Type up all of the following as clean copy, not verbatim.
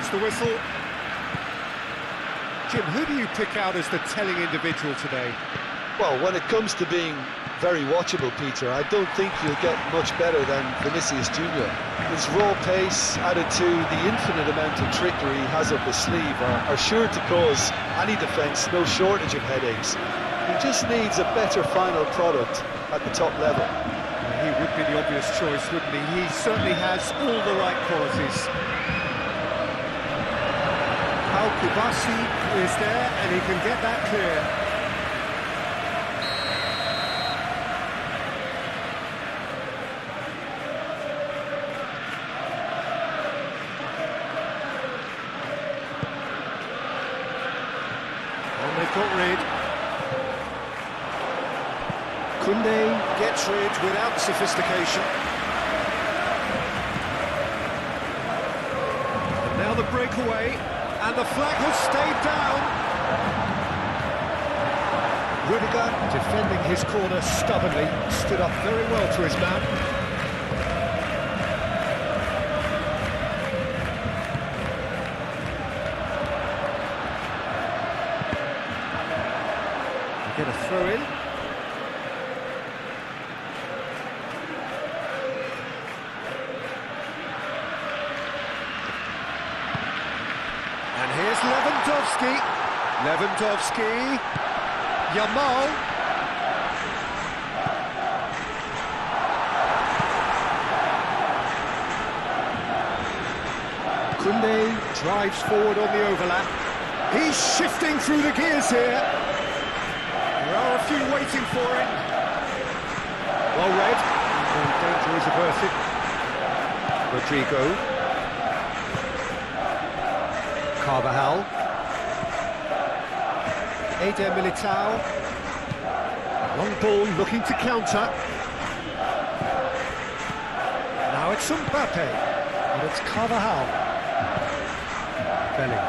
Blows the whistle. Jim, who do you pick out as the telling individual today? Well, when it comes to being very watchable, Peter, I don't think you'll get much better than Vinicius Junior. His raw pace, added to the infinite amount of trickery he has up his sleeve, are sure to cause any defence no shortage of headaches. He just needs a better final product at the top level. He would be the obvious choice, wouldn't he? He certainly has all the right qualities. Kubasi is there, and he can get that clear. And they've got rid. Koundé gets rid without sophistication. And now the breakaway. And the flag has stayed down. Rudiger, defending his corner stubbornly, stood up very well to his man. They get a throw in. And here's Lewandowski, Yamal. Koundé drives forward on the overlap. He's shifting through the gears here. There are a few waiting for it. Well read. And danger is averted. Rodrigo. Carvajal. Eder Militao. Long ball looking to counter. Now it's Mbappe. And it's Carvajal. Belling.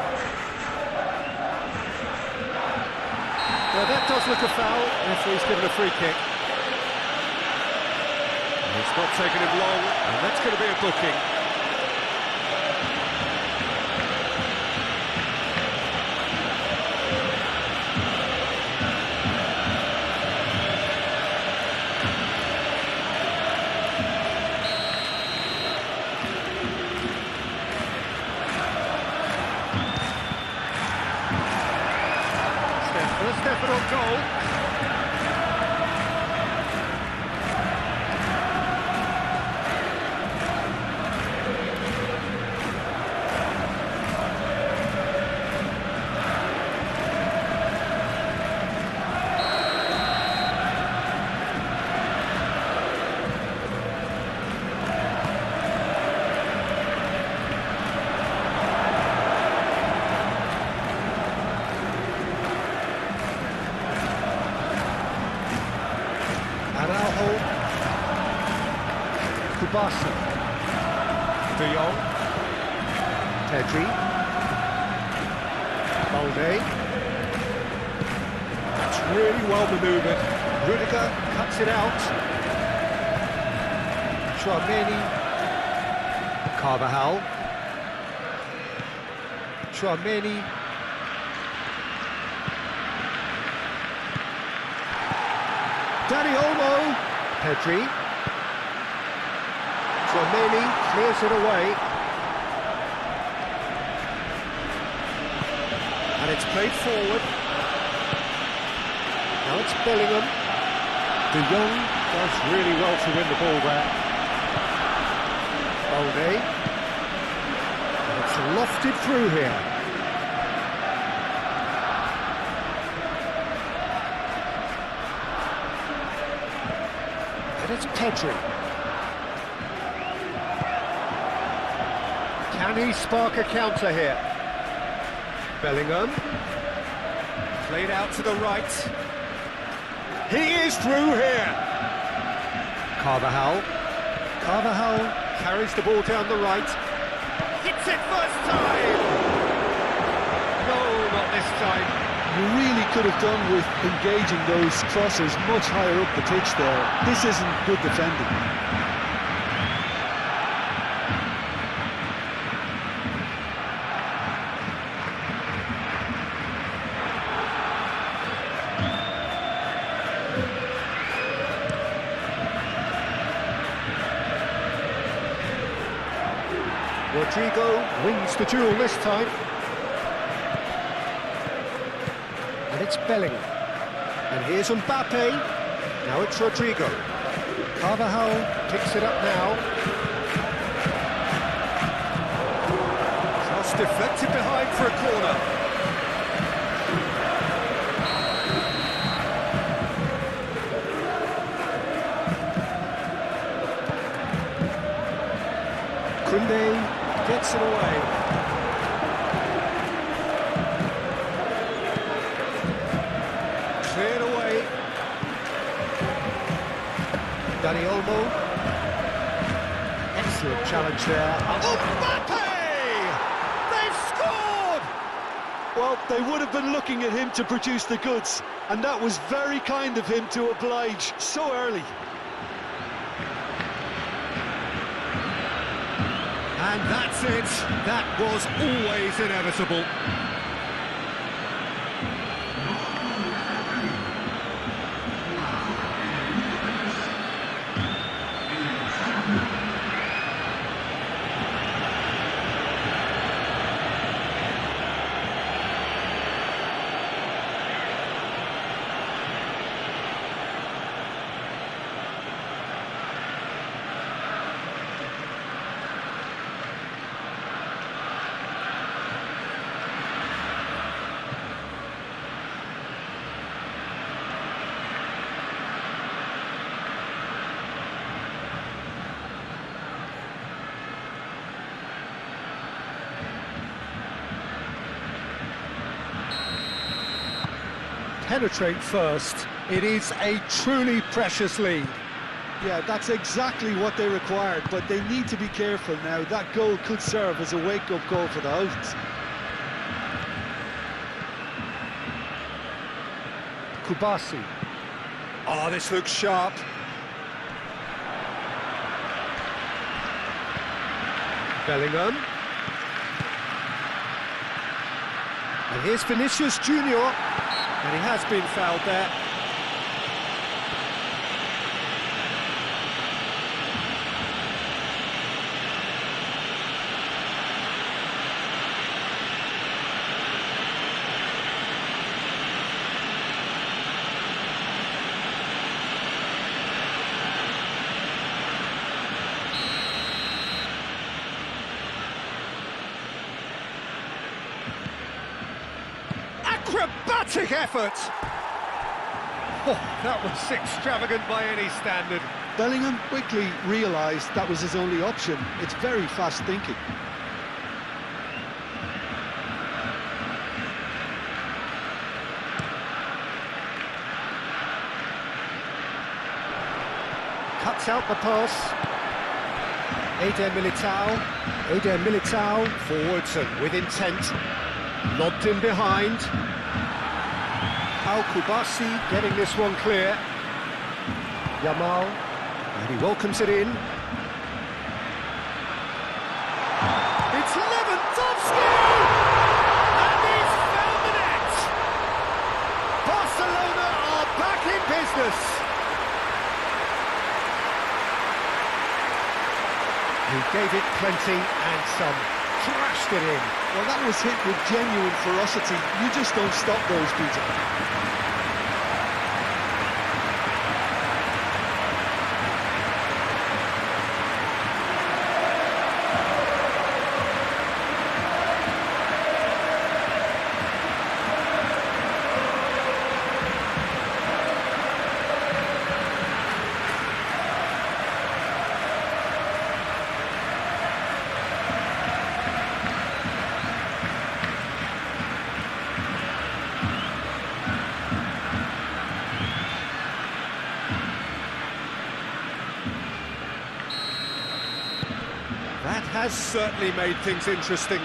Well, that does look a foul. Referee's given a free kick. And it's not taken him long, and that's going to be a booking. First effort on goal. Kubasi, De Jong, Pedri, Balde. That's really well manoeuvred. Rudiger cuts it out. Tchouaméni, Carvajal, Tchouaméni. Dani Olmo, Pedri. Tchouaméni clears it away. And it's played forward. Now it's Bellingham. De Jong does really well to win the ball there. Balde. And it's lofted through here. And it's Pedri. Can he spark a counter here? Bellingham. Played out to the right. He is through here. Carvajal. Carvajal carries the ball down the right. Hits it first time! No, not this time. You really could have done with engaging those crosses much higher up the pitch there. This isn't good defending. Rodrigo wins the duel this time. And it's Bellingham. And here's Mbappe. Now it's Rodrigo. Carvajal picks it up now. Cross deflected behind for a corner. Kunde gets it away. Cleared away. Dani Olmo. Excellent challenge there. Mbappe! They've scored! Well, they would have been looking at him to produce the goods, and that was very kind of him to oblige so early. And that's it. That was always inevitable. Penetrate first. It is a truly precious lead. Yeah, that's exactly what they required, but they need to be careful now. That goal could serve as a wake-up call for the hosts. Kubasi. Oh, this looks sharp. Bellingham. And here's Vinicius Junior. And he has been fouled there. Acrobatic effort! Oh, that was extravagant by any standard. Bellingham quickly realised that was his only option. It's very fast thinking. Cuts out the pass. Eder Militao forwards and with intent. Lobbed in behind. Kubasi getting this one clear. Yamal, and he welcomes it in. It's Lewandowski! And he's found the net! Barcelona are back in business! He gave it plenty and some. Crashed it in. Well, that was hit with genuine ferocity. You just don't stop those, Peter. That has certainly made things interesting.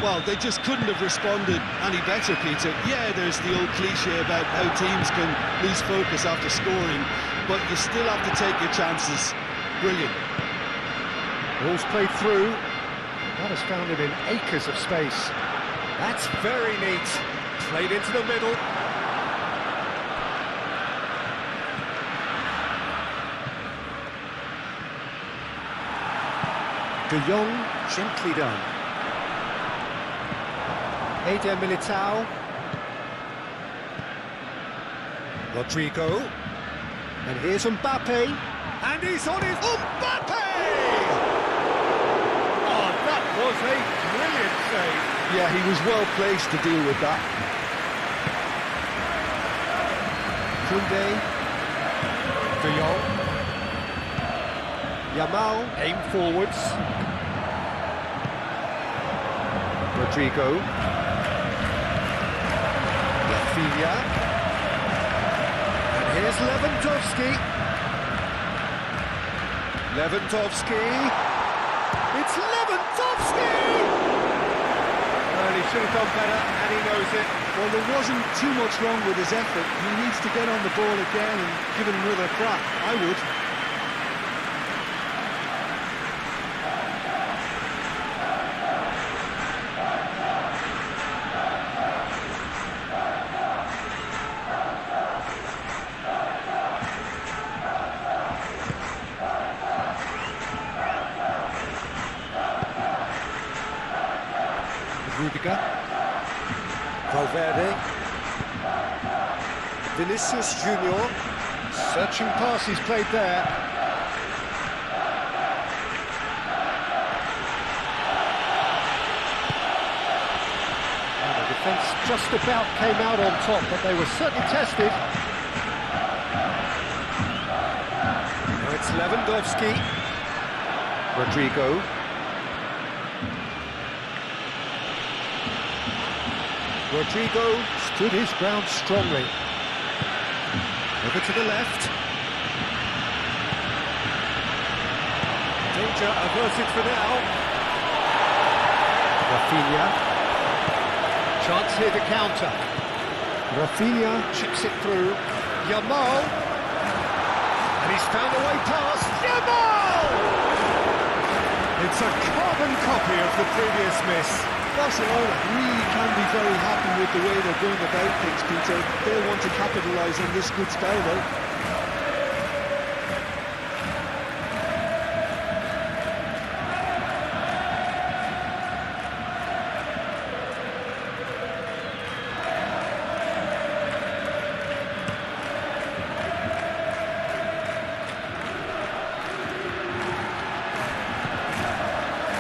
Well, they just couldn't have responded any better, Peter. Yeah, there's the old cliche about how teams can lose focus after scoring, but you still have to take your chances. Brilliant. Ball's played through. That has found him in acres of space. That's very neat. Played into the middle. De Jong Gently done. Eder Militao. Rodrigo. And here's Mbappe. And he's on his... Mbappe! Oh, that was a brilliant save. Yeah, he was well placed to deal with that. Koundé. De Jong. Yamal. Aim forwards. Rodrigo. Rafinha. And here's Lewandowski. Lewandowski. It's Lewandowski! Well, he should have done better, and he knows it. Well, there wasn't too much wrong with his effort. He needs to get on the ball again and give it another crack. I would. Rudiger. Valverde. Vinicius Junior. Searching pass he's played there. Well, the defence just about came out on top, but they were certainly tested. Now it's Lewandowski. Rodrigo. Rodrigo stood his ground strongly. Over to the left. Danger averted for now. Rafinha. Chance here to counter. Rafinha chips it through. Yamal. And he's found a way past. Yamal! It's a carbon copy of the previous miss. Barcelona really can be very happy with the way they're going about things, Peter. They'll want to capitalise on this good spell, though.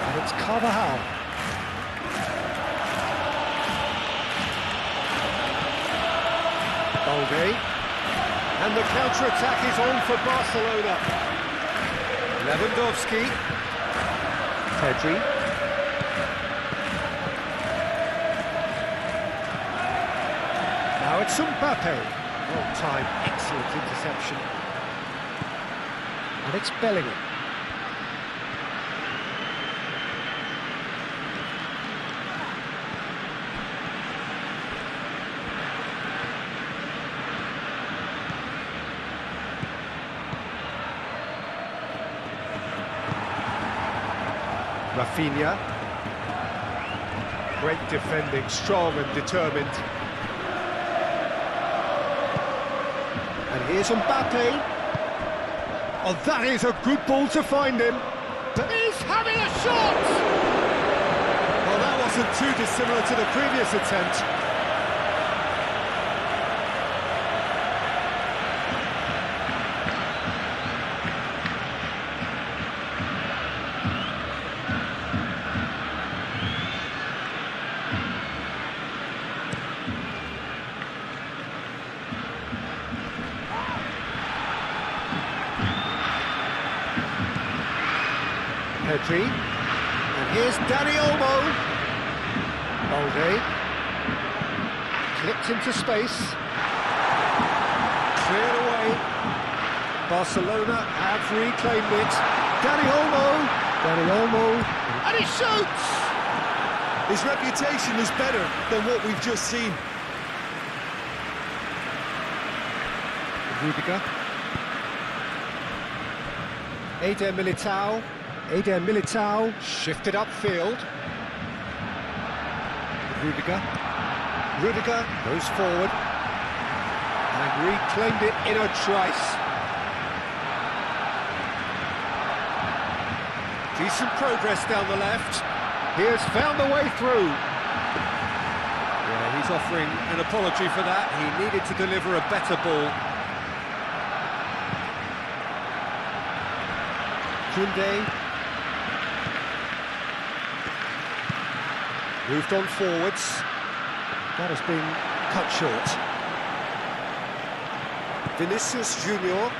And it's Carvajal. And the counter-attack is on for Barcelona. Lewandowski. Pedri. Now it's Mbappe. Well timed, excellent interception. And it's Bellingham. Rafinha. Great defending, strong and determined. And here's Mbappe. Oh, that is a good ball to find him. He's having a shot! Well, that wasn't too dissimilar to the previous attempt. Pedri, and here's Dani Olmo. Balde, clipped into space, cleared away. Barcelona have reclaimed it. Dani Olmo, and he shoots! His reputation is better than what we've just seen. Rudiger. Eder Militao shifted upfield. Rudiger goes forward and reclaimed it in a trice. Decent progress down the left. He has found the way through. Yeah, he's offering an apology for that. He needed to deliver a better ball. Koundé. Moved on forwards. That has been cut short. Vinicius Junior.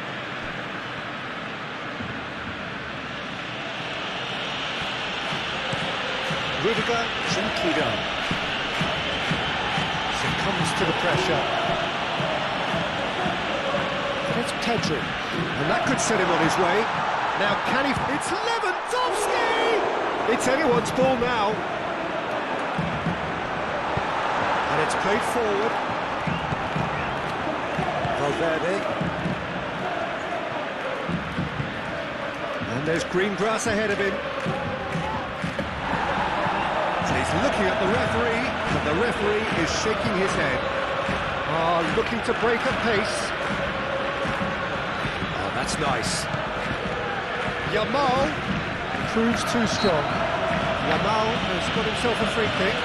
Rudiger Zinkido succumbs to the pressure. And it's Pedri, and that could set him on his way. Now can he... It's Lewandowski! It's anyone's ball now. And it's played forward. Valverde. And there's green grass ahead of him. He's looking at the referee, and the referee is shaking his head. Looking to break at pace. Oh, that's nice. Yamal proves too strong. Yamal has got himself a free kick.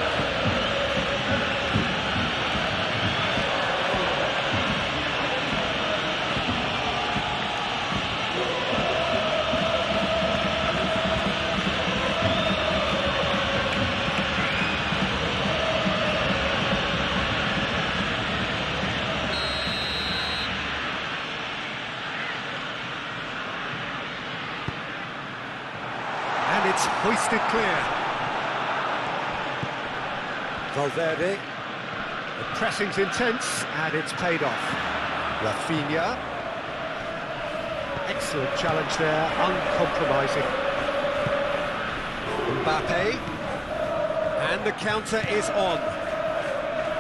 It's hoisted clear. Valverde. The pressing's intense, and it's paid off. Rafinha. Excellent challenge there, uncompromising. Mbappe. And the counter is on.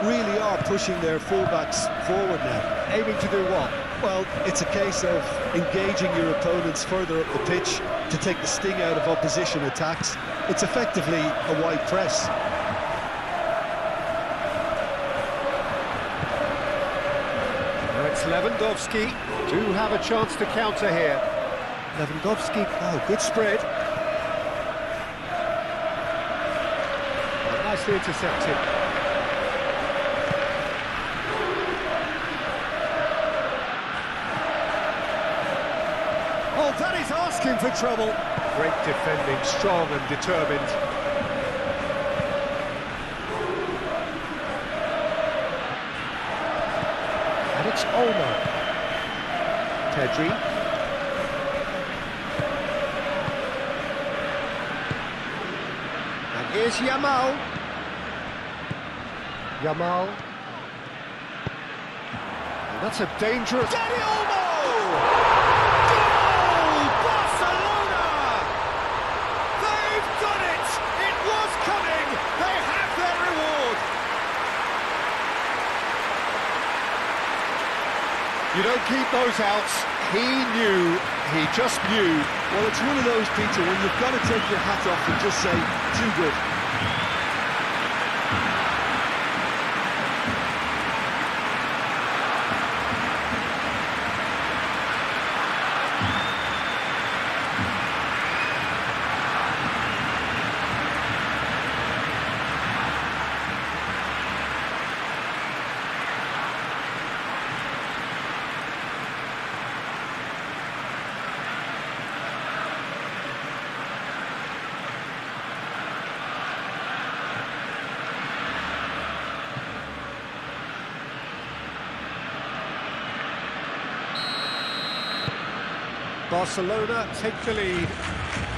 Really are pushing their fullbacks forward now. Aiming to do what? Well, it's a case of engaging your opponents further up the pitch to take the sting out of opposition attacks. It's effectively a wide press. Now it's Lewandowski. Do have a chance to counter here. Lewandowski, oh, good spread. Oh, nicely intercepted. Oh, that is asking for trouble. Great defending, strong and determined. And it's Olmo. Pedri. And here's Yamal. Yamal. And that's a dangerous... Daddy Olmo! You don't keep those outs. He knew, he just knew. Well, it's one of those, Peter, when you've got to take your hat off and just say, too good. Barcelona take the lead.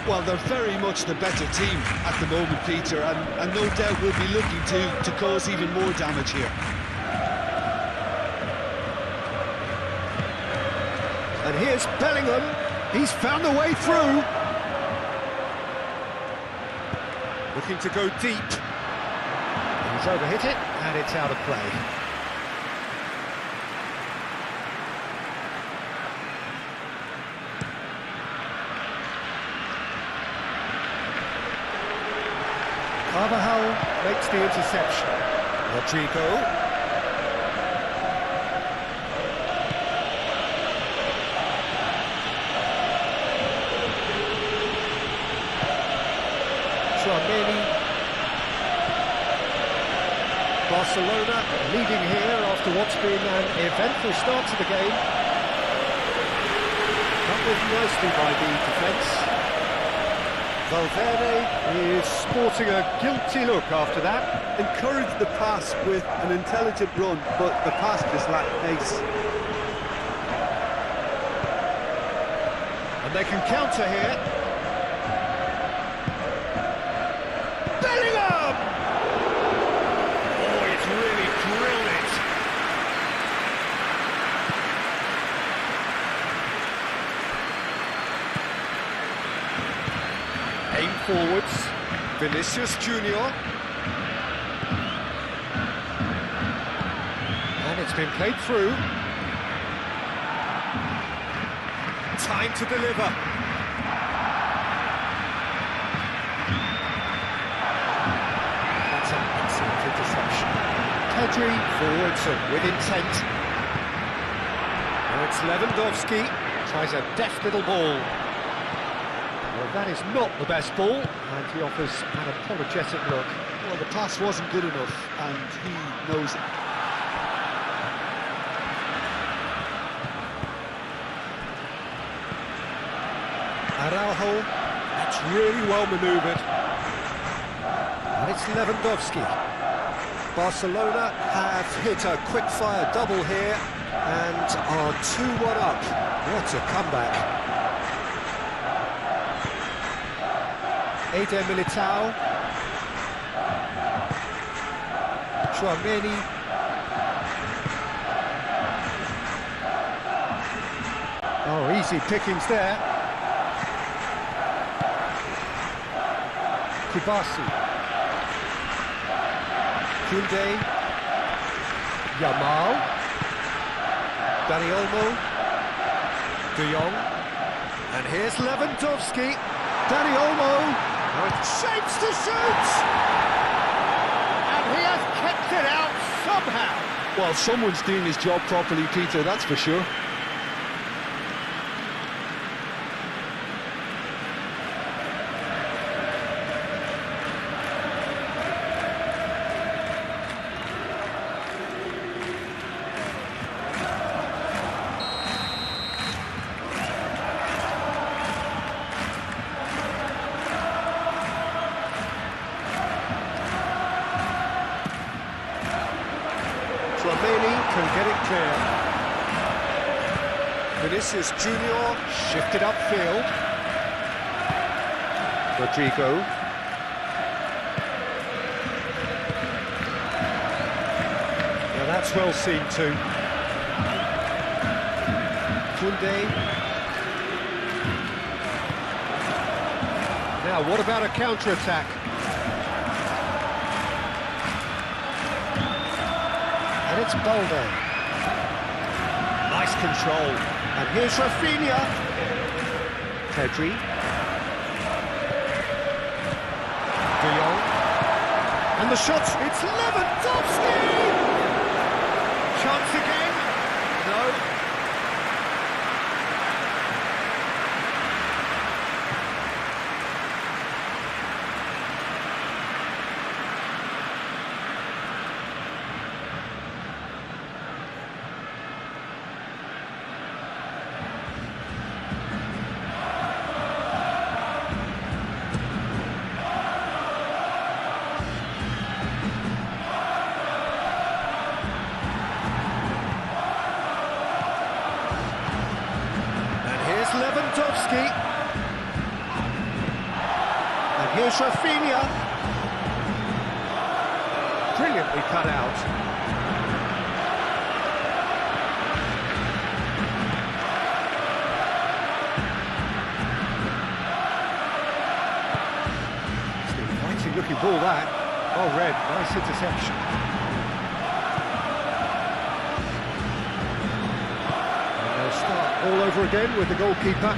Well, they're very much the better team at the moment, Peter, and no doubt will be looking to cause even more damage here. And here's Bellingham. He's found a way through. Looking to go deep. He's overhit it, and it's out of play. Carvajal makes the interception. Rodrigo. Barcelona leading here after what's been an eventful start to the game. Cut with nicely by the defence. Valverde is sporting a guilty look after that. Encouraged the pass with an intelligent run, but the pass just lacked pace. And they can counter here. Bellingham! Oh, he's really drilled it. Aim forwards. Vinicius Junior. And it's been played through. Time to deliver. That's an excellent interception. Pedri forwards and with intent. Now it's Lewandowski. Tries a deft little ball. Well, that is not the best ball, and he offers an apologetic look. Well, the pass wasn't good enough, and he knows it. Araujo, that's really well manoeuvred. And it's Lewandowski. Barcelona have hit a quick-fire double here and are 2-1 up. What a comeback. Eder Militao. Tchouaméni. Oh, easy pickings there. Kibasi, Koundé, Yamal, Dani Olmo, De Jong, and here's Lewandowski, Dani Olmo, shapes to shoot, and he has kept it out somehow. Well, someone's doing his job properly, Peter, that's for sure. Tchouaméni can get it clear. Vinicius Junior shifted upfield. Rodrigo. Now that's well seen too. Koundé. Now what about a counter-attack? And it's Balde. Nice control. And here's Rafinha. Pedri. De Jong. And the shot, it's Lewandowski! Chance again. No. Lewandowski. And here's Rafinha. Brilliantly cut out. It's an inviting looking ball that. Well read, nice interception. Start all over again with the goalkeeper.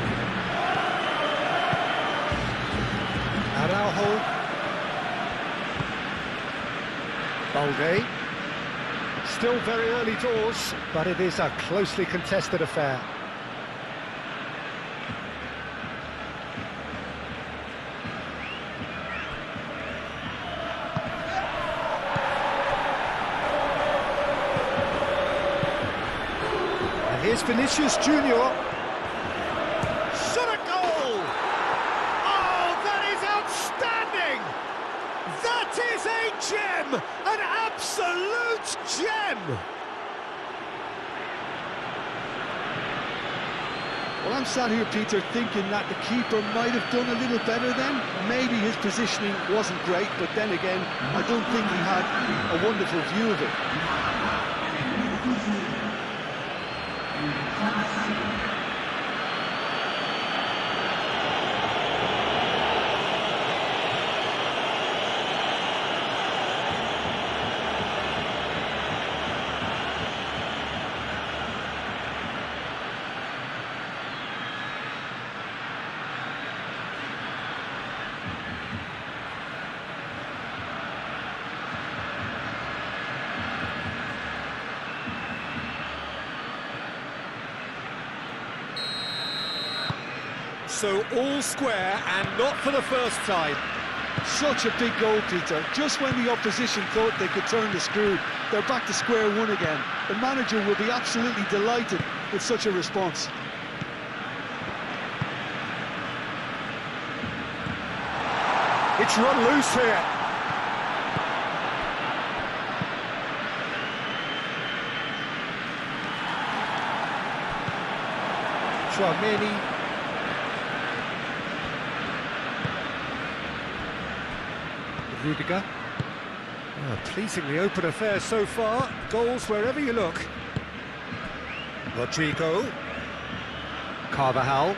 Araujo. Balde. Still very early doors, but it is a closely contested affair. Here's Vinicius Junior. Shot a goal! Oh, that is outstanding! That is a gem! An absolute gem! Well, I'm sat here, Peter, thinking that the keeper might have done a little better then. Maybe his positioning wasn't great, but then again, I don't think he had a wonderful view of it. So all square, and not for the first time. Such a big goal, Peter. Just when the opposition thought they could turn the screw, they're back to square one again. The manager will be absolutely delighted with such a response. It's run loose here. Chouameni. Rudiger. Oh, pleasingly open affair so far. Goals wherever you look. Rodrigo. Carvajal.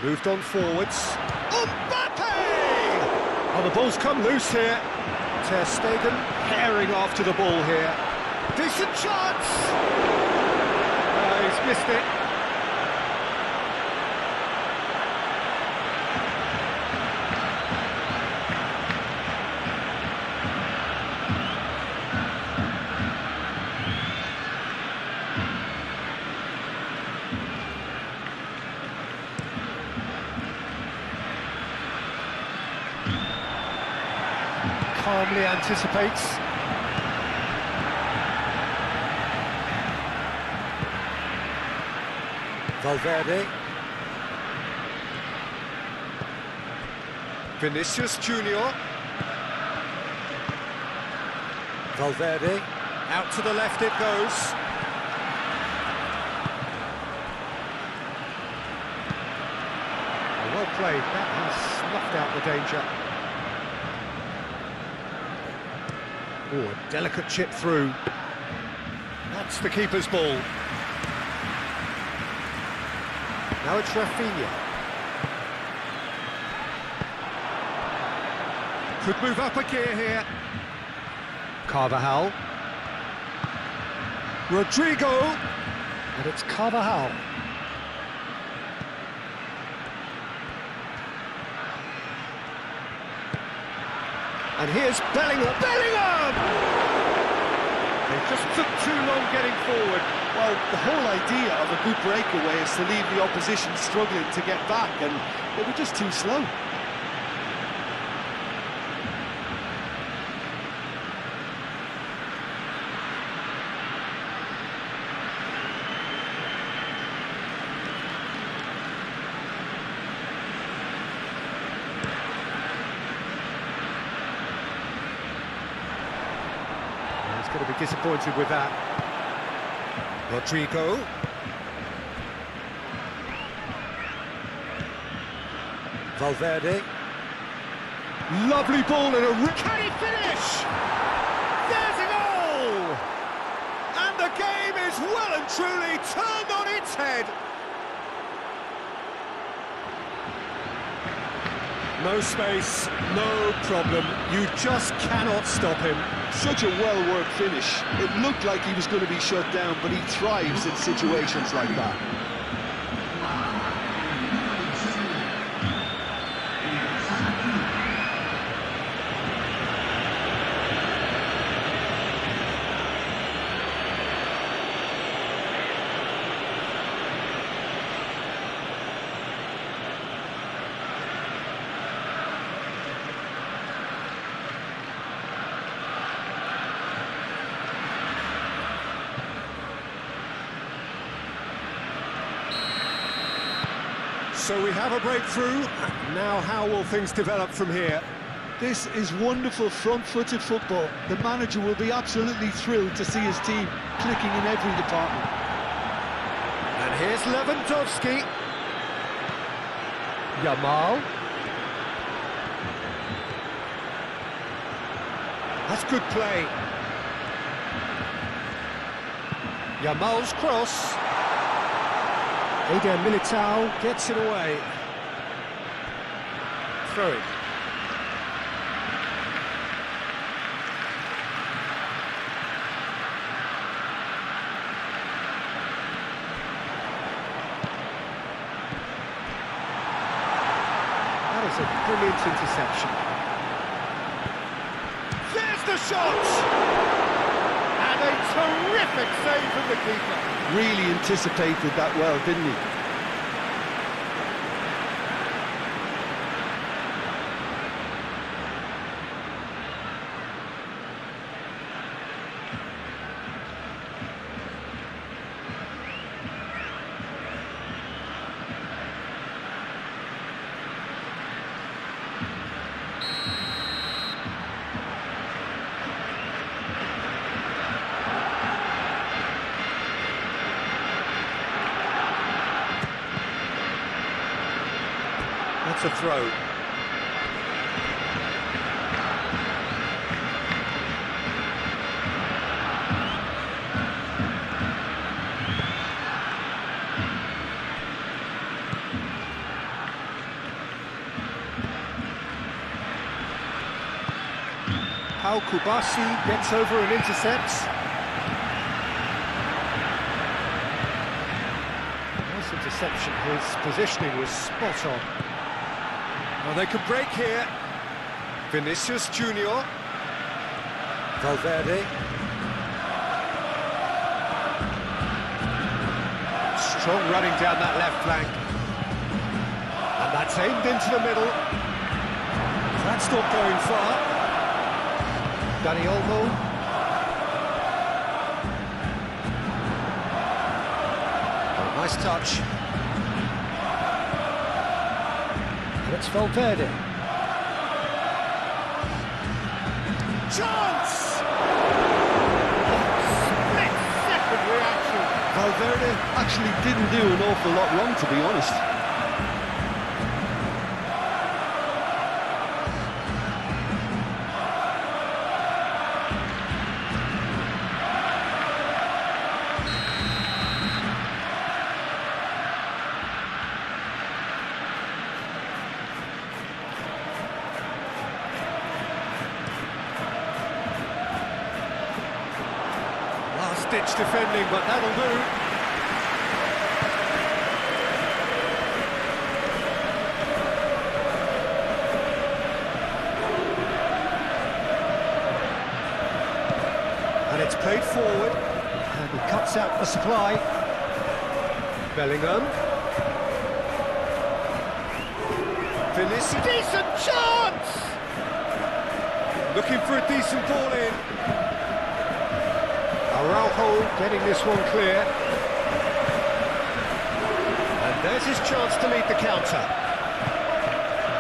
Moved on forwards. Mbappe! Oh, the ball's come loose here. Ter Stegen herring after the ball here. Decent chance! He's missed it. Calmly anticipates. Valverde. Vinicius Junior. Valverde. Out to the left it goes. Well played. That has snuffed out the danger. Oh, a delicate chip through. That's the keeper's ball. Now it's Rafinha. Could move up a gear here. Carvajal. Rodrigo. And it's Carvajal. And here's Bellingham. Bellingham! They just took too long getting forward. Well, the whole idea of a good breakaway is to leave the opposition struggling to get back, and they were just too slow. He's going to be disappointed with that. Rodrigo. Valverde. Lovely ball and a... Can he finish? There's a goal! And the game is well and truly turned on its head. No space, no problem. You just cannot stop him. Such a well-worked finish. It looked like he was going to be shut down, but he thrives in situations like that. So we have a breakthrough. Now how will things develop from here? This is wonderful front-footed football. The manager will be absolutely thrilled to see his team clicking in every department. And here's Lewandowski. Yamal. That's good play. Yamal's cross. Eder Militao gets it away. Throw it. That is a brilliant interception. There's the shot! And a terrific save from the keeper. Really anticipated that well, didn't he? That's a throw. Pau Kubasi gets over and intercepts. Nice interception. His positioning was spot on. Well, they could break here. Vinicius Junior. Valverde. Strong running down that left flank. And that's aimed into the middle. That's not going far. Dani Olmo. Oh, nice touch. It's Valverde. Chance! Split-second reaction. Valverde actually didn't do an awful lot wrong, to be honest. Last-ditch defending, but that'll do. And it's played forward, and he cuts out the supply. Bellingham. Vinicius. Decent chance! Looking for a decent ball in. Araujo getting this one clear. And there's his chance to lead the counter.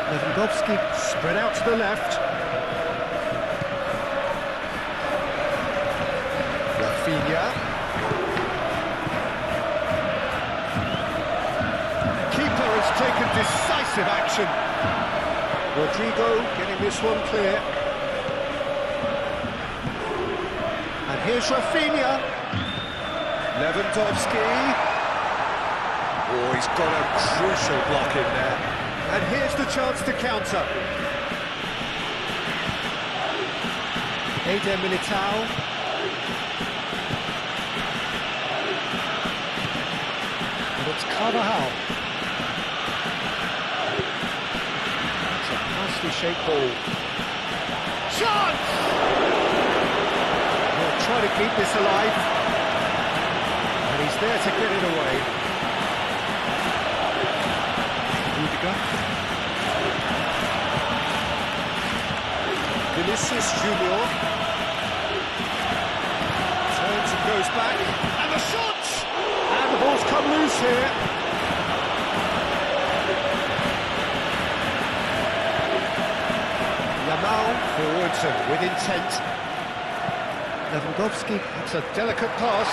Lewandowski spread out to the left. Rafinha. The keeper has taken decisive action. Rodrigo getting this one clear. And here's Rafinha. Lewandowski. Oh, he's got a crucial block in there. And here's the chance to counter. Eder Militao. And it's Carvajal. It's a nicely shaped ball. Chance! He'll try to keep this alive. And he's there to get it away. Rudiger. Vinicius Junior. Turns and goes back. And the shot! And the ball's come loose here. Forwards and with intent. Lewandowski, it's a delicate pass.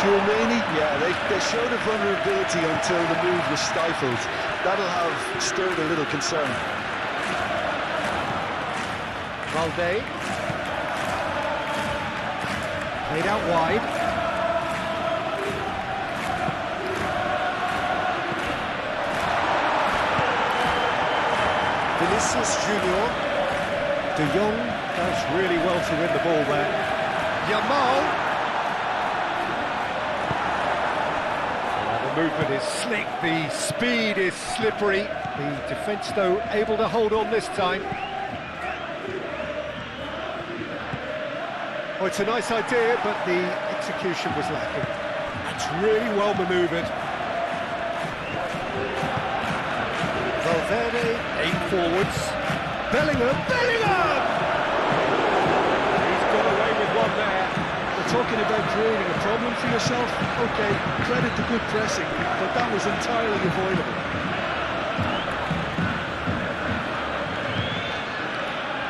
Tchouaméni, yeah, they showed a vulnerability until the move was stifled. That'll have stirred a little concern. Valde. Played out wide. Vinicius Junior. De Jong does really well to win the ball there. Yamal. The movement is slick, the speed is slippery. The defence, though, able to hold on this time. Oh, it's a nice idea, but the execution was lacking. That's really well manoeuvred. Valverde, aim forwards. Bellingham! He's got away with one there. We're talking about creating a problem for yourself. Okay, credit to good pressing, but that was entirely avoidable.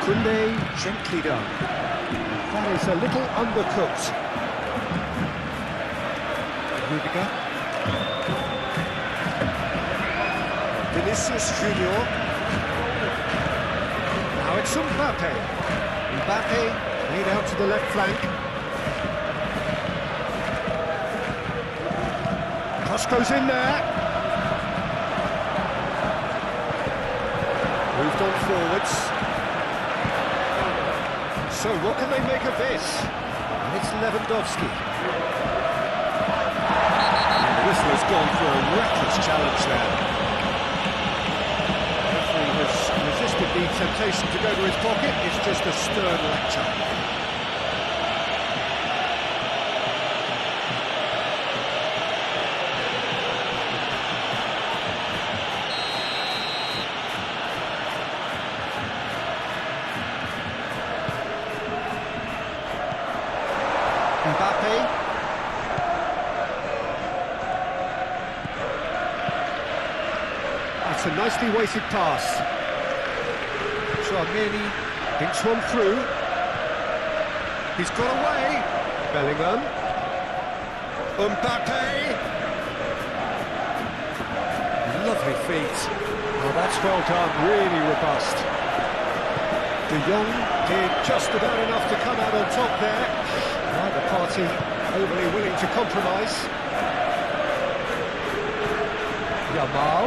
Koundé gently done. That is a little undercooked. Rudiger. Vinicius Junior. Now it's Mbappe. Mbappe laid out to the left flank. Cross goes in there. Moved on forwards. So what can they make of this? And it's Lewandowski. The whistle has gone for a reckless challenge there. Referee has resisted the temptation to go to his pocket. It's just a stern lecture. Mbappe. That's a nicely weighted pass. Tchouaméni thinks one through. He's got away. Bellingham. Mbappe. Lovely feet. Oh, that's well done. Really robust. De Jong did just about enough to come out on top there. Neither party overly willing to compromise. Yamal.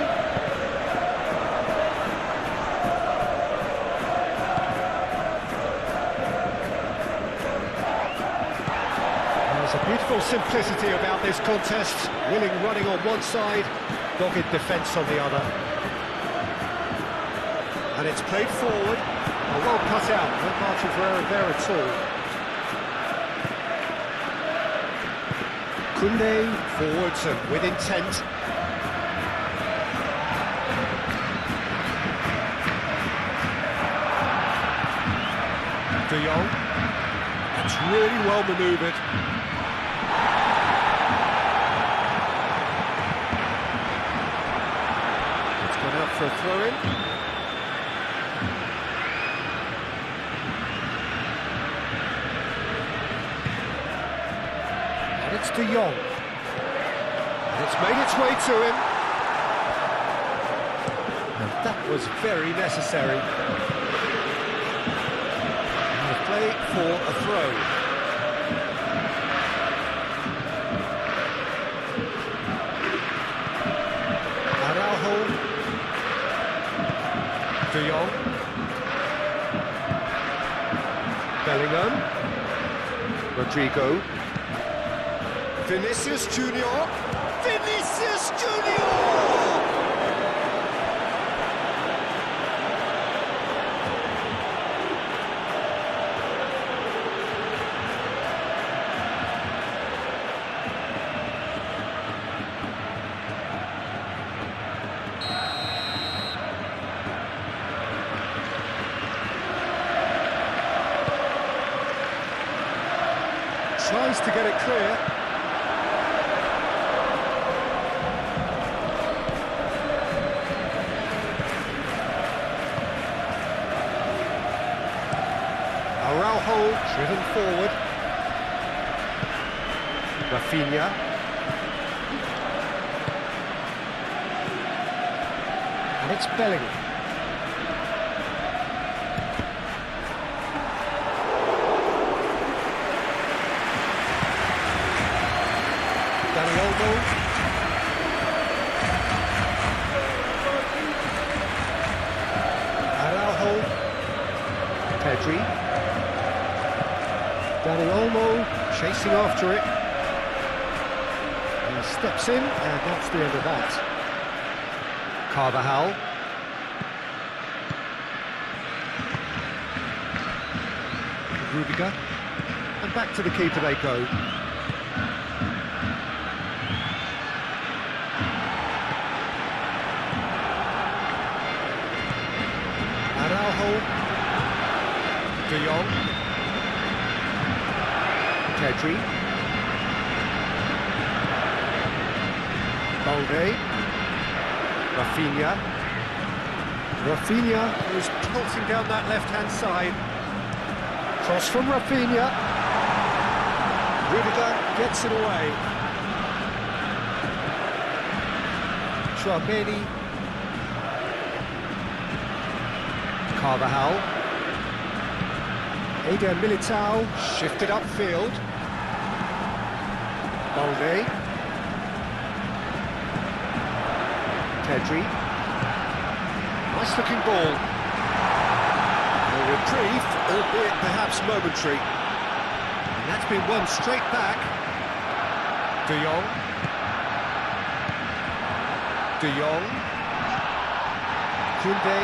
There's a beautiful simplicity about this contest. Willing running on one side, dogged defence on the other. And it's played forward. Oh, well cut out. No margin for error there at all. Koundé forwards and with intent. De Jong. That's really well manoeuvred. It's gone out for a throw-in. It's De Jong. It's made its way to him. And that was very necessary. And the play for a throw. Araujo. De Jong. Bellingham. Rodrigo. Vinicius Junior. Vinicius Junior! Tries to get it clear. Araujo driven forward. Rafinha. And it's Bellingham. Dani Olmo. Araujo. Pedri. Dani Olmo chasing after it. He steps in, and that's the end of that. Carvajal. Rudiger. And back to the keeper they go. Araujo. De Jong. Pedri. Balde. Rafinha. Rafinha is pulsing down that left-hand side. Cross from Rafinha. Rudiger gets it away. Chouameni. Carvajal. Eder Militao shifted upfield. Balde. Pedri. Nice looking ball. A reprieve, albeit perhaps momentary. And that's been won straight back. De Jong. De Jong. Koundé.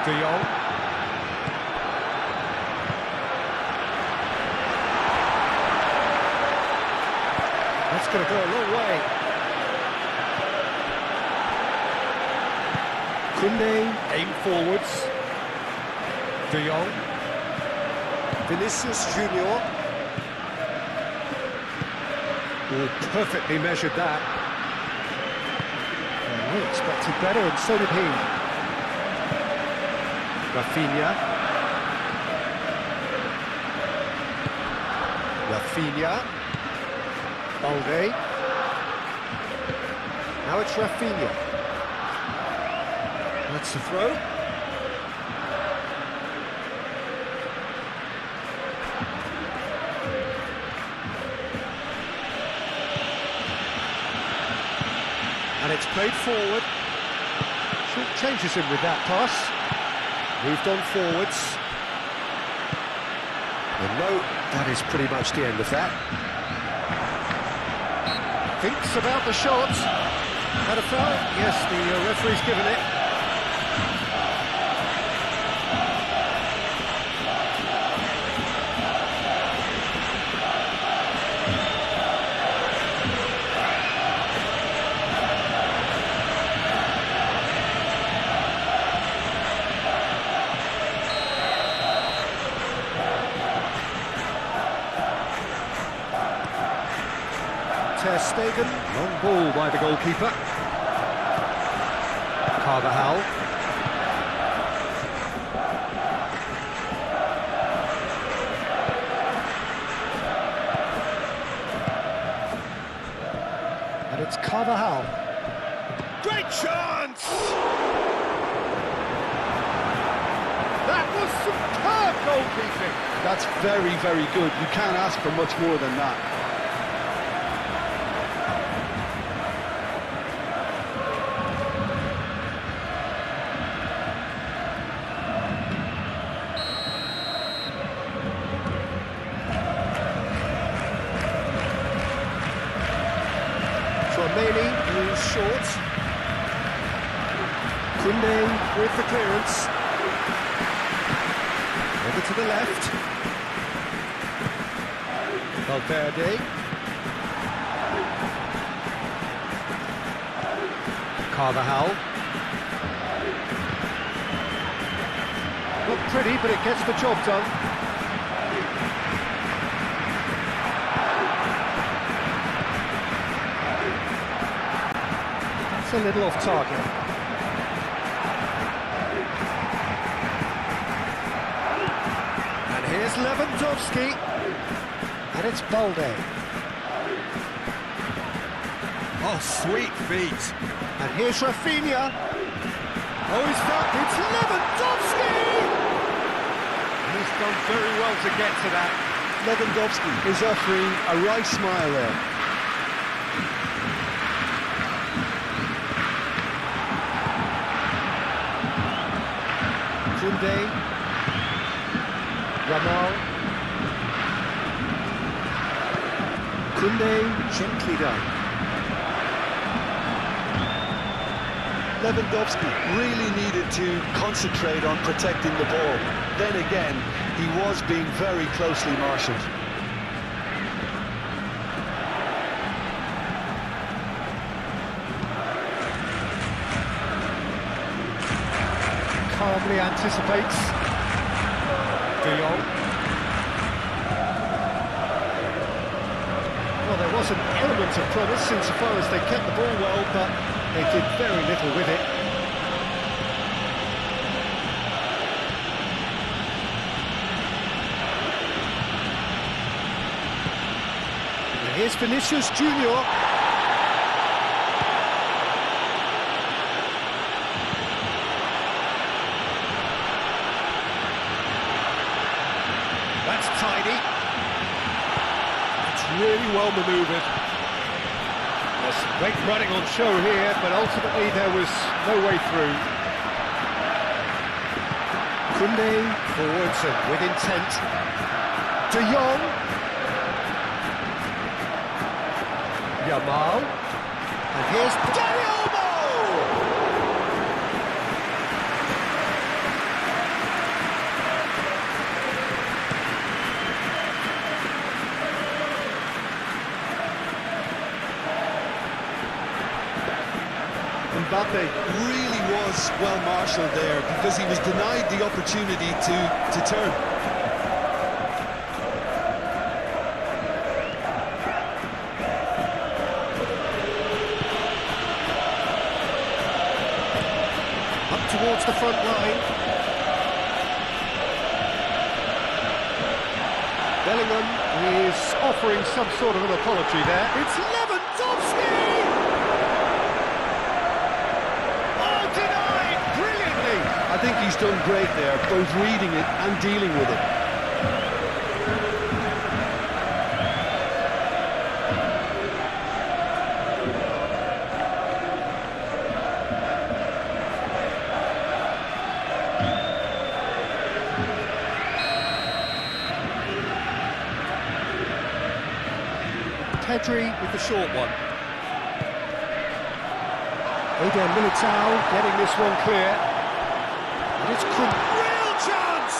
De Jong. That's going to go a long way. Koundé, aim forwards. De Jong. Vinicius Junior. Oh, perfectly measured that. Well, we expected better, and so did he. Rafinha. Rafinha. Balde. Now it's Rafinha. That's the throw. And it's played forward. Short changes him with that pass. Moved on forwards. And no, that is pretty much the end of that. Thinks about the shot. Had a foul? Yes, the referee's given it. Ter Stegen, long ball by the goalkeeper. Carvajal. And it's Carvajal. Great chance! That was superb goalkeeping. That's very, very good. You can't ask for much more than that. Chouameni is short. Koundé with the clearance. Over to the left. Valverde. Carvajal. Not pretty, but it gets the job done. A little off target. Here's Lewandowski. And it's Balde. Oh, sweet feet. And here's Rafinha. Oh, he's got, it's Lewandowski! He's done very well to get to that. Lewandowski is offering a right smile there. Koundé. Yamal. Koundé, gently done. Lewandowski really needed to concentrate on protecting the ball. Then again, he was being very closely marshalled. Calmly anticipates. De Jong. Well, there was an element of promise insofar as they kept the ball well, but they did very little with it. And here's Vinicius Junior. That's tidy. It's really well manoeuvred. There's some great running on show here, but ultimately there was no way through. Koundé forwards and with intent. De Jong. Yamal. And here's Dani Olmo! Mbappe really was well marshalled there because he was denied the opportunity to turn. Up towards the front line. Bellingham is offering some sort of an apology there. It's Lewandowski! I think he's done great there, both reading it and dealing with it. Pedri with the short one. Eder Militao getting this one clear. And it's real chance!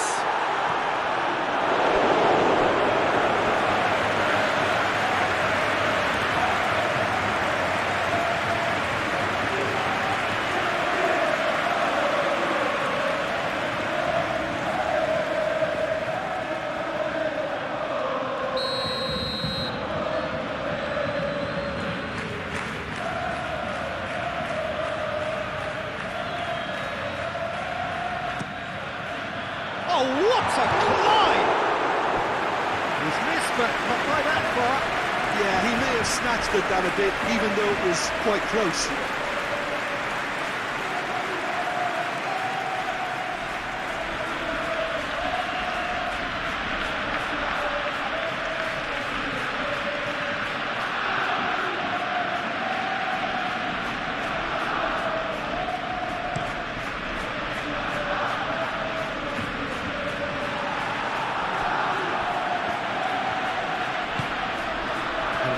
Oh, what a climb! He's missed, but not by that far. Yeah, he may have snatched at that a bit, even though it was quite close.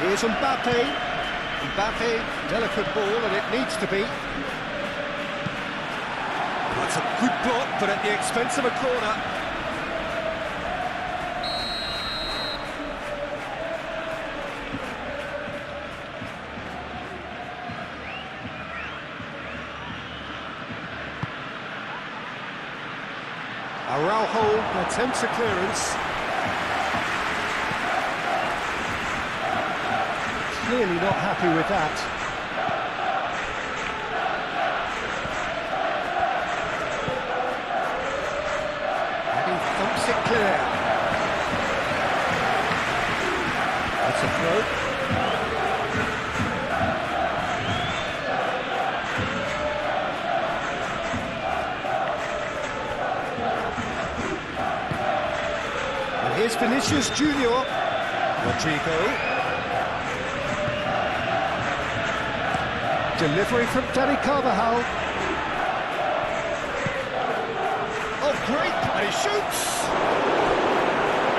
Here's Mbappe. Mbappe, delicate ball, and it needs to be. That's a good block, but at the expense of a corner. Araujo attempts a clearance. Clearly not happy with that. And he thumps it clear. Here's Vinicius Junior. Rodrigo. Delivery from Danny Carvajal. Oh, great! And he shoots!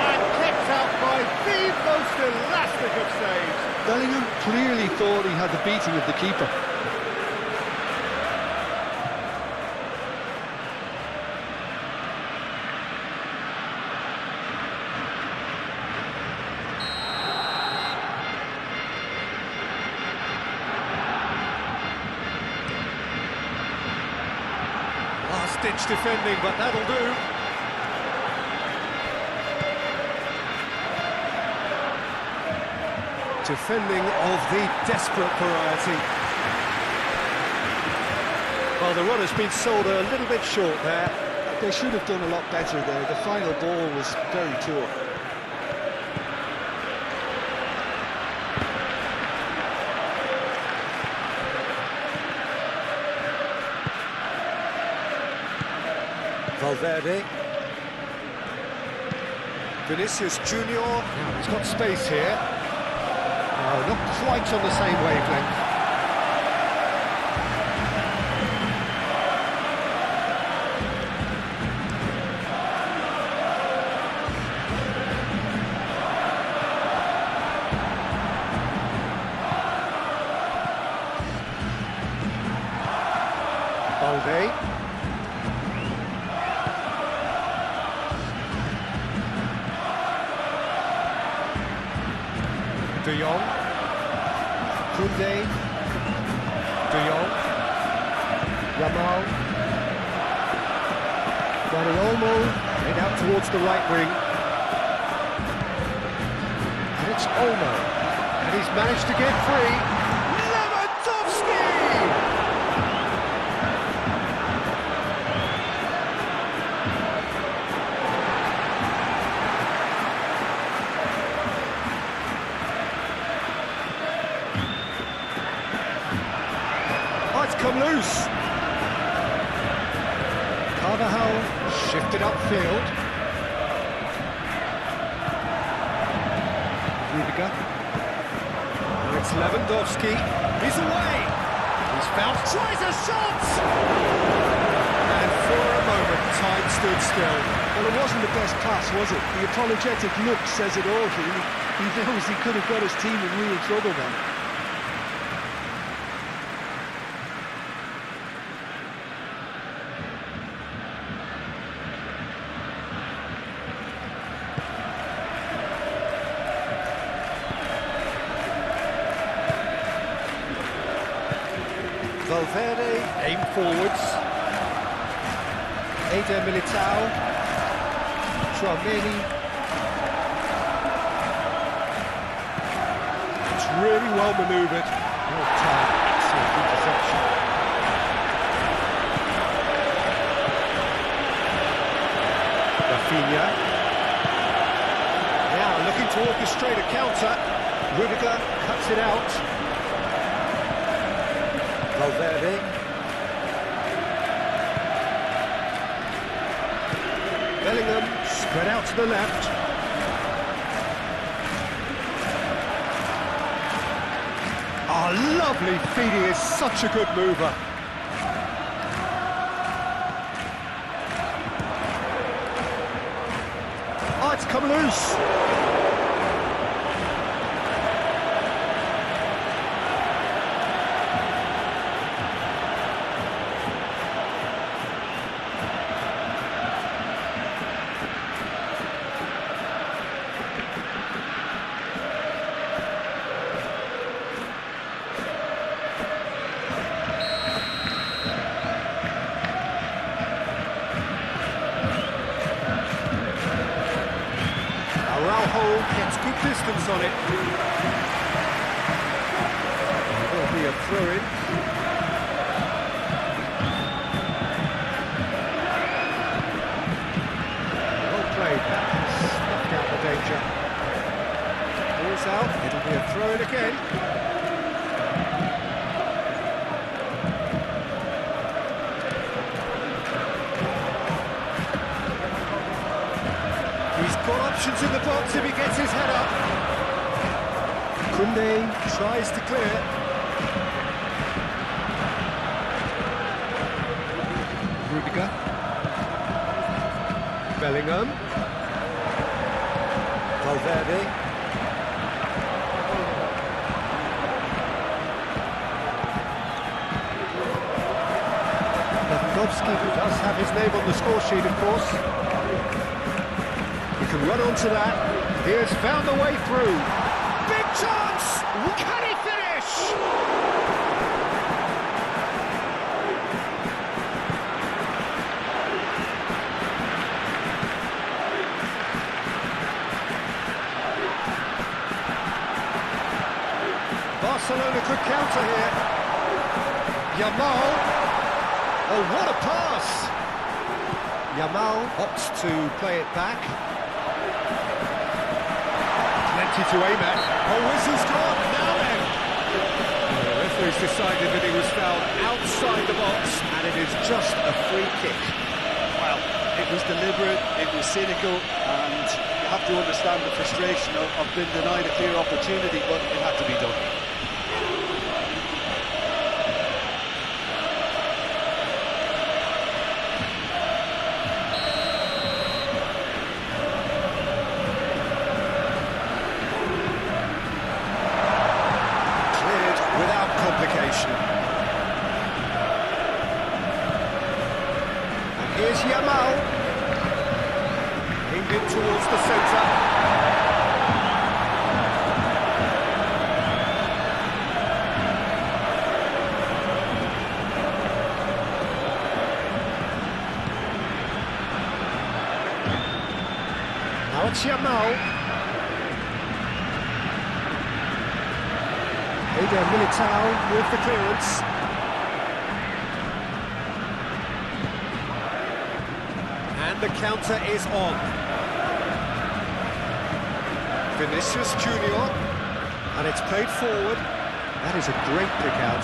And kept out by the most elastic of saves. Bellingham clearly thought he had the beating of the keeper. Last-ditch defending, but that'll do. Defending of the desperate variety. Well, the run has been sold a little bit short there. They should have done a lot better there. The final ball was very poor. Valverde. Vinicius Junior. Now he's got space here. No, not quite on the same wavelength. Balde. De Jong. Koundé. De Jong. Yamal. Dani Olmo. Head out towards the right wing. And it's Olmo. And he's managed to get free. Lewandowski! Come loose. Carvajal shifted upfield. Rudiger. And it's Lewandowski. He's away. He's found. Tries a shot. And for a moment, time stood still. Well, it wasn't the best pass, was it? The apologetic look says it all. He knows he could have got his team in real trouble then. Valverde, aim forwards. Eder Militao. Tchouaméni. It's really well manoeuvred. Well timed, excellent interception. Rafinha. Now looking to orchestrate a counter. Rudiger cuts it out. Valverde. Bellingham spread out to the left. Oh, lovely feed. He is such a good mover. Oh, it's come loose. Gets good distance on it. There'll be a throw-in. Well played. Snuffed out the danger. Ball's out. It'll be a throw-in again. He's He's got options in the box if he gets his head up. Koundé tries to clear. Rudiger. Bellingham. Valverde. Lewandowski, who does have his name on the score sheet, of course. He can run onto that. He has found the way through. Big chance! Can he finish? Barcelona could counter here. Yamal. Oh, what a pass! Yamal opts to play it back. Plenty to aim at. Oh, whistle's gone. Now then. The referee's decided that he was fouled outside the box, and it is just a free kick. Well, it was deliberate, it was cynical, and you have to understand the frustration of being denied a clear opportunity, but it had to be done. And here's Yamal, aimed in towards the centre. Now it's Yamal. Eder Militao with the clearance. And the counter is on. Vinicius Junior. And it's played forward. That is a great pick out.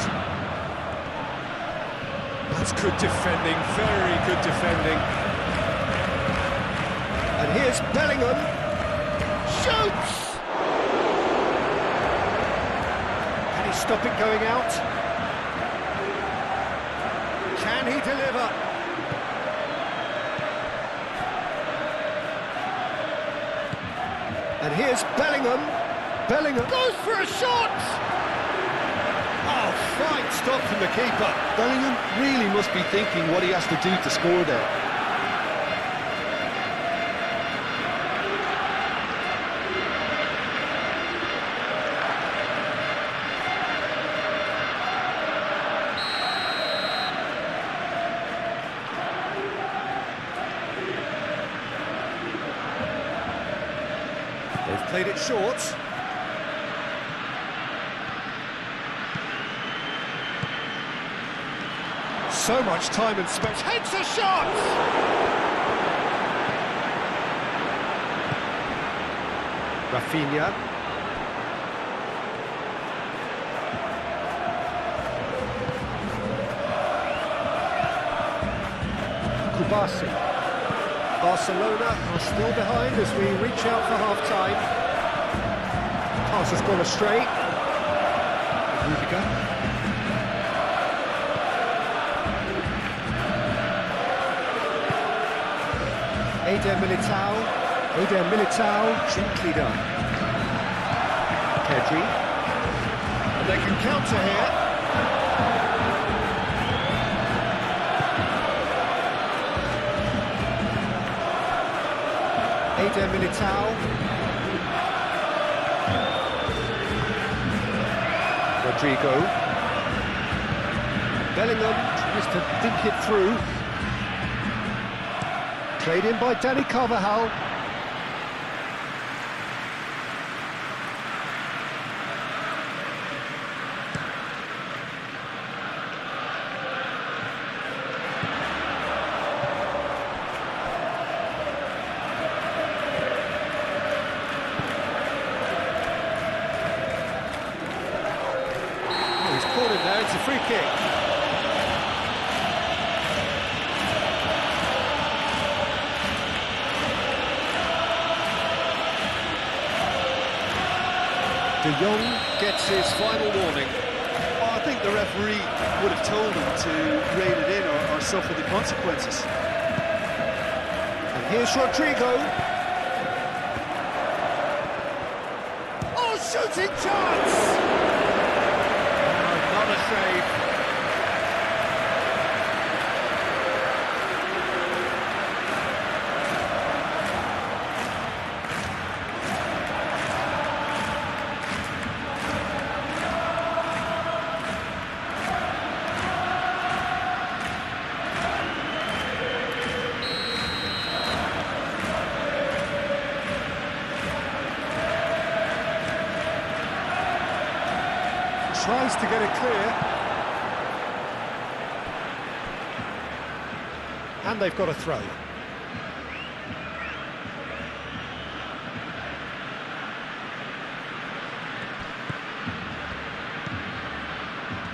That's good defending, very good defending. And here's Bellingham. Shoots! Stop it going out. Can he deliver? And here's Bellingham. Bellingham goes for a shot! Oh, fine stop from the keeper. Bellingham really must be thinking what he has to do to score there. They've played it short. So much time and space. Heads a shot! Rafinha. Kubasi. Barcelona are still behind as we reach out for half-time. Pass has gone astray. Rudiger. Eder Militao. Eder Militao, gently done. Pedri. And they can counter here. Eder Militao. Rodrigo. Bellingham tries to think it through. Played in by Dani Carvajal. He's caught him there, it's a free kick. De Jong gets his final warning. Oh, I think the referee would have told him to rein it in or suffer the consequences. And here's Rodrigo. Oh, shooting chance! Oh, not a save. Tries to get it clear. And they've got a throw.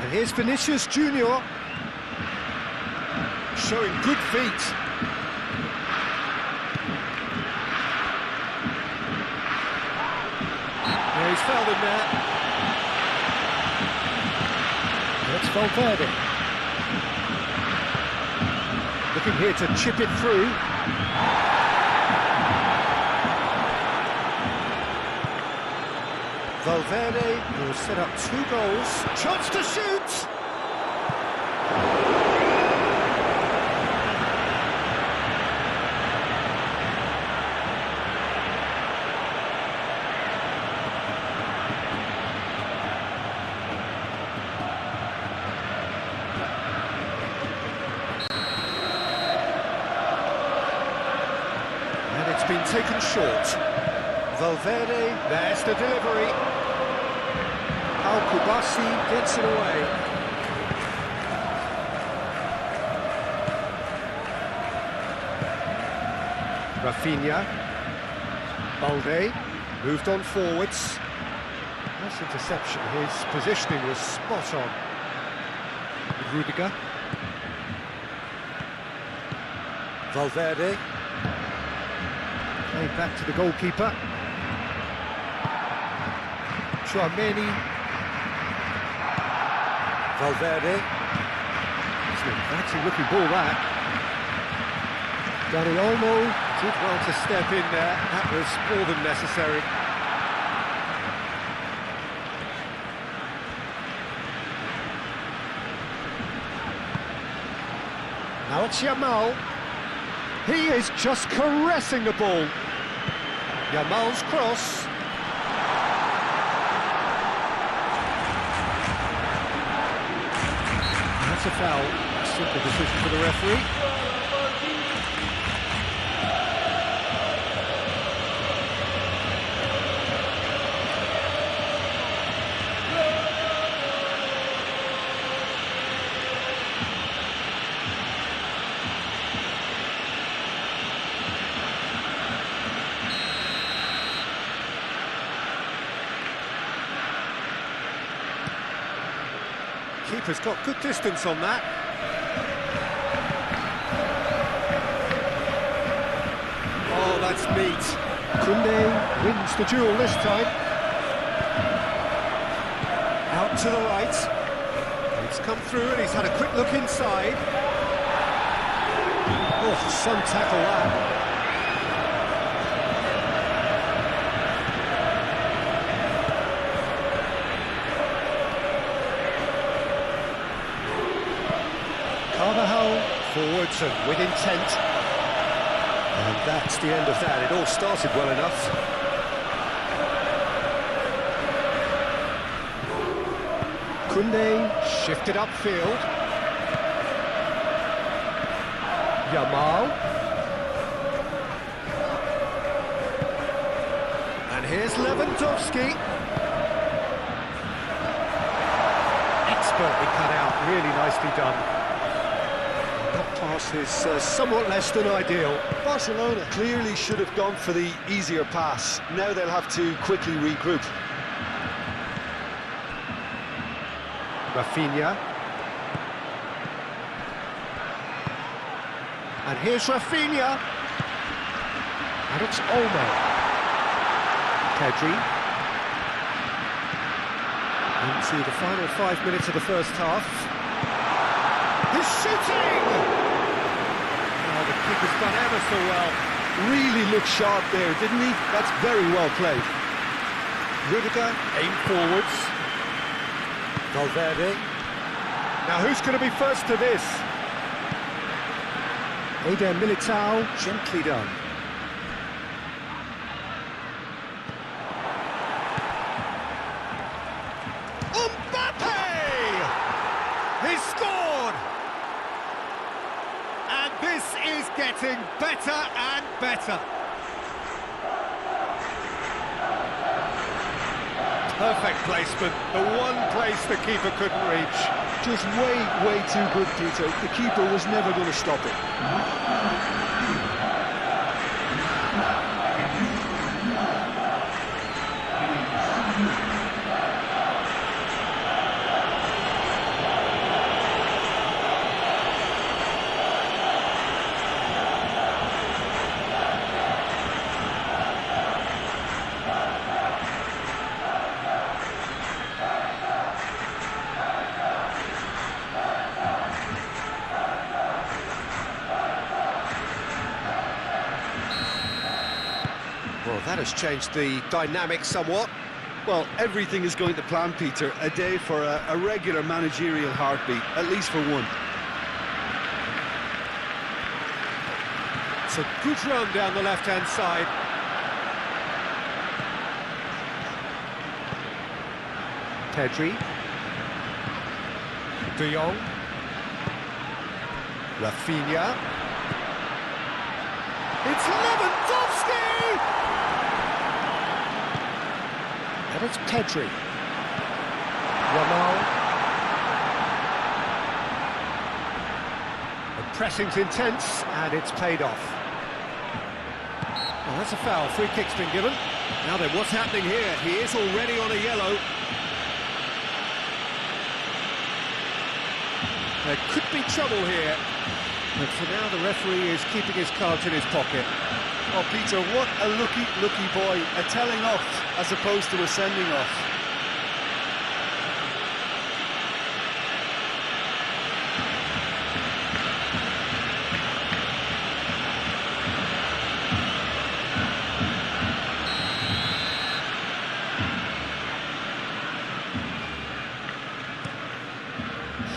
And here's Vinicius Junior, showing good feet. Yeah, he's fouled him there. It's Valverde. Looking here to chip it through. Valverde will set up 2 goals. Chance to shoot! Been taken short. Valverde, there's the delivery. Al-Kubasi gets it away. Rafinha. Balde moved on forwards. Nice interception. His positioning was spot on. Rudiger. Valverde. Back to the goalkeeper. Chouameni. Valverde. It's an inviting looking ball, that. Dani Olmo did well to step in there. That was more than necessary. Now it's Yamal. He is just caressing the ball. Yamal's cross. That's a foul. Simple decision for the referee. Keeper's got good distance on that. Oh, that's neat. Koundé wins the duel this time. Out to the right. It's come through and he's had a quick look inside. Oh, some tackle that. Forwards and with intent. And that's the end of that. It all started well enough. Koundé shifted upfield. Yamal. And here's Lewandowski. Expertly cut out, really nicely done. Pass is somewhat less than ideal. Barcelona clearly should have gone for the easier pass. Now they'll have to quickly regroup. Rafinha. And here's Rafinha. And it's Olmo. Pedri. Into the final 5 minutes of the first half. He's shooting! Oh, the keeper's done ever so well. Really looked sharp there, didn't he? That's very well played. Rudiger, aim forwards. Valverde. Now who's going to be first to this? Eder Militao, gently done. He's scored! And this is getting better and better. Perfect placement, the one place the keeper couldn't reach. Just way too good, Peter. The keeper was never going to stop it. Well, that has changed the dynamic somewhat. Well, everything is going to plan, Peter. A day for a regular managerial heartbeat, at least for one. It's a good run down the left-hand side. Pedri. De Jong. Rafinha. It's Lewandowski! And it's Pedri. Yamal. The pressing's intense, and it's paid off. Well, that's a foul. Free kick's been given. Now then, what's happening here? He is already on a yellow. There could be trouble here. But for now, the referee is keeping his cards in his pocket. Oh, Peter, what a lucky boy. A telling off as opposed to a sending off.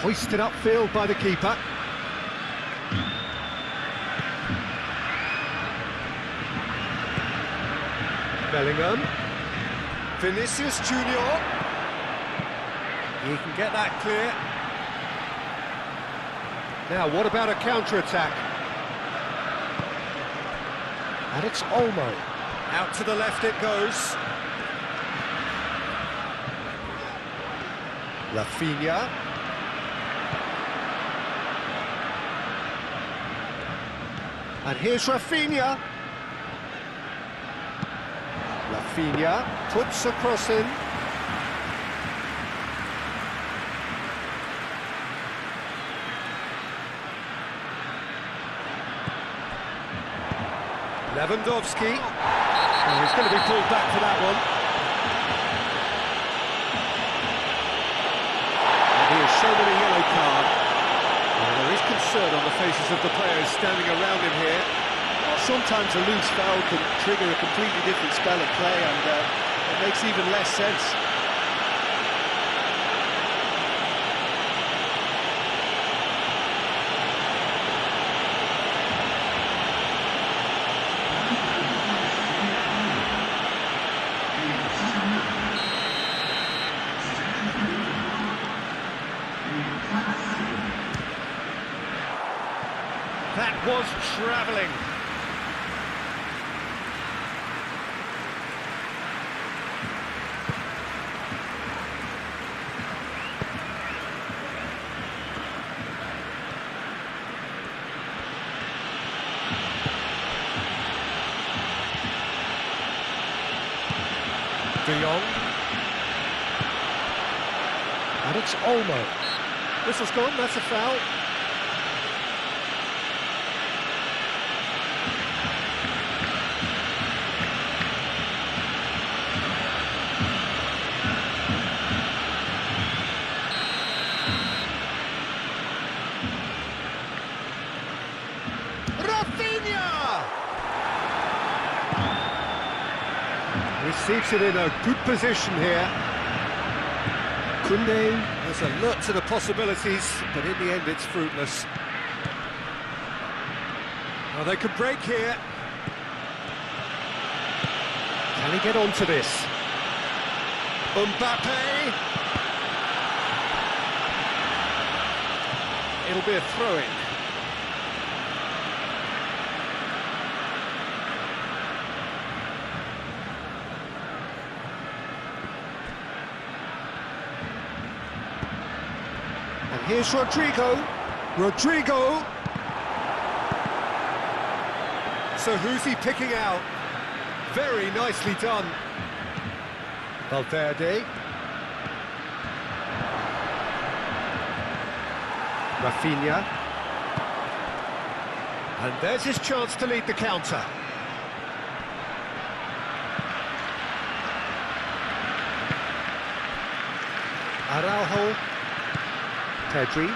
Hoisted upfield by the keeper. Bellingham. Vinicius Junior. He can get that clear. Now, what about a counter-attack? And it's Olmo. Out to the left it goes. Rafinha. And here's Rafinha. Rafinha puts a cross in. Lewandowski. Oh, he's going to be pulled back for that one. And he has shown him a yellow card. And there is concern on the faces of the players standing around him here. Sometimes a loose foul can trigger a completely different spell of play, and it makes even less sense. That was travelling. De Jong. And it's Olmo. Whistle's gone, that's a foul. Receives it in a good position here. Koundé has alert to the possibilities, but in the end it's fruitless. Well, they could break here. Can he get onto this? Mbappe! It'll be a throw-in. And here's Rodrigo. Rodrigo! So who's he picking out? Very nicely done. Valverde. Rafinha. And there's his chance to lead the counter. Araujo. Pedri.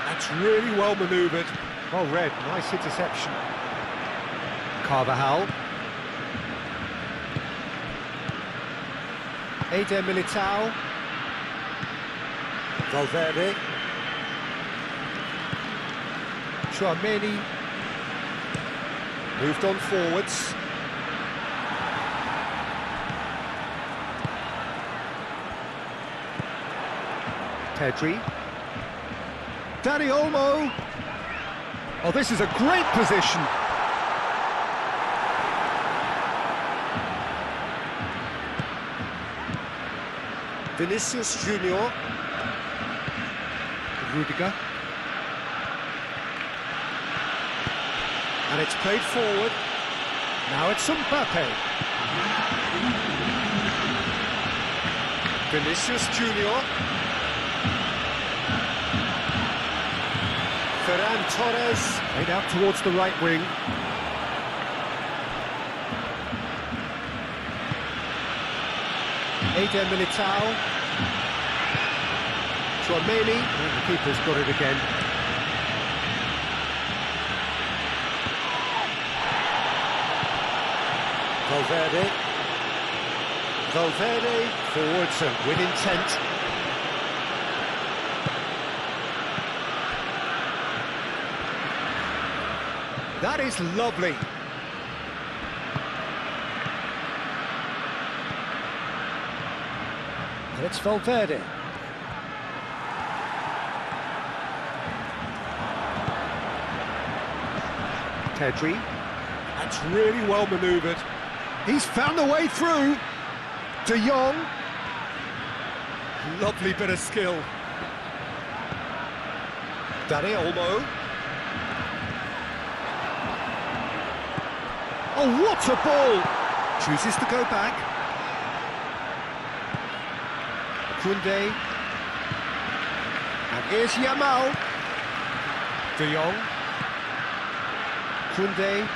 That's really well manoeuvred. Well read, nice interception. Carvajal. Eder Militao. Valverde. Tchouaméni. Moved on forwards. Pedri. Dani Olmo. Oh, this is a great position. Vinicius Junior. Rudiger. And it's played forward. Now it's Mbappe. Vinicius Junior. Ferran Torres. Played out towards the right wing. Eder Militao. Tchouaméni. And the keeper's got it again. Valverde. Valverde forwards and with intent. That is lovely. And it's Valverde. Pedri. That's really well manoeuvred. He's found a way through. De Jong. Lovely bit of skill. Dani Olmo. Oh, what a ball! Chooses to go back. Koundé. And here's Yamal. De Jong. Koundé.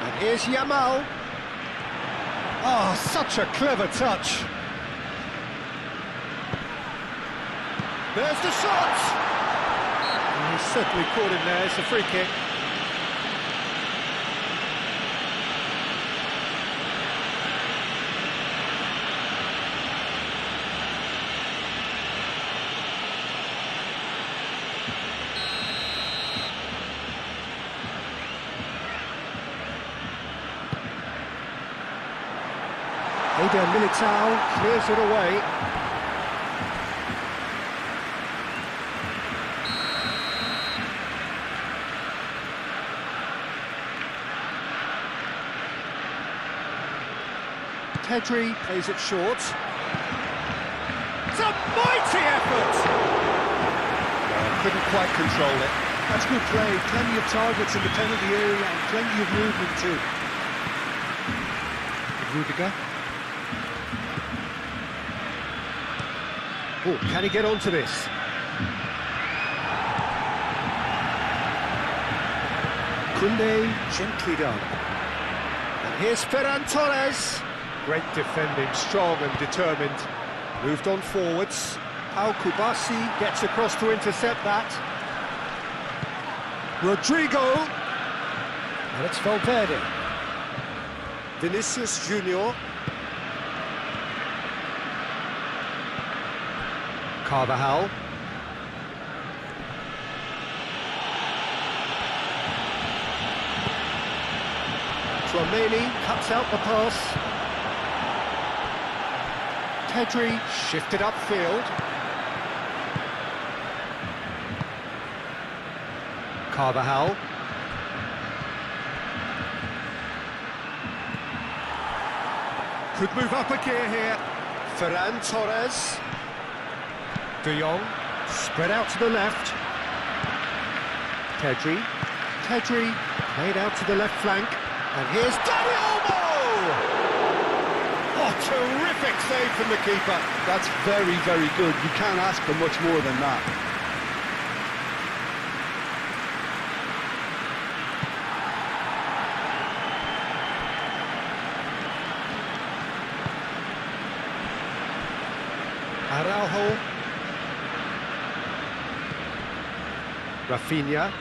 And here's Yamal. Oh, such a clever touch. There's the shot! And he's certainly caught him there, it's a free kick. Eder Militao clears it away. Pedri plays it short. It's a mighty effort! Couldn't quite control it. That's good play. Plenty of targets in the penalty area and plenty of movement too. Rudiger. Oh, can he get onto this? Koundé, gently done. And here's Ferran Torres. Great defending, strong and determined. Moved on forwards. Pau Kubasi gets across to intercept that. Rodrigo. And it's Valverde. Vinicius Junior. Carvajal. Tchouaméni cuts out the pass. Pedri shifted upfield. Carvajal. Could move up a gear here. Ferran Torres. De Jong, spread out to the left. Pedri. Pedri, played out to the left flank. And here's Dani Olmo! Oh, terrific save from the keeper. That's very, very good. You can't ask for much more than that. Araujo. Rafinha.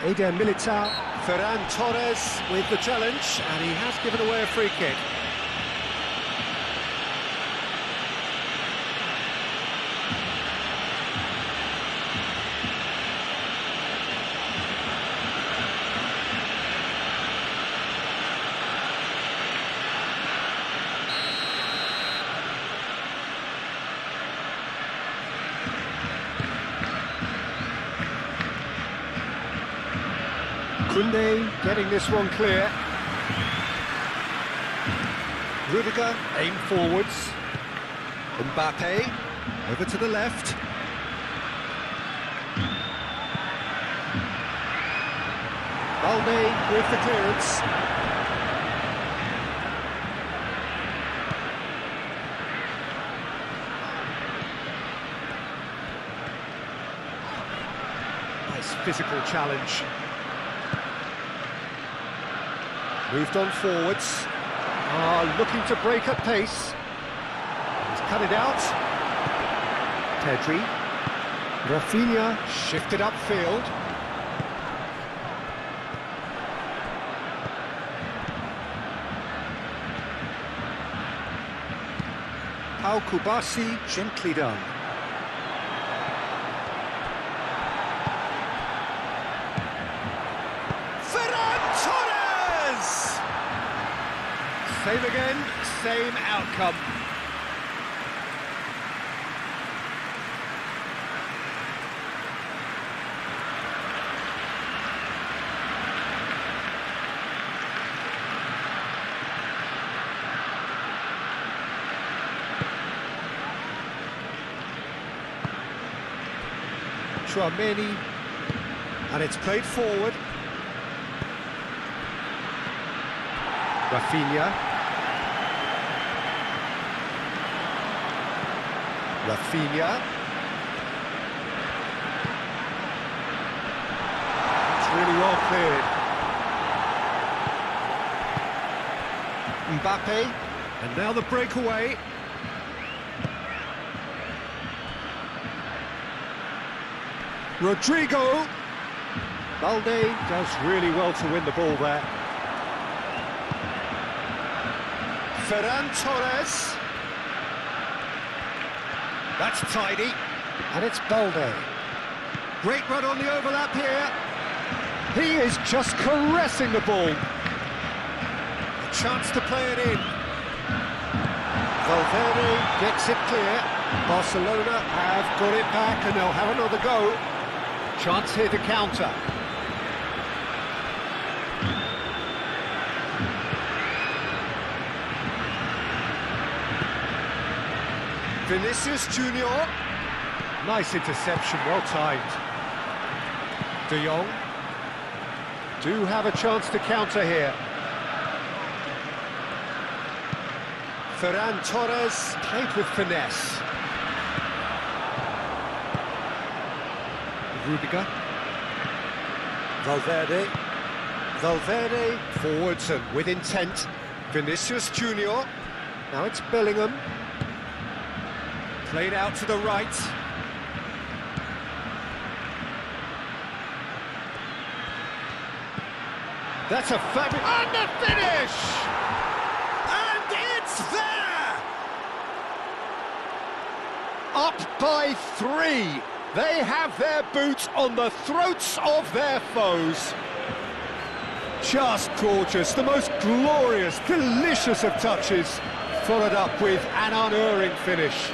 Eder Militao. Ferran Torres with the challenge, and he has given away a free kick. Koundé getting this one clear. Rudiger, aim forwards. Mbappe, over to the left. Balde with the clearance. Nice physical challenge. Moved on forwards. Looking to break at pace. He's cut it out. Pedri. Rafinha shifted upfield. Pau Kubasi, gently done. Same again, same outcome. Tchouaméni, and it's played forward. Rafinha. Rafinha. It's really well cleared. Mbappe, and now the breakaway. Rodrigo. Balde does really well to win the ball there. Ferran Torres. That's tidy, and it's Balde. Great run on the overlap here. He is just caressing the ball. A chance to play it in. Valverde gets it clear. Barcelona have got it back, and they'll have another go. Chance here to counter. Vinicius Junior. Nice interception, well timed. De Jong. Do have a chance to counter here. Ferran Torres played with finesse. Rudiger. Valverde. Valverde forwards and with intent. Vinicius Junior. Now it's Bellingham. Played out to the right. That's a fabulous... And the finish! And it's there! Up by 3. They have their boots on the throats of their foes. Just gorgeous, the most glorious, delicious of touches, followed up with an unerring finish.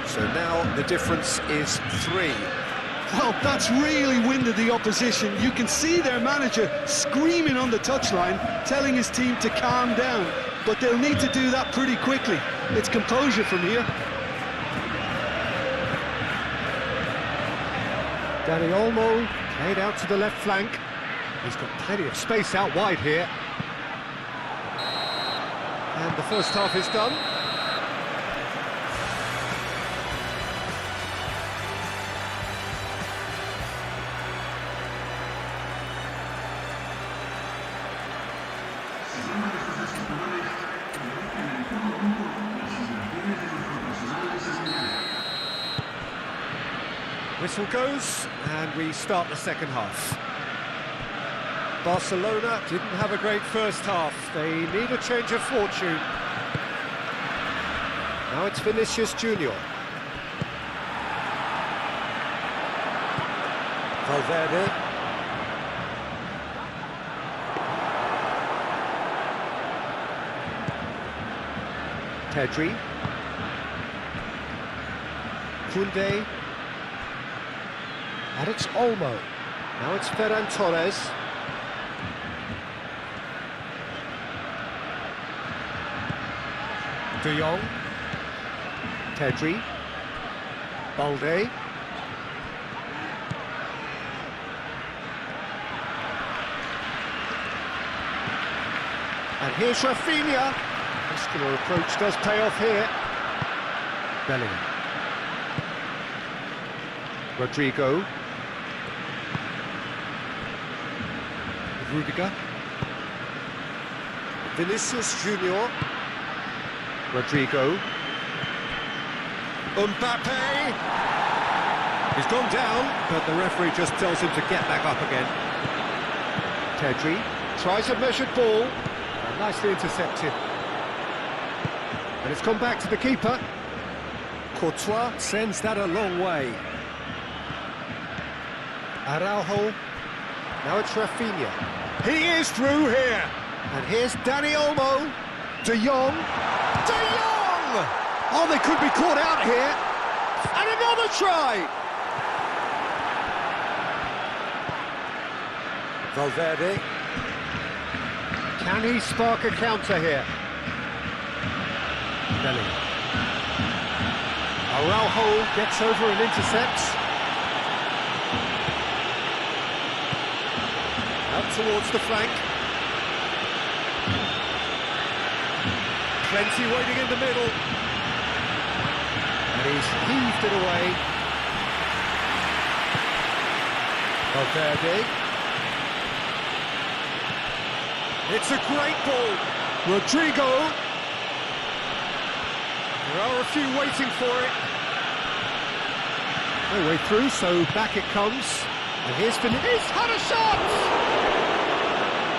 So now the difference is 3. Well, that's really winded the opposition. You can see their manager screaming on the touchline, telling his team to calm down. But they'll need to do that pretty quickly. It's composure from here. Dani Olmo played out to the left flank. He's got plenty of space out wide here. And the first half is done. Whistle goes, and we start the second half. Barcelona didn't have a great first half. They need a change of fortune. Now it's Vinicius Junior. Valverde. Pedri. Koundé. And it's Olmo. Now it's Ferran Torres. De Jong. Pedri. Balde. And here's Rafinha. Muscular approach does pay off here. Bellingham. Rodrigo. Rudiger. Vinicius Junior. Rodrigo. Mbappe. He's gone down, but the referee just tells him to get back up again. Pedri tries a measured ball, and nicely intercepted. And it's gone back to the keeper. Courtois sends that a long way. Araujo. Now it's Rafinha. He is through here. And here's Dani Olmo. De Jong. De Jong! Oh, they could be caught out here. And another try. Valverde. Can he spark a counter here? Bellingham. Araujo gets over and intercepts. Out towards the flank. Plenty waiting in the middle. And he's heaved it away. Valverde. It's a great ball. Rodrigo. There are a few waiting for it. No way through, so back it comes. And he's had a shot!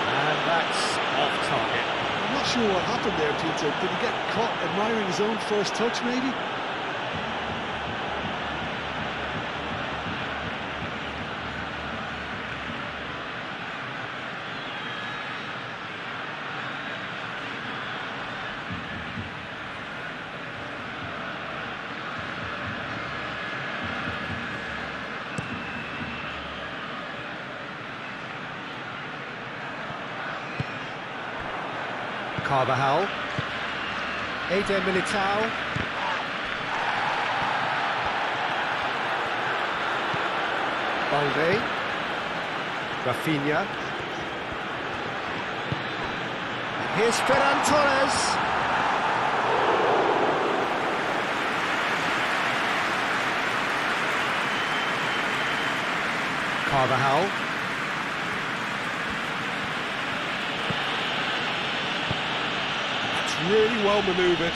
And that's off target. I'm not sure what happened there, Peter. Did he get caught admiring his own first touch, maybe? Carvajal. Eder Militao. Balde. Rafinha. And here's Ferran Torres. Carvajal. That's really well manoeuvred.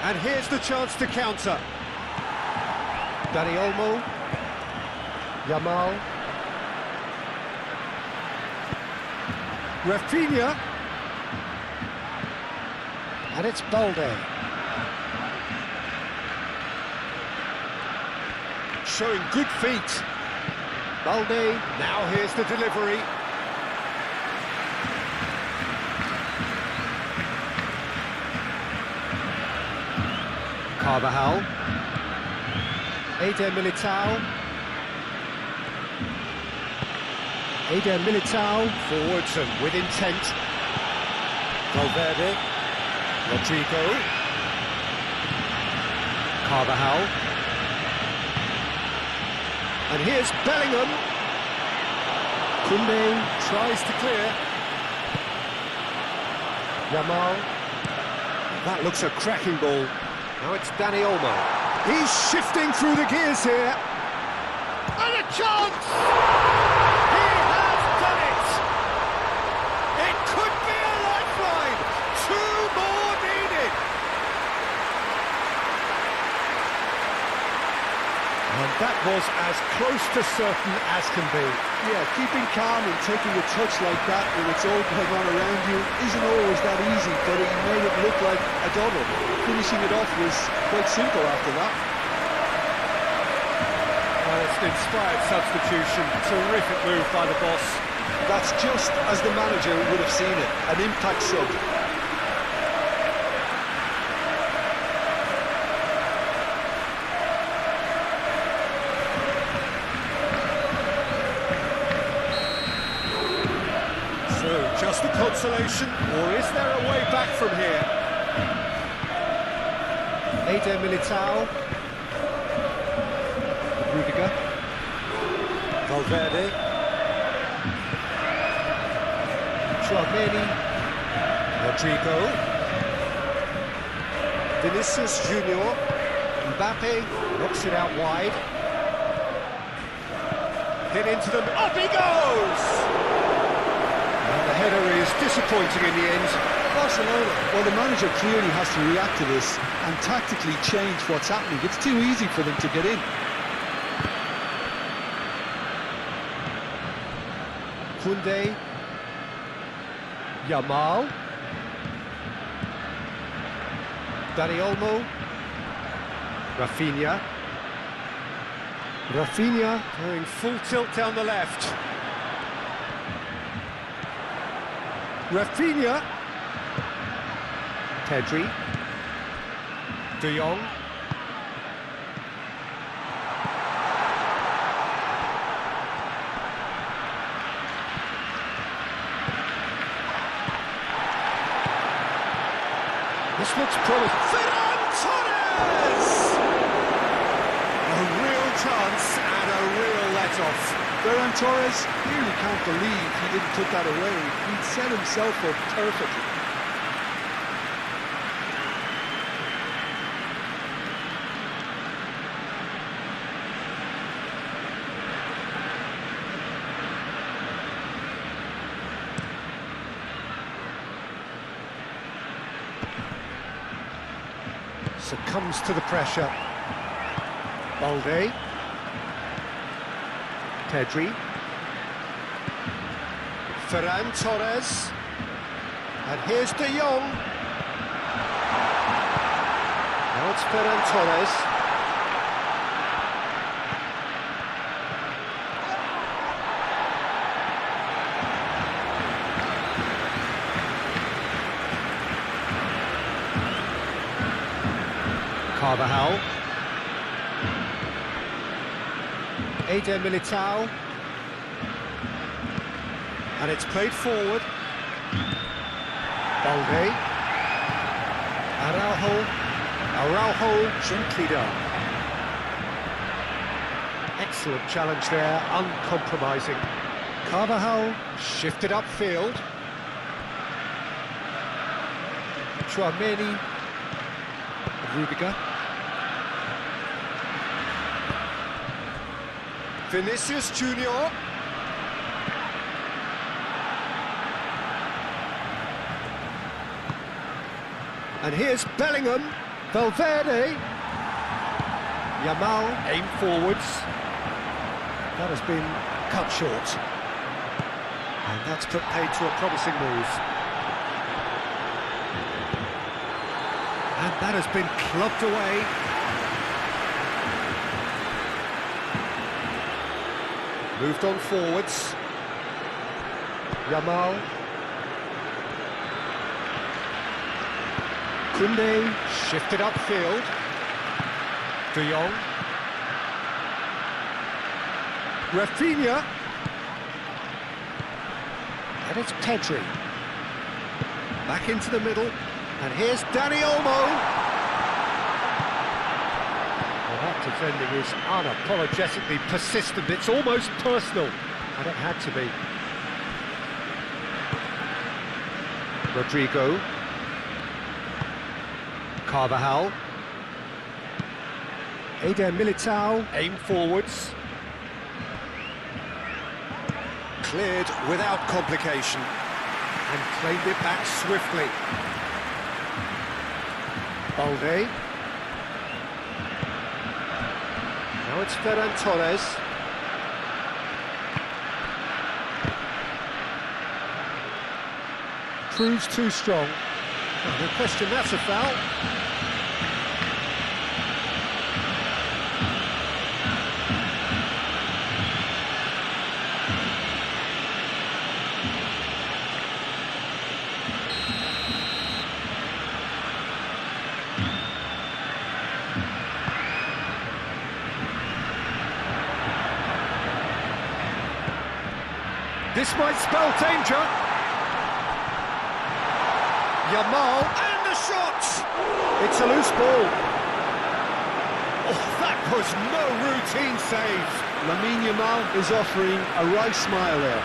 And here's the chance to counter. Dani Olmo. Yamal. Rafinha. And it's Balde. Showing good feet. Balde, now here's the delivery. Carvajal. Eder Militao. Eder Militao forwards and with intent. Valverde. Rodrigo. Carvajal. And here's Bellingham. Koundé tries to clear. Yamal. That looks a cracking ball. Now it's Dani Olmo. He's shifting through the gears here. And a chance! He has done it! It could be a lifeline. 2 more needed. And that was as close to certain as can be. Yeah, keeping calm and taking a touch like that when it's all going on around you isn't always that easy, but he made it look like a double. Finishing it off was quite simple after that. Well, it's an inspired substitution. Terrific move by the boss. That's just as the manager would have seen it, an impact sub. So, just the consolation, or is there a way back from here? Eder Militao. Rudiger. Valverde. Tchouaméni. Rodrigo. Vinicius Junior. Mbappe knocks it out wide. Hit into them. Up he goes! And the header is disappointing in the end. Barcelona, well, the manager clearly has to react to this and tactically change what's happening. It's too easy for them to get in. Koundé. Yamal. Dani Olmo. Rafinha. Rafinha going full tilt down the left. Rafinha. Pedri. De Jong. This looks promising. Ferran Torres! A real chance and a real let-off. Ferran Torres really can't believe he didn't put that away. He'd set himself up perfectly. Succumbs to the pressure. Balde. Pedri. Ferran Torres. And here's De Jong. Now it's Ferran Torres. Carvajal. Eder Militao. And it's played forward. Balde. Araujo gently done. Excellent challenge there, uncompromising. Carvajal shifted upfield. Tchouaméni. Rudiger. Vinicius Junior. And here's Bellingham. Valverde. Yamal, aim forwards. That has been cut short. And that's put paid to a promising move. And that has been clubbed away. Moved on forwards. Yamal. Koundé shifted upfield. De Jong. Rafinha. And it's Pedri. Back into the middle. And here's Dani Olmo. Well, that defending is unapologetically persistent. It's almost personal. And it had to be. Rodrigo. Carvajal. Eder Militao, aim forwards. Cleared without complication. And claimed it back swiftly. Balde. Now it's Ferran Torres. Proves too strong. Oh, no question, that's a foul. This might spell danger. Yamal, and the shot! It's a loose ball. Oh, that was no routine save. Lamine Yamal is offering a right smile there.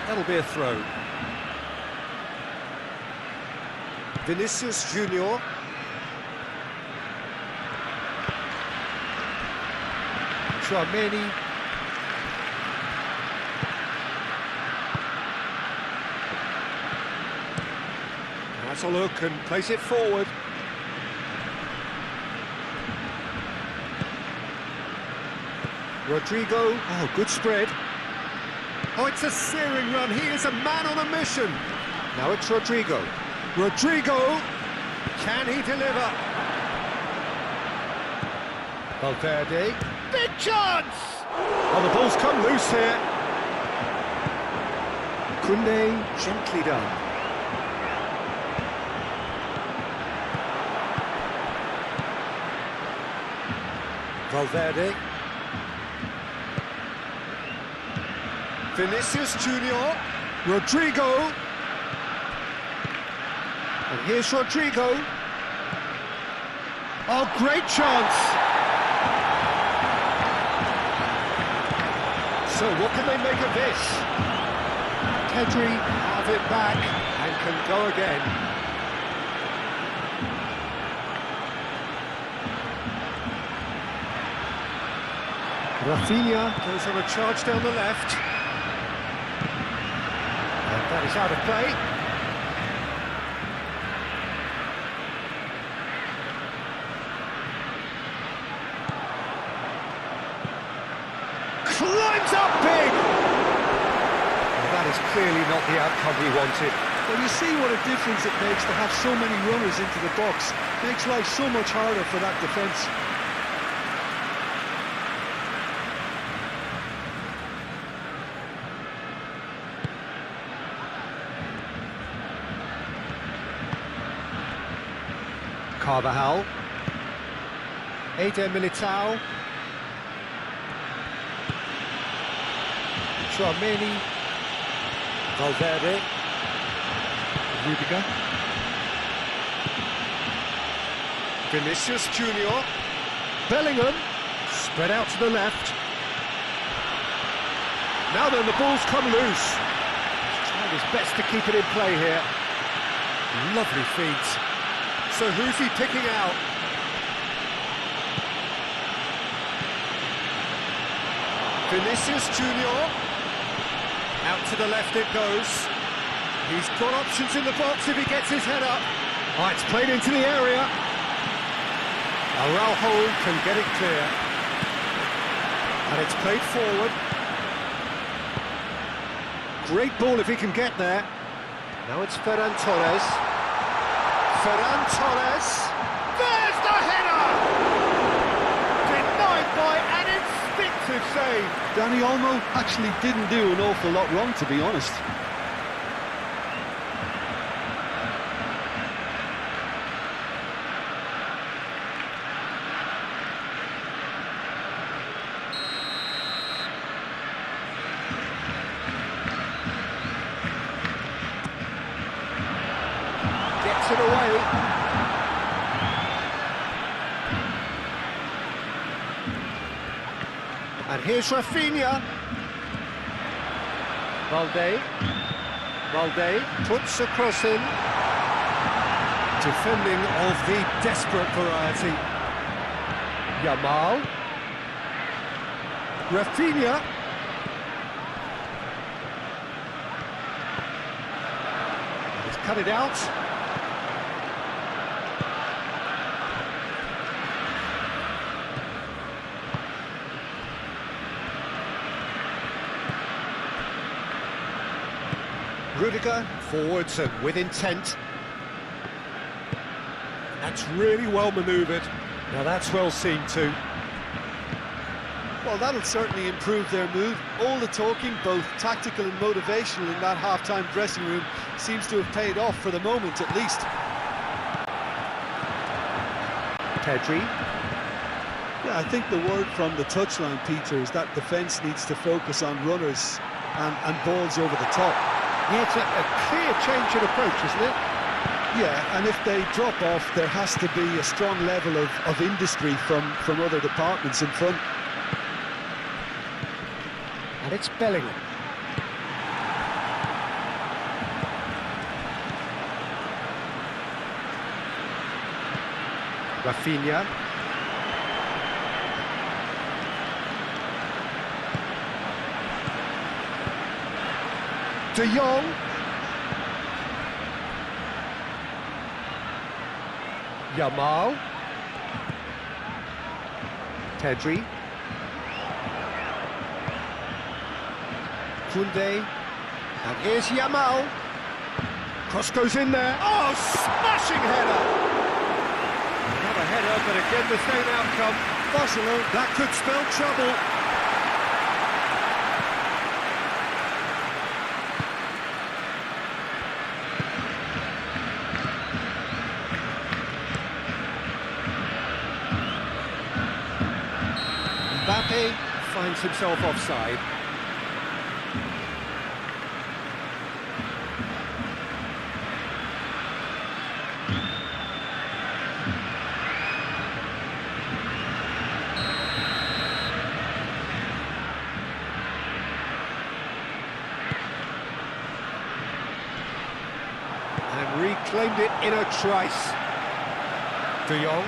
That'll be a throw. Vinicius Junior. Tchouaméni. That's a look and place it forward. Rodrigo. Oh, good spread. Oh, it's a searing run. He is a man on a mission. Now it's Rodrigo. Rodrigo, can he deliver? Valverde, big chance! Oh, the ball's come loose here. Koundé, gently done. Valverde. Vinicius Junior, Rodrigo, and here's Rodrigo. Oh, great chance! So what can they make of this? Pedri have it back and can go again. Rafinha goes on a charge down the left. That is out of play. Climbs up big! Well, that is clearly not the outcome he wanted. Well, you see what a difference it makes to have so many runners into the box. Makes life so much harder for that defence. Carvajal. Eder Militao. Tchouameni. Valverde. Rudiger. Vinicius Junior. Bellingham. Spread out to the left. Now then, the ball's come loose. He's trying his best to keep it in play here. Lovely feet. So who's he picking out? Vinicius Junior. Out to the left it goes. He's got options in the box if he gets his head up. Oh, it's played into the area. Araujo can get it clear. And it's played forward. Great ball if he can get there. Now it's Ferran Torres. Ferran Torres. There's the header! Denied by an instinctive save. Dani Olmo actually didn't do an awful lot wrong, to be honest. Gets it away. And here's Rafinha. Valde puts a cross in. Defending of the desperate variety. Yamal. Rafinha. He's cut it out. Rudiger forwards and with intent. That's really well manoeuvred. Now that's well seen too. Well, that'll certainly improve their mood. All the talking, both tactical and motivational, in that half-time dressing room seems to have paid off for the moment, at least. Pedri. Yeah, I think the word from the touchline, Peter, is that defence needs to focus on runners and balls over the top. Yeah, it's a clear change in approach, isn't it? Yeah, and if they drop off, there has to be a strong level of industry from other departments in front. And it's Bellingham. Rafinha. De Jong. Yamal. Pedri. Koundé. And here's Yamal. Cross goes in there. Oh, smashing header! Another header, but again the same outcome. Barcelona, that could spell trouble. Mbappe finds himself offside. And reclaimed it in a trice. De Jong.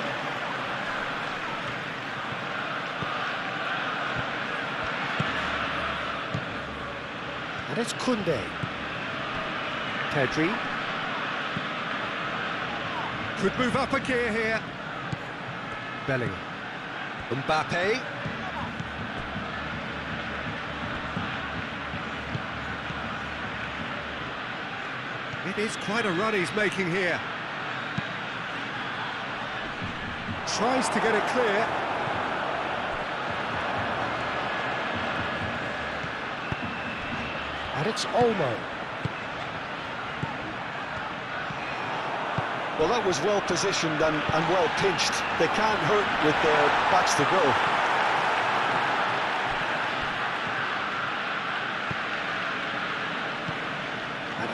And it's Koundé. Pedri. Could move up a gear here. Bellingham. Mbappe. It is quite a run he's making here. Tries to get it clear. And it's Olmo. Well, that was well positioned and well pinched. They can't hurt with their backs to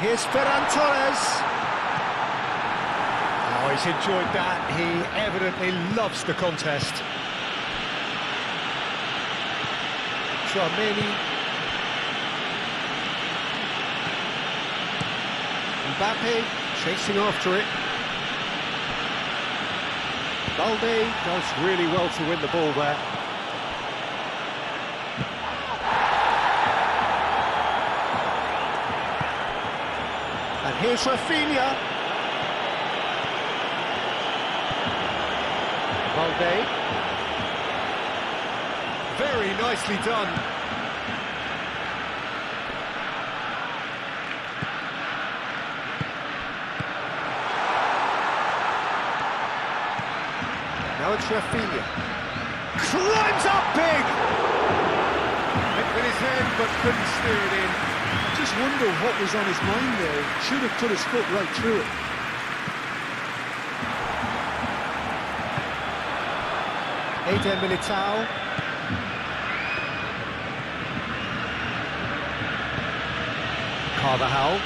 Here's Ferran Torres. Oh, he's enjoyed that. He evidently loves the contest. Tchouaméni. Mbappe chasing after it. Balde does really well to win the ball there. And here's Rafinha. Balde. Very nicely done. Now it's Rafinha. Climbs up big! Hit with his head, but couldn't steer it in. I just wonder what was on his mind there. Should have put his foot right through it. Eder Militao. Carvajal.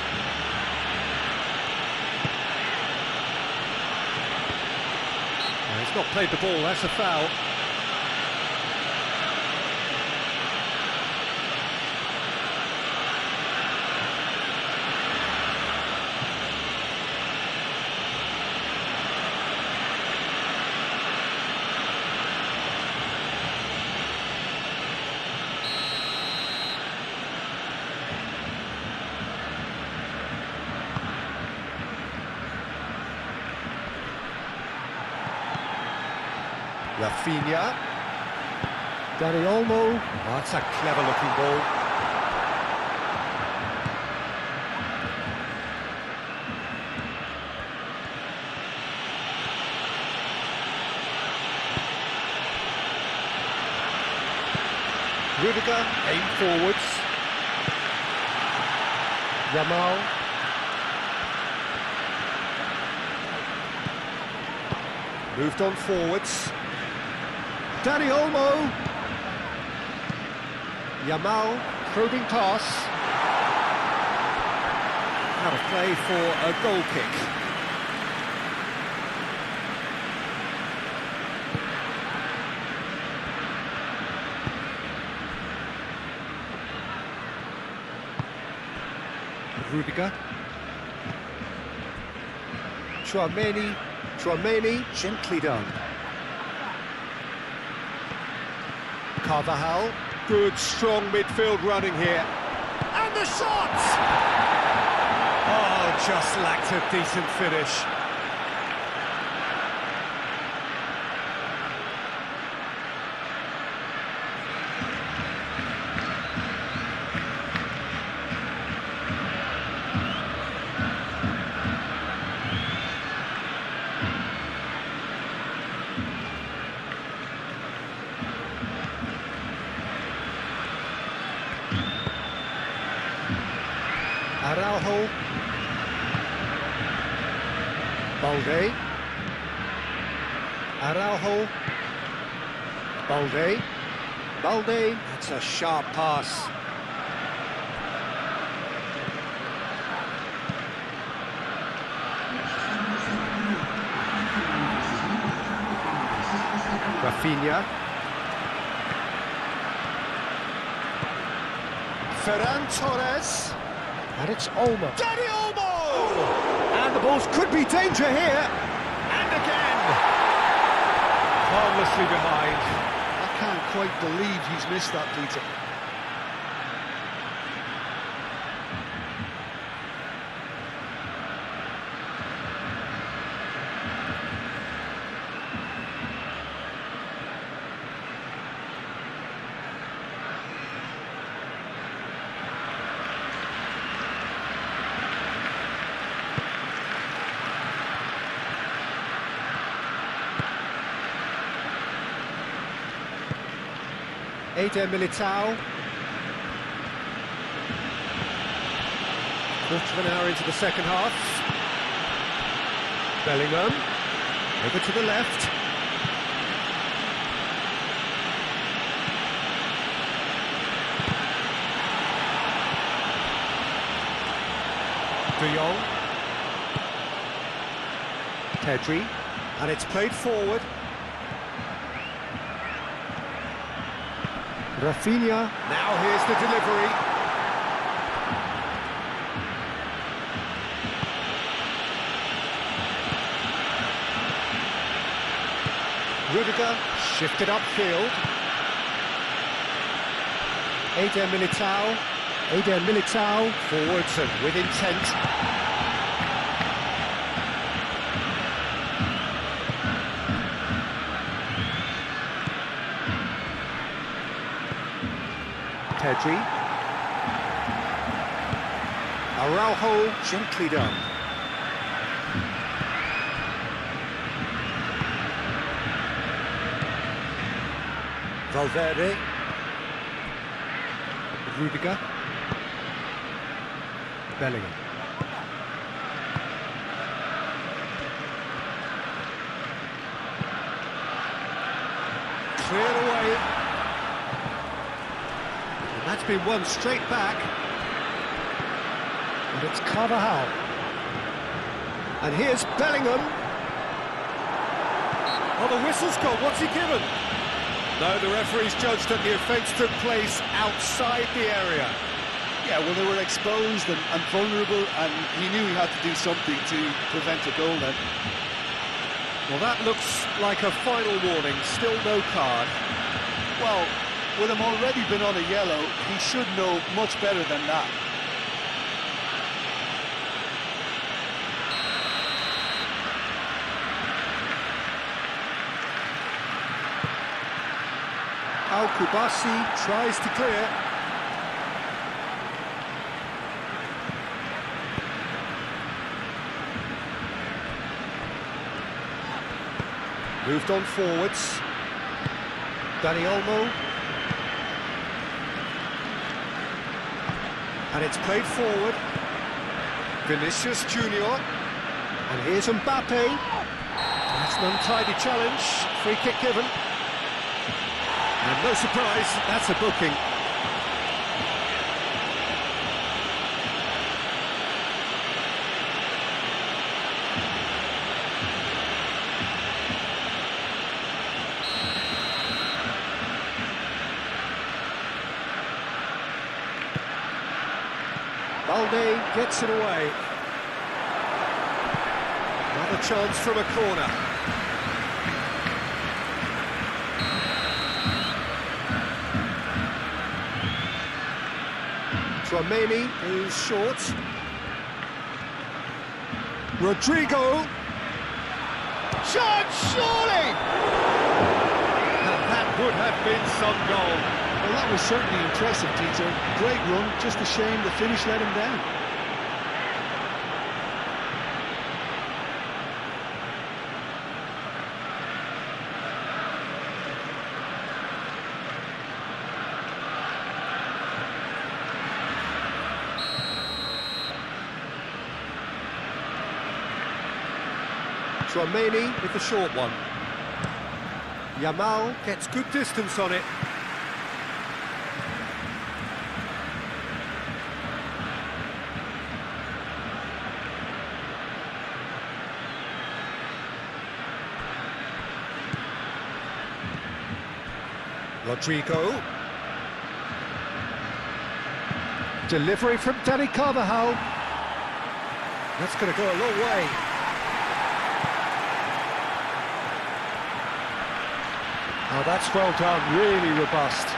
He's not played the ball, that's a foul. Rafinha. Dani Olmo. Oh, that's a clever looking ball. Rudiger, aim forwards. Yamal. Moved on forwards. Dani Olmo. Yamal, probing pass. Out of play for a goal kick. Rudiger. Tchouaméni, gently done. Carvajal, good strong midfield running here. And the shot! Oh, just lacked a decent finish. Araujo. Balde. Araujo. Balde. That's a sharp pass. Rafinha. Ferran Torres. And it's Olmo. Dani Olmo! And the balls could be danger here. And again. Harmlessly behind. I can't quite believe he's missed that, Peter. Eder Militao. Quarter of an hour into the second half. Bellingham. Over to the left. De Jong. Pedri. And it's played forward. Rafinha. Now here's the delivery. Rudiger shifted upfield. Eder Militao forwards and with intent. Pedri. Araujo gently done. Valverde. Rudiger. Bellingham. Cleared away. And that's been won straight back. And it's Carvajal. And here's Bellingham. Oh, the whistle's gone. What's he given? No, the referee's judged that the offence took place outside the area. Yeah, well, they were exposed and vulnerable, and he knew he had to do something to prevent a goal then. Well, that looks like a final warning, still no card. Well, with him already been on a yellow, he should know much better than that. Al-Kubasi tries to clear. Moved on forwards. Dani Olmo. And it's played forward. Vinicius Junior. And here's Mbappe. That's an untidy challenge. Free kick given. And no surprise, that's a booking. Balde gets it away. Another chance from a corner. Tchouaméni is short. Rodrigo. Shot, surely! And that would have been some goal. Well, that was certainly impressive, Peter. Great run, just a shame the finish let him down. Tchouaméni with the short one. Yamal gets good distance on it. Rodrigo. Delivery from Dani Carvajal. That's going to go a long way. Oh, that's well done, really robust.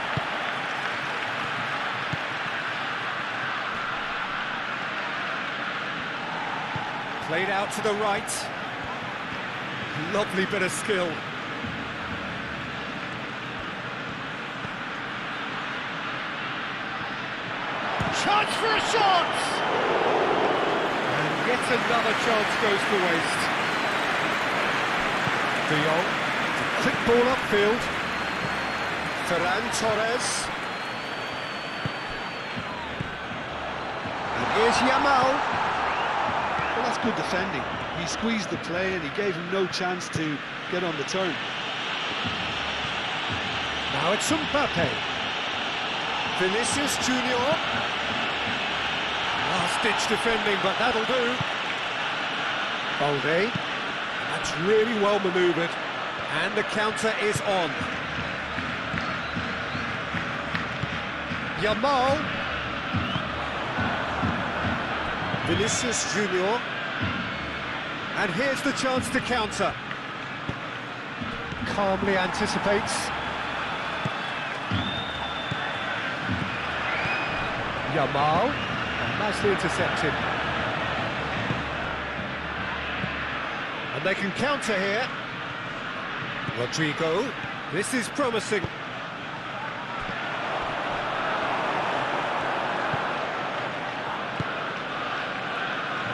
Played out to the right. Lovely bit of skill. Chance for a shot! And yet another chance goes to waste. De Jong. Quick ball upfield. Ferran Torres. And here's Yamal. Well, that's good defending. He squeezed the play and he gave him no chance to get on the turn. Now it's Mbappe. Vinicius Junior. Last last-ditch defending, but that'll do. Balde. That's really well manoeuvred. And the counter is on. Yamal. Vinicius Junior. And here's the chance to counter. Calmly anticipates. Yamal. Nicely intercepted. And they can counter here. Rodrigo. This is promising.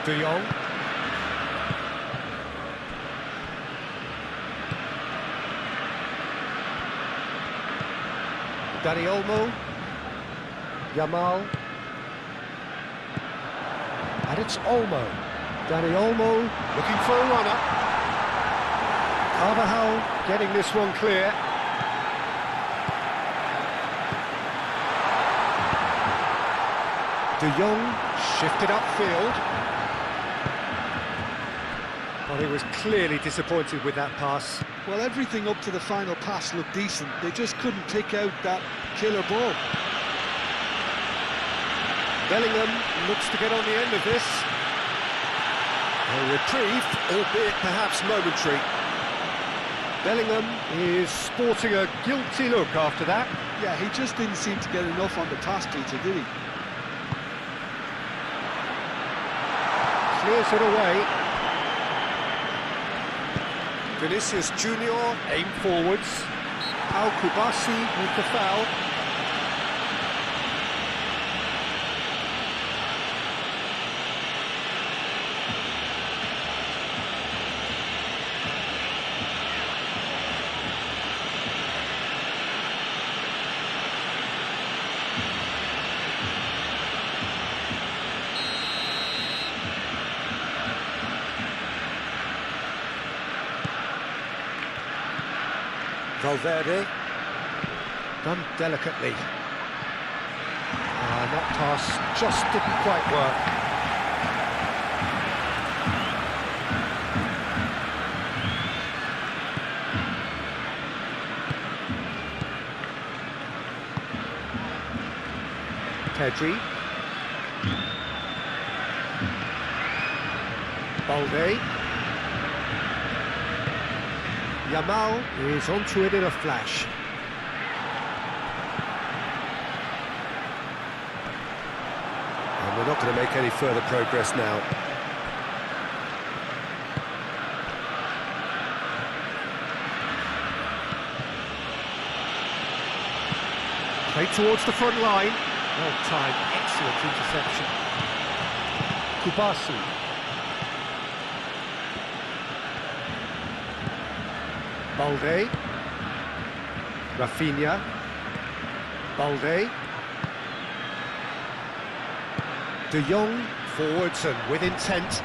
De Jong. Dani Olmo. Yamal. And it's Olmo. Dani Olmo looking for a runner. Carvajal getting this one clear. De Jong shifted upfield. Well, he was clearly disappointed with that pass. Well, everything up to the final pass looked decent. They just couldn't pick out that killer ball. Bellingham looks to get on the end of this. A reprieve, albeit perhaps momentary. Bellingham is sporting a guilty look after that. Yeah, he just didn't seem to get enough on the pass, Peter, did he? Clears it away. Vinicius Junior aim forwards. Al-Kubasi with the foul. Valverde, done delicately. That pass just didn't quite work. Pedri. Balde. Yamal is onto it in a flash. And we're not going to make any further progress now. Played towards the front line. Well timed, excellent interception. Kubasi. Balde. Rafinha. Balde. De Jong forwards and with intent.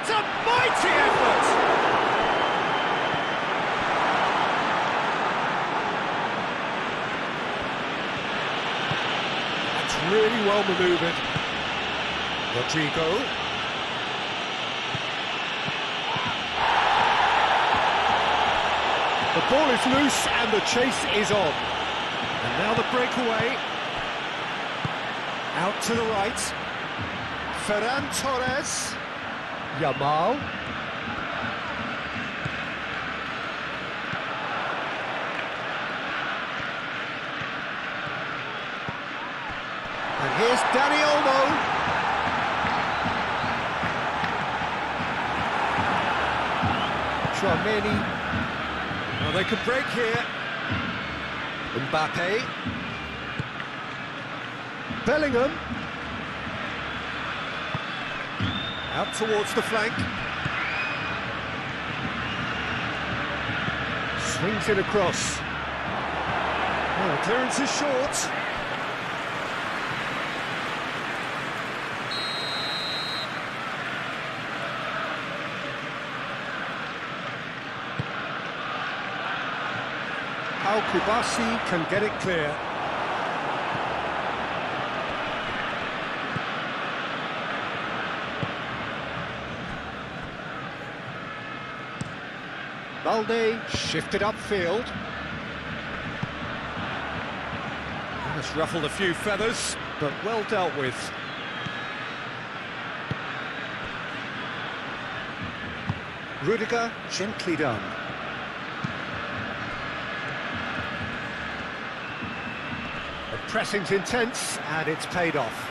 It's a mighty effort! That's really well manoeuvred. Rodrigo. The ball is loose and the chase is on. And now the breakaway. Out to the right. Ferran Torres. Yamal. And here's Dani Olmo. Tchouaméni. Well, they could break here. Mbappe. Bellingham. Out towards the flank. Swings it across. Oh, clearance is short. Kubasi can get it clear. Balde shifted upfield. That's ruffled a few feathers, but well dealt with. Rudiger, gently done. The pressing's intense, and it's paid off.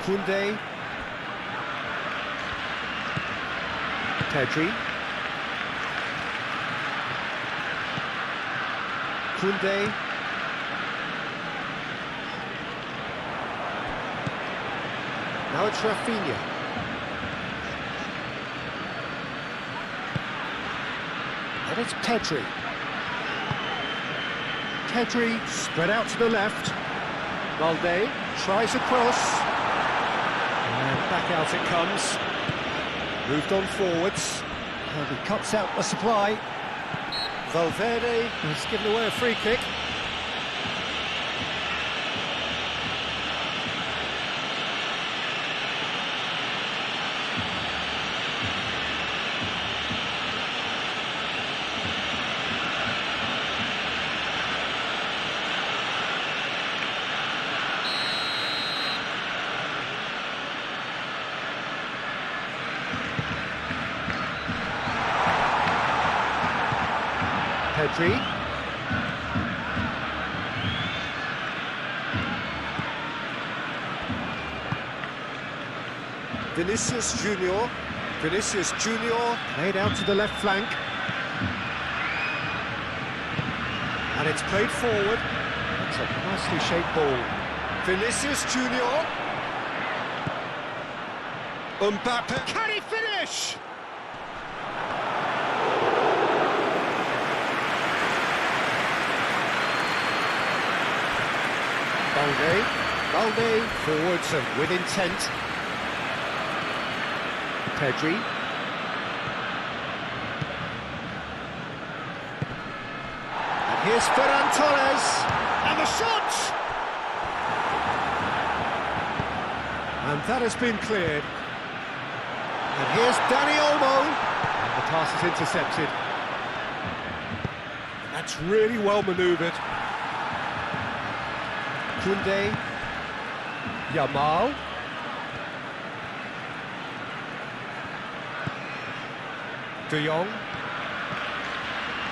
Koundé. Pedri. Koundé. Now it's Rafinha. And it's Pedri. Pedri spread out to the left. Balde tries a cross. And back out it comes. Moved on forwards. And he cuts out the supply. Valverde has given away a free kick. Pedri. Vinicius Junior. Vinicius Junior played out to the left flank. And it's played forward. That's a nicely shaped ball. Vinicius Junior. Mbappe. Can he finish? Balde forwards and with intent. Pedri. And here's Ferran Torres. And the shot! And that has been cleared. And here's Dani Olmo. And the pass is intercepted. That's really well manoeuvred. Koundé, Yamal, De Jong,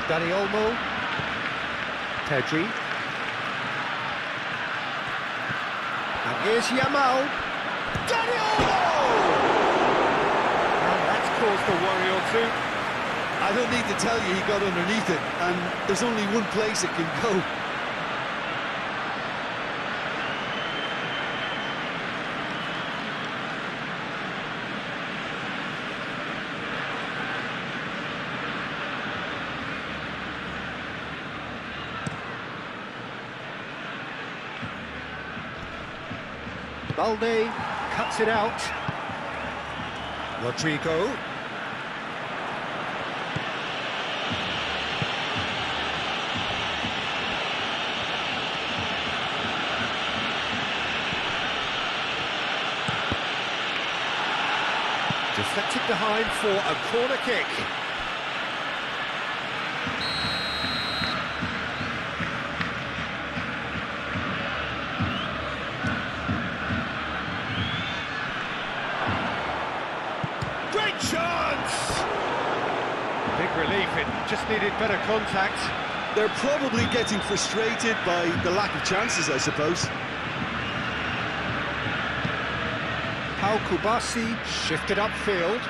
Dani Olmo, Pedri, and here's Yamal, Dani Olmo! And that's caused a worry or two. I don't need to tell you he got underneath it, and there's only one place it can go. Balde cuts it out. Rodrigo. Deflected behind for a corner kick. Chance! Big relief, it just needed better contact. They're probably getting frustrated by the lack of chances, I suppose. Kubasi shifted upfield.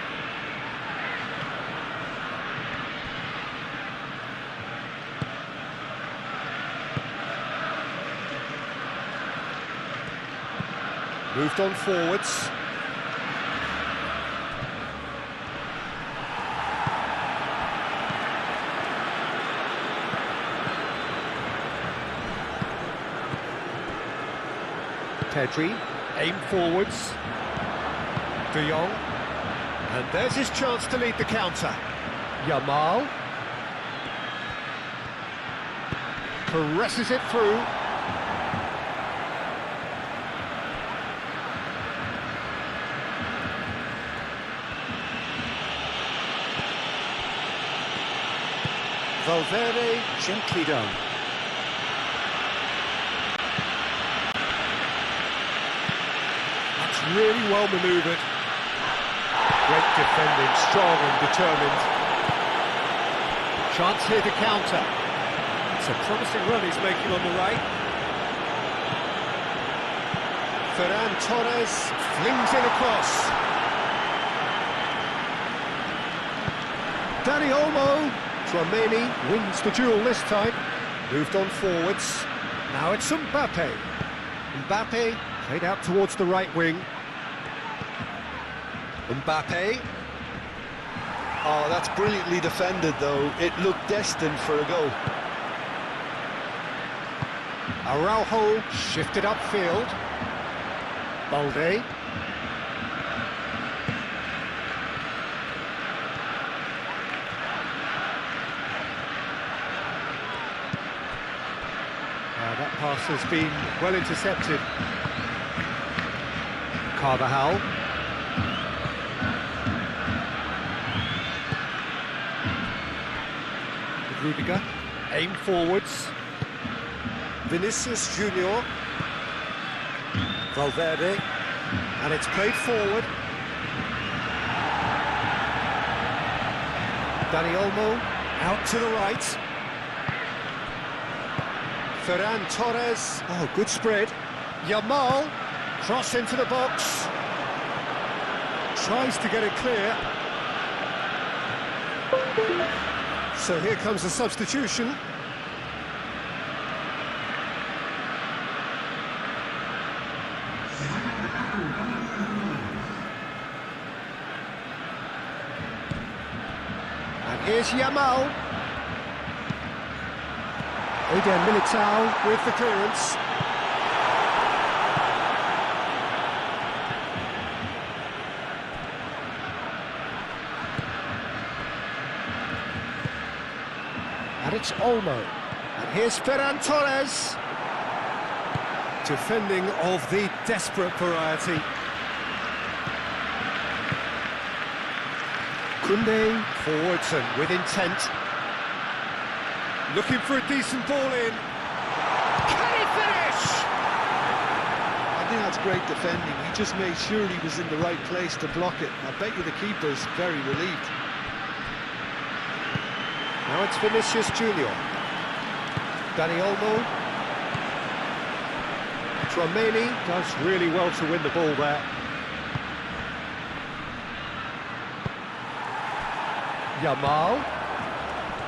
Moved on forwards. Pedri, aim forwards. De Jong. And there's his chance to lead the counter. Yamal. Caresses it through. Valverde, gently done. That's really well manoeuvred. Great defending, strong and determined. Chance here to counter. It's a promising run he's making on the right. Ferran Torres flings it across. Dani Olmo. Tchouaméni wins the duel this time. Moved on forwards. Now it's Mbappe. Mbappe played out towards the right wing. Mbappe. Oh, that's brilliantly defended, though. It looked destined for a goal. Araujo shifted upfield. Balde. That pass has been well intercepted. Carvajal. Rudiger. Aim forwards. Vinicius Junior. Valverde. And it's played forward. Dani Olmo out to the right. Ferran Torres. Oh, good spread. Yamal. Cross into the box. Tries to get it clear. So here comes the substitution. And here's Yamal. Eden Militao with the clearance. And it's Olmo. And here's Ferran Torres. Defending of the desperate variety. Koundé forwards and with intent. Looking for a decent ball in. Can he finish? I think that's great defending. He just made sure he was in the right place to block it. I bet you the keeper's very relieved. Now it's Vinicius Junior. Dani Olmo. Tchouaméni does really well to win the ball there. Yamal.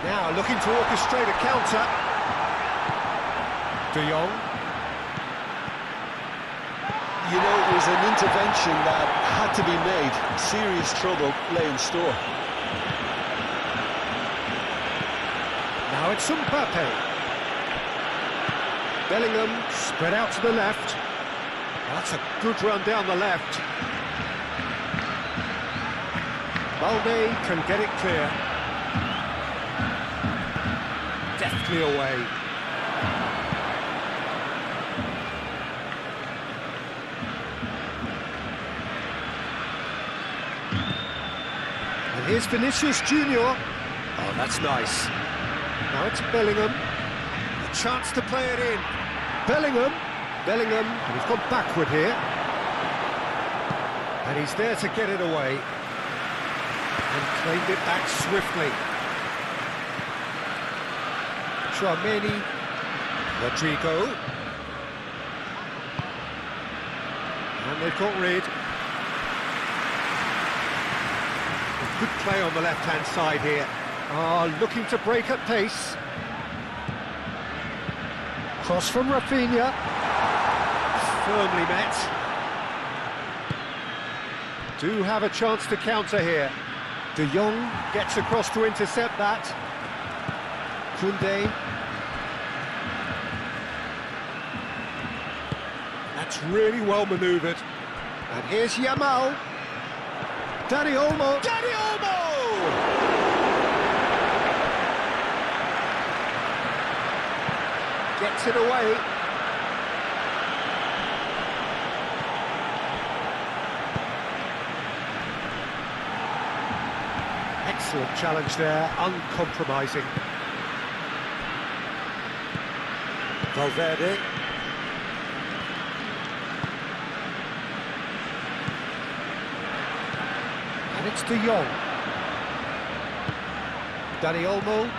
Now looking to orchestrate a counter. De Jong. You know, it was an intervention that had to be made. Serious trouble lay in store. Now it's Mbappe. Bellingham spread out to the left. That's a good run down the left. Balde can get it clear. Deftly away. And here's Vinicius Junior. Oh, that's nice. Now it's Bellingham. A chance to play it in. Bellingham. And he's gone backward here. And he's there to get it away. And claimed it back swiftly. Tchouaméni. Rodrigo. And they've got rid. Good play on the left-hand side here. Looking to break at pace. Cross from Rafinha. Firmly met. Do have a chance to counter here. De Jong gets across to intercept that. Koundé. That's really well manoeuvred. And here's Yamal. Dani Olmo. Dani Olmo! Gets it away. Excellent challenge there, uncompromising. Valverde. And it's De Jong. Dani Olmo.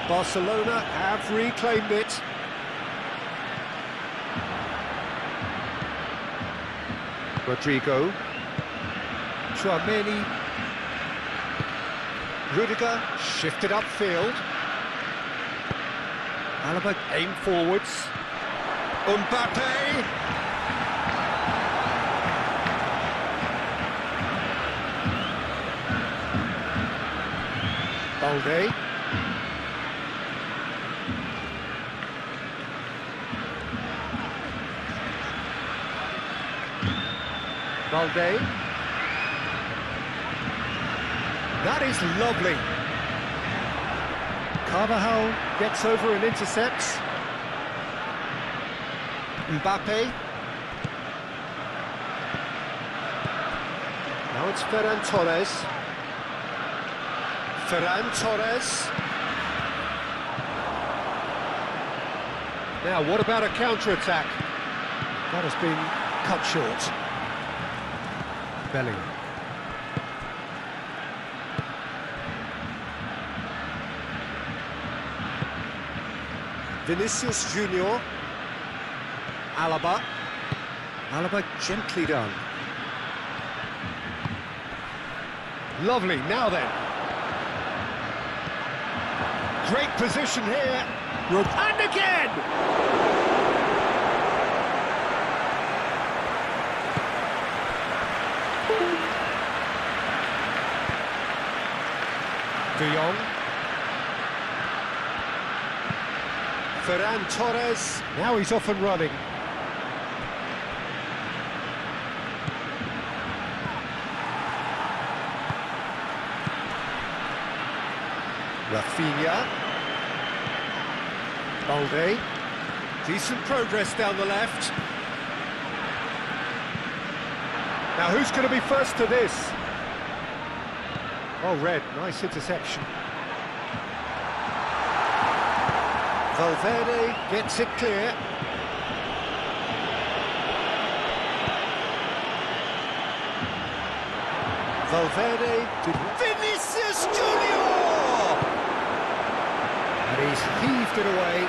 Barcelona have reclaimed it. Rodrigo. Tchouaméni. Rudiger shifted upfield. Alaba aimed forwards. Mbappe. Balde. Balde. That is lovely. Carvajal gets over and intercepts. Mbappe. Now it's Ferran Torres. Ferran Torres. Now, what about a counter-attack? That has been cut short. Bellingham. Vinicius Junior. Alaba. Alaba gently done. Lovely, now then. Great position here. And again! De Jong. Ferran Torres. Now he's off and running. Rafinha. Balde. Decent progress down the left. Now who's going to be first to this? Oh, Red, nice interception. Valverde gets it clear. Valverde to Vinicius Junior! And he's heaved it away.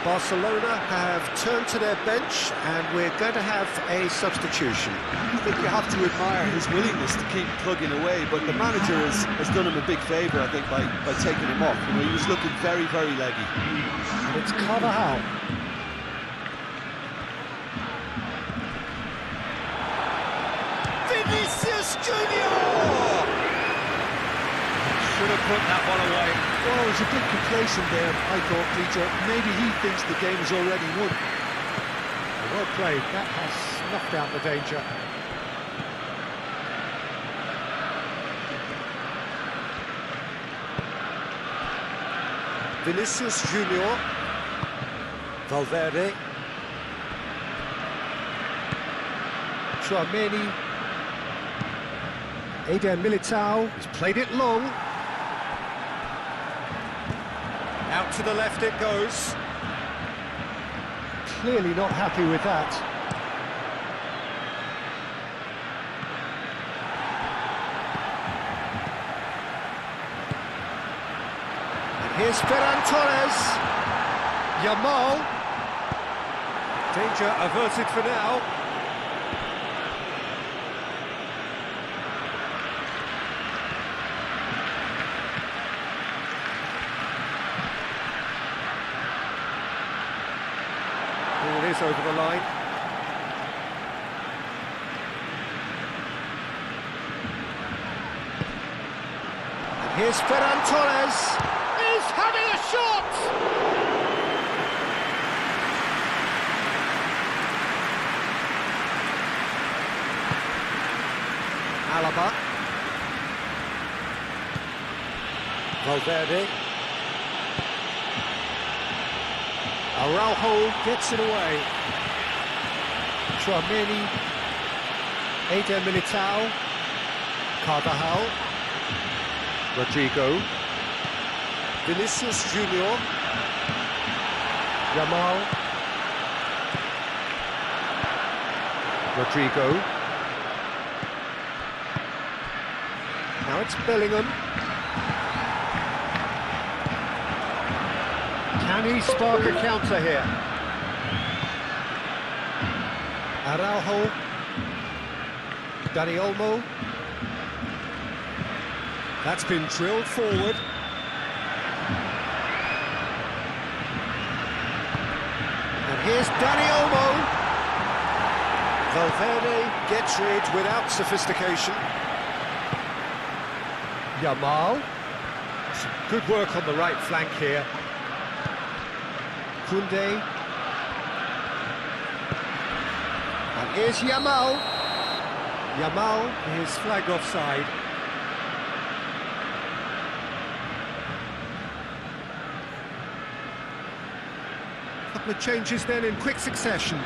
Barcelona have turned to their bench and we're going to have a substitution. I think you have to admire his willingness to keep plugging away, but the manager has done him a big favour, I think, by taking him off. You know, he was looking very, very leggy. And it's Carvajal. Vinicius Junior! Should have put that one away. Well, he was a bit complacent there, I thought, Peter. Maybe he thinks the game is already won. Well played, that has snuffed out the danger. Vinicius Junior. Valverde. Tchouaméni. Eder Militao has played it long. Out to the left it goes. Clearly not happy with that. And here's Ferran Torres. Yamal. Danger averted for now. Ball is over the line. And here's Ferran Torres. He's having a shot! Alaba. Valverde. Araujo gets it away. Tchouaméni. Eder Militao. Carvajal. Rodrigo. Vinicius Junior. Yamal. Rodrigo. Now it's Bellingham. Can he spark a counter here? Araujo. Dani Olmo. That's been drilled forward. And here's Dani Olmo. Valverde gets rid without sophistication. Yamal. Some good work on the right flank here. Koundé. And here's Yamal. Yamal is flagged offside. Couple of changes then in quick succession.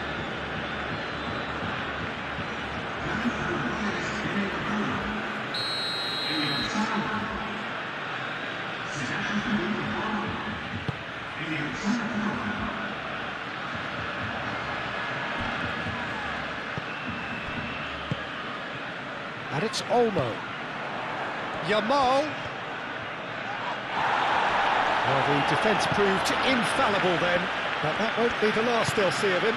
And it's Olmo. Yamal. Well, the defence proved infallible then, but that won't be the last they'll see of him.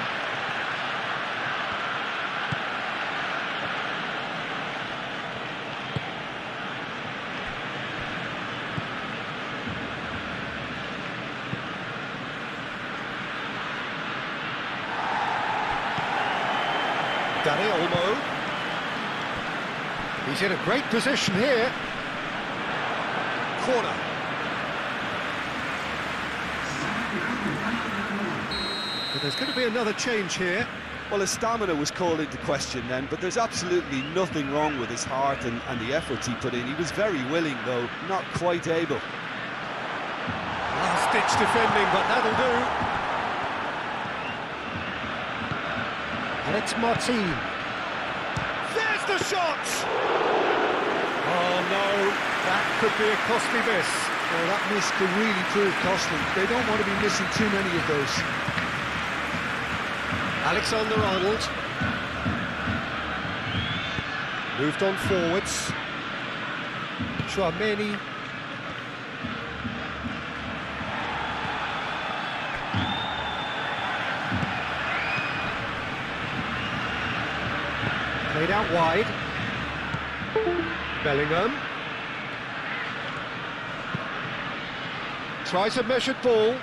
Dani Olmo. He's in a great position here. Corner. But there's going to be another change here. Well, his stamina was called into question then, but there's absolutely nothing wrong with his heart and the efforts he put in. He was very willing, though, not quite able. Last-ditch defending, but that'll do. And it's Martin. There's the shot! Oh no, that could be a costly miss. Well, that miss could really prove costly. They don't want to be missing too many of those. Alexander-Arnold. Moved on forwards. Tchouaméni. Played out wide. Bellingham. Tries a measured ball.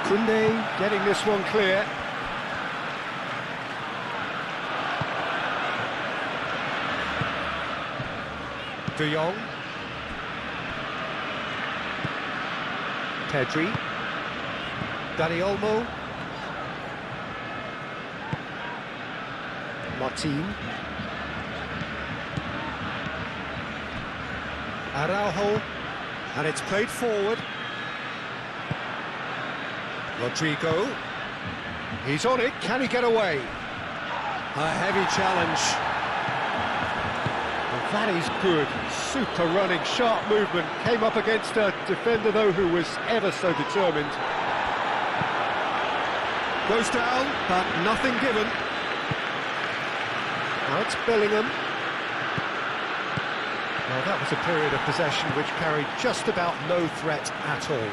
Koundé getting this one clear. De Jong. Pedri. Dani Olmo. Martin. Araujo. And it's played forward. Rodrigo. He's on it. Can he get away? A heavy challenge. Well, that is good. Super running, sharp movement. Came up against a defender, though, who was ever so determined. Goes down, but nothing given. Now it's Bellingham. Well, that was a period of possession which carried just about no threat at all.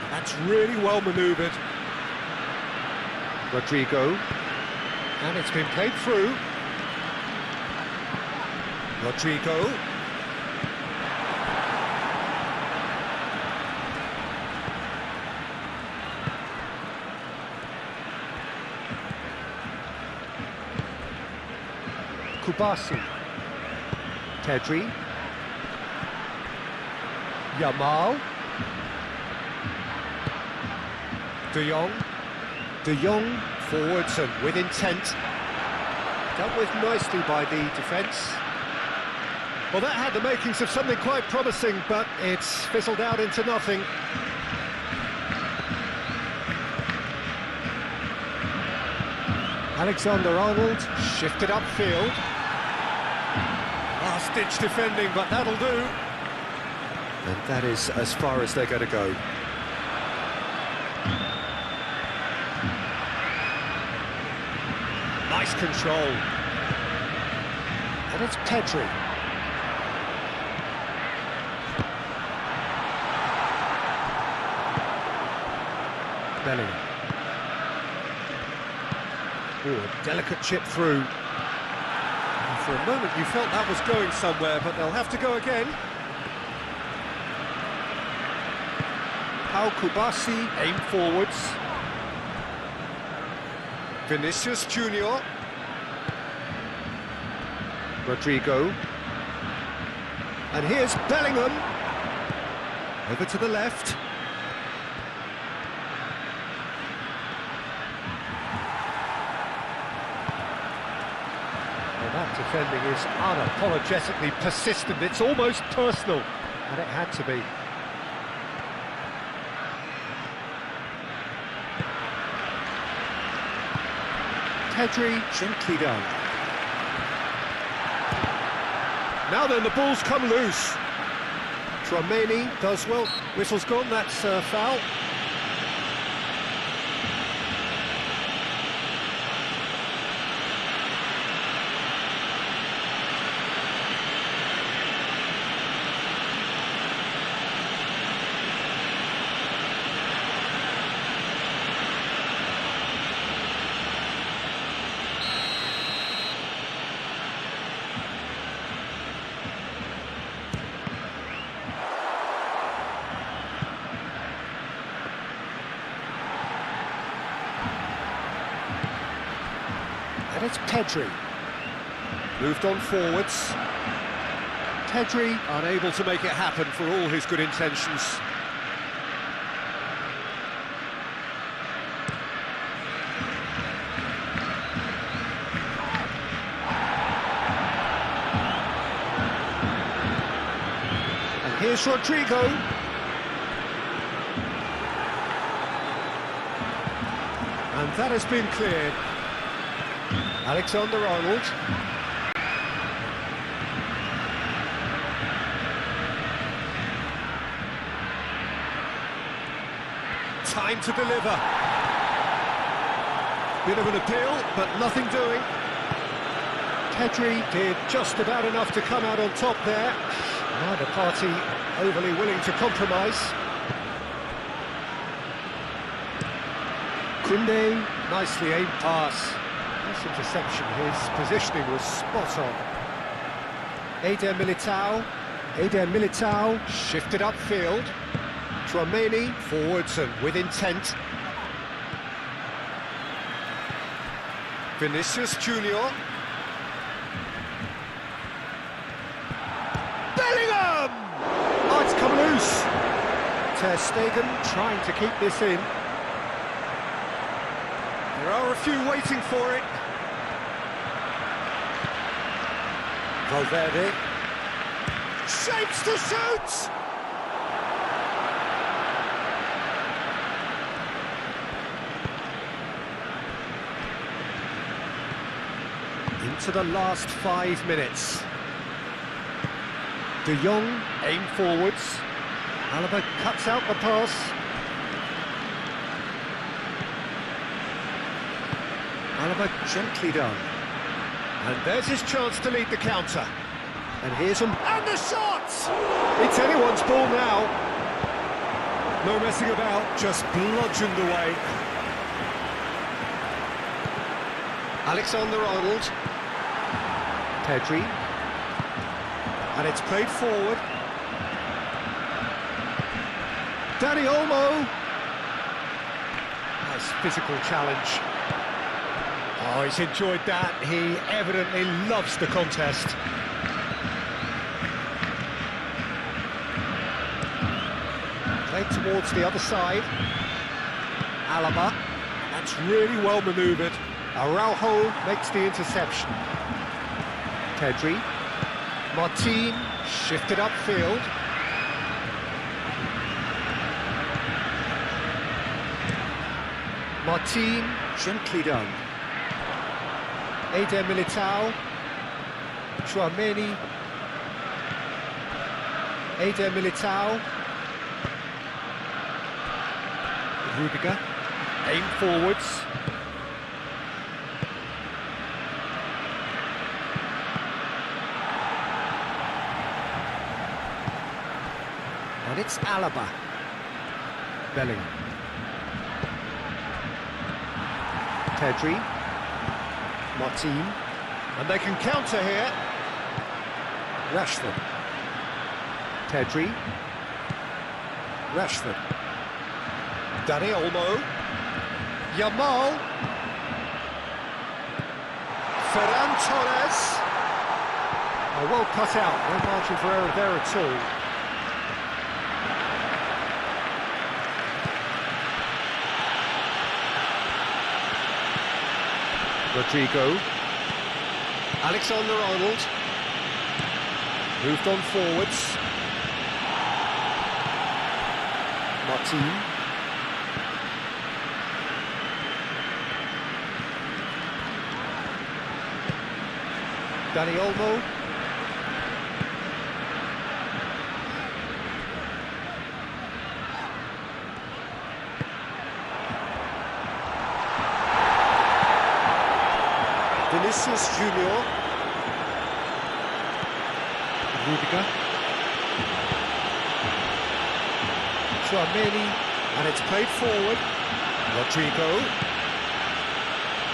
That's really well manoeuvred. Rodrigo. And it's been played through. Rodrigo. Kubasi. Pedri. Yamal. De Jong. De Jong forwards and with intent. Dealt with nicely by the defence. Well, that had the makings of something quite promising, but it's fizzled out into nothing. Alexander-Arnold shifted upfield. Last-ditch defending, but that'll do. And that is as far as they're going to go. Nice control. And it's Pedri. Bellingham. Oh, a delicate chip through. And for a moment you felt that was going somewhere, but they'll have to go again. Pau Kubasi aim forwards. Vinicius Junior. Rodrigo. And here's Bellingham. Over to the left. Well, that defending is unapologetically persistent. It's almost personal. And it had to be. Pedri, gently done. Now then, the ball's come loose. Tchouaméni does well. Whistle's gone, that's foul. And it's Pedri. Moved on forwards. Pedri unable to make it happen for all his good intentions. And here's Rodrigo. And that has been cleared. Alexander-Arnold. Time to deliver. Bit of an appeal, but nothing doing. Pedri did just about enough to come out on top there. Neither party overly willing to compromise. Koundé, nicely aimed pass. Nice interception, his positioning was spot on. Eder Militao shifted upfield. Tchouaméni forwards and with intent. Vinicius Junior. Bellingham! Oh, it's come loose. Ter Stegen trying to keep this in. There are a few waiting for it. Valverde. Shapes to shoot! Into the last 5 minutes. De Jong aim forwards. Alaba cuts out the pass. Alaba gently done. And there's his chance to lead the counter. And here's him. And the shot! It's anyone's ball now. No messing about, just bludgeoned away. Alexander-Arnold. Pedri. And it's played forward. Dani Olmo. Nice physical challenge. Oh, he's enjoyed that. He evidently loves the contest. Played towards the other side. Alaba. That's really well manoeuvred. Araujo makes the interception. Pedri. Martin shifted upfield. Martin, gently done. Eder Militao. Chouameni. Eder Militao. Rudiger. Aim forwards. And it's Alaba. Bellingham. Pedri. Martin. And they can counter here. Rashford. Pedri. Rashford. Dani Olmo. Yamal. Ferran Torres. Oh, well cut out. No margin for error there at all. Rodrigo. Alexander-Arnold. Moved on forwards. Martin. Dani Olmo. Vinicius Junior. Rudiger. Chouameni, and it's played forward. Rodrigo.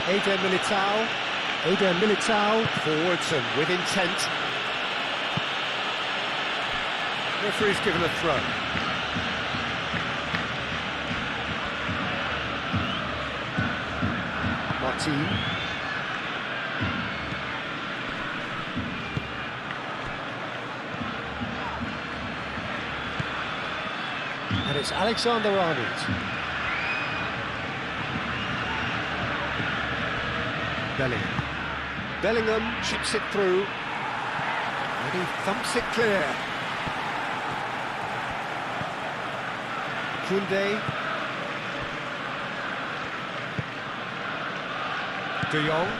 Eder Militao. Eder Militao forwards and with intent. Referee's given a throw. Martin. And it's Alexander-Arnold. Bellingham. Bellingham chips it through. And he thumps it clear. Koundé. De Jong.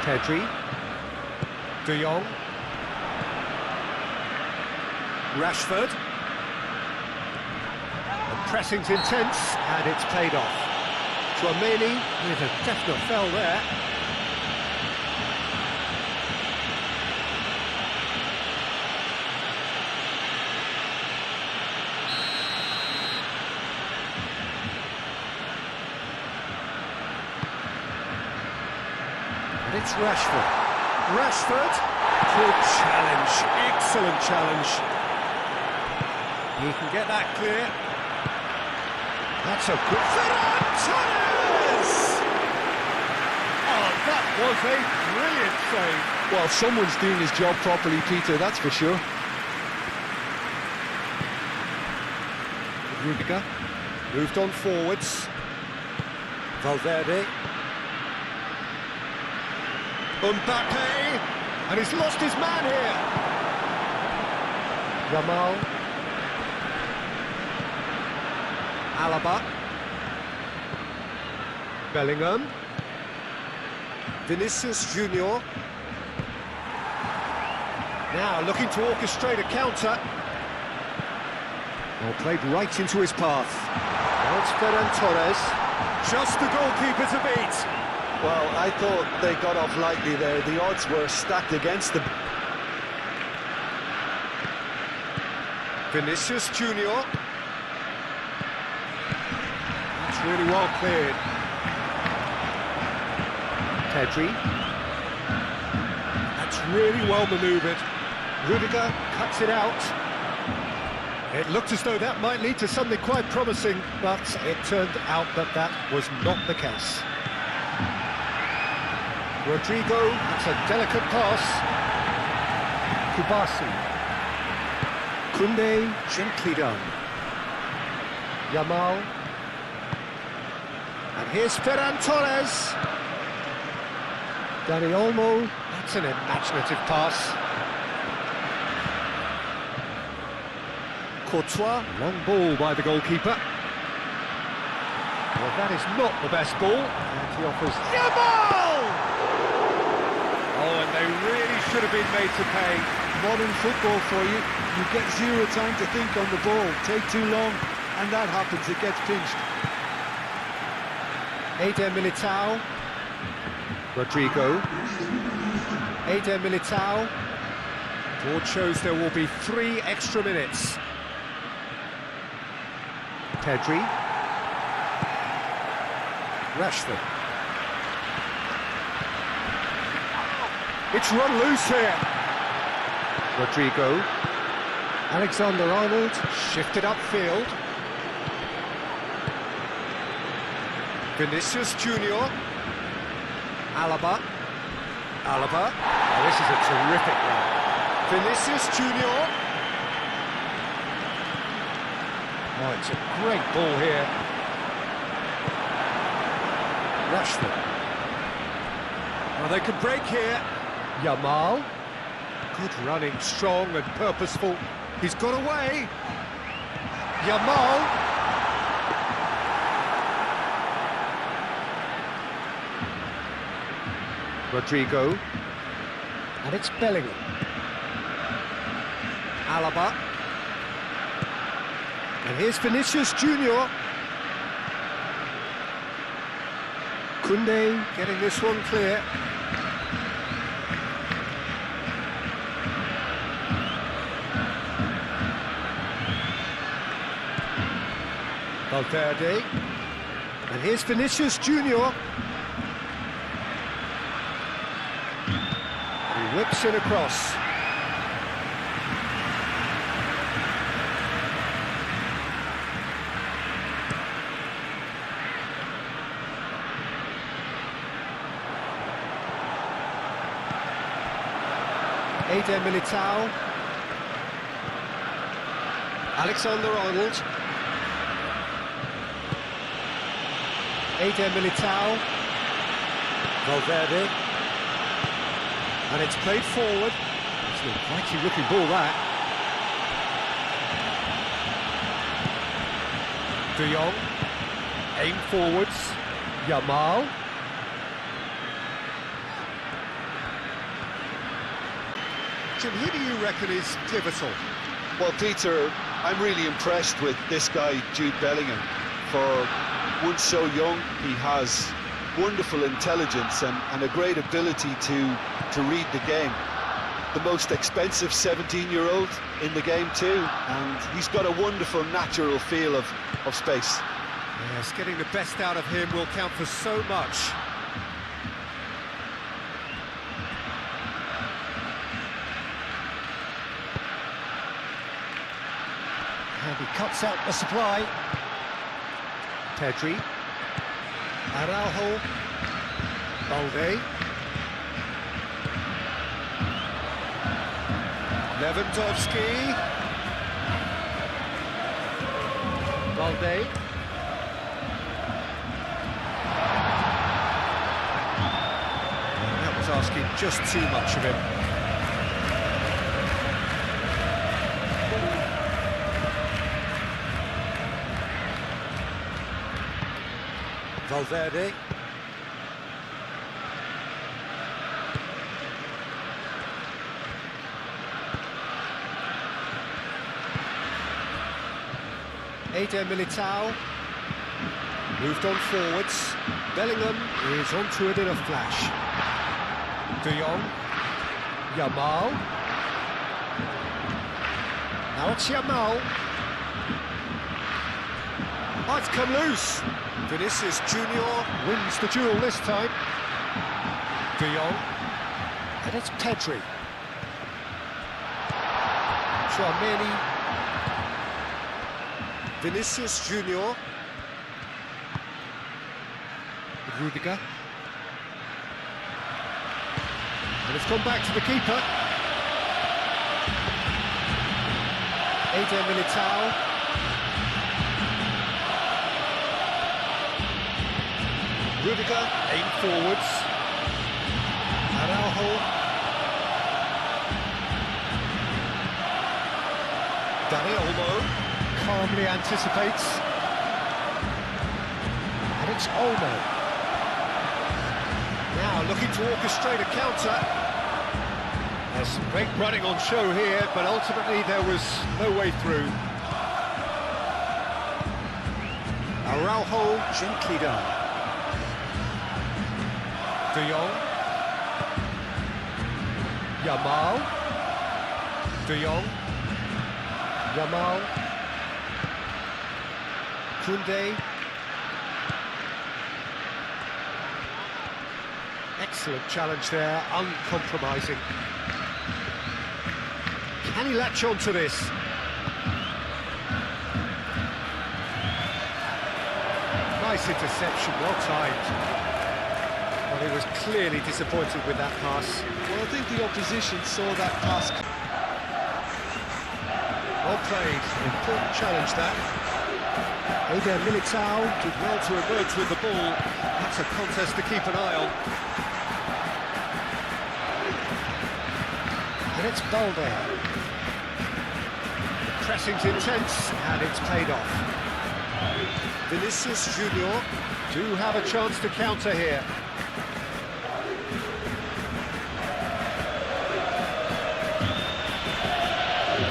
Pedri. De Jong. Rashford. Pressing's intense, and it's paid off. Chouameni with a definite foul there. And it's Rashford. Rashford. Good challenge. Excellent challenge. He can get that clear. That's a good... Ferran Torres! Oh, that was a brilliant save. Well, someone's doing his job properly, Peter, that's for sure. Rudiger. Moved on forwards. Valverde. Mbappe! And he's lost his man here. Yamal. Alaba. Bellingham. Vinicius Junior. Now looking to orchestrate a counter. Well, played right into his path. Now it's Ferran Torres. Just the goalkeeper to beat. Well, I thought they got off lightly there. The odds were stacked against them. Vinicius Junior. That's really well cleared. Pedri. That's really well manoeuvred. Rudiger cuts it out. It looked as though that might lead to something quite promising, but it turned out that that was not the case. Rodrigo, that's a delicate pass. Kubasi. Koundé, gently done. Yamal. And here's Ferran Torres. Dani Olmo, that's an imaginative pass. Courtois, long ball by the goalkeeper. Well, that is not the best ball. And he offers Yamal! Oh, and they really should have been made to pay. Modern football for you. You get zero time to think on the ball. Take too long, and that happens. It gets pinched. Eder Militao. Rodrigo. Eder Militao. Board shows there will be 3 extra minutes. Pedri. Rashford. It's run loose here. Rodrigo. Alexander-Arnold shifted upfield. Vinicius Junior. Alaba. Alaba. Oh, this is a terrific run. Vinicius Junior. Oh, it's a great ball here. Rashford. Well, they can break here. Yamal. Good running, strong and purposeful. He's got away. Yamal. Rodrigo. And it's Bellingham. Alaba. And here's Vinicius Junior. Koundé getting this one clear. Valverde. And here's Vinicius Junior. He whips it across. Eder Militao. Alexander-Arnold. Eder Militao. Valverde. And it's played forward. It's a mighty looking ball, that. De Jong. Aim forwards. Yamal. Jim, who do you reckon is pivotal? Well, Peter, I'm really impressed with this guy, Jude Bellingham. For one so young, he has wonderful intelligence and a great ability to read the game. The most expensive 17-year-old in the game too, and he's got a wonderful natural feel of space. Yes, getting the best out of him will count for so much. And he cuts out the supply. Pedri. Araujo. Balde. Lewandowski. Balde. That was asking just too much of him. Valverde. Eder Militao. Moved on forwards. Bellingham is onto it in a flash. De Jong. Yamal. Now it's Yamal. Oh, it's come loose. Vinicius Junior wins the duel this time. De Jong. And it's Pedri. Tchouameni. Vinicius Junior. Rudiger. And it's gone back to the keeper. Eder Militao. Rudiger. Aim forwards. Araujo. Dani Olmo calmly anticipates. And it's Olmo. Now looking to orchestrate a counter. There's some great running on show here, but ultimately there was no way through. Araujo gently done. De Jong. Yamal. De Jong. Yamal. Koundé. Excellent challenge there, uncompromising. Can he latch on to this? Nice interception, well timed. But he was clearly disappointed with that pass. Well, I think the opposition saw that pass. Well played, important challenge that. Eder Militao did well to emerge with the ball. That's a contest to keep an eye on. And it's Balde. Pressing's intense, and it's paid off. Vinicius Junior do have a chance to counter here.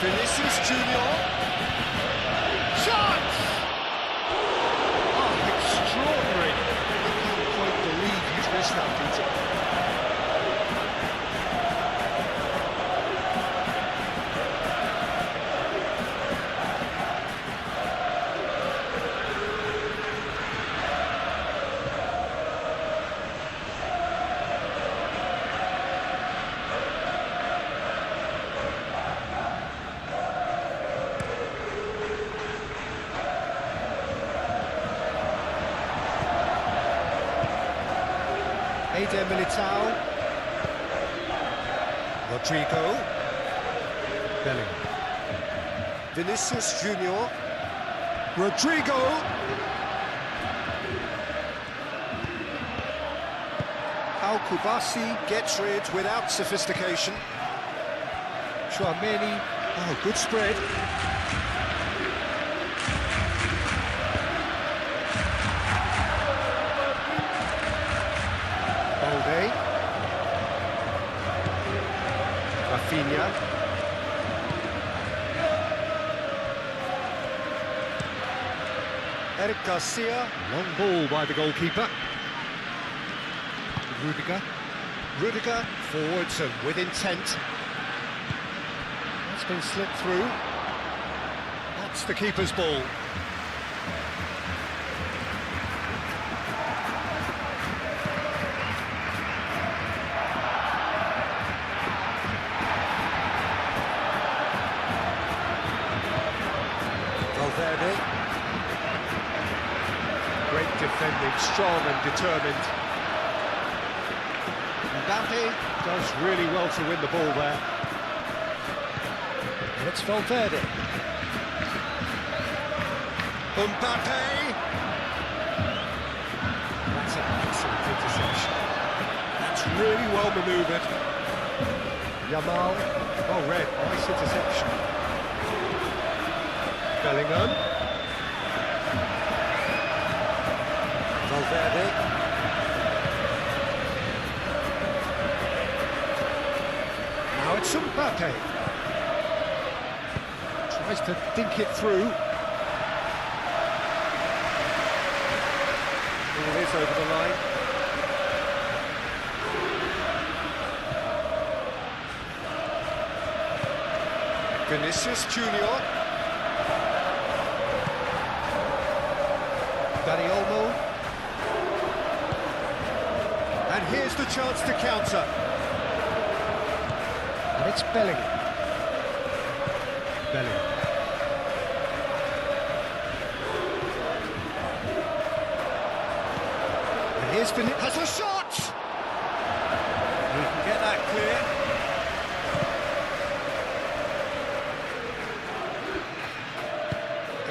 Vinicius Junior. Chance! Oh, extraordinary. I can't quite believe he's missed that, Peter. Eder Militao. Rodrigo. Bellingham. Vinicius Junior. Rodrigo. Al-Kubasi gets rid without sophistication. Chouameni. Oh, good spread. Balde. Rafinha. Eric Garcia. Long ball by the goalkeeper. Rudiger. Rudiger forwards and with intent. That's been slipped through. That's the keeper's ball. Valverde. Great defending, strong and determined. Mbappe does really well to win the ball there. And it's Valverde. Mbappe! That's an excellent interception. That's really well manoeuvred. Yamal. Oh, red. Nice interception. Bellingham. Valverde. Now it's Mbappe. Tries to dink it through. Ball is over the line. Vinicius Junior. Dani Olmo. And here's the chance to counter. And it's Bellingham. Bellingham. And here's Vinicius. Has a shot! He can get that clear.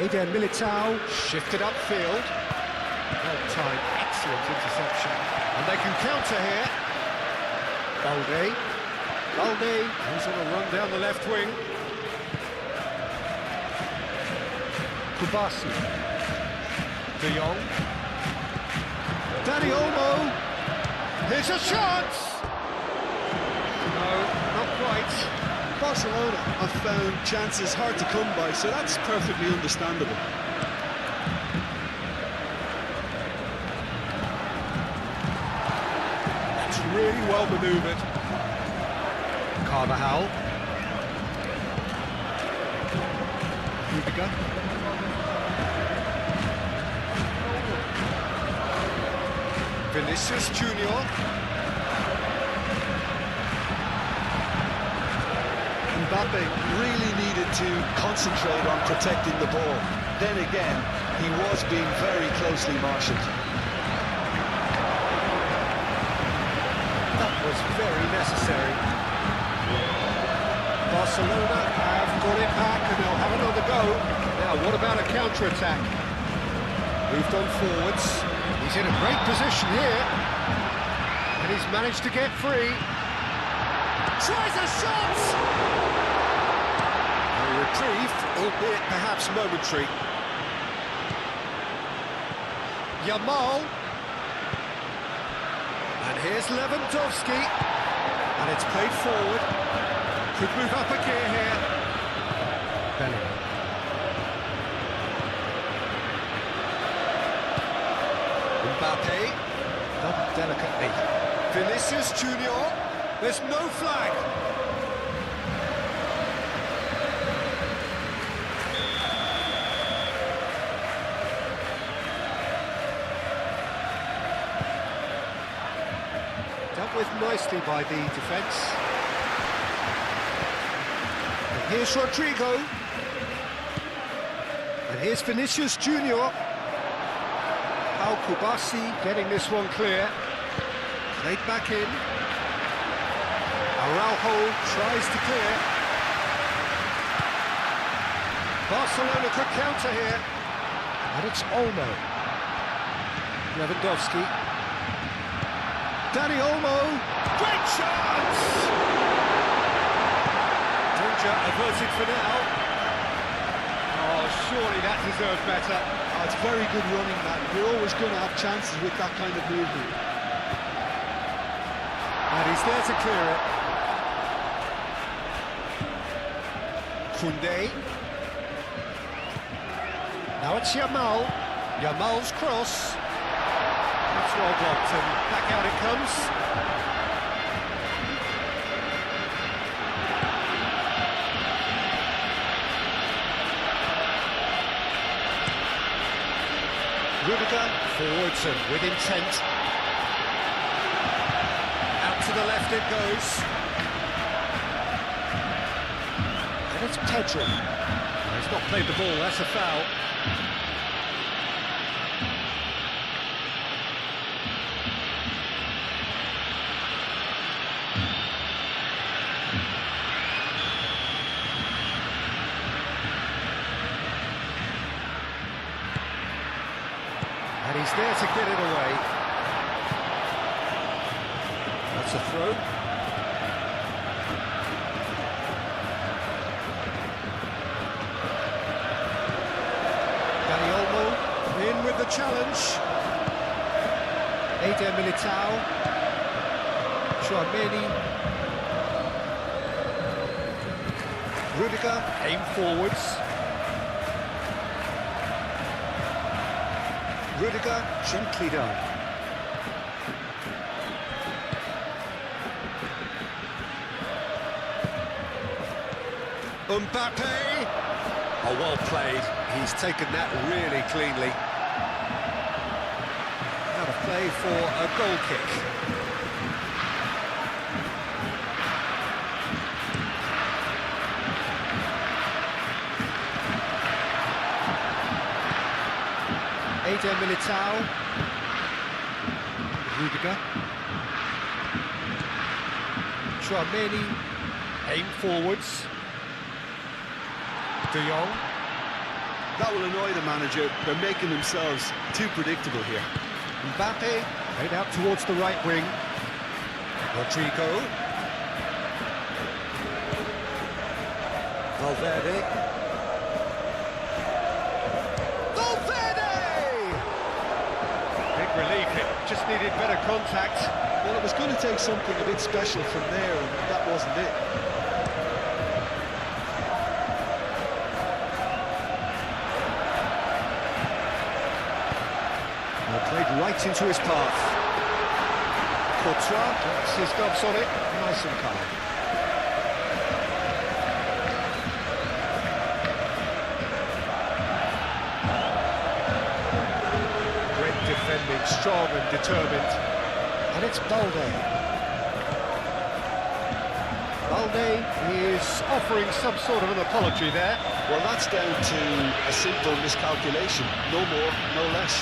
Eden Militao shifted upfield. Well-timed, excellent interception. And they can counter here. Balde, who's on a run down the left wing. Kubasi. De Jong. Dani Olmo. Here's a chance! No, not quite. Barcelona have found chances hard to come by, so that's perfectly understandable. That's really well manoeuvred. Carvajal. Rudiger. Vinicius Junior. Mbappe really needed to concentrate on protecting the ball. Then again, he was being very closely marshalled. That was very necessary. Barcelona have got it back and they'll have another go. Now, what about a counter-attack? Moved on forwards. He's in a great position here. And he's managed to get free. Tries a shot! A reprieve, albeit perhaps momentary. Yamal. And here's Lewandowski. And it's played forward. Could move up a gear here. Bellingham. Mbappe. Done delicately. Vinicius Junior. There's no flag. Dealt with nicely by the defence. And here's Rodrigo. And here's Vinicius Junior. Al Kubasi getting this one clear. Played back in. Araujo tries to clear. Barcelona could counter here. And it's Olmo. Lewandowski. Dani Olmo. Great chance! Danger averted for now. Oh, surely that deserved better. Oh, it's very good running, that. You're always going to have chances with that kind of movement. And he's there to clear it. Koundé. Now it's Yamal. Yamal's cross. That's well blocked and back out it comes. Rudiger forwards and with intent. Out to the left it goes. And it's Pedri. He's not played the ball, that's a foul. And he's there to get it away. That's a throw. Dani Olmo in with the challenge. Eden Militao. Chouameni. Rudiger aim forwards. Rudiger gently done. Mbappe! Oh, well played. He's taken that really cleanly. Out of play for a goal kick. Eden Militao. Rudiger. Chouameni. Aim forwards. De Jong. That will annoy the manager. They're making themselves too predictable here. Mbappe, played out towards the right wing. Rodrigo. Valverde. Valverde! Big relief, it just needed better contact. Well, it was going to take something a bit special from there, and that wasn't it. Played right into his path. Courtois gets his gloves on it, nice and calm. Great defending, strong and determined. And it's Balde. Balde is offering some sort of an apology there. Well, that's down to a simple miscalculation. No more, no less.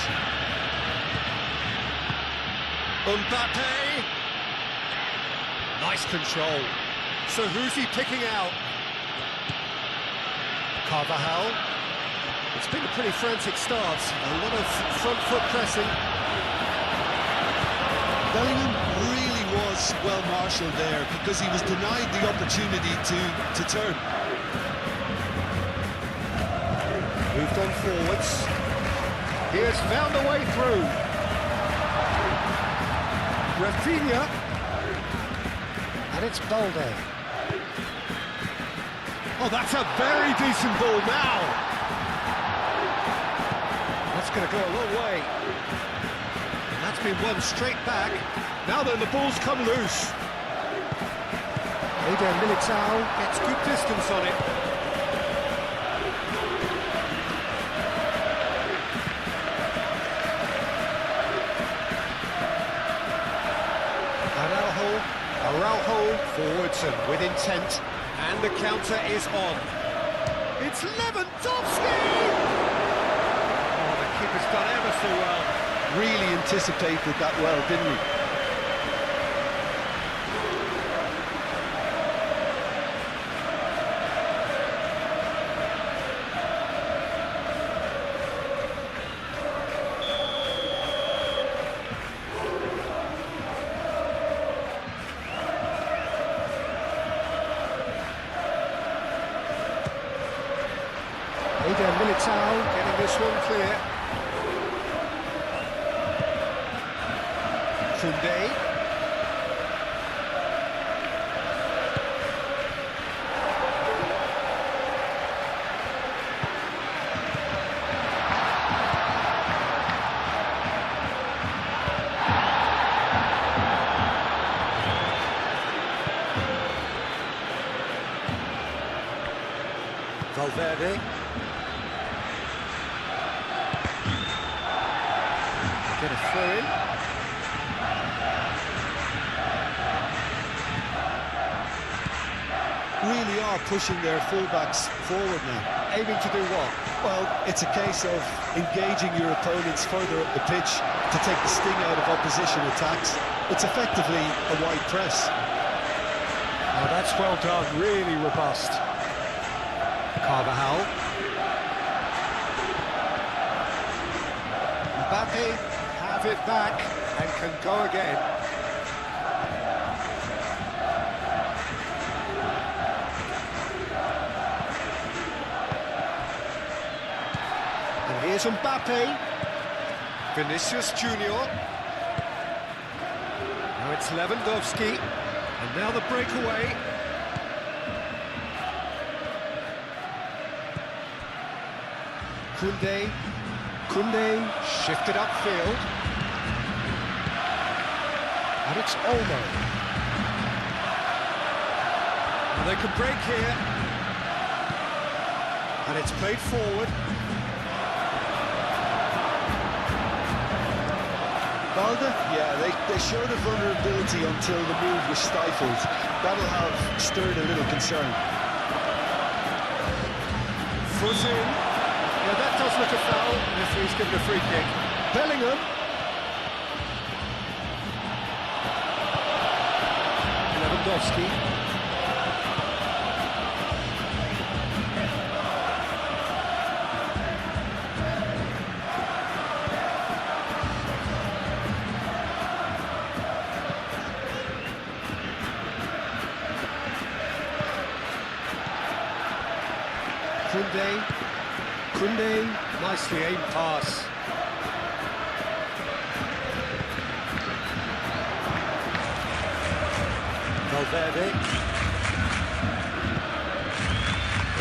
Mbappe! Nice control. So who's he picking out? Carvajal. It's been a pretty frantic start. A lot of front foot pressing. Bellingham really was well marshalled there because he was denied the opportunity to turn. Moved on forwards. He has found a way through. Rafinha. And it's Balde. Oh, that's a very decent ball now. That's going to go a long way. And that's been won straight back. Now then, the ball's come loose. Eder Militao gets good distance on it. Araujo forwards and with intent, and the counter is on. It's Lewandowski! Oh, the keeper's done ever so well. Really anticipated that well, didn't he? Eder Militao getting this one clear. Koundé. Valverde. Get a throw in. Really are pushing their fullbacks forward now. Aiming to do what? Well, it's a case of engaging your opponents further up the pitch to take the sting out of opposition attacks. It's effectively a wide press. Oh, that's well done, really robust. Carvajal. Mbappe have it back and can go again. And here's Mbappe. Vinicius Junior. Now it's Lewandowski. And now the breakaway. Koundé shifted upfield. And it's Olmo. And they can break here. And it's played forward. Balde? Yeah, they showed a vulnerability until the move was stifled. That'll have stirred a little concern. Foot in. Yeah, that does look a foul. Referee's given a free kick. Bellingham. Lewandowski. Koundé, nicely aimed pass. Valverde.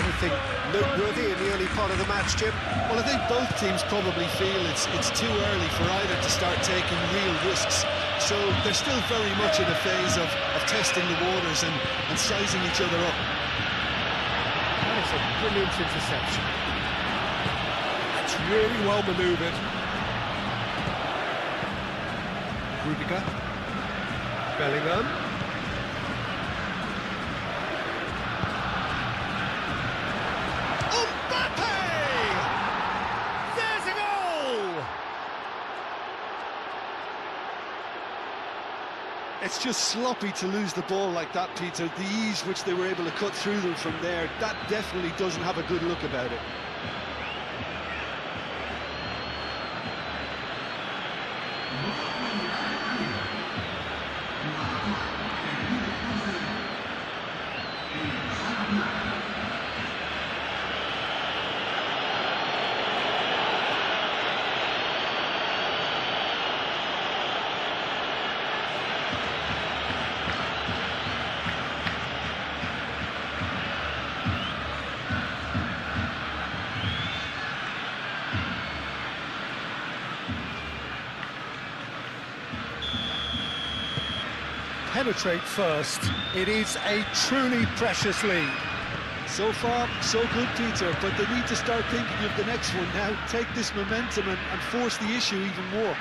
Anything noteworthy in the early part of the match, Jim? Well, I think both teams probably feel it's too early for either to start taking real risks. So they're still very much in a phase of testing the waters and sizing each other up. That is a brilliant interception. That's really well manoeuvred. Rudiger. Bellingham. It's just sloppy to lose the ball like that, Peter. The ease which they were able to cut through them from there, that definitely doesn't have a good look about it. Penetrate first. It is a truly precious lead. So far, so good, Peter, but they need to start thinking of the next one now. Take this momentum and force the issue even more.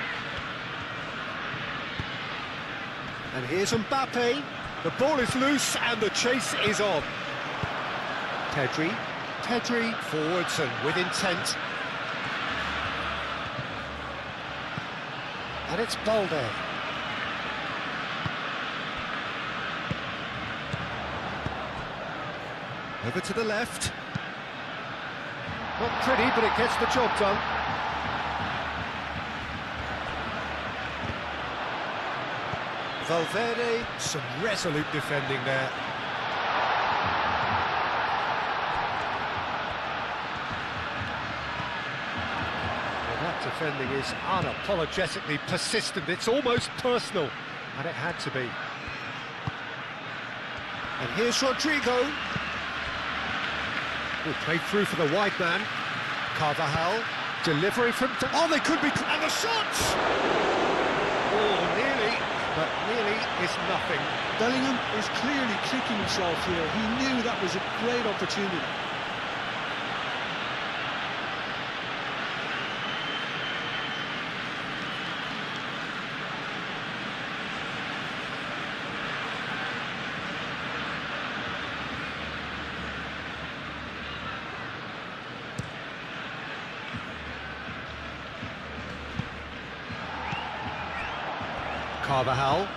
And here's Mbappe. The ball is loose and the chase is on. Pedri forwards and with intent. And it's Balde. Over to the left. Not pretty, but it gets the job done. Valverde, some resolute defending there. Well, that defending is unapologetically persistent. It's almost personal, and it had to be. And here's Rodrigo. Will play through for the wide man. Carvajal, delivery from... Oh, they could be... And the shot! Oh, nearly, but nearly is nothing. Bellingham is clearly kicking himself here. He knew that was a great opportunity. Carvajal.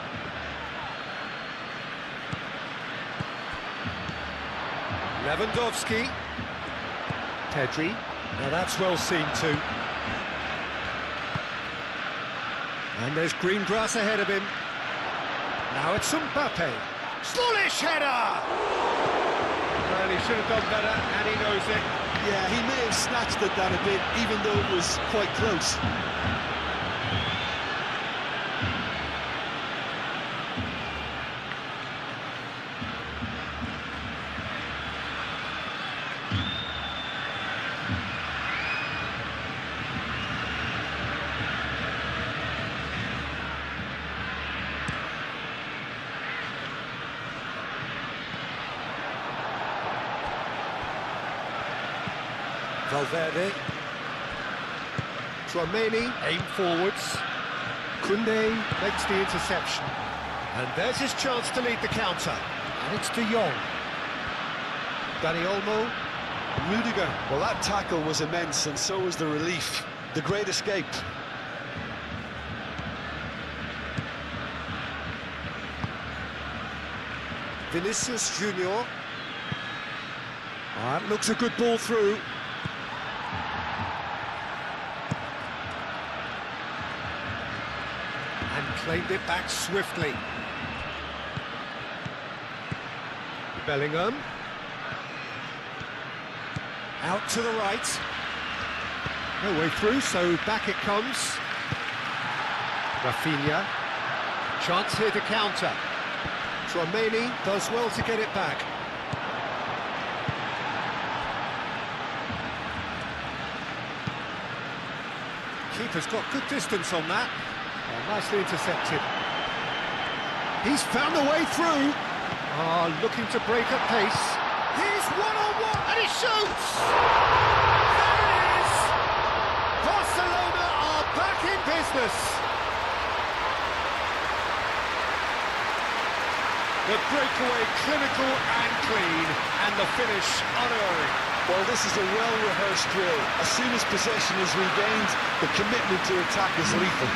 Lewandowski. Pedri. Now that's well seen too. And there's green grass ahead of him. Now it's Mbappe. Smallish header! Well, he should have done better, and he knows it. Yeah, he may have snatched at that a bit, even though it was quite close. Valverde. Tchouaméni, aim forwards. Koundé makes the interception. And there's his chance to lead the counter. And it's De Jong. Dani Olmo. Rudiger. Well, that tackle was immense, and so was the relief. The great escape. Vinicius Junior. That looks a good ball through. And claimed it back swiftly. Bellingham. Out to the right. No way through, so back it comes. Rafinha. Chance here to counter. Tchouaméni does well to get it back. Keeper's got good distance on that. Oh, nicely intercepted. He's found a way through. Looking to break at pace. He's one-on-one, and he shoots! There it is! Barcelona are back in business. The breakaway clinical and clean, and the finish unerring. Well, this is a well-rehearsed drill. As soon as possession is regained, the commitment to attack is lethal.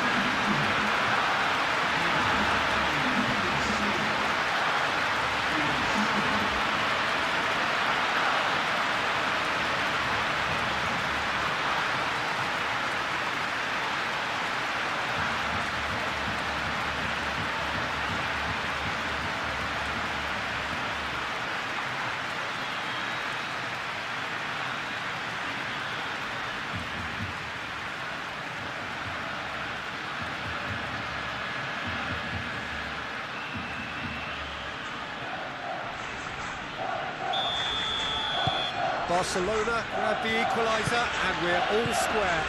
Barcelona grab the equaliser, and we're all square.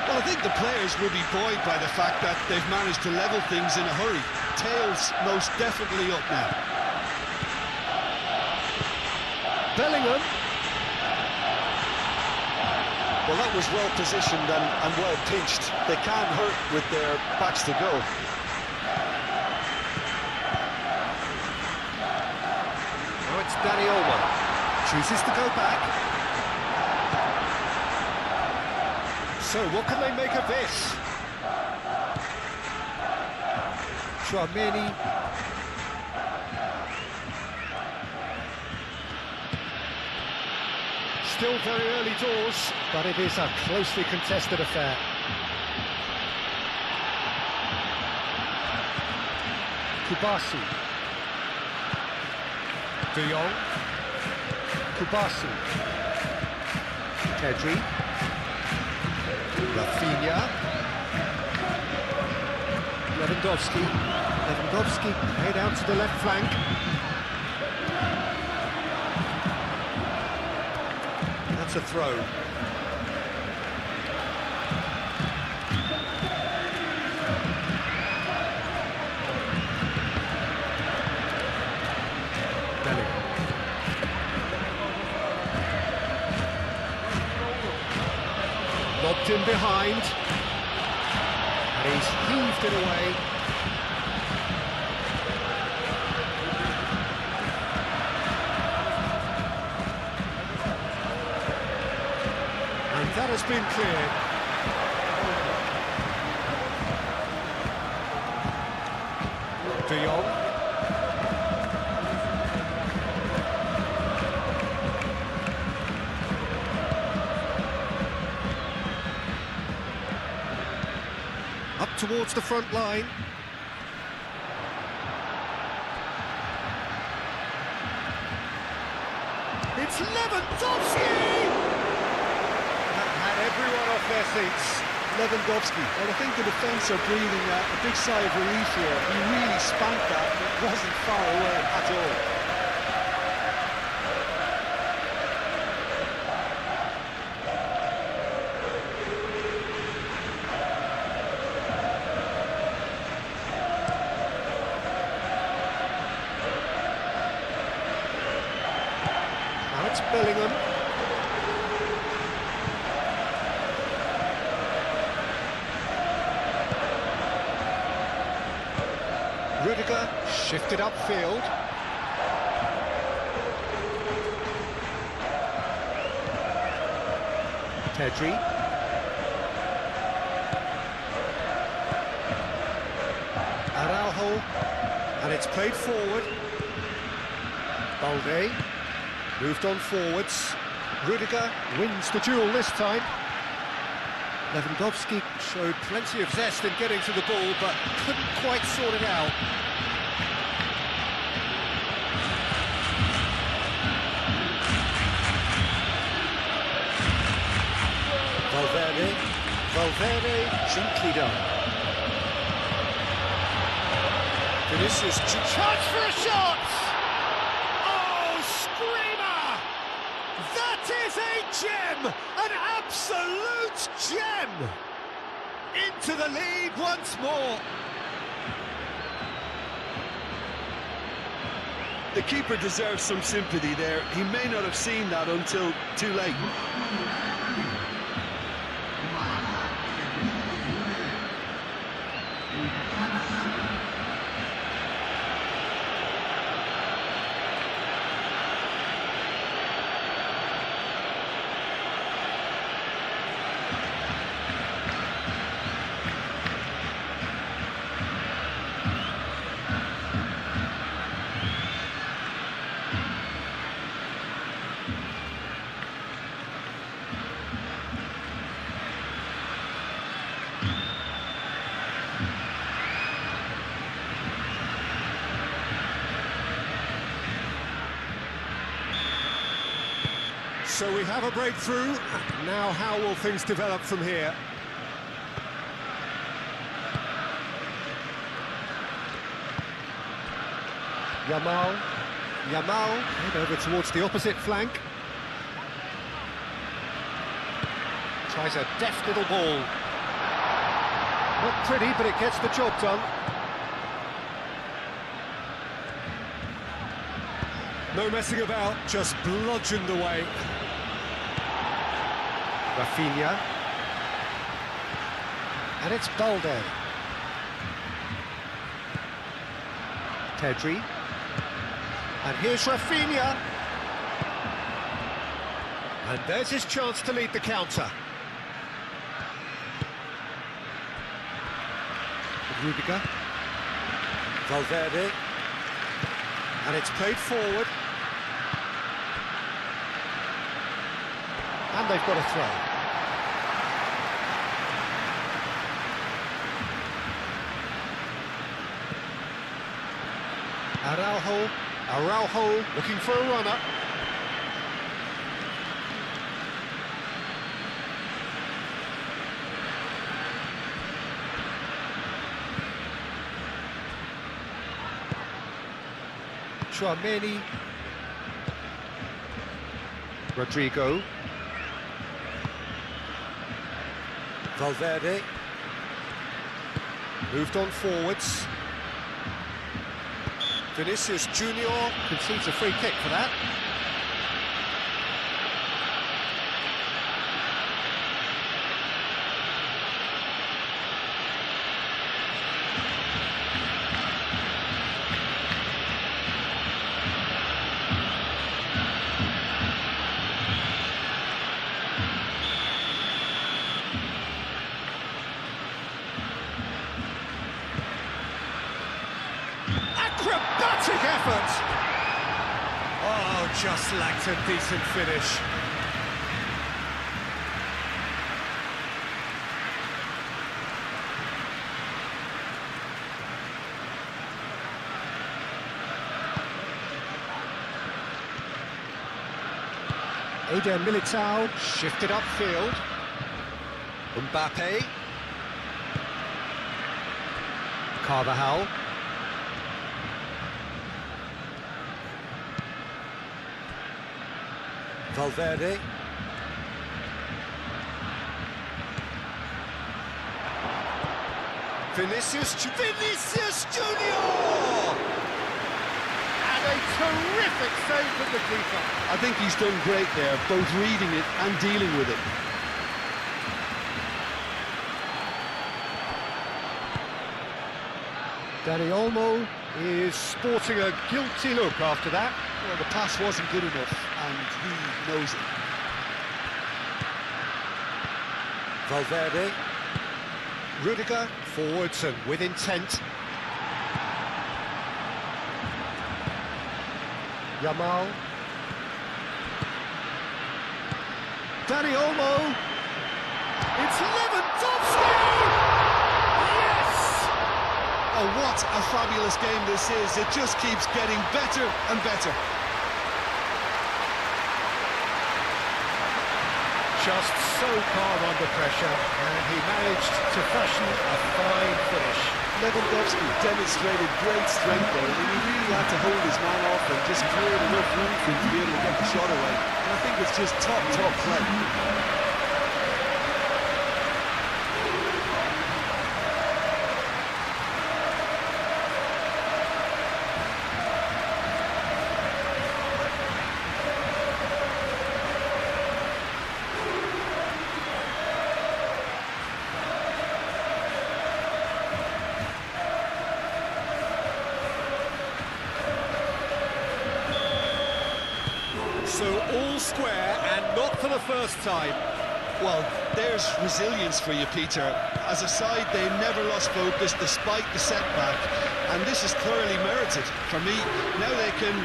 Well, I think the players will be buoyed by the fact that they've managed to level things in a hurry. Tails most definitely up now. Bellingham. Well, that was well positioned and well pinched. They can't hurt with their backs to go. Now it's Dani Olmo. Chooses to go back. So what can they make of this? Tchouaméni. Still very early doors, but it is a closely contested affair. Kubasi. De Jong. Kubasi. Pedri. Rafinha. Lewandowski made out to the left flank. That's a throw. Bellingham. Lobbed in behind, and he's heaved it away. And that has been cleared. De Jong. Up towards the front line. It's Lewandowski! That had everyone off their seats. Lewandowski. Well, I think the defence are breathing a big sigh of relief here. He really spanked that, and it wasn't far away at all. Now it's Bellingham. Rudiger shifted upfield. Pedri. Araujo. And it's played forward. Balde. Moved on forwards. Rudiger wins the duel this time. Lewandowski showed plenty of zest in getting to the ball, but couldn't quite sort it out. Valverde, gently done. Vinicius, chance for a shot! Oh, screamer! That is a gem! An absolute gem! Into the lead once more. The keeper deserves some sympathy there. He may not have seen that until too late. So we have a breakthrough. Now how will things develop from here? Yamal, head over towards the opposite flank. Tries a deft little ball. Not pretty, but it gets the job done. No messing about, just bludgeoned away. Rafinha. And it's Balde. Pedri. And here's Rafinha. And there's his chance to lead the counter. Rudiger. Valverde. And it's played forward. And they've got a throw. Araujo looking for a runner. Chouameni. Rodrigo. Valverde. Moved on forwards. Vinicius Junior concedes a free kick for that. Acrobatic effort! Oh, just lacked a decent finish. Eder Militao shifted upfield. Mbappe. Carvajal. Valverde. Vinicius Junior! And a terrific save from the keeper. I think he's done great there, both reading it and dealing with it. Dani Olmo is sporting a guilty look after that. Well, the pass wasn't good enough, and he knows it. Valverde. Rudiger, forwards and with intent. Yamal. Dani Olmo. It's Lewandowski! Yes! Oh, what a fabulous game this is. It just keeps getting better and better. just so calm under pressure, and he managed to fashion a fine finish. Lewandowski demonstrated great strength there. I mean, he really had to hold his man off and just cleared enough room for him to be able to get the shot away. And I think it's just top play. So all square, and not for the first time. Well, there's resilience for you, Peter. As a side, they never lost focus despite the setback, and this is thoroughly merited. For me, now they can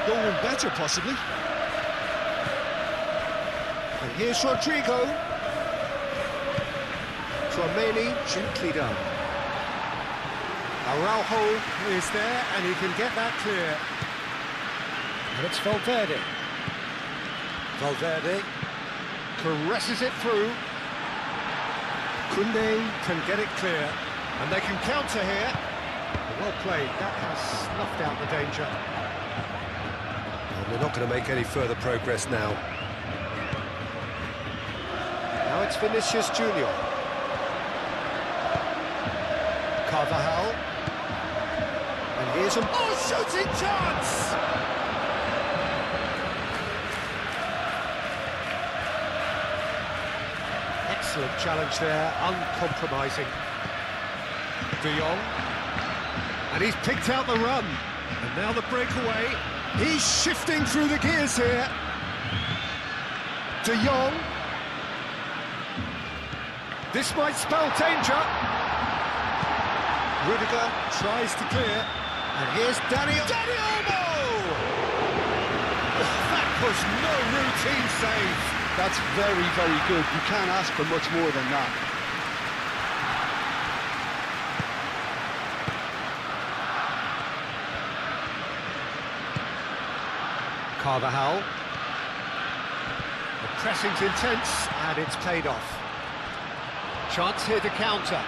go one better, possibly. And here's Rodrigo. Tchouaméni gently done. Araujo is there, and he can get that clear. And it's Valverde. Valverde caresses it through. Koundé can get it clear, and they can counter here. Well played, that has snuffed out the danger. And they're not going to make any further progress now. Now it's Vinicius Junior. Carvajal. And here's a shooting chance! Excellent challenge there, uncompromising. De Jong. And he's picked out the run. And now the breakaway. He's shifting through the gears here. De Jong. This might spell danger. Rudiger tries to clear. And here's Dani Olmo! That was no routine save. That's very, very good. You can't ask for much more than that. Carvajal. The pressing's intense, and it's paid off. Chance here to counter.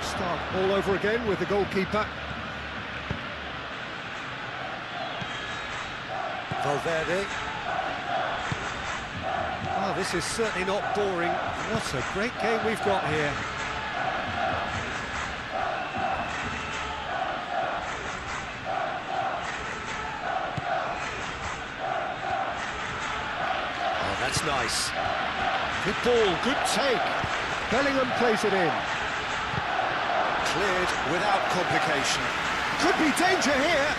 Start all over again with the goalkeeper. Valverde. Oh, this is certainly not boring. What a great game we've got here. Oh, that's nice. Good ball, good take. Bellingham plays it in. Cleared without complication. Could be danger here.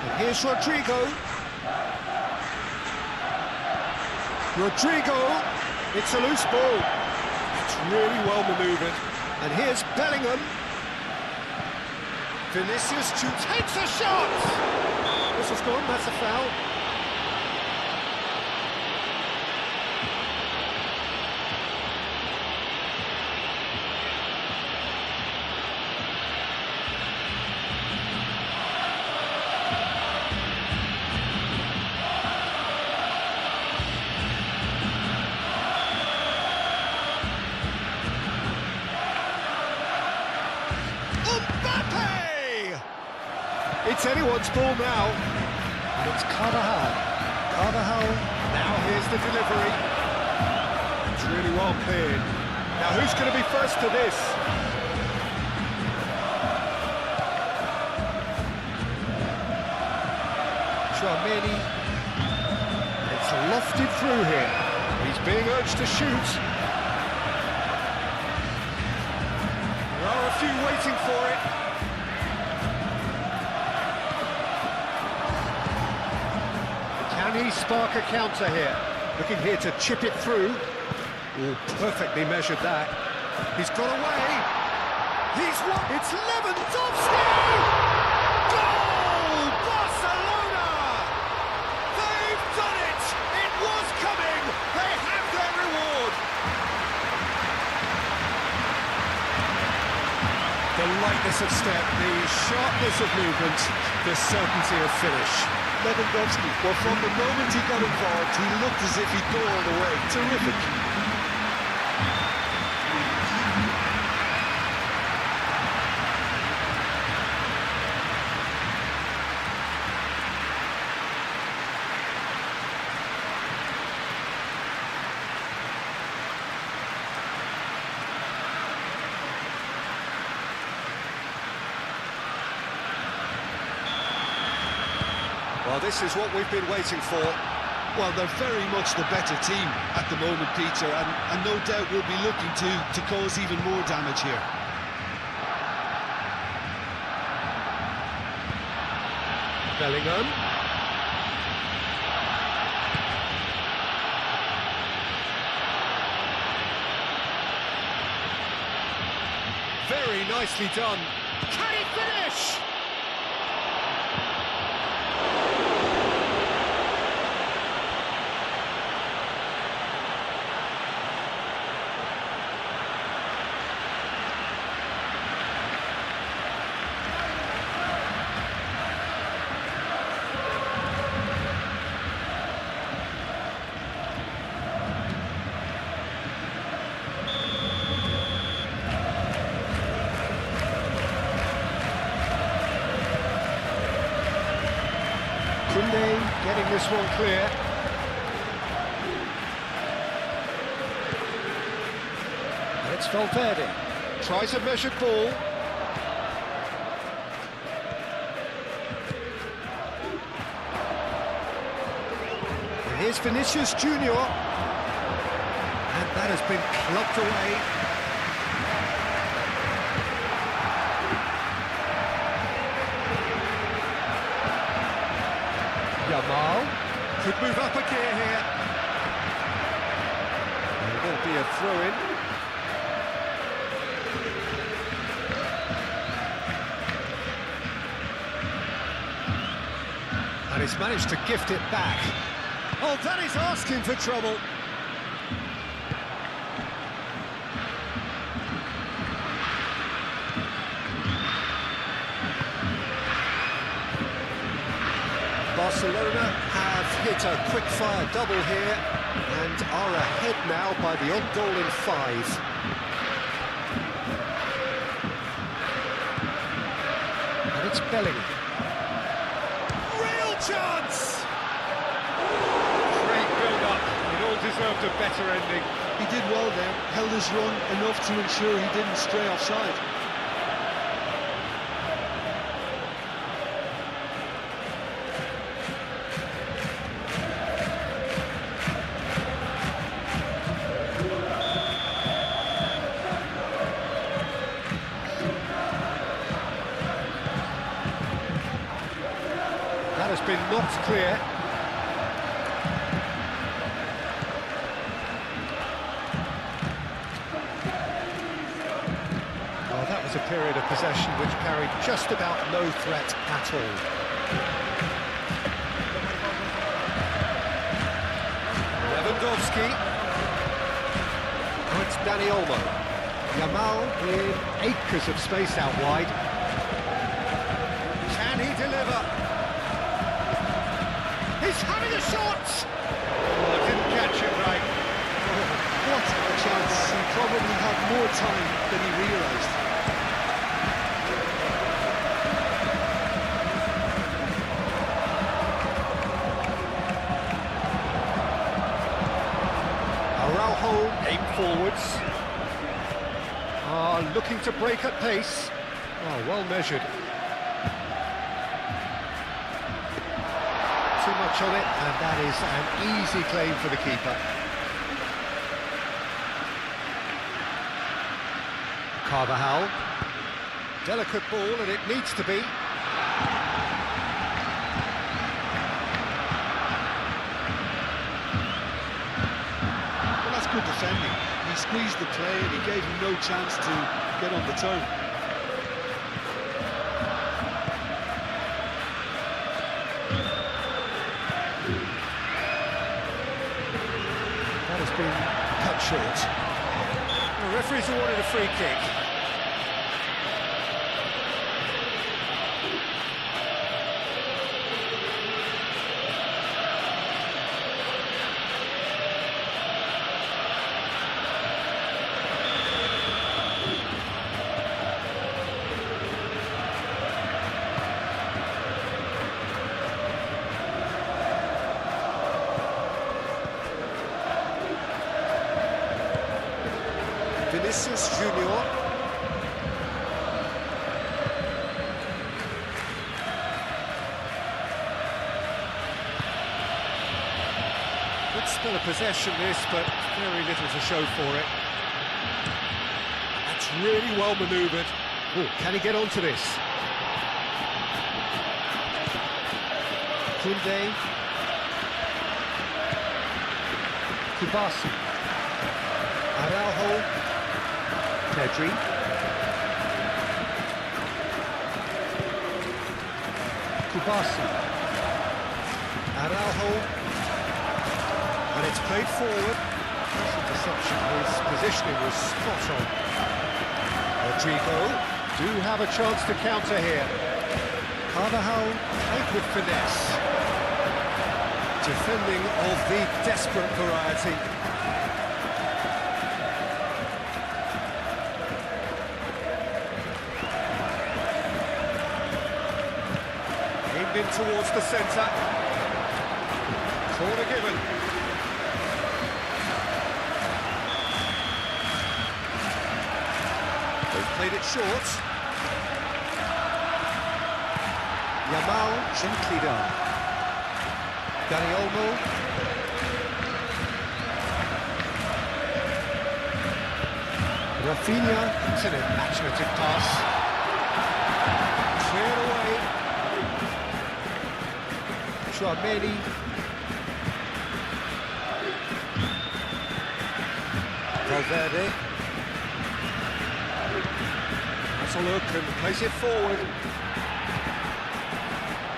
And here's Rodrigo. Rodrigo. It's a loose ball. It's really well manoeuvred. And here's Bellingham. Vinicius takes a shot. This is gone, that's a foul. It's anyone's ball now. And it's Carvajal. Carvajal, now here's the delivery. It's really well cleared. Now who's going to be first to this? Tchouaméni. It's lofted through here. He's being urged to shoot. There are a few waiting for it. Can he spark a counter here? Looking here to chip it through. Oh, perfectly measured that. He's got away. He's won. It's Lewandowski! Goal! Barcelona! They've done it! It was coming! They have their reward! The lightness of step, the sharpness of movement, the certainty of finish. Lewandowski, well, from the moment he got involved, he looked as if he'd go all the way. Terrific. Well, this is what we've been waiting for. Well, they're very much the better team at the moment, Peter, and no doubt will be looking to cause even more damage here. Bellingham. Very nicely done. Can he finish? Getting this one clear. And it's Valverde. Tries a measured ball. And here's Vinicius Junior. And that has been clubbed away. Yamal could move up a gear here. There will be a throw-in. And he's managed to gift it back. Oh, that is asking for trouble. Barcelona have hit a quick-fire double here and are ahead now by the odd goal in 5. And it's Bellingham. Real chance! Great build-up. It all deserved a better ending. He did well there, held his run enough to ensure he didn't stray offside. That has been knocked clear. Well, that was a period of possession which carried just about no threat at all. Lewandowski. Now it's Dani Olmo. Yamal with acres of space out wide. Can he deliver? He's having a shot! Oh, didn't catch it right. What a chance. He probably had more time than he realised. Araujo aimed forwards. Looking to break at pace. Oh, well measured. Too much on it, and that is an easy claim for the keeper. Carvajal. Delicate ball, and it needs to be. Well, that's good defending. He squeezed the play and he gave him no chance to get on the turn. That has been cut short. The referee's awarded a free kick. Vinicius Junior. Good spell of possession this, but very little to show for it. That's really well manoeuvred. Oh, can he get onto this? Koundé. Kubasi. Araujo. Pedri. Kubasi. Araujo. And it's played forward. Interception. His positioning was spot on. Rodrigo do have a chance to counter here. Carvajal played with finesse. Defending of the desperate variety. Aimed in towards the centre. Corner given. They've played it short. Yamal gently done. Dani Olmo. Rafinha, it's an imaginative pass. Cleared away. Chouameni. Valverde. That's a look and plays it forward.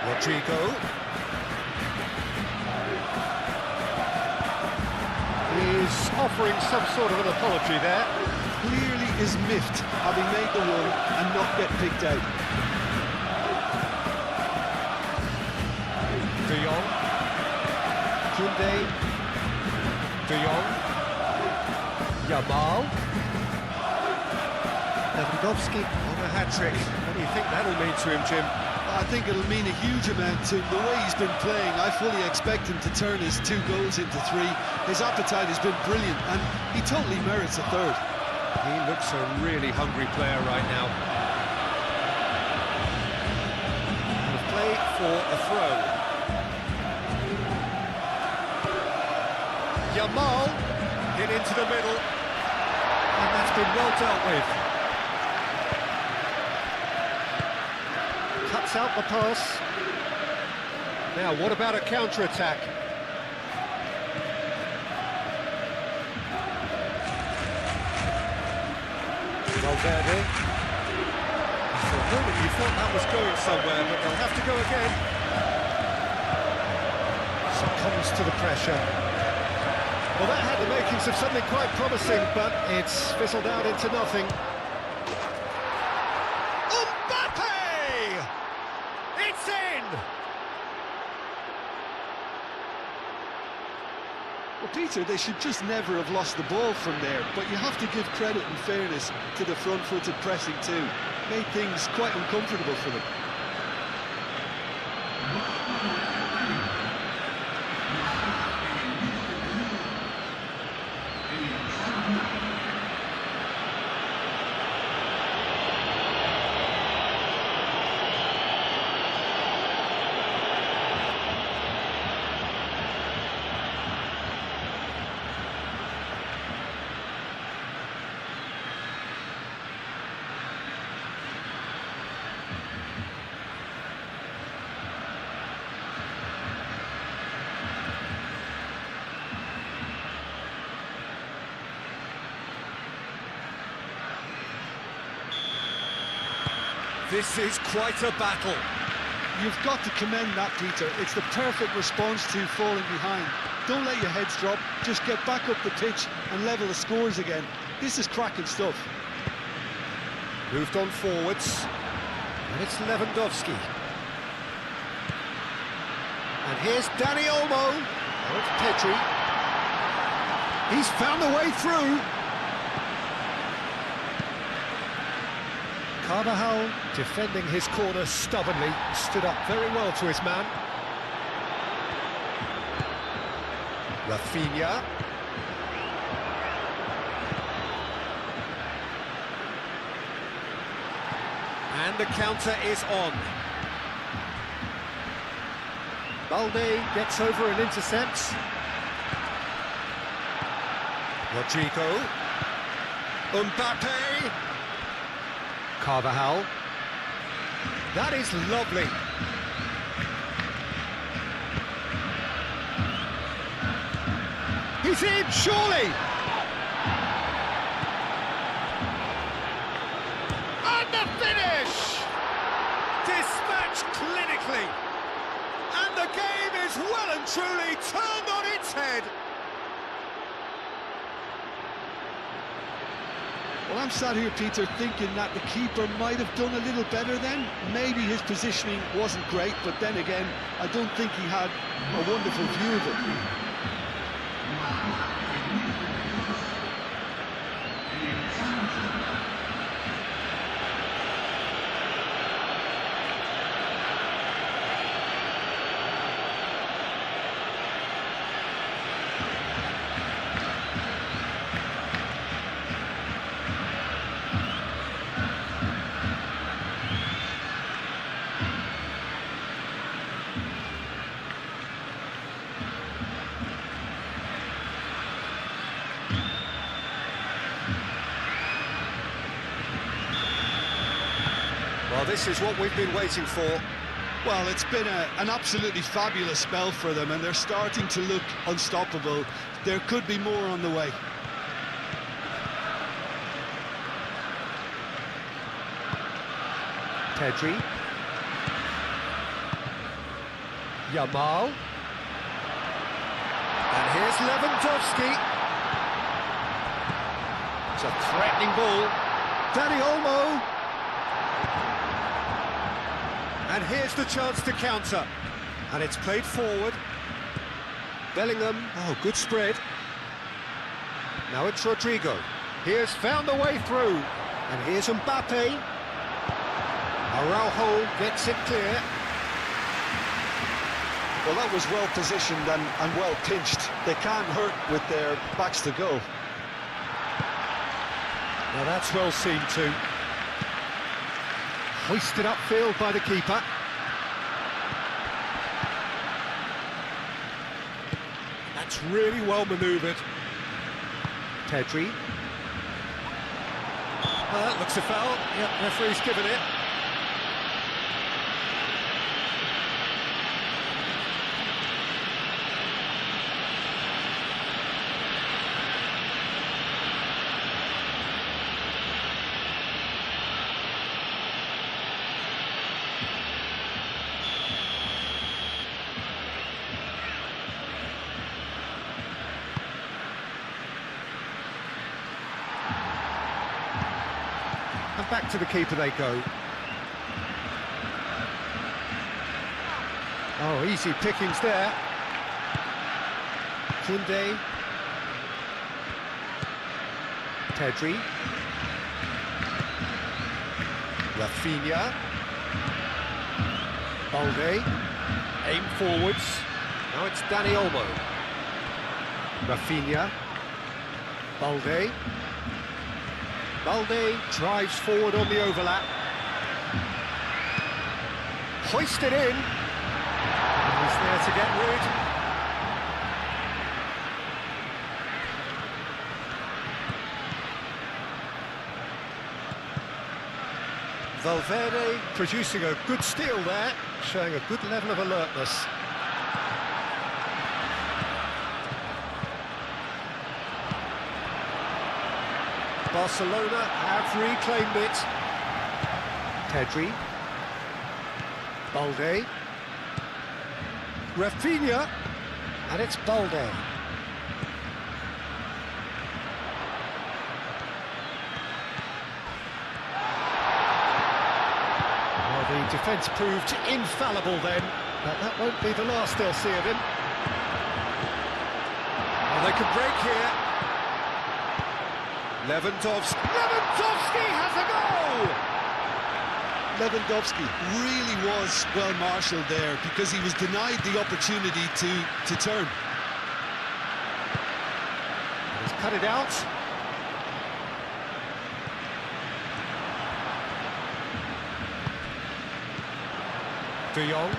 Rodrigo. He's offering some sort of an apology there. Clearly is miffed, having made the run and not get picked out. De Jong. Koundé. De Jong. Yamal. Lewandowski on a hat-trick. What do you think that'll mean to him, Jim? I think it'll mean a huge amount to him. The way he's been playing, I fully expect him to turn his 2 goals into 3. His appetite has been brilliant, and he totally merits a third. He looks a really hungry player right now. And a play for a throw. Yamal hit into the middle, and that's been well dealt with. Cuts out the pass. Now, what about a counter-attack? Valverde. For a moment you thought that was going somewhere, but they'll have to go again. Succumbs to the pressure. Well, that had the makings of something quite promising, but it's fizzled out into nothing. It's in! Well, Peter, they should just never have lost the ball from there, but you have to give credit and fairness to the front-footed pressing too. Made things quite uncomfortable for them. This is quite a battle. You've got to commend that, Peter. It's the perfect response to falling behind. Don't let your heads drop, just get back up the pitch and level the scores again. This is cracking stuff. Moved on forwards, and it's Lewandowski. And here's Dani Olmo. Oh, it's Pedri. He's found a way through. Carvajal, defending his corner stubbornly, stood up very well to his man. Rafinha. And the counter is on. Balde gets over and intercepts. Rodrigo. Mbappe. Carvajal. That is lovely. He's in, surely! And the finish! Dispatched clinically. And the game is well and truly turned on its head. Well, I'm sat here, Peter, thinking that the keeper might have done a little better then. Maybe his positioning wasn't great, but then again, I don't think he had a wonderful view of it. Well, this is what we've been waiting for. Well, it's been an absolutely fabulous spell for them, and they're starting to look unstoppable. There could be more on the way. Pedri. Yamal. And here's Lewandowski. It's a threatening ball. Dani Olmo. And here's the chance to counter. And it's played forward. Bellingham. Oh, good spread. Now it's Rodrigo. Here's found the way through. And here's Mbappe. Araujo gets it clear. Well, that was well positioned and well pinched. They can't hurt with their backs to go. Now that's well seen too. Hoisted upfield by the keeper. That's really well manoeuvred. Pedri. That looks a foul. Yep, referee's given it. And back to the keeper they go. Oh, easy pickings there. Koundé. Pedri. Rafinha. Balde. Aim forwards. Now it's Dani Olmo. Rafinha. Balde. Balde drives forward on the overlap. Hoisted in. He's there to get rid. Valverde producing a good steal there, showing a good level of alertness. Barcelona have reclaimed it. Pedri. Balde. Rafinha. And it's Balde. Well, the defence proved infallible then, but that won't be the last they'll see of him. Well, they could break here. Lewandowski has a goal! Lewandowski really was well marshalled there because he was denied the opportunity to turn. He's cut it out. De Jong.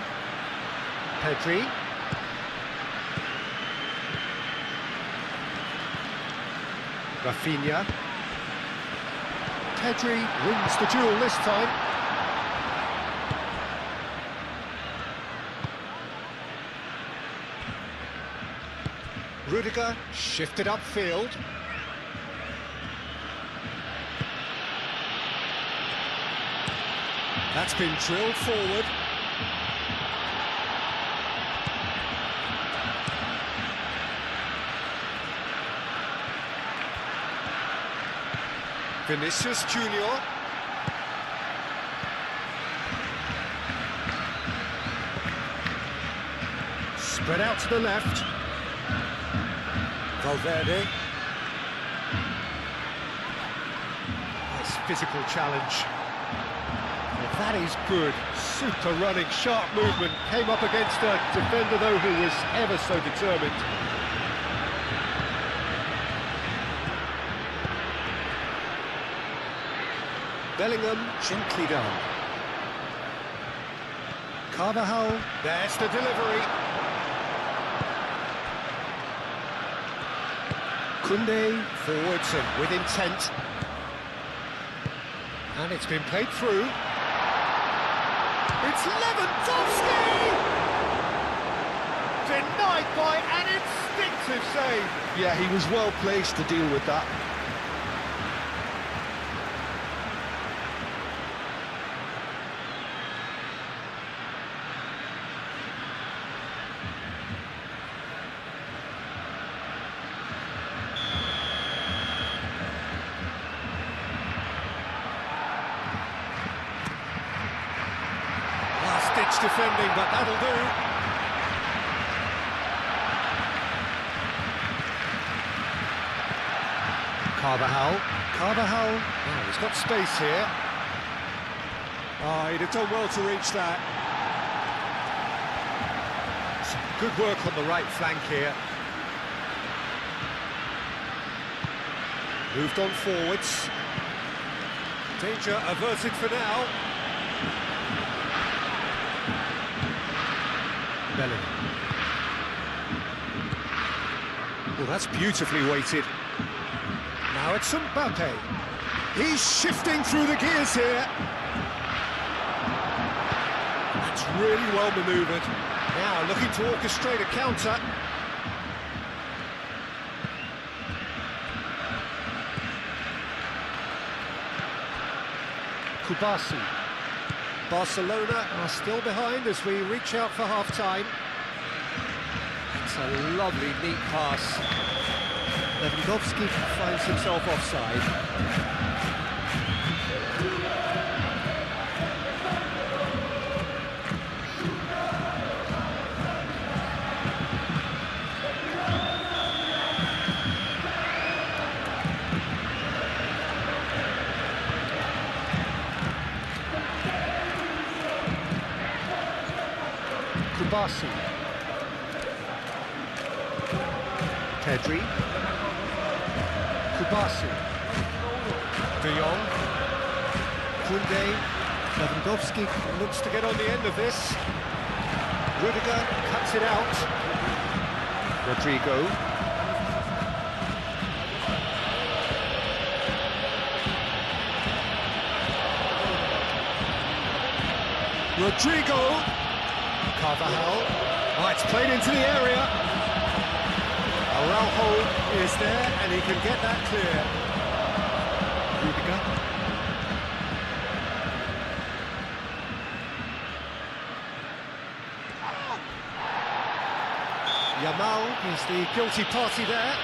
Pedri. Rafinha. Pedri wins the duel this time. Rudiger shifted upfield. That's been drilled forward. Vinicius Junior. Spread out to the left. Valverde. Nice physical challenge. Well, that is good. Super running, sharp movement. Came up against a defender, though, who was ever so determined. Bellingham, gently done. Carvajal, there's the delivery. Koundé, forwards and with intent. And it's been played through. It's Lewandowski! Denied by an instinctive save. Yeah, he was well placed to deal with that. Last-ditch defending, but that'll do. Carvajal. Oh, he's got space here. Oh, he'd have done well to reach that. Some good work on the right flank here. Moved on forwards. Danger averted for now. Bellingham. Well, that's beautifully weighted. Now it's Mbappe. He's shifting through the gears here. That's really well manoeuvred. Now looking to orchestrate a counter. Kubasi. Barcelona are still behind as we reach out for half-time. It's a lovely, neat pass. Lewandowski finds himself offside. Kubasi. Pedri. Kubasi. De Jong. Koundé. Lewandowski looks to get on the end of this. Rudiger cuts it out. Rodrigo. Carvajal. Oh, it's played into the area. Araujo is there, and he can get that clear. Rudiger. Yamal is the guilty party there.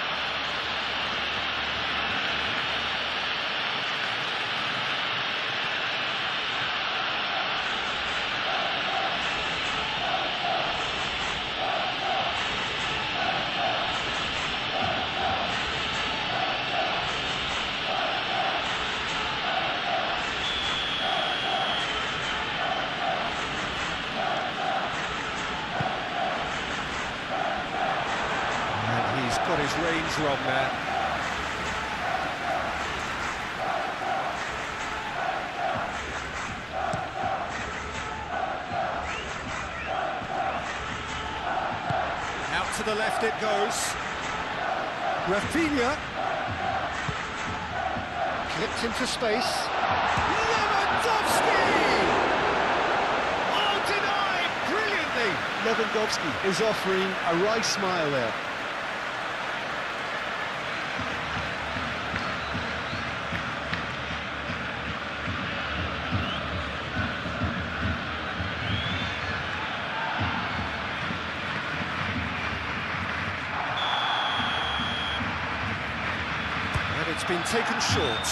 Got his reins wrong there. to the left it goes. Rafinha. Clipped into space. Lewandowski! Oh, denied brilliantly! Lewandowski is offering a wry smile there. And it's been taken short.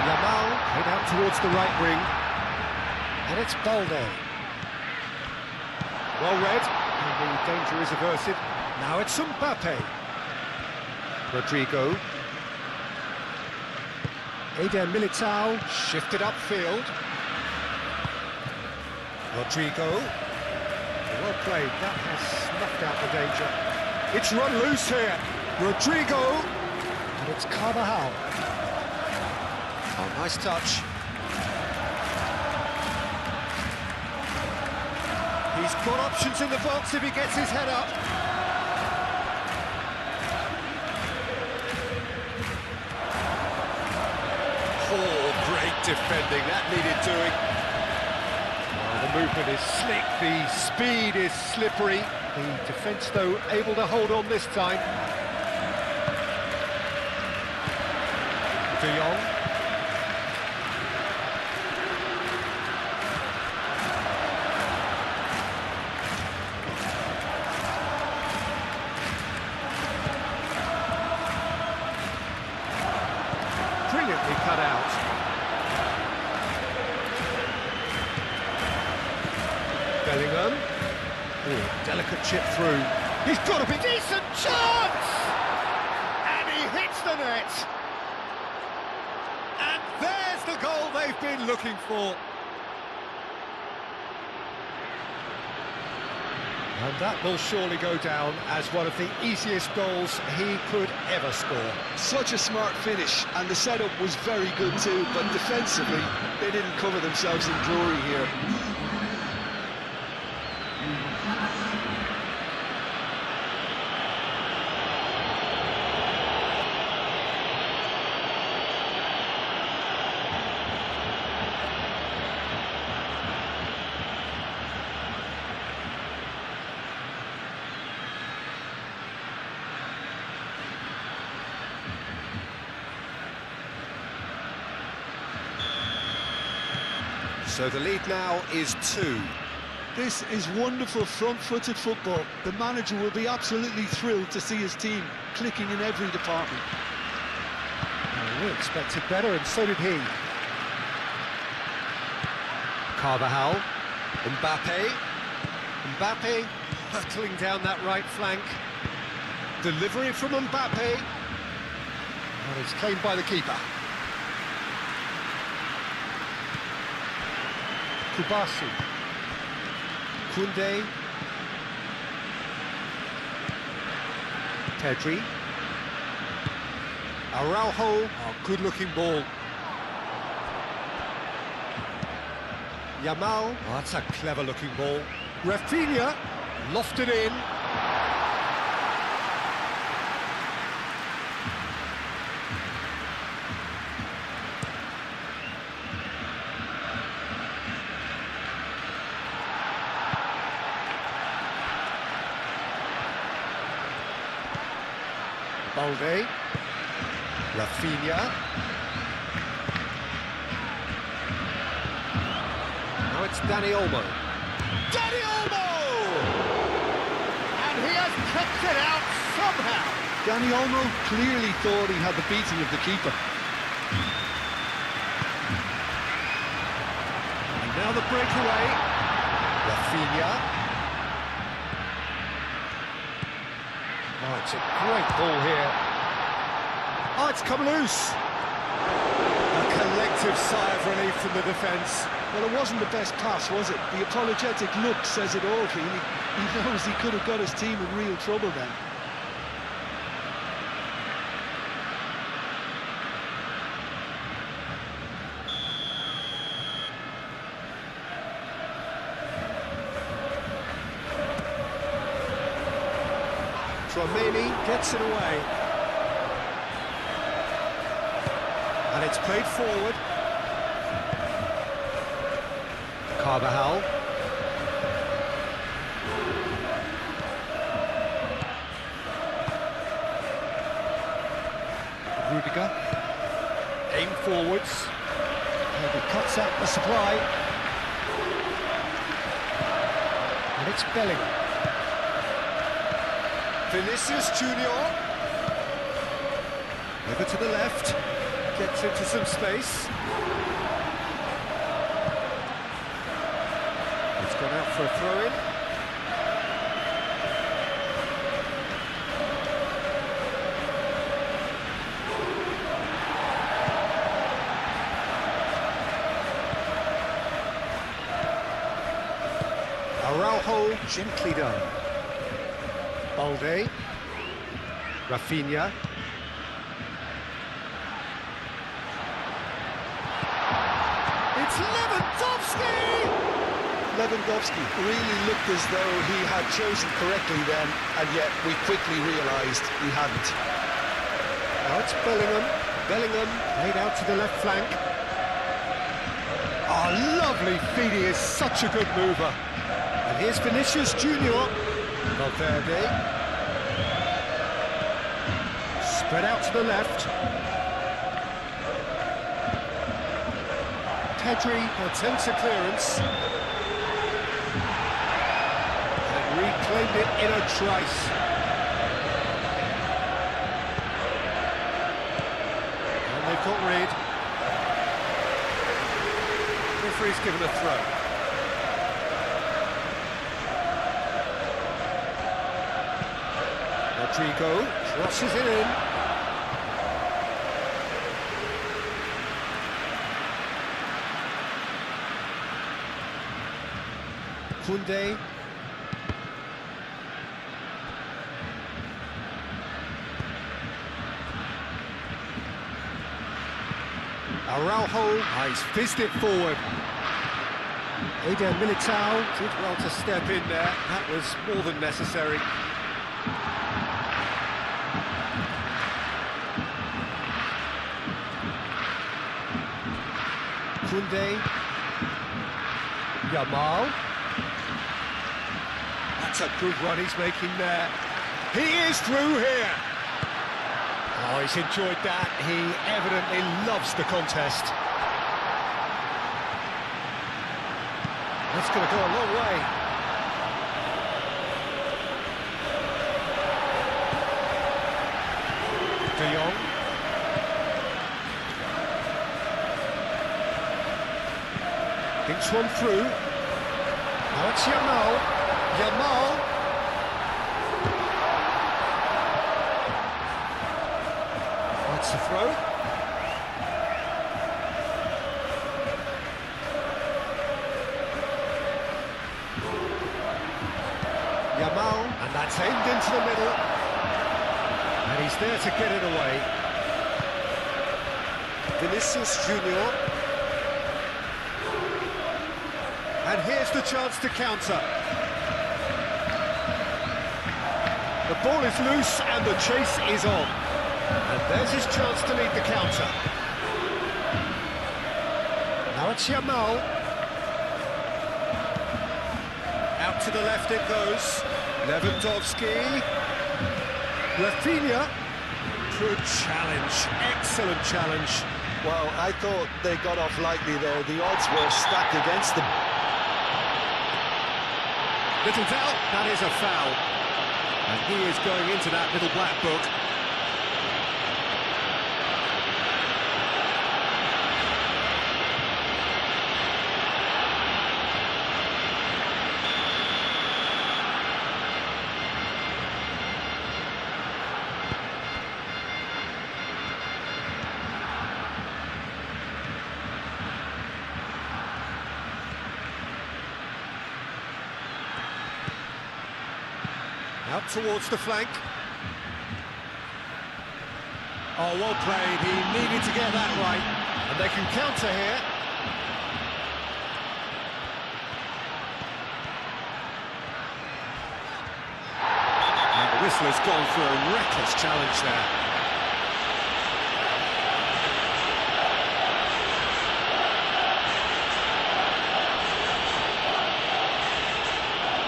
Yamal head out towards the right wing. And it's Balde. Well read, and the danger is averted. Now it's Mbappe. Rodrigo. Eder Militao shifted upfield. Rodrigo. Well played, that has snuffed out the danger. It's run loose here. Rodrigo. And it's Carvajal. Oh, nice touch. He's got options in the box if he gets his head up. Oh, great defending, that needed doing. Oh, the movement is slick, the speed is slippery. The defence, though, able to hold on this time. De Jong. Brilliantly cut out. Bellingham. Oh, delicate chip through. He's got a decent chance! And he hits the net. And there's the goal they've been looking for. And that will surely go down as one of the easiest goals he could ever score. Such a smart finish, and the setup was very good too, but defensively, they didn't cover themselves in glory here. So the lead now is 2. This is wonderful front-footed football. The manager will be absolutely thrilled to see his team clicking in every department. Well, we expected better, and so did he. Carvajal. Mbappe. Mbappe hurtling down that right flank. Delivery from Mbappe. And it's claimed by the keeper. Kubasi. Koundé. Pedri. Araujo. Oh, good-looking ball. Yamal. Oh, that's a clever-looking ball. Rafinha. Lofted in. Balde. Rafinha. Now it's Dani Olmo. Dani Olmo! And he has kept it out somehow. Dani Olmo clearly thought he had the beating of the keeper. And now the breakaway. Rafinha. Oh, it's a great ball here. Oh, it's come loose. A collective sigh of relief from the defence. Well, it wasn't the best pass, was it? The apologetic look says it all, really. He knows he could have got his team in real trouble then. Tchouameni gets it away. And it's played forward. Carvajal. Rudiger. Aim forwards. And he cuts out the supply. And it's Bellingham. Vinicius Junior. Over to the left. Gets into some space. It's gone out for a throw-in. Araujo, gently done. Balde. Rafinha. It's Lewandowski! Lewandowski really looked as though he had chosen correctly then, and yet we quickly realised he hadn't. Now it's Bellingham. Bellingham laid out to the left flank. Oh, lovely feed, he is such a good mover. And here's Vinicius Junior. Valverde. Spread out to the left. Pedri attempts a clearance. And reclaimed it in a trice. And they've got rid. Referee's given a throw. Rodrigo crosses it in. Koundé. Araujo has fizzed it forward. Eder Militao did well to step in there. That was more than necessary. Koundé. Yamal. That's a good run he's making there. He is through here. Oh, he's enjoyed that. He evidently loves the contest. That's going to go a long way. De Jong. Thinks one through. Now it's Yamal. Yamal. That's the throw. Yamal, and that's aimed into the middle. And he's there to get it away. Vinicius Junior. And here's the chance to counter. The ball is loose and the chase is on. And there's his chance to lead the counter. Now it's Yamal. Out to the left it goes. Lewandowski. Rafinha. Good challenge. Excellent challenge. Well, I thought they got off lightly there. The odds were stacked against them. Little doubt, that is a foul. And he is going into that little black book. Out towards the flank. Oh, well played. He needed to get that right. And they can counter here. And the whistle has gone for a reckless challenge there.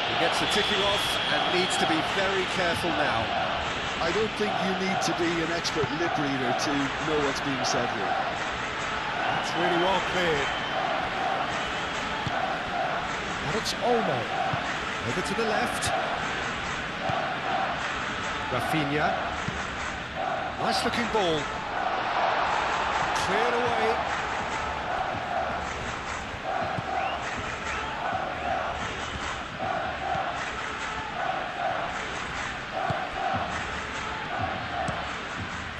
He gets the ticking off and needs to be very careful now. I don't think you need to be an expert lip reader to know what's being said here. That's really well cleared. And it's Olmo. Over to the left. Rafinha. Nice looking ball. Cleared away.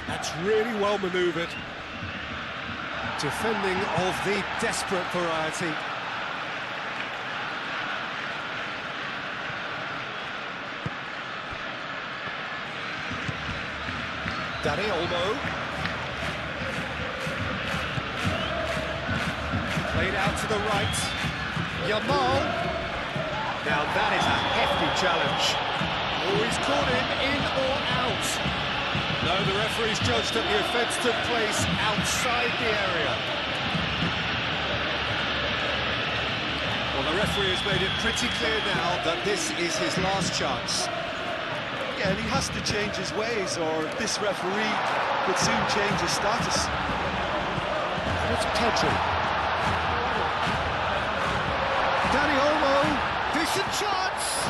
That's really well manoeuvred. Defending of the desperate variety. Dani Olmo. Played out to the right. Yamal. Now that is a hefty challenge. Oh, he's caught him in or out. No, the referee's judged that the offence took place outside the area. Well, the referee has made it pretty clear now that this is his last chance. Yeah, and he has to change his ways, or this referee could soon change his status. And it's Pedri. Dani Olmo, decent chance!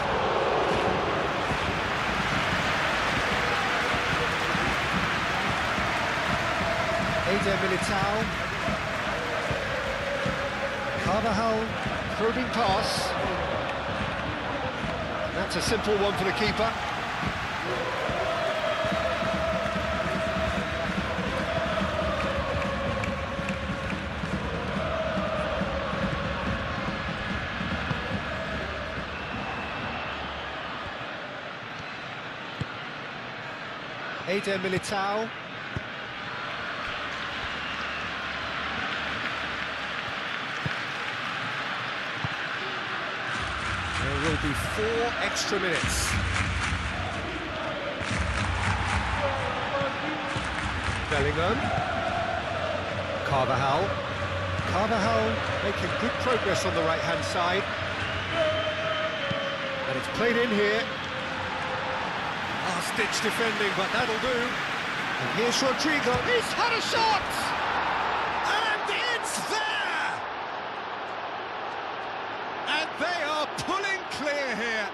Eder Militao. Carvajal, probing pass. That's a simple one for the keeper. Eder Militao. There will be 4 extra minutes. Bellingham. Carvajal. Carvajal making good progress on the right-hand side. And it's played in here. Last-ditch defending, but that'll do. And here's Rodrigo. He's had a shot! And it's there! And they are pulling clear here.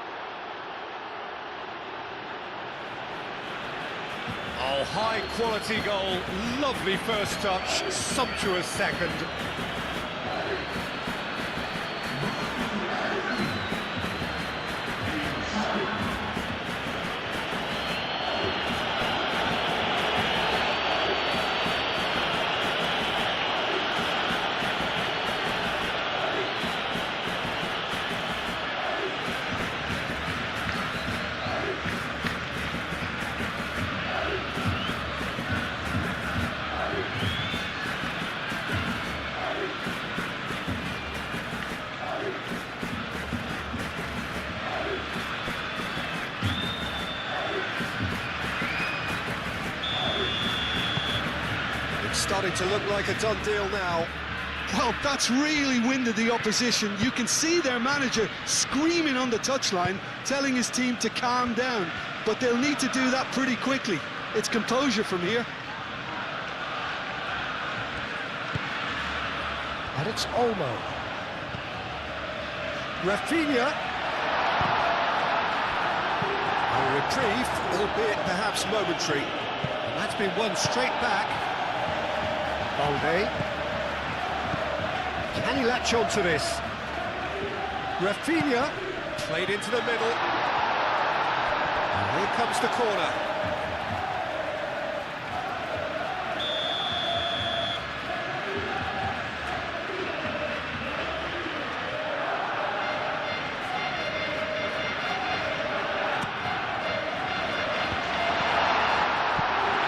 Oh, high-quality goal. Lovely first touch. Sumptuous second. Starting to look like a done deal now. Well, that's really winded the opposition. You can see their manager screaming on the touchline, telling his team to calm down. But they'll need to do that pretty quickly. It's composure from here. And it's Olmo. Rafinha. A reprieve, albeit perhaps momentary. And that's been won straight back. Balde. Can he latch on to this? Rafinha played into the middle. And here comes the corner.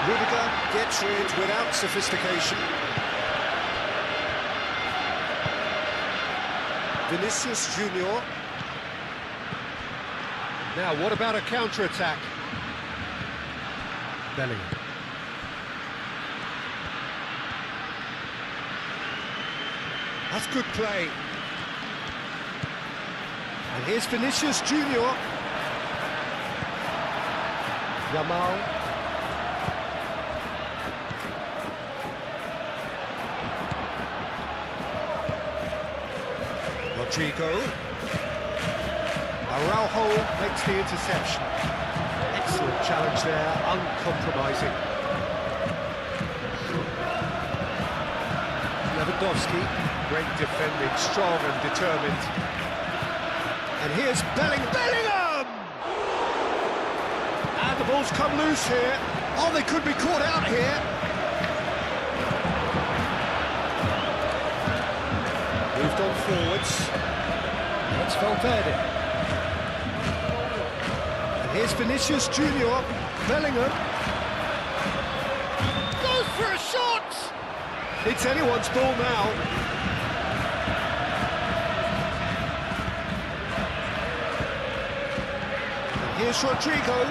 Rudiger gets rid without sophistication. Vinicius Junior. Now, what about a counter-attack? Bellingham. That's good play. And here's Vinicius Junior. Yamal. Rodrigo. Araujo makes the interception. Excellent challenge there, uncompromising. Lewandowski, great defending, strong and determined. And here's Bellingham! And the ball's come loose here. Oh, they could be caught out here. Moved on forwards. It's Valverde. Here's Vinicius Junior. Bellingham goes for a shot. It's anyone's ball now. And here's Rodrigo.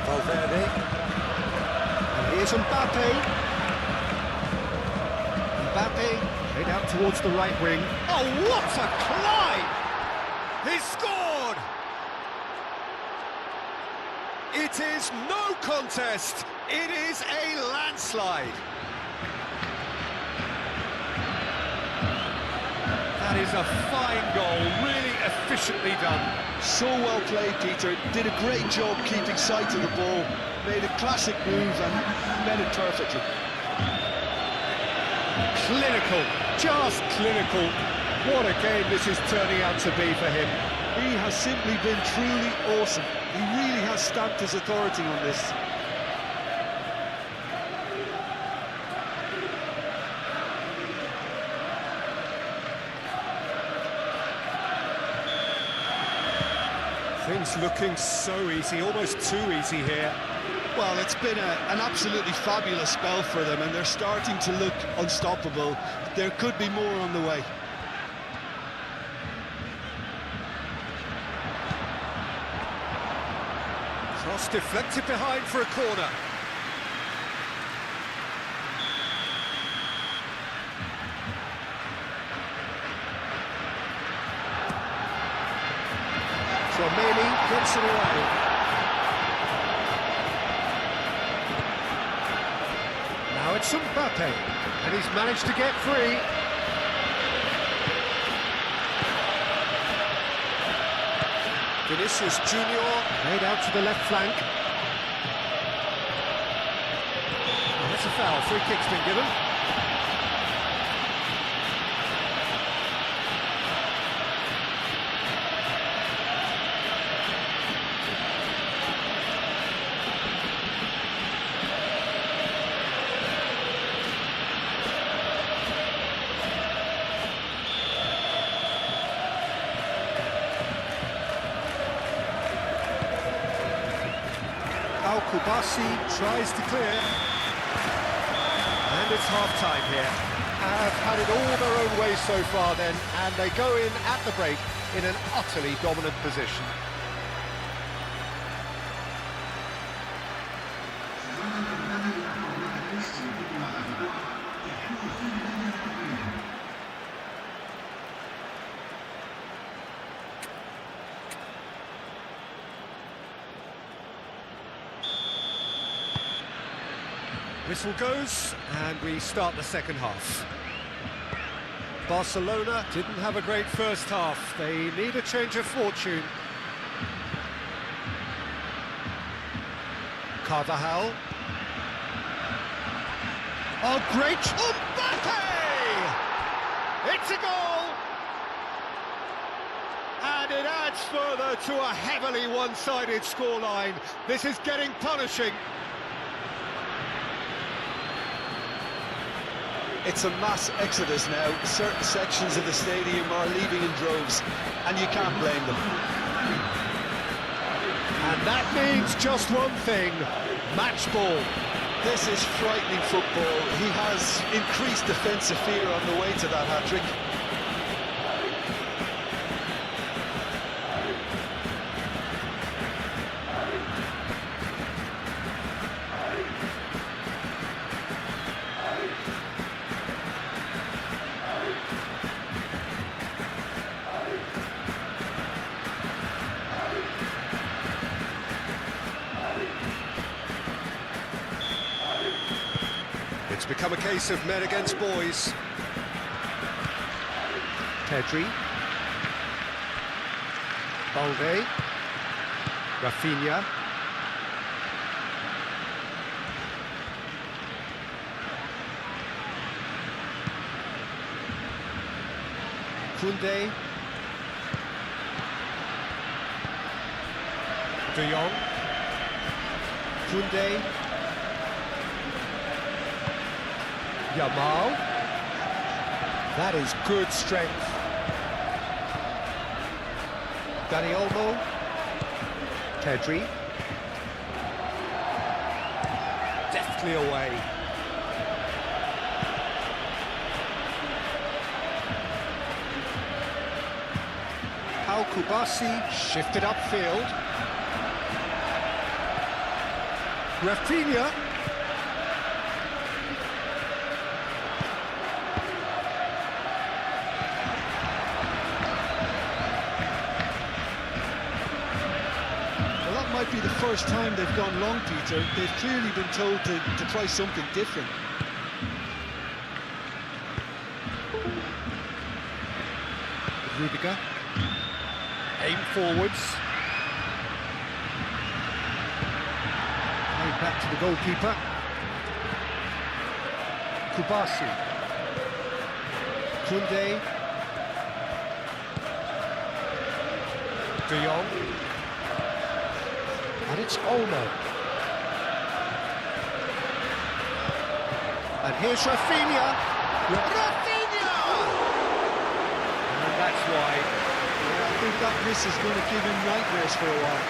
Valverde. And here's Mbappe. Made out towards the right wing. Oh, what a climb! He scored! It is no contest. It is a landslide. That is a fine goal, really efficiently done. So well played, Peter. Did a great job keeping sight of the ball. Made a classic move and met it perfectly. Clinical, just clinical. What a game this is turning out to be for him. He has simply been truly awesome. He really has stamped his authority on this. Things looking so easy, almost too easy here. Well, it's been an absolutely fabulous spell for them, and they're starting to look unstoppable. There could be more on the way. Cross deflected behind for a corner. Tchouaméni gets it away. Now it's Mbappe, and he's managed to get free. Vinicius Junior made out to the left flank. And that's a foul, free kick's been given. Kubasi tries to clear, and it's half-time here. Have had it all their own way so far then, and they go in at the break in an utterly dominant position. Whistle goes, and we start the second half. Barcelona didn't have a great first half. They need a change of fortune. Carvajal. Oh, great! Mbappe! It's a goal! And it adds further to a heavily one-sided scoreline. This is getting punishing. It's a mass exodus now. Certain sections of the stadium are leaving in droves, and you can't blame them. And that means just one thing, match ball. This is frightening football. He has increased defensive fear on the way to that hat-trick. become a case of men against boys. Pedri. Balde. Rafinha. Koundé. De Jong. Koundé. Yamal. That is good strength. Dani Olmo. Pedri. Deftly away. Pau Kubasi shifted upfield. Rafinha. Well, that might be the first time they've gone long, Peter. They've clearly been told to try something different. Rudiger. Aim forwards. Played back to the goalkeeper. Kubasi. Koundé. De Jong. And it's Olmo. And here's Rafinha. Rafinha! And that's why. Yeah, I think that miss is going to give him nightmares for a while.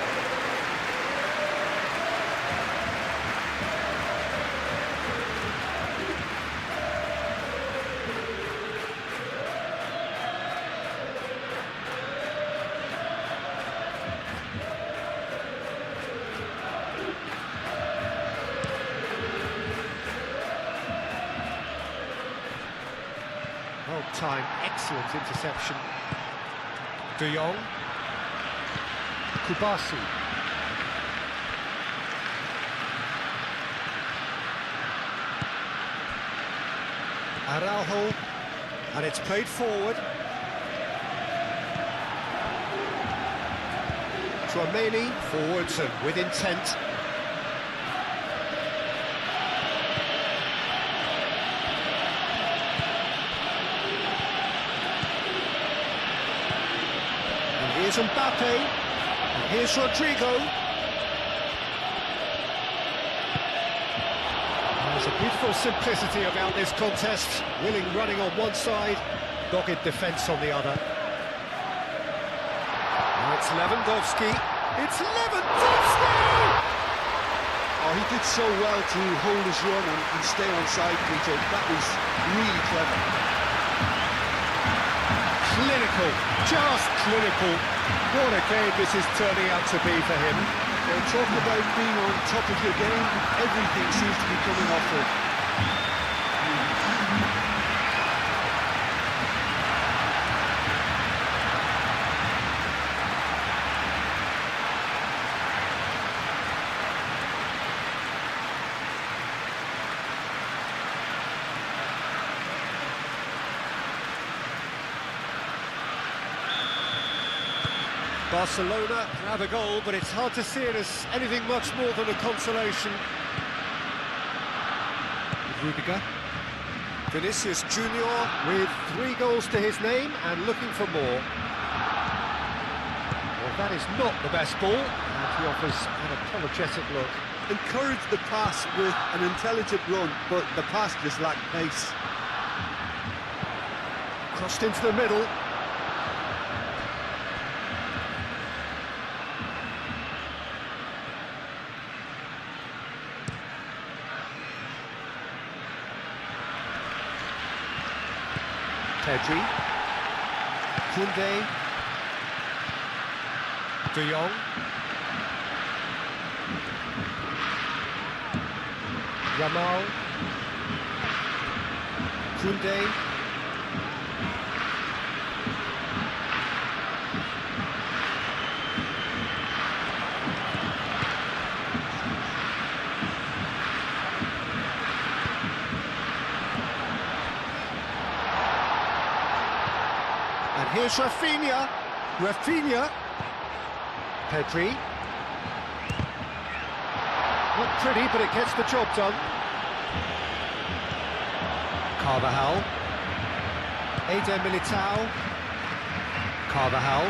Well timed, excellent interception. De Jong. Kubasi. Araujo. And it's played forward. Tchouaméni forwards and with intent. Here's Mbappe, and here's Rodrigo. There's a beautiful simplicity about this contest. Willing running on one side, dogged defence on the other. Now it's Lewandowski. It's Lewandowski! Oh, he did so well to hold his run and stay on side, Peter. That was really clever. Clinical, just clinical. What a game this is turning out to be for him. Well, talk about being on top of your game. Everything seems to be coming off it. Barcelona have a goal, but it's hard to see it as anything much more than a consolation. Rudiger. Vinicius Junior with 3 goals to his name and looking for more. Well, that is not the best ball, and he offers an apologetic look. Encouraged the pass with an intelligent run, but the pass just lacked pace. Crossed into the middle. Pedri. Koundé. De Jong. Yamal. Koundé. is Rafinha. Rafinha. Pedri. Not pretty, but it gets the job done. Carvajal. Eder Militao. Carvajal.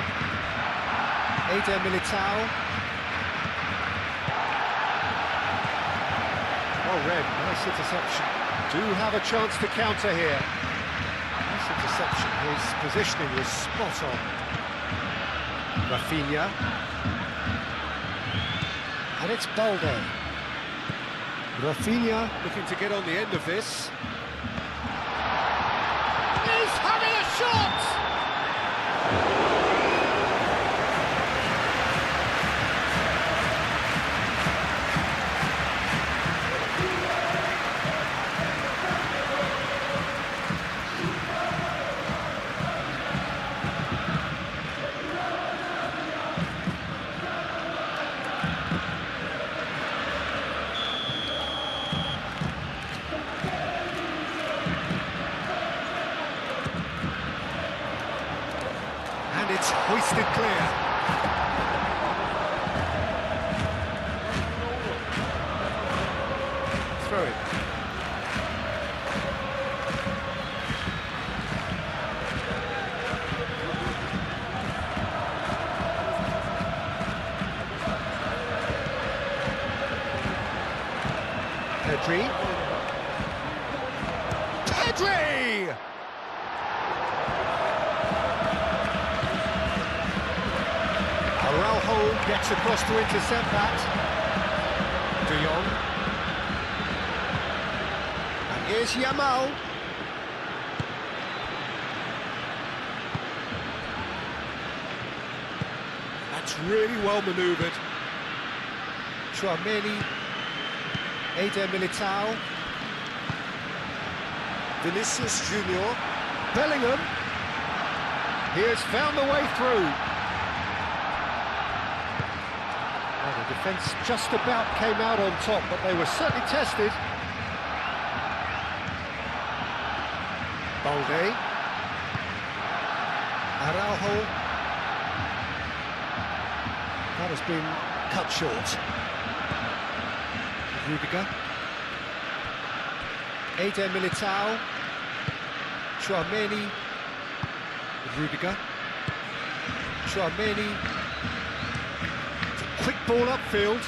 Eder Militao. Oh, Red, nice interception. Do have a chance to counter here. Nice interception. His positioning was spot on. Rafinha. And it's Balde. Rafinha looking to get on the end of this. He's having a shot! And it's hoisted clear. Throw it. Pedri. Pedri! Araujo gets across to intercept that. De Jong. And here's Yamal. That's really well manoeuvred. Tchouaméni. Eder Militao. Vinicius Junior. Bellingham. He has found the way through. Well, the defence just about came out on top, but they were certainly tested. Balde. Araujo. That has been cut short. Rudiger. Eder Militao. Tchouaméni. Rudiger. Tchouaméni. Quick ball upfield.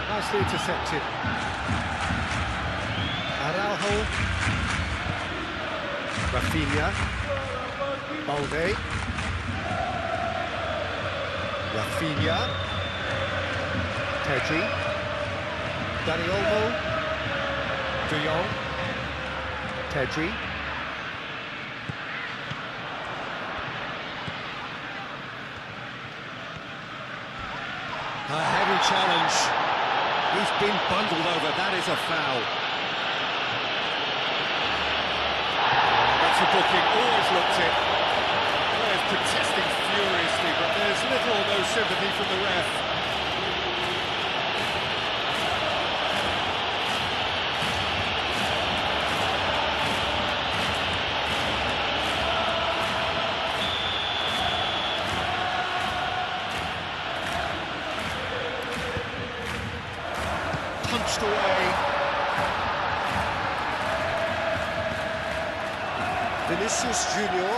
Nicely intercepted. Araujo. Rafinha. Balde. Rafinha. Pedri. Dani Olmo. De Jong. Pedri. A heavy challenge. He's been bundled over. That is a foul. That's a booking. Always looked it. Players protesting furiously, but there's little or no sympathy from the ref. Punched away. Vinicius Junior.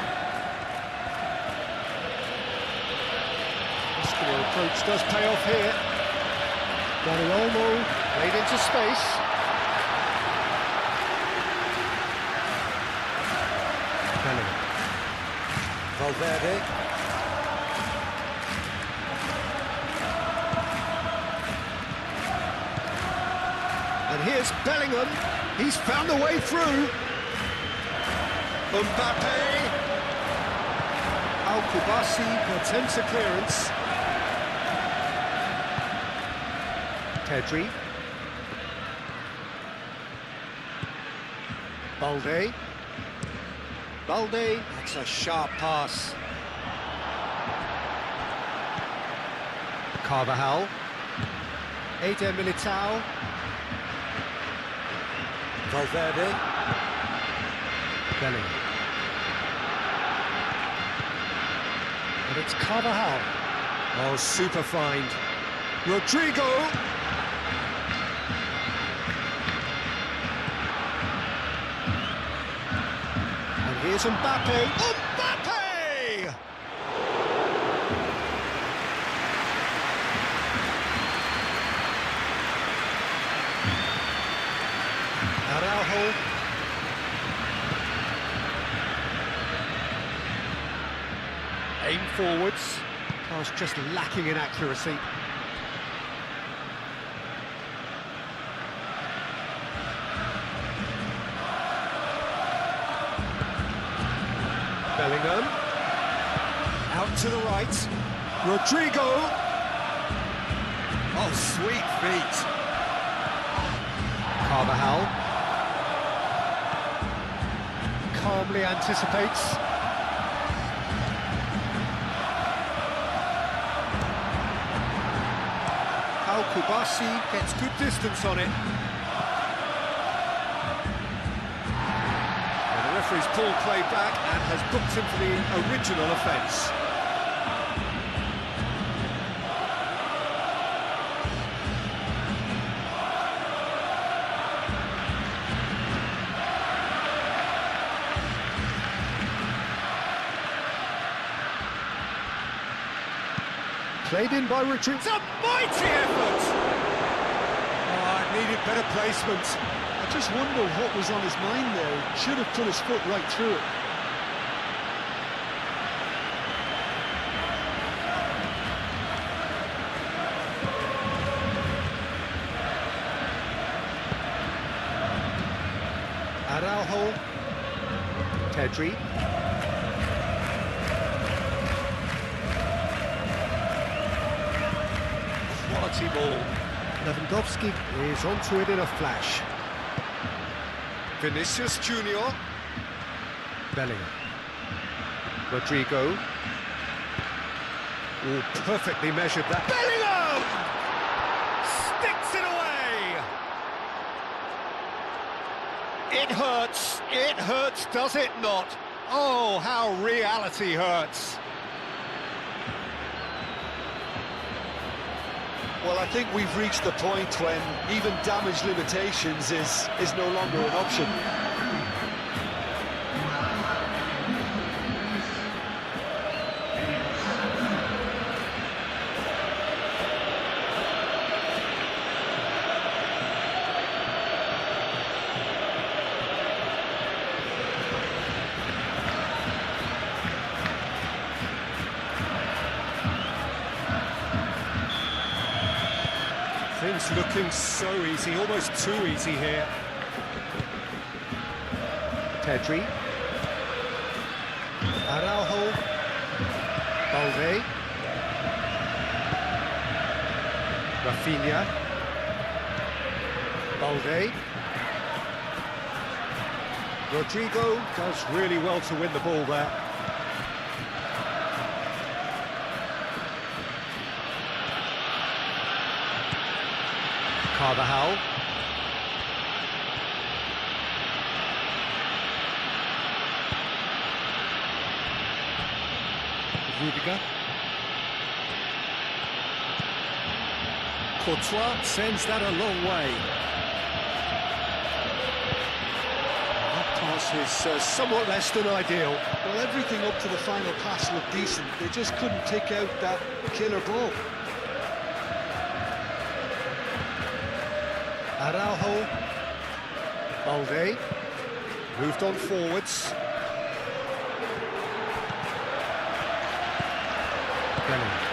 Muscular approach does pay off here. Dani Olmo played into space. Bellingham. Valverde. And here's Bellingham. He's found a way through. Mbappe. Al-Kubasi attempts a clearance. Pedri. Balde. Balde. That's a sharp pass. Carvajal. Eder Militao. Valverde. Bellingham. And it's Carvajal. Oh, super find. Rodrigo. And here's Mbappe. Mbappe! Araujo. Aim forwards. Car's just lacking in accuracy. Bellingham. Out to the right. Rodrigo. Oh, sweet feet. Carvajal. Calmly anticipates. Kubasi gets good distance on it. And the referee's pulled play back and has booked him for the original offence. Played in by Richards. It's a mighty effort! Oh, it needed better placement. I just wonder what was on his mind there. He should have put his foot right through it. Araujo. Pedri. Quality ball. Lewandowski is onto it in a flash. Vinicius Junior. Bellingham. Rodrigo. Oh, perfectly measured that. Bellingham! Sticks it away! It hurts, does it not? Oh, how reality hurts. Well, I think we've reached the point when even damage limitations is no longer an option. Things looking so easy, almost too easy here. Pedri. Araujo. Balde. Rafinha. Balde. Rodrigo does really well to win the ball there. Carvajal. Rudiger. Courtois sends that a long way. That pass is somewhat less than ideal. Well, everything up to the final pass looked decent. They just couldn't take out that killer ball. Araujo. Balde. Moved on forwards. Bellingham.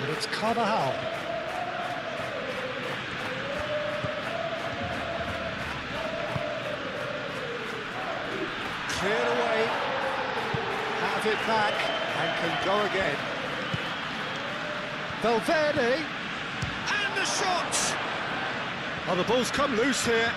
And it's Carvajal. Cleared away. Have it back. And can go again. Valverde. And the shot! Oh, the ball's come loose here.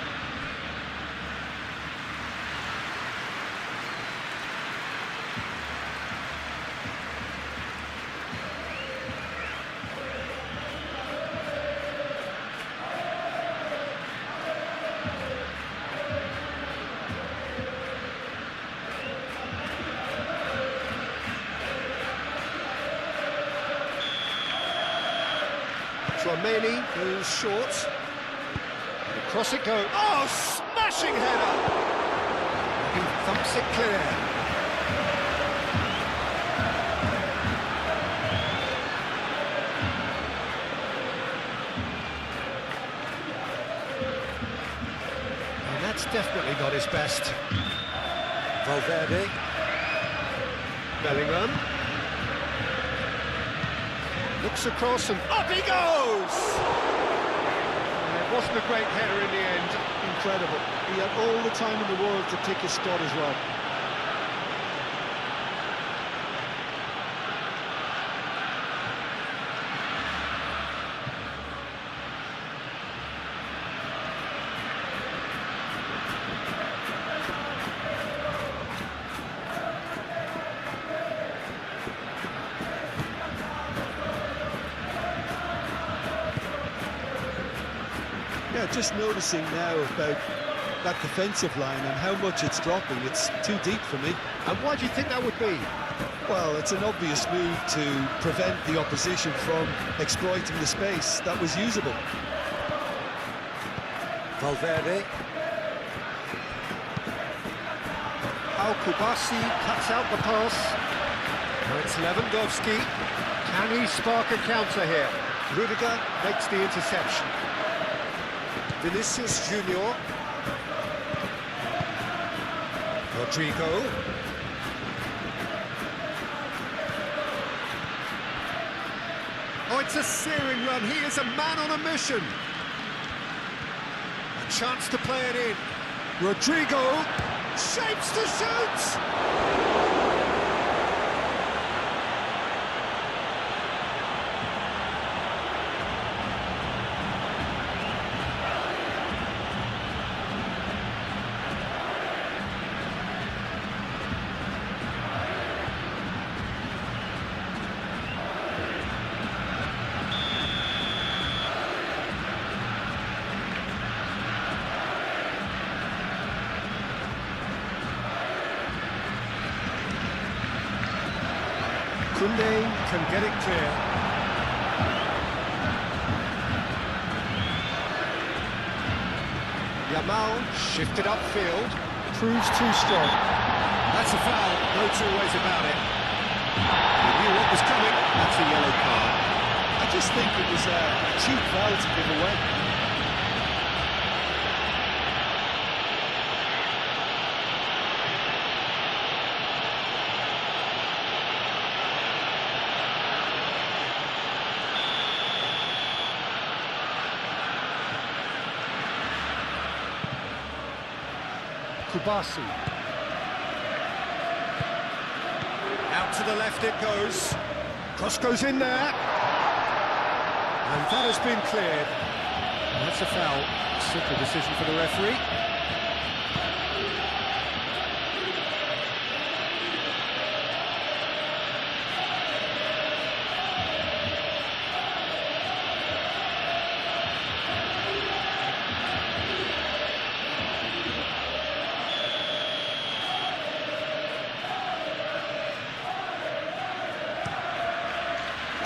Chouameni goes short. And across it goes. Oh, smashing header! He thumps it clear. And that's definitely not his best. Valverde. Bellingham. Looks across and up he goes! And it wasn't a great header in the end. Incredible. He had all the time in the world to pick his spot as well. Yeah, just noticing now about that defensive line and how much it's dropping. It's too deep for me. And why do you think that would be? Well, it's an obvious move to prevent the opposition from exploiting the space that was usable. Valverde. How Kubasi cuts out the pass. Now it's Lewandowski. Can he spark a counter here? Rudiger makes the interception. Vinicius Junior. Rodrigo. Oh, it's a searing run. He is a man on a mission. A chance to play it in. Rodrigo shapes to shoot. Koundé can get it clear. Yamal shifted upfield. Proves too strong. That's a foul, no two ways about it. He knew what was coming. That's a yellow card. I just think it was a cheap foul to give away. Kubasi. Out to the left it goes. Cross goes in there. And that has been cleared. And that's a foul. Simple decision for the referee.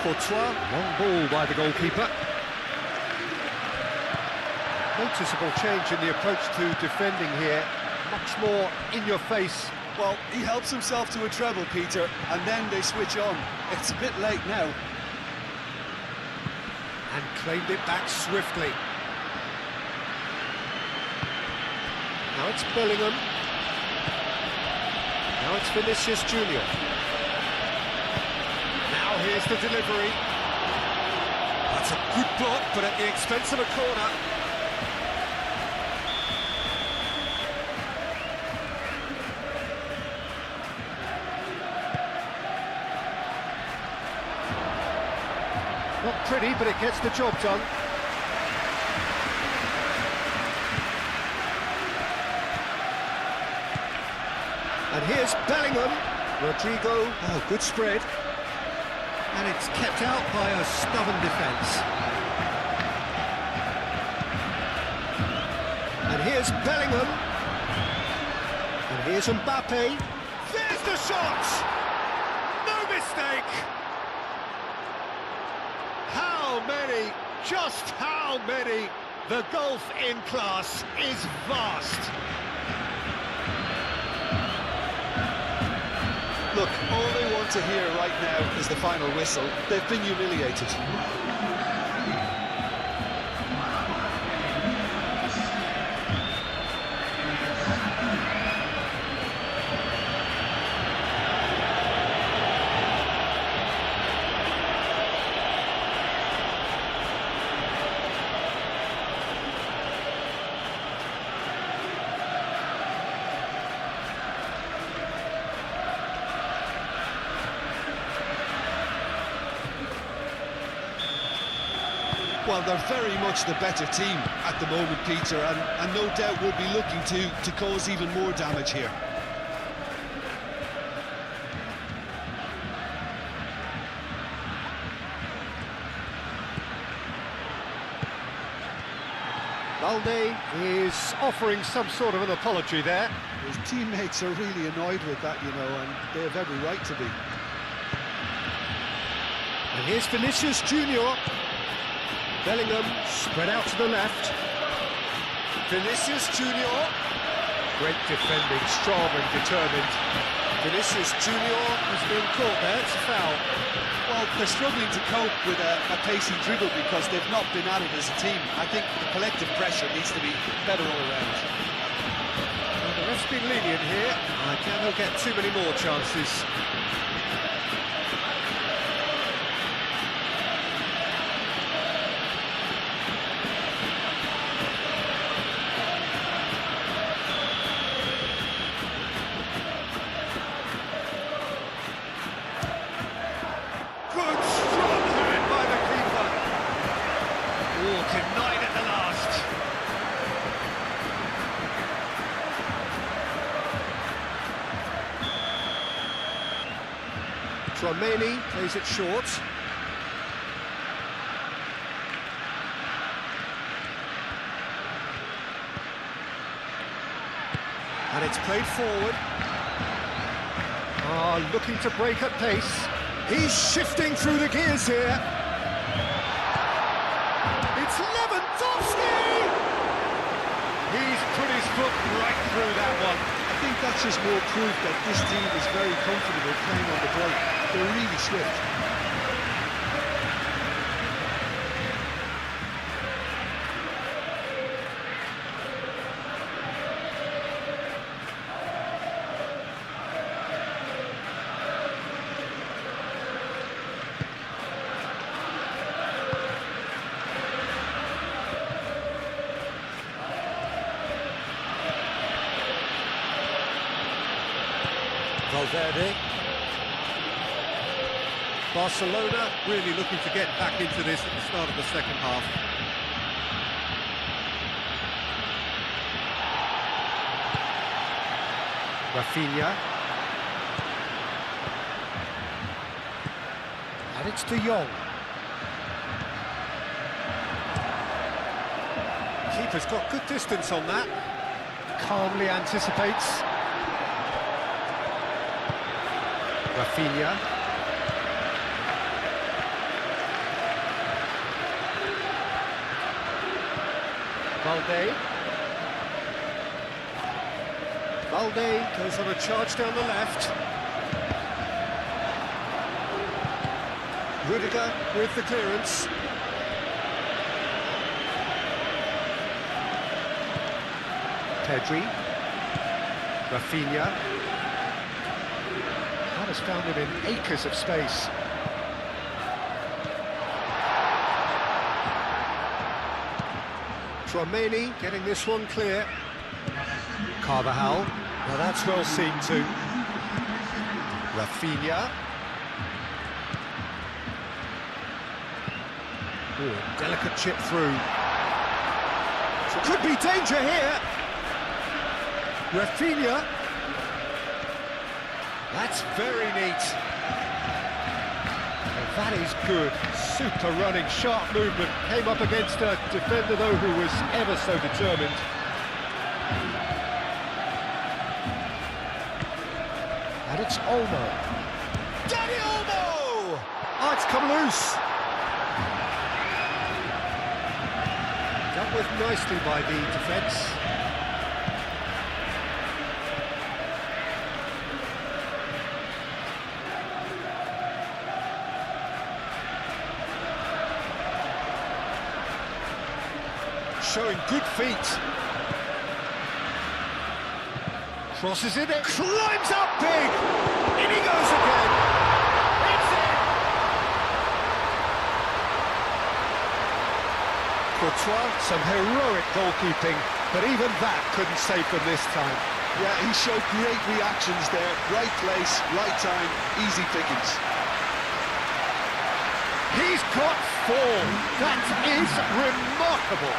Courtois, long ball by the goalkeeper. Noticeable change in the approach to defending here. Much more in your face. Well, he helps himself to a treble, Peter, and then they switch on. It's a bit late now. And claimed it back swiftly. Now it's Bellingham. Now it's Vinicius Junior. Now here's the delivery. That's a good block, but at the expense of a corner. Not pretty, but it gets the job done. And here's Bellingham. Rodrigo, oh, good spread. And it's kept out by a stubborn defence. And here's Bellingham. And here's Mbappe. There's the shot! No mistake! How many Just how many? The gulf in class is vast. Look, all they want to hear right now is the final whistle. They've been humiliated. Well, they're very much the better team at the moment, Peter, and no doubt will be looking to cause even more damage here. Balde is offering some sort of an apology there. His teammates are really annoyed with that, you know, and they have every right to be. And here's Vinicius Junior. Bellingham spread out to the left. Vinicius Junior. Great defending, strong and determined. Vinicius Junior has been caught there, it's a foul. Well, they're struggling to cope with a pacey dribble because they've not been at it as a team. I think the collective pressure needs to be better all around. Well, the ref's been lenient here. I doubt he'll get too many more chances. Good strong hand by the keeper. Oh, denied at the last. Tchouaméni plays it short. And it's played forward. Looking to break at pace. He's shifting through the gears here. It's Lewandowski! He's put his foot right through that one. I think that's just more proof that this team is very comfortable playing on the break. They're really swift. Valverde. Barcelona really looking to get back into this at the start of the second half. Rafinha. And it's De Jong. Keeper's got good distance on that. Calmly anticipates. Rafinha. Balde. Balde goes on a charge down the left. Rudiger with the clearance. Pedri. Rafinha. That has found him in acres of space. Tchouaméni getting this one clear. Carvajal. Now that's well seen too. Rafinha. Ooh, delicate chip through. Could be danger here. Rafinha. That's very neat. Well, that is good. Super running, sharp movement. Came up against a defender, though, who was ever so determined. And it's Olmo. Danny Olmo! Oh, it's come loose. with nicely by the defence. Showing good feet. Crosses it, climbs up big! In he goes again! It's in! Courtois, some heroic goalkeeping, but even that couldn't save them this time. Yeah, he showed great reactions there. Right place, right time, easy pickings. He's got form. That is remarkable.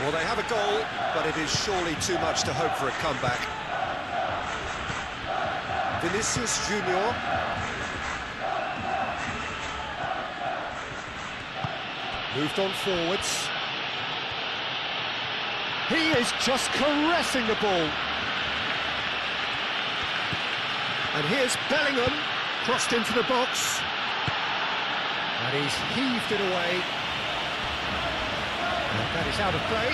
Well, they have a goal, but it is surely too much to hope for a comeback. Vinicius Junior. Moved on forwards. He is just caressing the ball. And here's Bellingham, crossed into the box. And he's heaved it away. And that is out of play.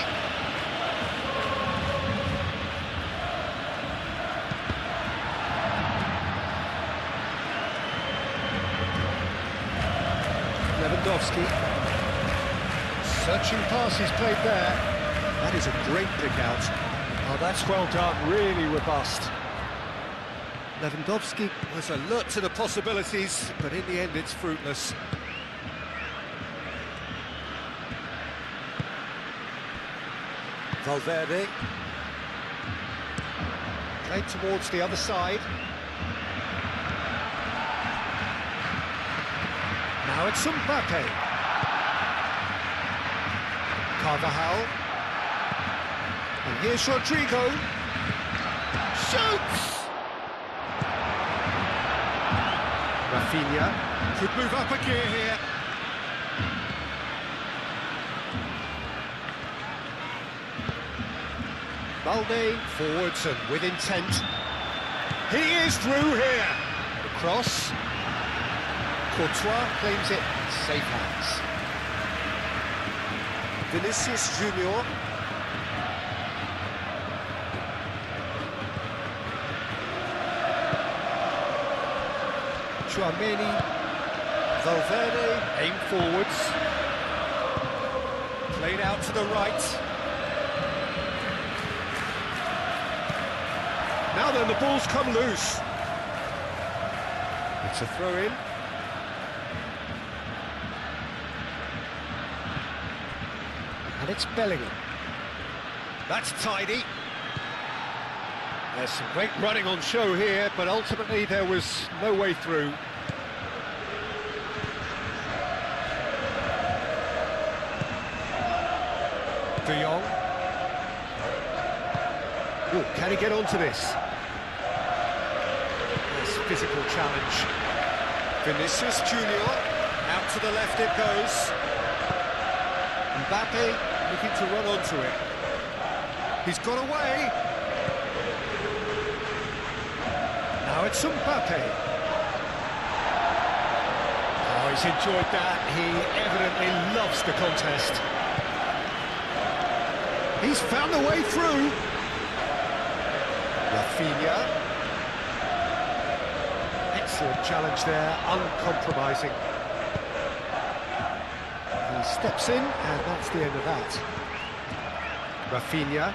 Lewandowski. Searching passes played there. That is a great pick out. Oh, that's well done, really robust. Lewandowski was alert to the possibilities, but in the end it's fruitless. Valverde. Played towards the other side. Now it's Mbappe. Carvajal. And here's Rodrigo. Shoots! Rafinha could move up a gear here. Balde forwards and with intent. He is through here. The cross. Courtois claims it. Safe hands. Vinicius Junior. Tchouaméni. Valverde. Aim forwards. Played out to the right. Now then, the ball's come loose. It's a throw-in. And it's Bellingham. That's tidy. There's some great running on show here, but ultimately there was no way through. De Jong. Ooh, can he get onto this? Nice physical challenge. Vinicius Junior. Out to the left it goes. Mbappe looking to run onto it. He's got away. Now it's Mbappe. Oh, he's enjoyed that. He evidently loves the contest. He's found a way through. Rafinha. Excellent challenge there, uncompromising. He steps in, and that's the end of that. Rafinha.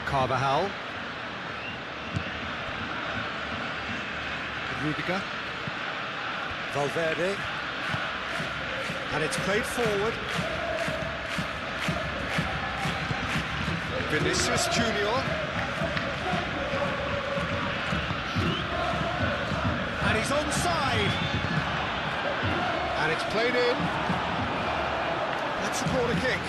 Carvajal. Rudiger. Valverde. And it's played forward. Vinicius Junior. And he's onside. And it's played in. That's a corner kick.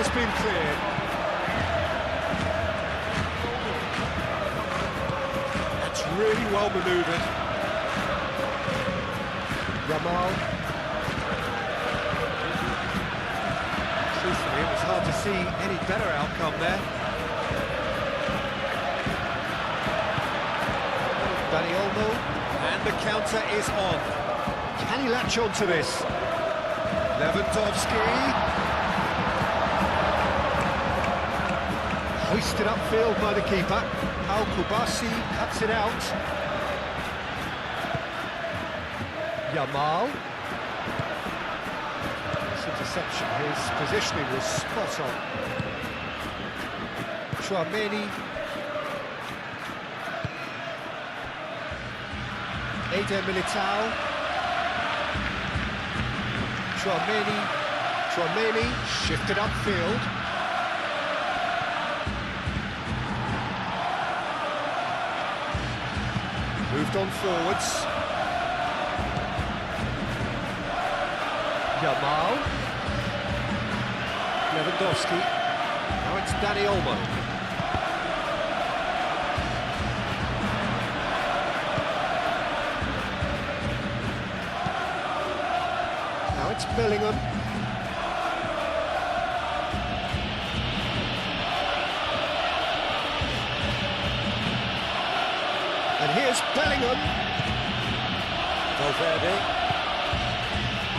has been cleared. That's really well manoeuvred. Yamal. Truthfully, it was hard to see any better outcome there. Dani Olmo, and the counter is on. Can he latch on to this? Lewandowski. Hoisted upfield by the keeper. Al-Kubasi cuts it out. Yamal. This interception, his positioning was spot on. Tchouaméni. Eder Militao. Tchouaméni shifted upfield. Moved on forwards. Yamal. Lewandowski. Now it's Dani Olmo. Now it's Bellingham. And here's Bellingham. Valverde.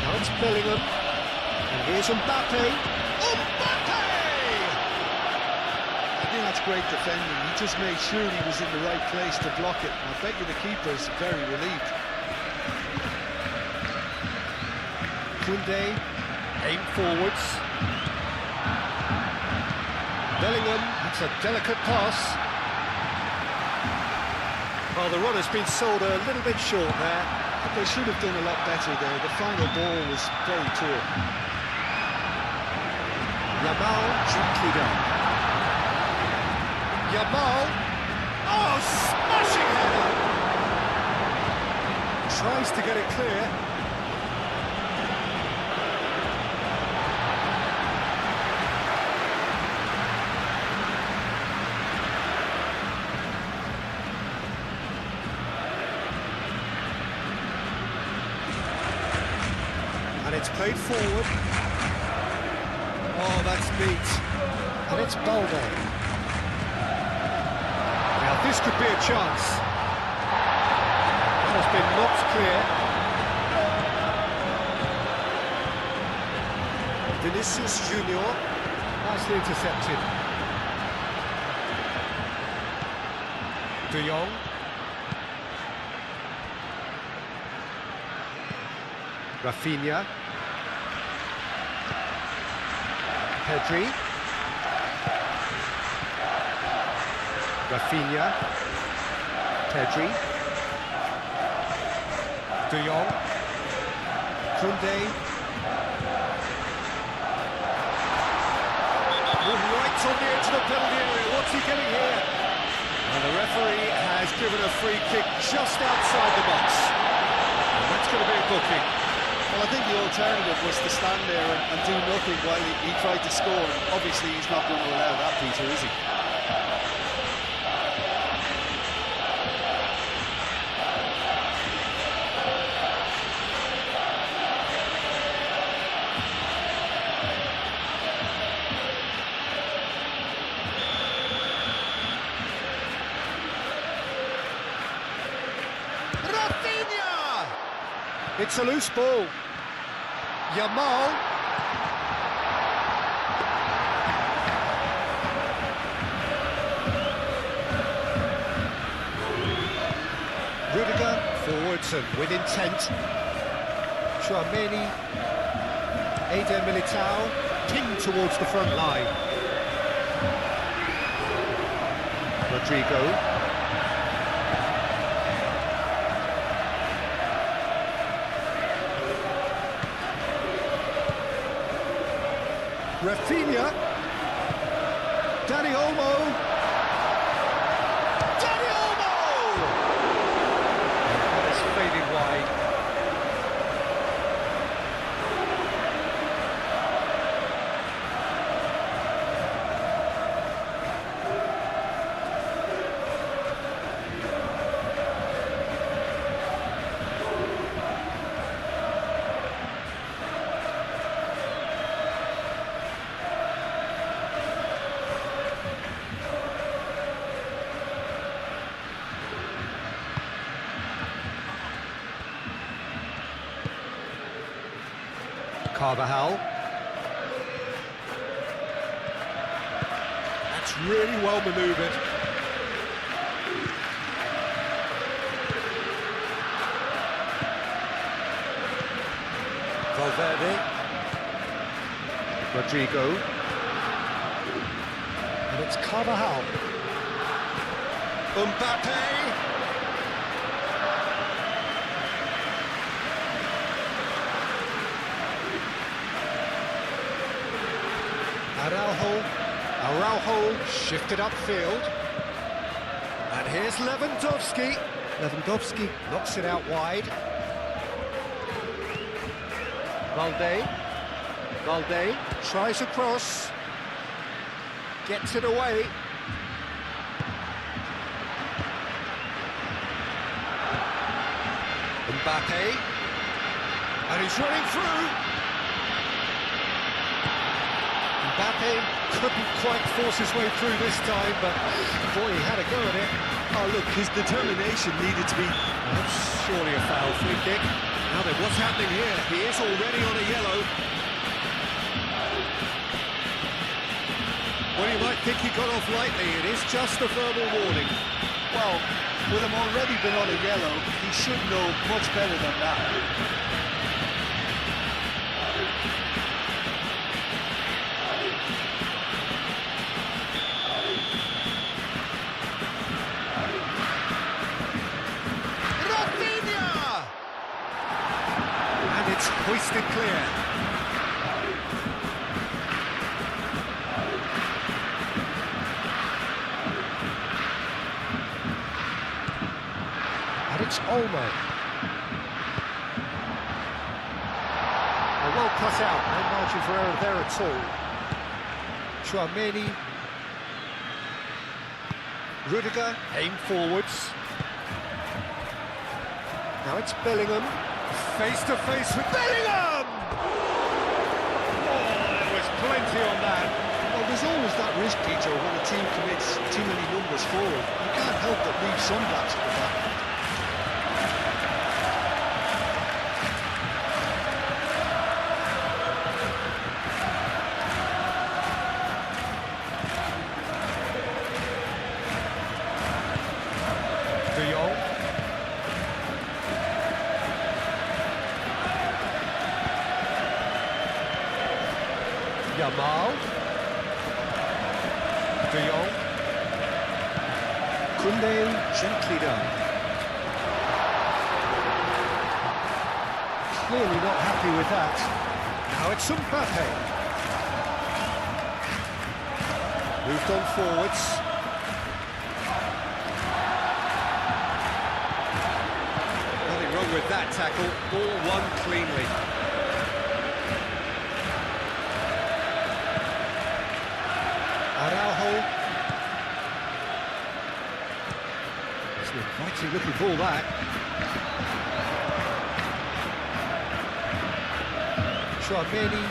Now it's Bellingham. And here's Mbappe. Mbappe! I think that's great defending. He just made sure he was in the right place to block it. I bet you the keeper's very relieved. Koundé, aim forwards. Bellingham, it's a delicate pass. Well, the run has been sold a little bit short there. But they should have done a lot better there. The final ball was very poor. Yamal, gently done. Yamal, oh, smashing header! Tries to get it clear. And it's played forward. Oh, that's neat. And it's Balde. Now this could be a chance. That has been knocked clear. Vinicius Junior, nicely intercepted. De Jong. Rafinha. Pedri. Rafinha. Pedri. De Jong. Koundé. Right on the edge of the penalty area. What's he getting here? And the referee has given a free kick just outside the box. And that's going to be a booking. Well, I think the alternative was to stand there and do nothing while he tried to score. Obviously, he's not going to allow that, Peter, is he? Rafinha! It's a loose ball. Yamal. Rudiger forwards and with intent. Tchouaméni. Eder Militao pinned towards the front line. Rodrigo. Rafinha. Dani Olmo. Dani Olmo! And it's faded wide. Carvajal. That's really well manoeuvred. Valverde. Rodrigo. And it's Carvajal. Mbappe. Araujo shifted upfield. And here's Lewandowski. Lewandowski knocks it out wide. Valde tries a cross. Gets it away. Mbappe. And he's running through. Mbappe couldn't quite force his way through this time, but boy, he had a go at it. Oh, look, his determination needed to be... That's surely a foul. Free kick. Now then, what's happening here? He is already on a yellow. Well, you might think he got off lightly. It is just a verbal warning. Well, with him already been on a yellow, he should know much better than that. Hoisted clear. And it's Olmo. Well cut out, no margin for error there at all. Tchouaméni. Rudiger, aim forwards. Now it's Bellingham. Face to face with Bellingham! Oh, there was plenty on that. Well, there's always that risk, Peter, when a team commits too many numbers forward. You can't help but leave some gaps at the back. De Jong. Yamal. De Jong. Koundé, gently done. Clearly not happy with that. Now it's Mbappe. Moved on forwards. Nothing wrong with that tackle. Ball won cleanly. Araujo. It's an inviting looking ball, that. Tchouaméni.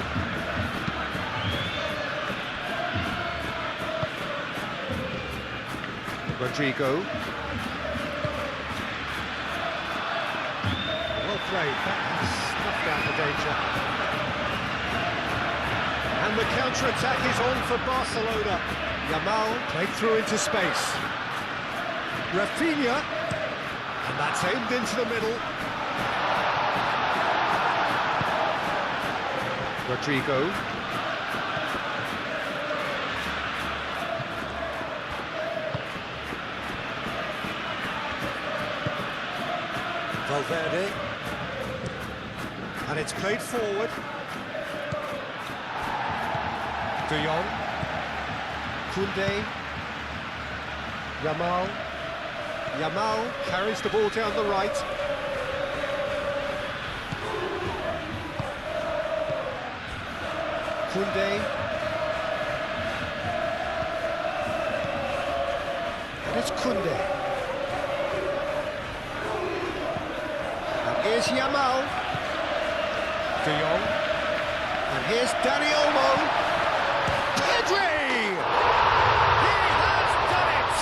Rodrigo. Well played, that has snuffed out the danger. And the counter-attack is on for Barcelona. Yamal played through into space. Rafinha, and that's aimed into the middle. Rodrigo. Valverde. And it's played forward. De Jong. Koundé. Yamal carries the ball down the right. Koundé. And it's Koundé. And here's Yamal. De Jong. And here's Dani Olmo. Pedri! He has done it!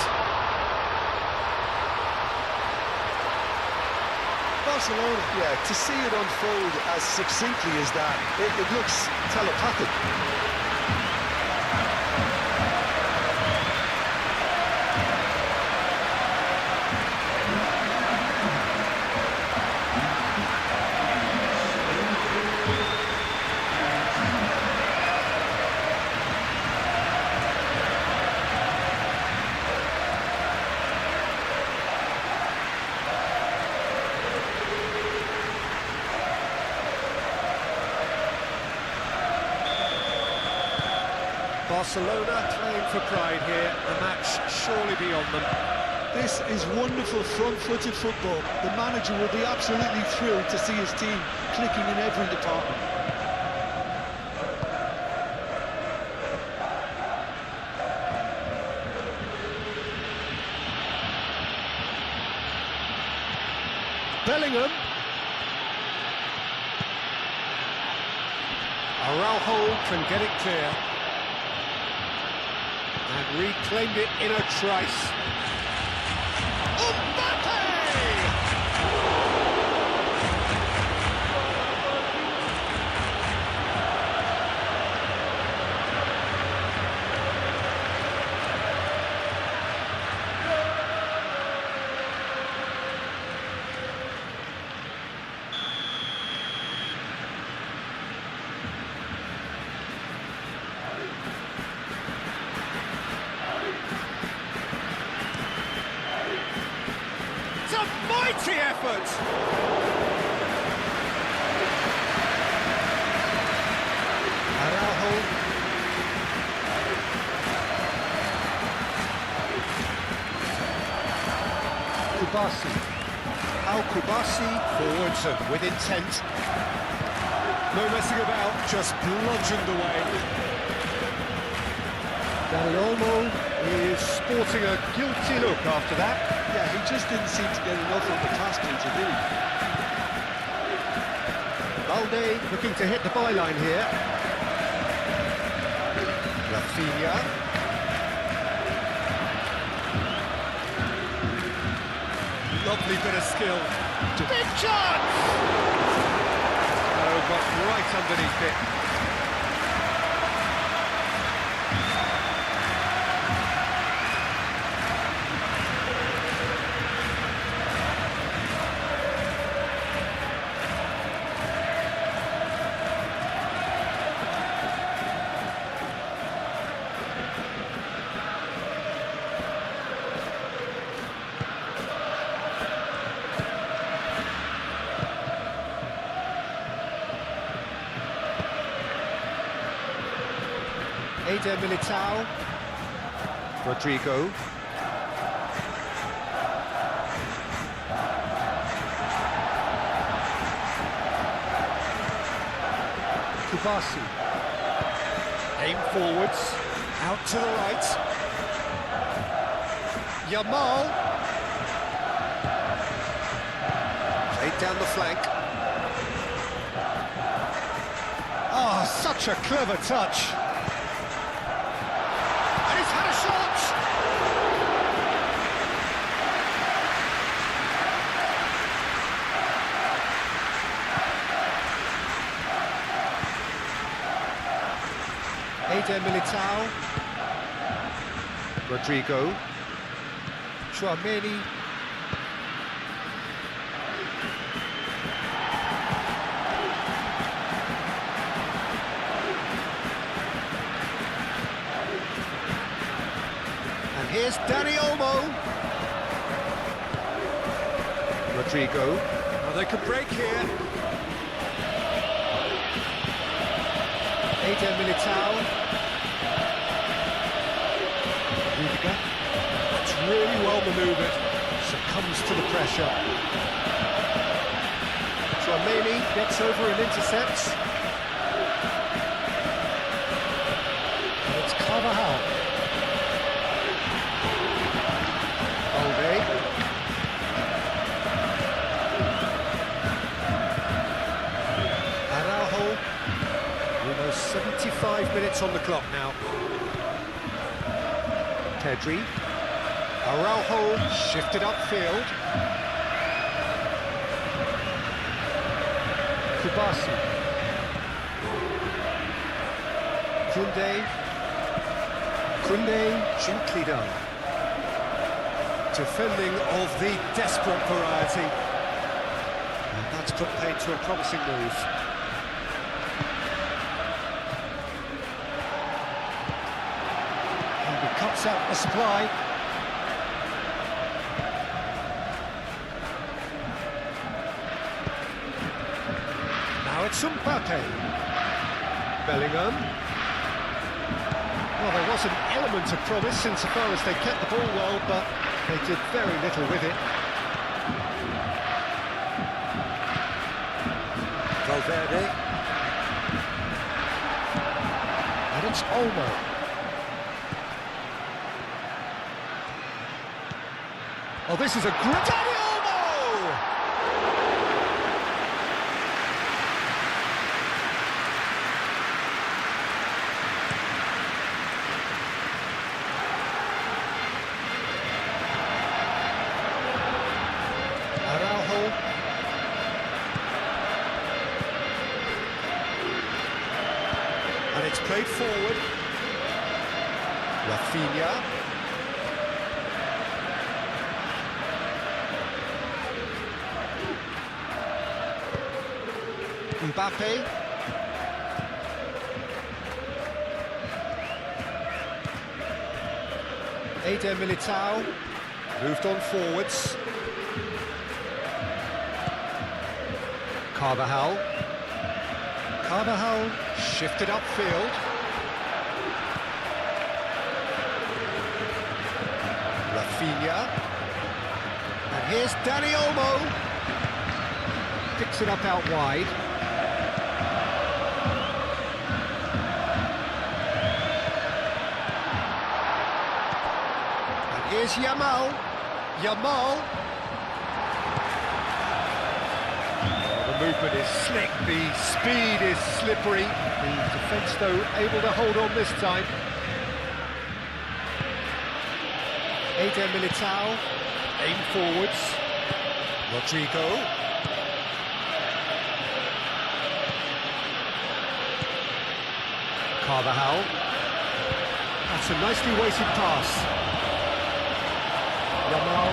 Barcelona. Yeah, to see it unfold as succinctly as that, it looks telepathic. Barcelona playing for pride here, the match surely beyond them. This is wonderful front-footed football. The manager will be absolutely thrilled to see his team clicking in every department. Bellingham. Araujo can get it clear. And reclaimed it in a trice. Mbappe! It's a mighty effort! Araujo. Kubasi. Al-Kubasi forwards and with intent. No messing about, just bludgeoned away. Dani Olmo is sporting a guilty look after that. Yeah, he just didn't seem to get enough on the task, did he? Balde looking to hit the byline here. Rafinha. Lovely bit of skill. Big chance! Oh, got right underneath it. Eder Militao, Rodrigo, Kubasi, aim forwards, out to the right, Yamal, played down the flank. Oh, such a clever touch. Eder Militao, Rodrigo, Tchouaméni, and here's Dani Olmo, Rodrigo, oh, they could break here, Eder Militao, that's really well manoeuvred, succumbs to the pressure. Tchouaméni gets over and intercepts. And it's Carvajal. Balde. Araujo. Almost 75 minutes on the clock now. Pedri, Araujo shifted upfield. Kubasi. Kunde gently done. Defending of the desperate variety. And that's put paid to a promising move. And he cuts out the supply. Now it's Mbappe. Bellingham. Well, there was an element of promise insofar as they kept the ball well, but they did very little with it. Valverde. And it's Olmo. Oh, this is a great... Dani Olmo! And it's played forward. Rafinha. Mbappe. Eder Militao. Moved on forwards. Carvajal shifted upfield. Rafinha. And here's Dani Olmo. Picks it up out wide. And here's Yamal. The movement is slick, the speed is slippery. The defence, though, able to hold on this time. Eder Militao, aim forwards. Rodrigo. Carvajal. That's a nicely weighted pass. Yamal.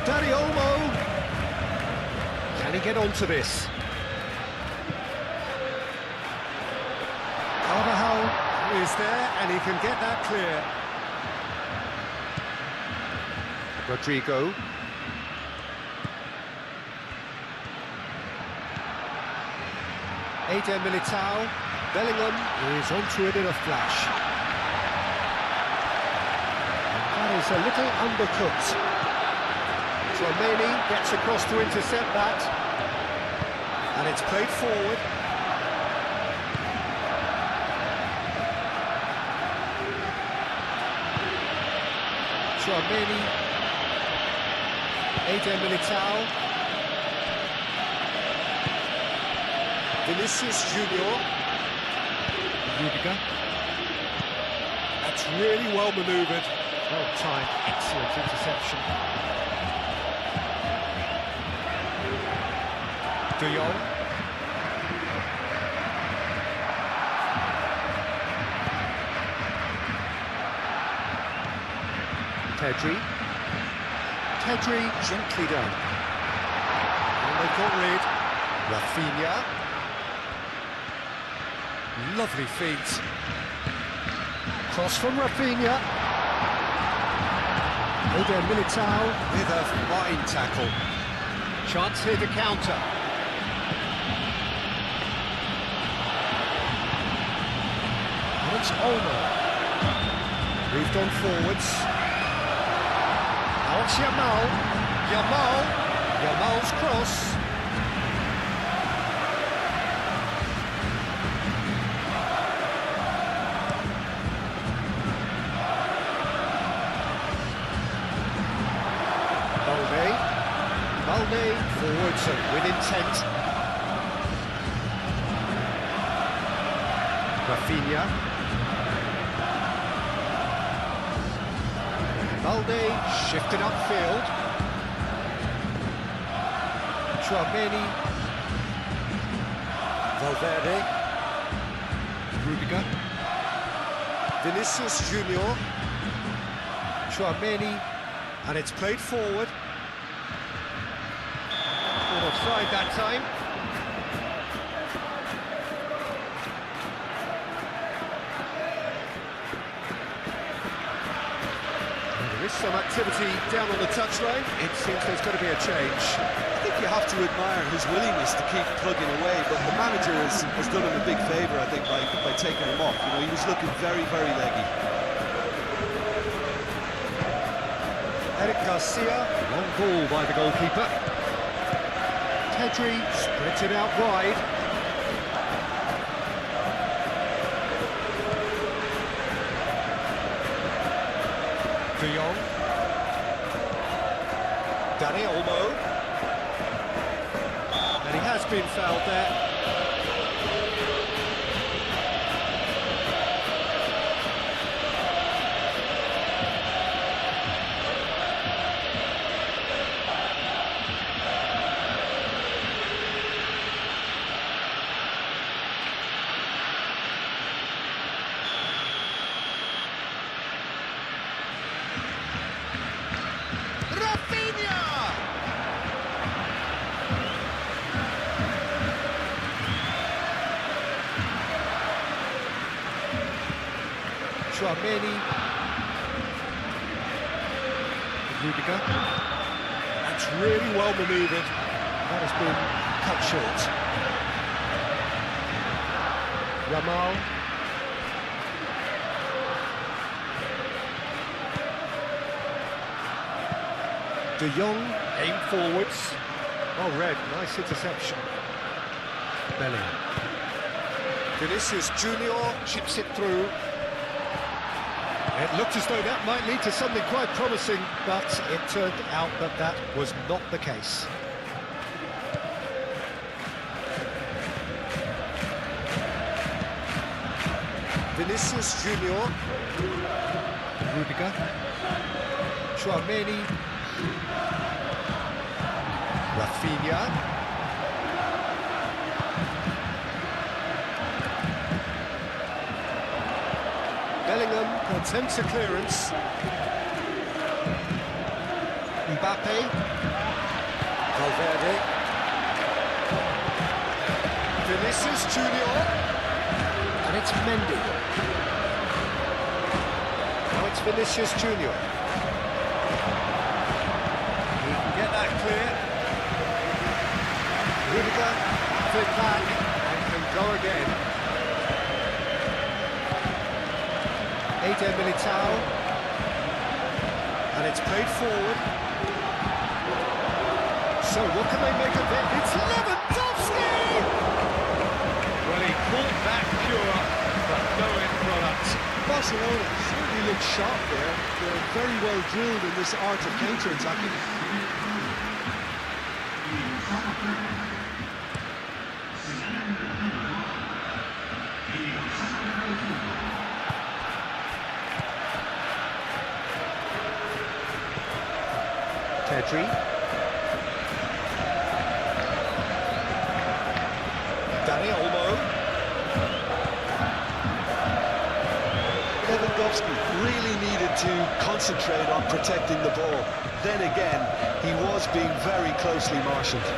Dani Olmo. Can he get onto this? Carvajal is there and he can get that clear. Rodrigo. Eder Militao. Bellingham is onto it in a flash. That is a little undercooked. Romani gets across to intercept that. And it's played forward. Romani. Eder Militao. Vinicius Junior. Rudiger. That's really well manoeuvred. Well timed, excellent interception. De Jong. Pedri gently done. And they've got rid. Rafinha. Lovely feet. Cross from Rafinha. Eder Militao with a fine tackle. Chance here to counter. And it's Olmo. Moved on forwards. Now it's Yamal. Yamal's cross. Balde forwards and with intent. Rafinha. Balde shifted upfield. Chouameni. Valverde. Rudiger. Vinicius Junior. Chouameni. And it's played forward. Offside that time. There is some activity down on the touchline. It seems there's going to be a change. I think you have to admire his willingness to keep plugging away, but the manager has done him a big favour, I think, by taking him off. You know, he was looking very, very leggy. Eric Garcia, long ball by the goalkeeper. Pedri spreads it out wide. De Jong. Dani Olmo. And he has been fouled there. Chouameni. Rudiger. That's really well manoeuvred. That has been cut short. Yamal. De Jong, aim forwards. Oh, Red, nice interception. Bellingham. Vinicius Junior chips it through. It looked as though that might lead to something quite promising, but it turned out that that was not the case. Vinicius Junior. Rudiger. Chouameni. Rafinha. Bellingham attempts a clearance. Mbappe. Valverde. Vinicius Junior. And it's Mendy. Now it's Vinicius Junior. He can get that clear. Rudiger, flip back, and can go again. Eder Militao, and it's played forward. So what can they make of it? It's Lewandowski! Well, he caught that pure, but no end product. Barcelona certainly look sharp there. They're very well drilled in this art of counter-attacking. Pedri. Dani Olmo. Lewandowski really needed to concentrate on protecting the ball. Then again, he was being very closely marshalled.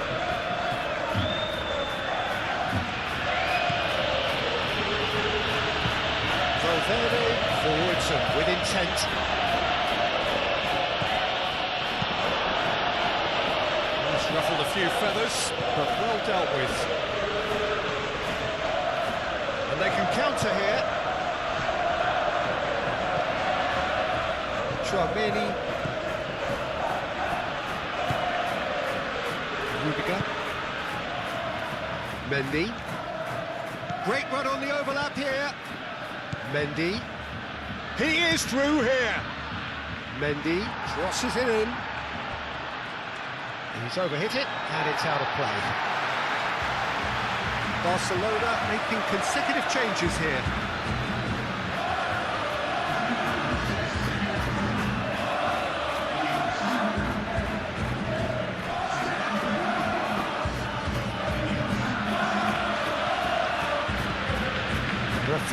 Valverde forwards and with intent. Ruffled a few feathers, but well dealt with. And they can counter here. Chouameni. Rudiger. Mendy. Great run on the overlap here. Mendy. He is through here. Mendy crosses it in. He's overhit it, and it's out of play. Barcelona making consecutive changes here.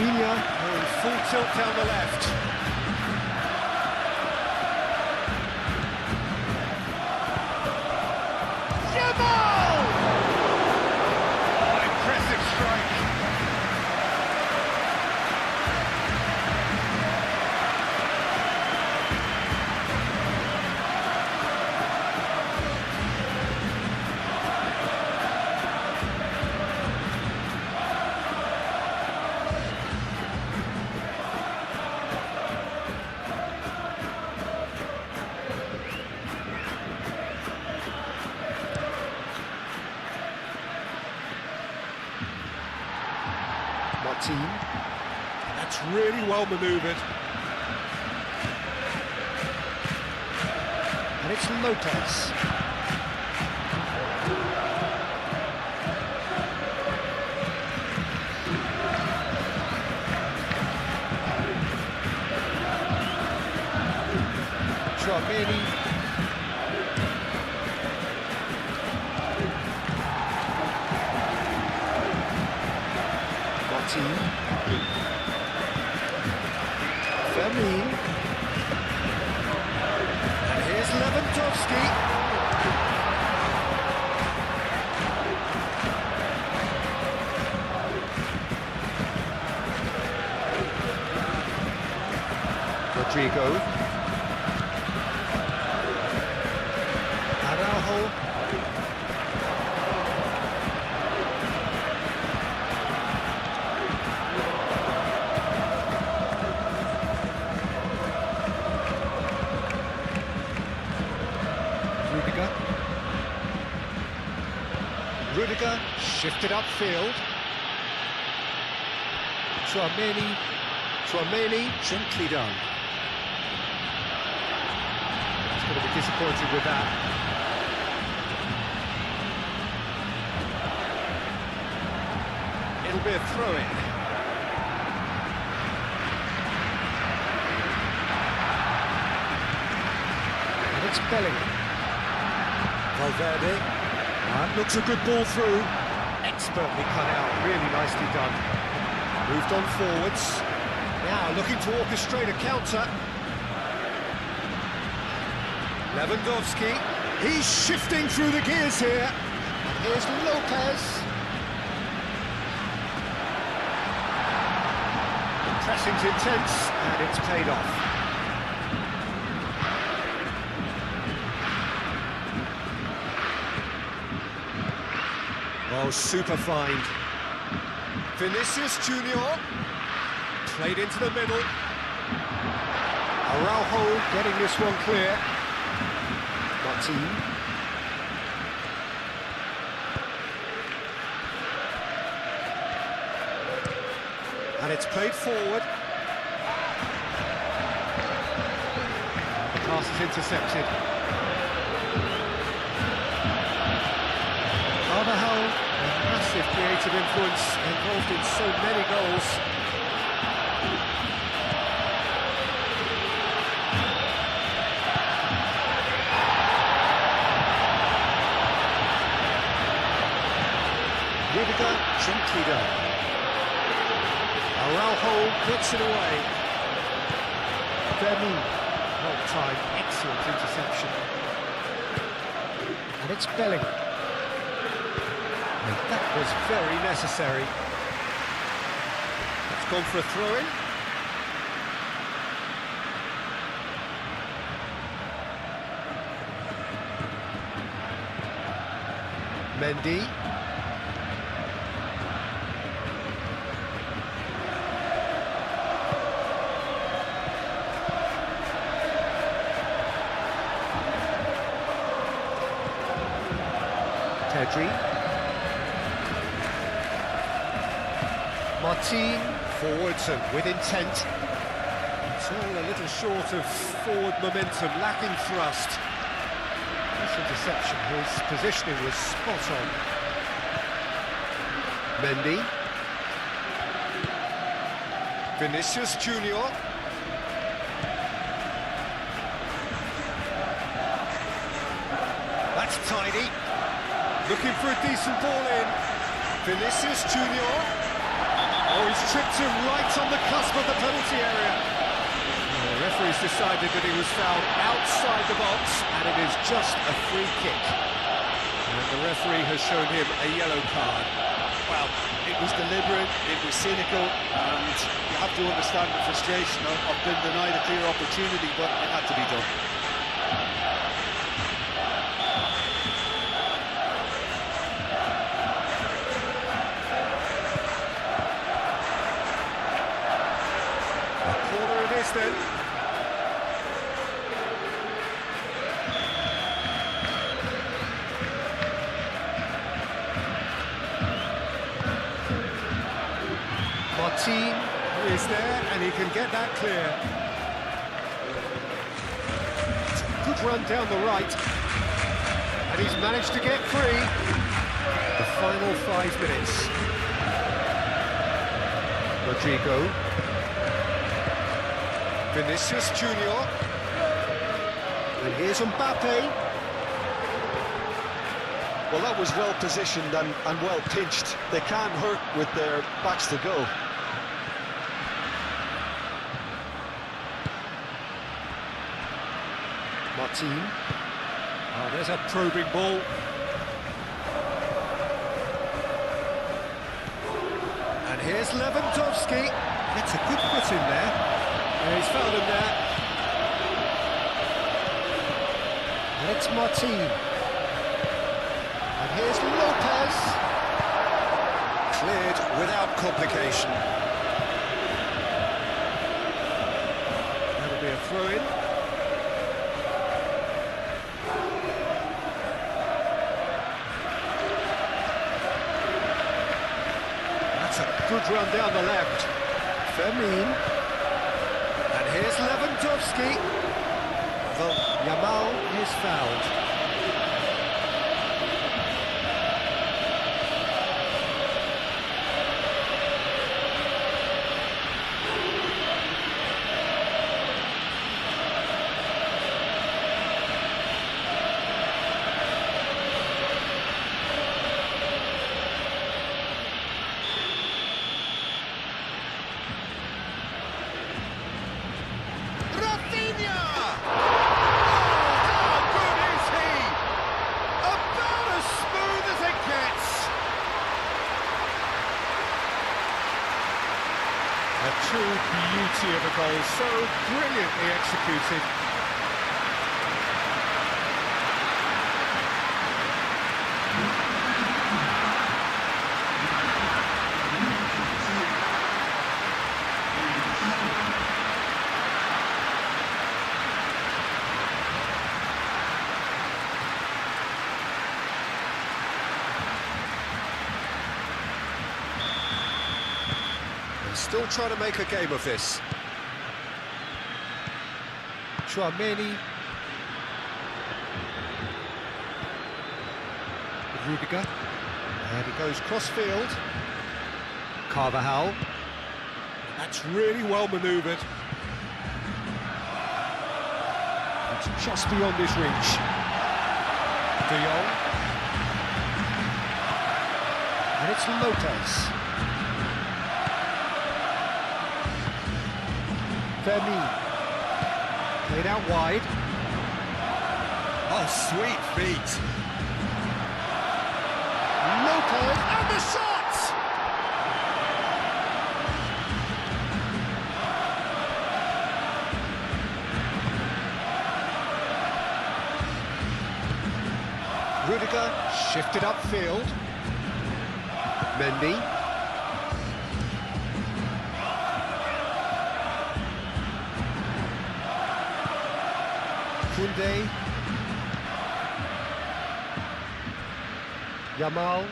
Rafinha in full tilt down the left. Yamal! Impressive strike. Martin. That's really well manoeuvred. And it's Lopez. Tchouaméni. Martin. Fermin. And here's Lewandowski. Rodrigo. Araujo. Rudiger shifted upfield. Tchouaméni, gently done. He's going to be disappointed with that. It'll be a throw-in. And it's Bellingham. Valverde. That looks a good ball through. Expertly cut out, really nicely done. Moved on forwards. Now looking to orchestrate a counter. Lewandowski. He's shifting through the gears here. And here's Lopez. The pressing's intense, and it's paid off. Oh, super find. Vinicius Junior. Played into the middle. Araujo getting this one clear. Martin. And it's played forward. The pass is intercepted. Carvajal, a massive creative influence, involved in so many goals. Rudiger, gently done. Araujo puts it away. Fermin, well timed, excellent interception. And it's Bellingham. And that was very necessary. It's gone for a throw-in. Mendy. Pedri. Martin, forwards and with intent. It's all a little short of forward momentum, lacking thrust. This interception, his positioning was spot on. Mendy. Vinicius Junior. That's tidy. Looking for a decent ball in. Vinicius Junior. Oh, he's tripped him right on the cusp of the penalty area. The referee's decided that he was fouled outside the box, and it is just a free kick. And the referee has shown him a yellow card. Well, it was deliberate, it was cynical, and you have to understand the frustration of being denied a clear opportunity, but it had to be done. A corner it is then. Martin is there, and he can get that clear. It's a good run down the right, and he's managed to get free. The final 5 minutes. Rodrigo. Vinicius Junior. And here's Mbappe. Well, that was well positioned and well pitched. They can't hurt with their backs to go. Martin. Oh, there's a probing ball. And here's Lewandowski. Gets a good foot in there. And he's fouled him there. And it's Martin. And here's Lopez. Cleared without complication. That'll be a throw-in. Good run down the left. Fermin. And here's Lewandowski. Well, Yamal is fouled. A true beauty of a goal, so brilliantly executed. Still trying to make a game of this. Chouameni. Rudiger. And he goes cross-field. Carvajal. That's really well manoeuvred. It's just beyond his reach. De Jong. And it's Lopez. Fermin. Played out wide. Oh, sweet feet. Lopez, and the shot! Rudiger shifted upfield. Mendy. Koundé. Yamal.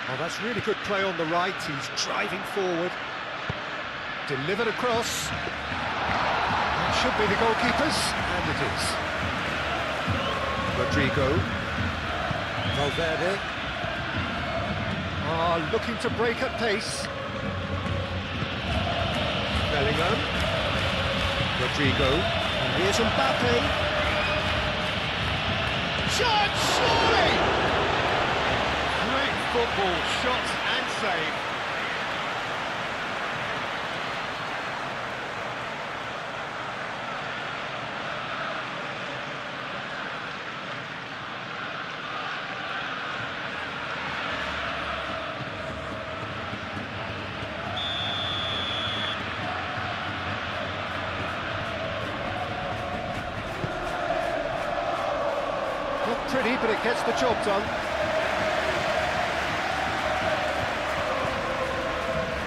Oh, that's really good play on the right. He's driving forward. Delivered across. That should be the goalkeeper's, and it is. Rodrigo. Valverde. Ah, looking to break at pace. Bellingham. Rodrigo. And here's Mbappe. Shot! Surely! football, shot and save. Not pretty, but it gets the job done.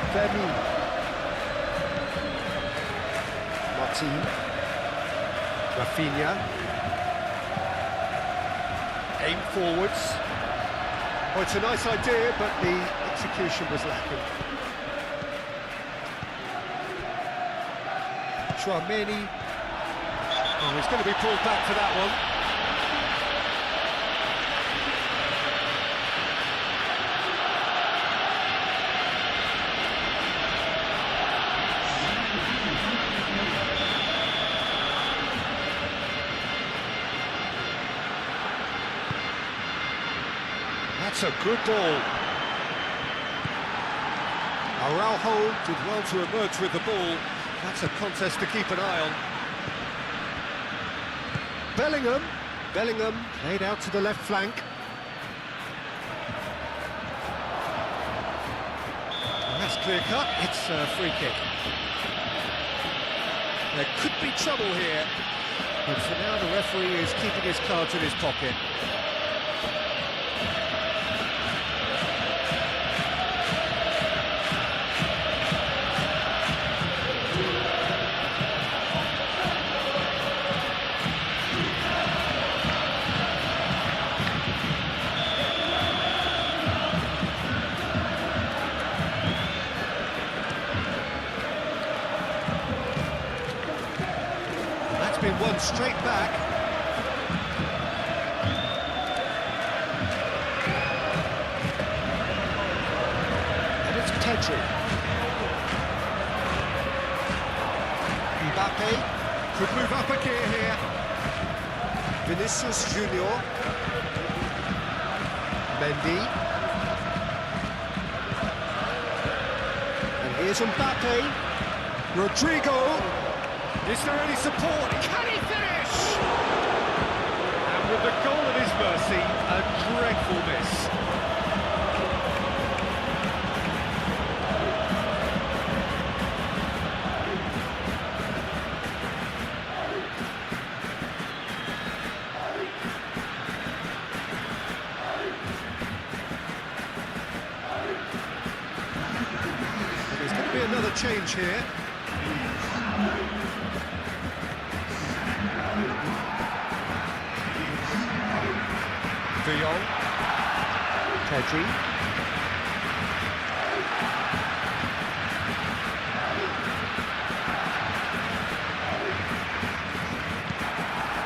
Vermi. Martin. Rafinha. Aim forwards. Oh, it's a nice idea, but the execution was lacking. Chouameni. Oh, he's going to be pulled back for that one. That's a good ball. Araujo did well to emerge with the ball. That's a contest to keep an eye on. Bellingham played out to the left flank. And that's clear cut. It's a free kick. There could be trouble here, but for now the referee is keeping his cards in his pocket. Been one straight back. And it's Pedri. Mbappe could move up a gear here. Vinicius Junior. Mendy. And here's Mbappe. Rodrigo. Is there any support? Can he finish? And with the goal at his mercy, a dreadful miss. There's going to be another change here. Pedri.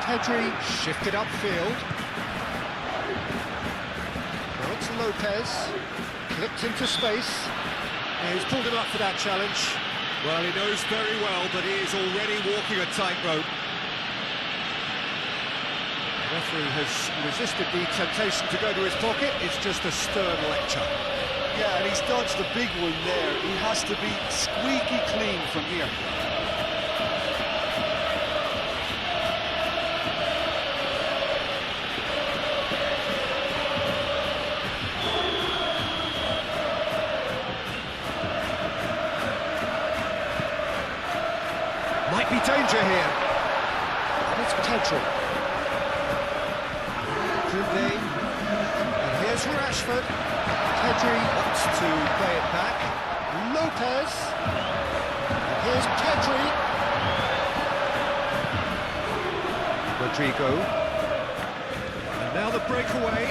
Pedri shifted upfield. Now it's Lopez. Clipped into space. And he's pulled him up for that challenge. Well, he knows very well that he is already walking a tightrope. The referee has resisted the temptation to go to his pocket. It's just a stern lecture. Yeah, and he's dodged the big one there. He has to be squeaky clean from here. Might be danger here. And it's Pedri. And here's Rashford. Pedri wants to play it back. Lopez. And here's Pedri. Rodrigo. And now the breakaway.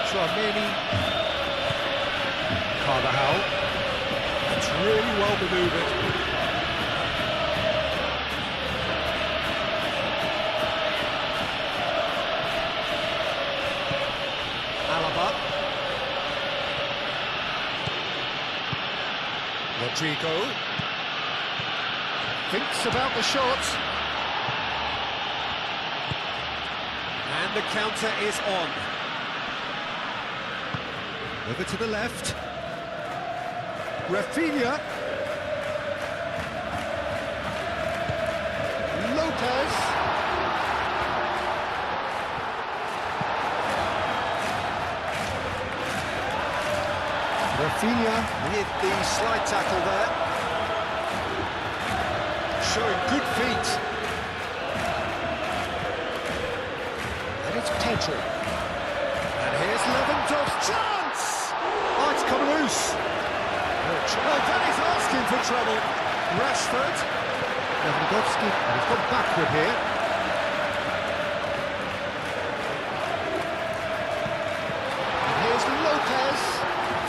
Chouameni. Carvajal. That's really well manoeuvred. Rodrigo thinks about the shot, and the counter is on. Over to the left. Rafinha. Lopez. Rafinha with the slide tackle there. Showing good feet. And it's Pedro. And here's Lewandowski. Chance! Oh, it's come loose. Oh, that is asking for trouble. Rashford. Lewandowski. And he's gone backward here. And here's Lopez.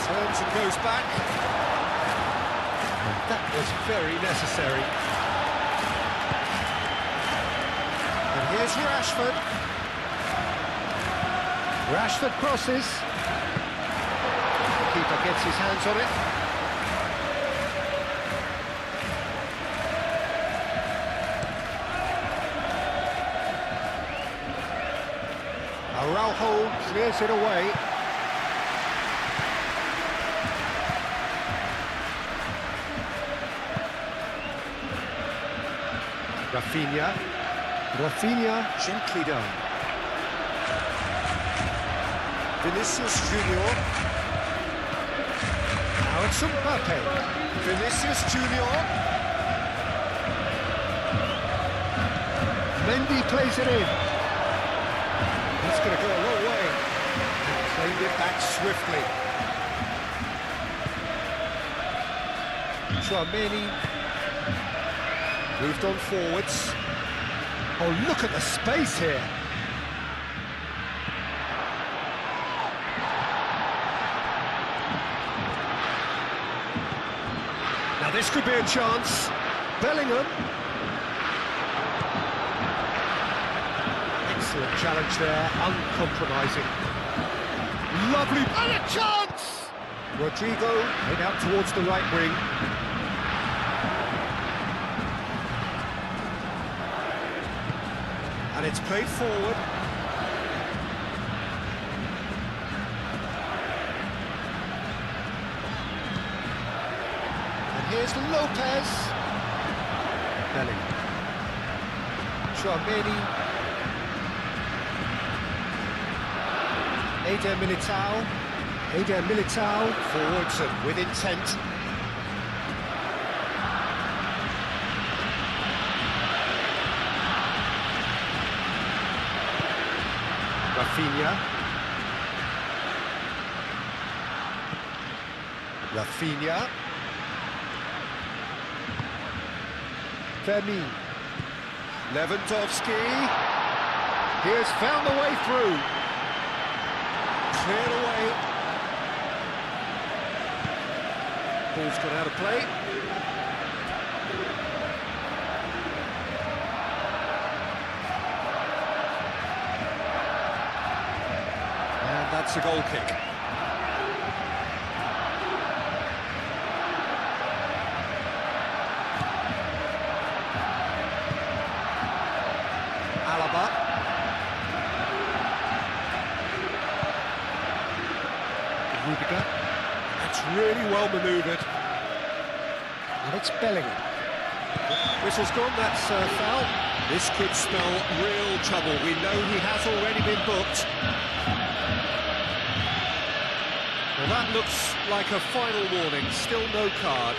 Turns and goes back. And that was very necessary. And here's Rashford. Rashford crosses. The keeper gets his hands on it. Araujo clears it away. Rafinha gently done. Vinicius Junior. Now it's Mbappe. Vinicius Junior. Mendy plays it in. That's going to go a long way. Played it back swiftly. Tchouaméni moved on forwards. Oh, look at the space here. Now this could be a chance. Bellingham. Excellent challenge there, uncompromising. Lovely, and a chance! Rodrigo head out towards the right wing. And it's played forward. And here's Lopez. Bellingham. Tchouaméni. Eder Militao forwards and with intent. Rafinha. Fermin. Lewandowski. He has found the way through. Cleared away. Ball's gone out of play. And that's a goal kick. Alaba. Rudiger. That's really well manoeuvred. And it's Bellingham. Whistle's gone, that's foul. This could spell real trouble. We know he has already been booked. Well, that looks like a final warning. Still no card.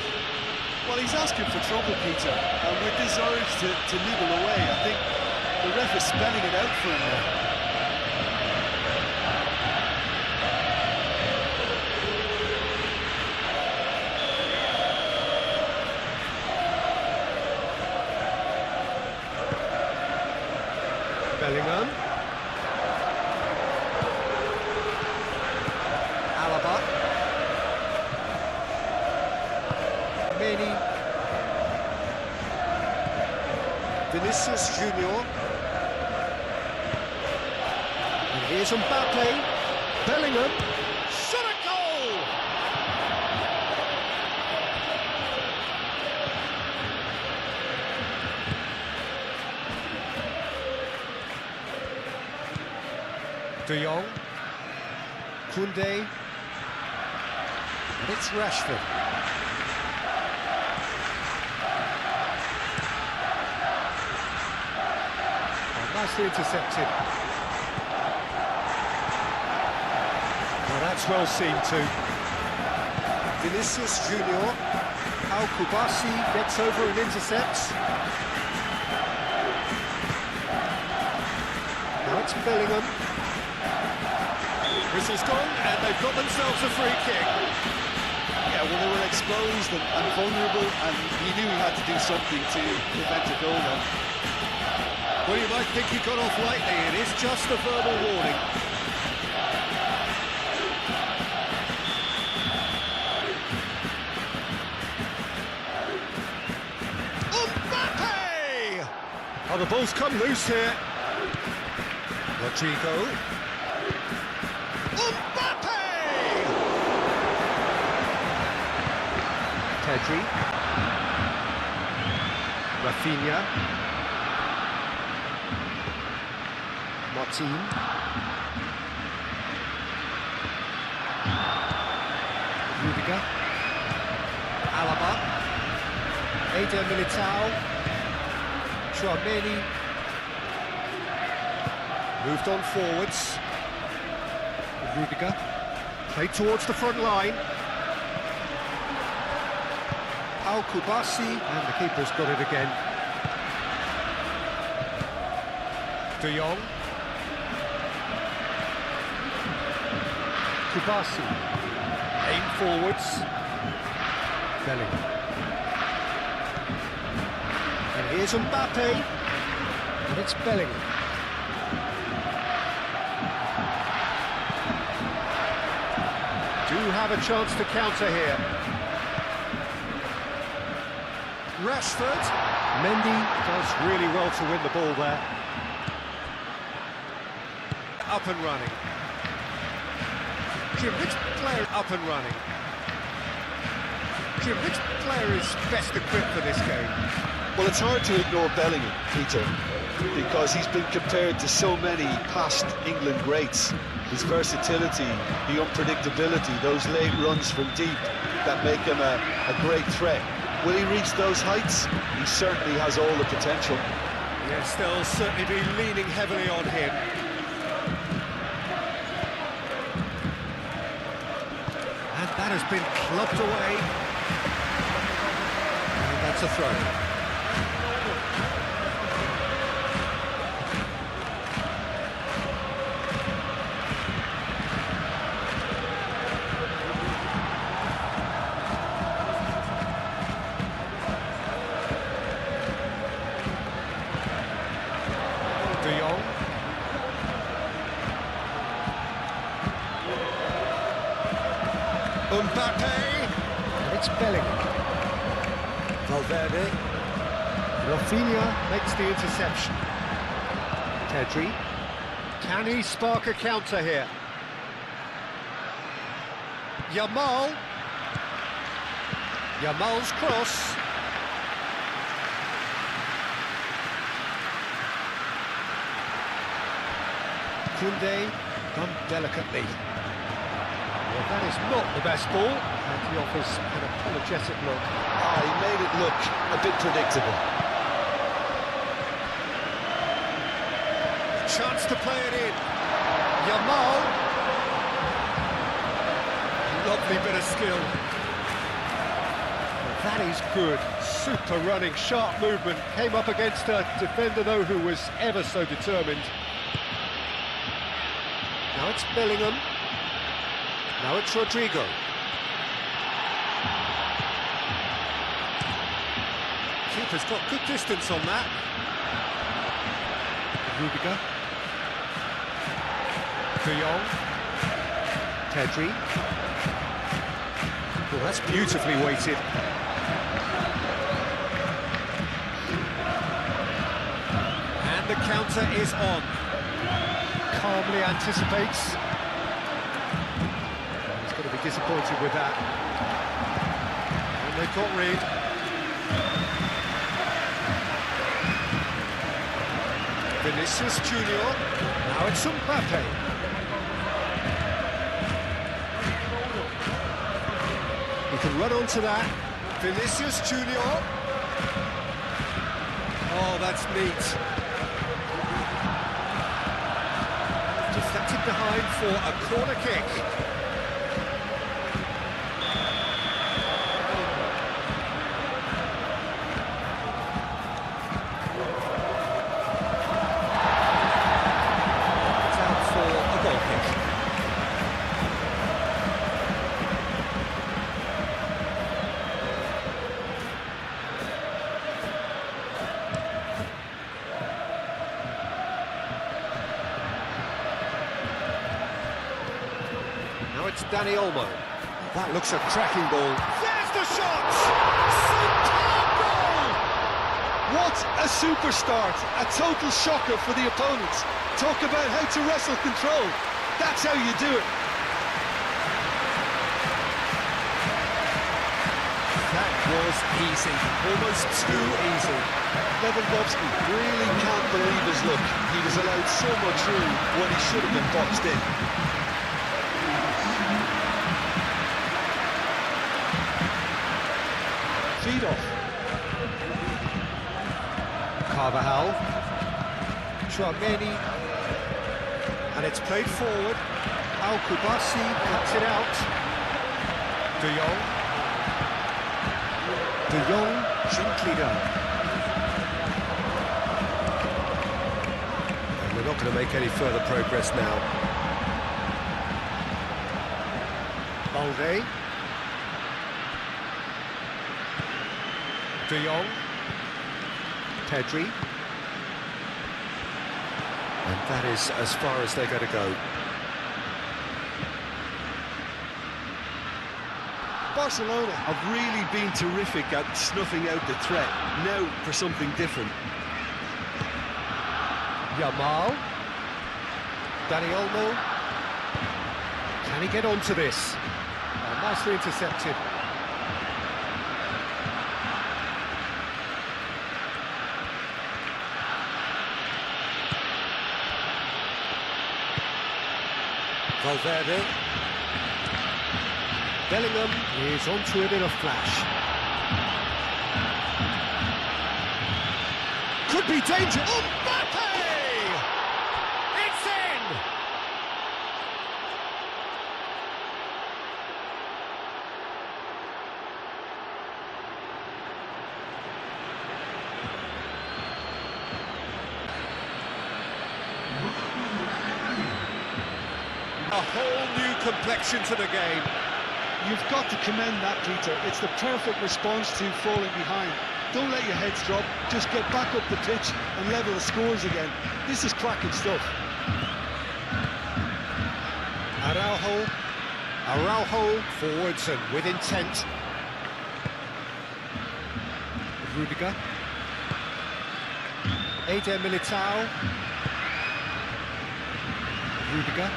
Well, he's asking for trouble, Peter, and with this urge to nibble away, I think the ref is spelling it out for him now. Bellingham. Alaba. Many. Vinicius Junior. And here's Mbappe. Bellingham. Shot a goal! De Jong, Koundé, It's Rashford. Oh, nicely intercepted. Well, that's well seen too. Vinicius Junior. Al-Kubasi gets over and intercepts. Now it's Bellingham. Whistle's gone, and they've got themselves a free kick. Yeah, well, they were exposed and vulnerable, and he knew he had to do something to prevent a goal then. Well, you might think he got off lightly. It is just a verbal warning. Mbappe! Oh, the ball's come loose here. Rodrigo. Mbappe! Pedri. Rafinha. Martin. Rudiger. Alaba. Eder Militao. Tchouaméni. Moved on forwards. Rudiger. Played towards the front line. Al-Kubasi, and the keeper's got it again. De Jong. Kubasi. Aim forwards. Bellingham. And here's Mbappe. And it's Bellingham. Do have a chance to counter here. Rashford. Mendy does really well to win the ball there. Up and running. Jim, which player up and running? Jim, which player is best equipped for this game? Well, it's hard to ignore Bellingham, Peter, because he's been compared to so many past England greats. His versatility, the unpredictability, those late runs from deep that make him a great threat. Will he reach those heights? He certainly has all the potential. Yes, they'll certainly be leaning heavily on him. And that has been clubbed away. And that's a throw. De Jong. Mbappe. And it's Bellingham. Valverde. Rafinha makes the interception. Pedri. Can he spark a counter here? Yamal. Yamal's cross. Koundé done delicately. Well, that is not the best ball, and he offers an apologetic look. Ah, he made it look a bit predictable. Chance to play it in. Yamal. Lovely bit of skill. Well, that is good. Super running, sharp movement. Came up against a defender, though, who was ever so determined. Now it's Bellingham. Now it's Rodrigo. Keeper's got good distance on that. Rudiger. De Jong. Pedri. Well, that's beautifully weighted. And the counter is on. Calmly anticipates. He's going to be disappointed with that. And they've got rid. Vinicius Junior. Now it's Mbappe. He can run onto that. Vinicius Junior. Oh, that's neat. Deflected behind for a corner kick. It's out for a goal kick. Now it's Danny Olmo. That looks a cracking ball. There's the shot! Superb goal! What a super start! A total shocker for the opponents. Talk about how to wrestle control. That's how you do it. That was easy, almost too easy. Lewandowski really can't believe his luck. He was allowed so much room when he should have been boxed in. Feed off. Carvajal. Chouameni. And it's played forward. Al-Kubasi cuts it out. De Jong. De Jong, gently done. And we're not going to make any further progress now. Balde. De Jong. Pedri. And that is as far as they're going to go. Barcelona have really been terrific at snuffing out the threat. Now for something different. Yamal. Danny Olmo. Can he get onto this? Oh, nicely intercepted. Valverde. Bellingham is onto it in a flash. Could be danger. Mbappe! It's in! A whole new complexion to the game. You've got to commend that, Peter. It's the perfect response to falling behind. Don't let your heads drop. Just get back up the pitch and level the scores again. This is cracking stuff. Araujo forwards and with intent. Rudiger. Eder Militao. Rudiger.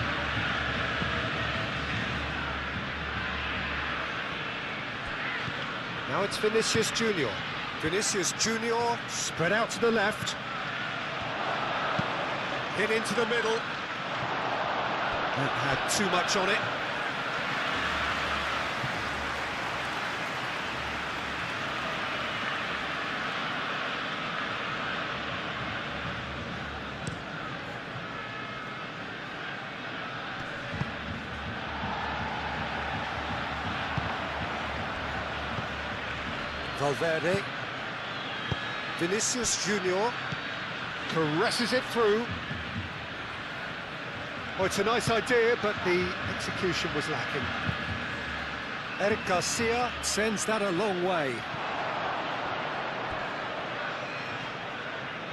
Now it's Vinicius Junior. Vinicius Junior spread out to the left. Hit into the middle. That had too much on it. Valverde. Vinicius Junior caresses it through. Oh, it's a nice idea, but the execution was lacking. Eric Garcia sends that a long way.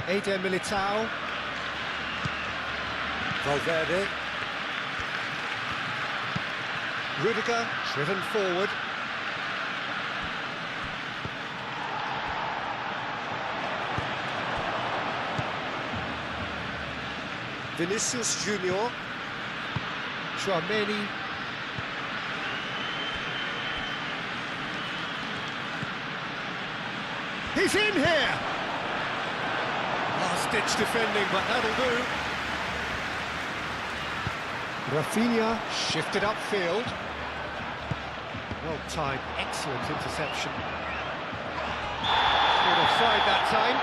Eder Militao. Valverde. Rudiger driven forward. Vinicius Junior. Chouameni. He's in here! Last-ditch defending, but that'll do. Rafinha shifted upfield. Well timed, excellent interception. Good offside that time.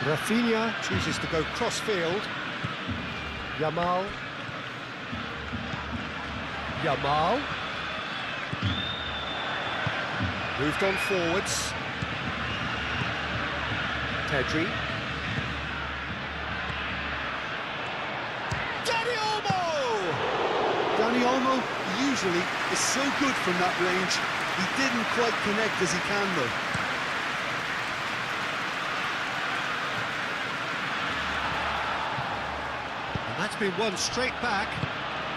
Rafinha chooses to go cross-field. Yamal. Moved on forwards. Pedri. Dani Olmo usually is so good from that range. He didn't quite connect as he can though. That's been won straight back,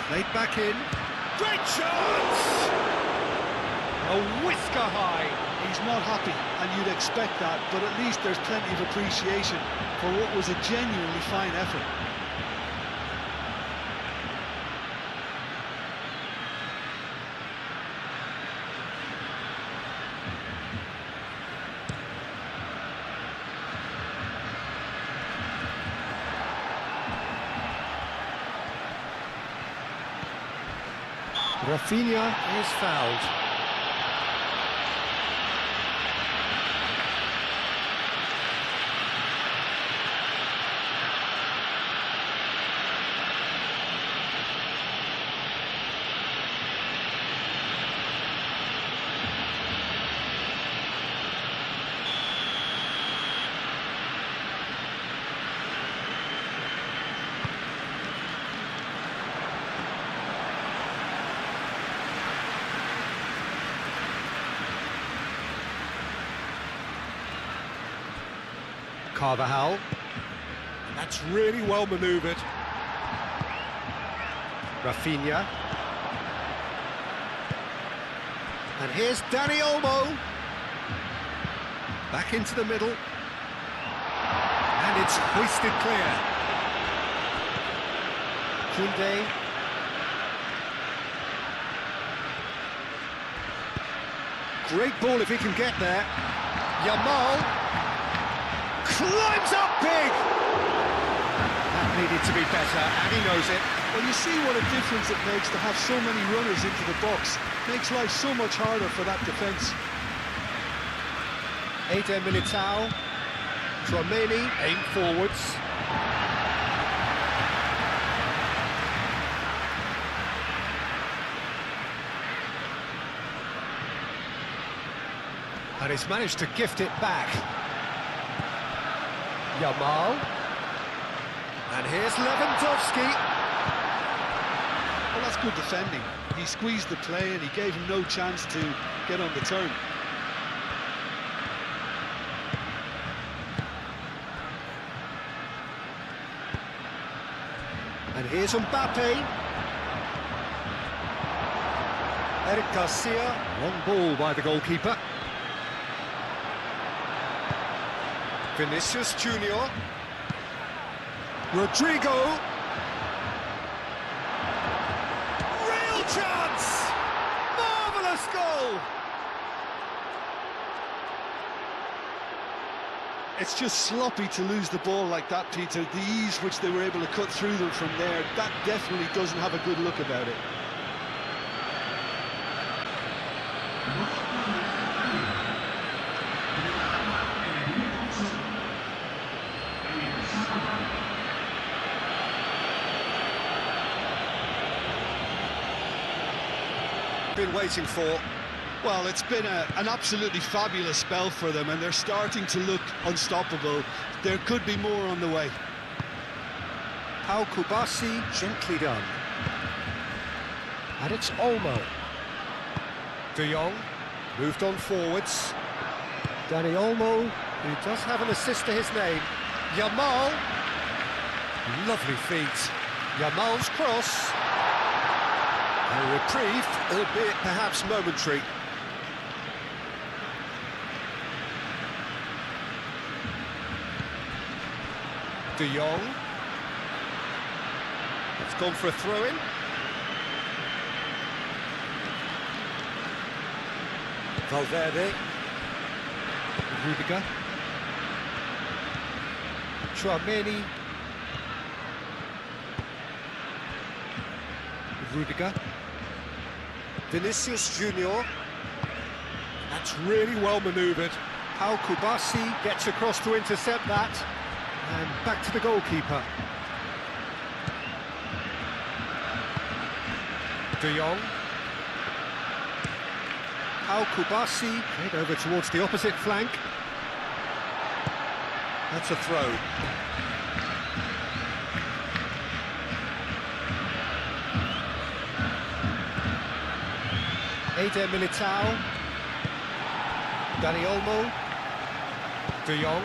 played back in. Great chance! A whisker high. He's not happy, and you'd expect that, but at least there's plenty of appreciation for what was a genuinely fine effort. Rafinha is fouled. Carvajal. And that's really well manoeuvred. Rafinha. And here's Dani Olmo. Back into the middle. And it's hoisted clear. Koundé. Great ball if he can get there. Yamal. Climbs up big! That needed to be better, and he knows it. Well, you see what a difference it makes to have so many runners into the box. Makes life so much harder for that defence. Eder Militao. Tchouaméni, aim forwards. And he's managed to gift it back. Yamal. And here's Lewandowski. Well, that's good defending. He squeezed the play and he gave him no chance to get on the turn. And here's Mbappe. Eric Garcia. Long ball by the goalkeeper. Vinicius Junior. Rodrigo. Real chance! Marvellous goal! It's just sloppy to lose the ball like that, Peter. The ease which they were able to cut through them from there, that definitely doesn't have a good look about it. Been waiting for. Well, it's been an absolutely fabulous spell for them, and they're starting to look unstoppable. There could be more on the way. Pau Kubasi, gently done. And it's Olmo. De Jong, moved on forwards. Dani Olmo, who does have an assist to his name. Yamal. Lovely feet. Yamal's cross. A reprieve, albeit perhaps momentary. De Jong. It's gone for a throw-in. Valverde. Rudiger. Tchouameni. Rudiger. Vinicius Junior. That's really well manoeuvred. Al Kubasi gets across to intercept that. And back to the goalkeeper. De Jong. Al Kubasi played over towards the opposite flank. That's a throw. Eder Militao. Dani Olmo. De Jong.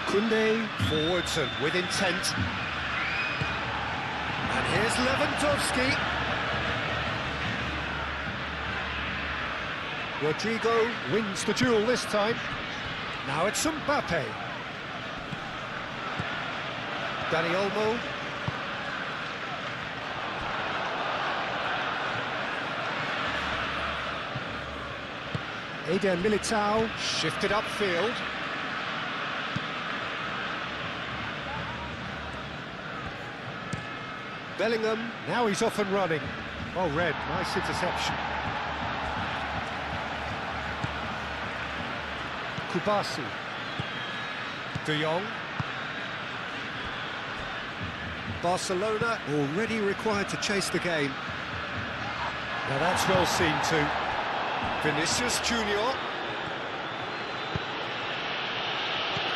Koundé forwards and with intent. And here's Lewandowski. Rodrigo wins the duel this time. Now it's Mbappe. Dani Olmo. Eder Militao shifted upfield. Bellingham, now he's off and running. Well read, nice interception. Kubasi. De Jong. Barcelona already required to chase the game. Now that's well seen too. Vinicius Junior.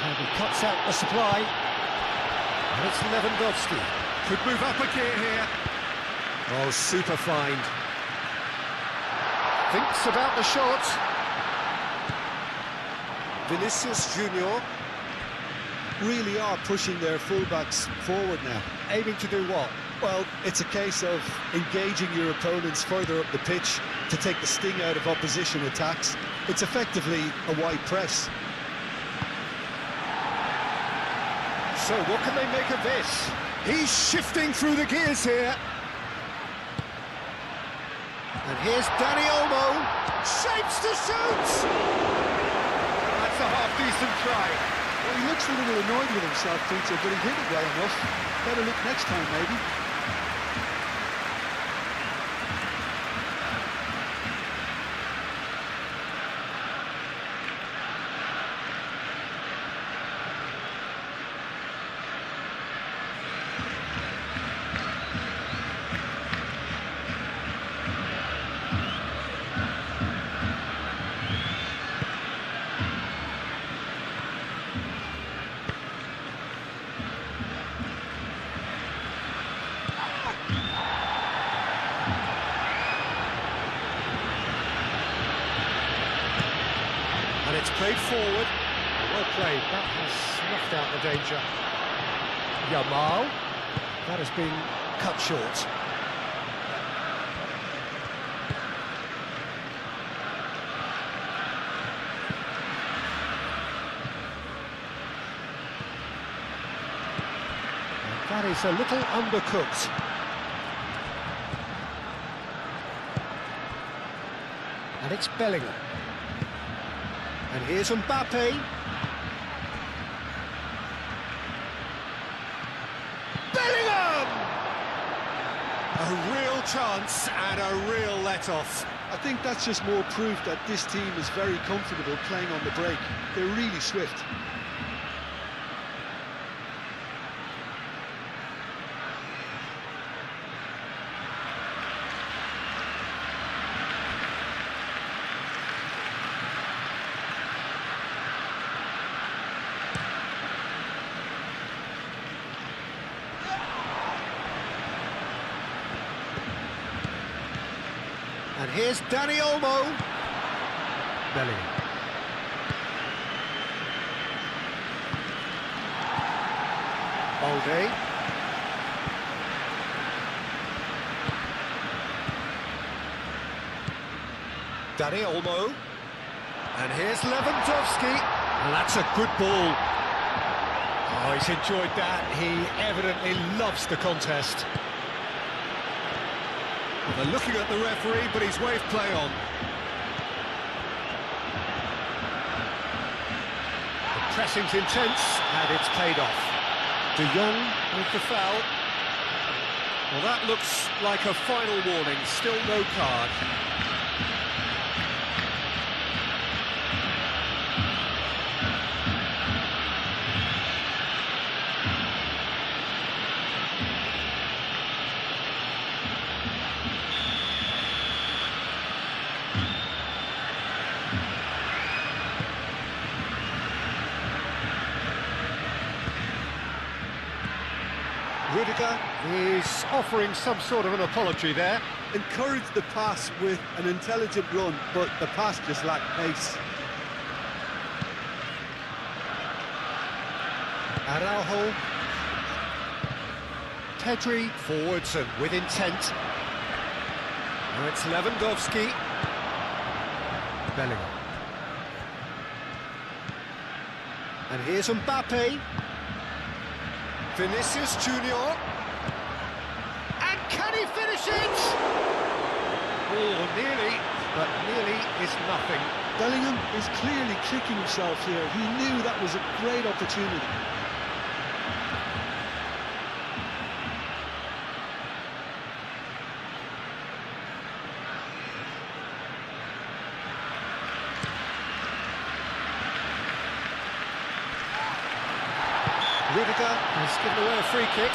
And he cuts out the supply. And it's Lewandowski. Could move up a gear here. Oh, super find. Thinks about the shot. Vinicius Junior. Really are pushing their fullbacks forward now. Aiming to do what? Well, it's a case of engaging your opponents further up the pitch to take the sting out of opposition attacks. It's effectively a wide press. So what can they make of this? He's shifting through the gears here. And here's Dani Olmo. Shapes to shoot! That's a half-decent try. Well, he looks a little annoyed with himself, Peter, but he hit it well enough. Better look next time, maybe. And it's played forward. Well played. That has snuffed out the danger. Yamal. That has been cut short. And that is a little undercooked. And it's Bellingham. And here's Mbappe. Bellingham! A real chance and a real let-off. I think that's just more proof that this team is very comfortable playing on the break. They're really swift. And here's Dani Olmo. Bellingham. Balde. Dani Olmo. And here's Lewandowski. And that's a good ball. Oh, he's enjoyed that. He evidently loves the contest. Well, they're looking at the referee, but he's waved play on. The pressing's intense, and it's paid off. De Jong with the foul. Well, that looks like a final warning. Still no card. Rudiger is offering some sort of an apology there. Encouraged the pass with an intelligent run, but the pass just lacked pace. Araujo. Pedri forwards and with intent. Now it's Lewandowski. Bellingham. And here's Mbappe. Vinicius Junior. And can he finish it? Oh, nearly, but nearly is nothing. Bellingham is clearly kicking himself here. He knew that was a great opportunity. Rudiger has given away a free kick.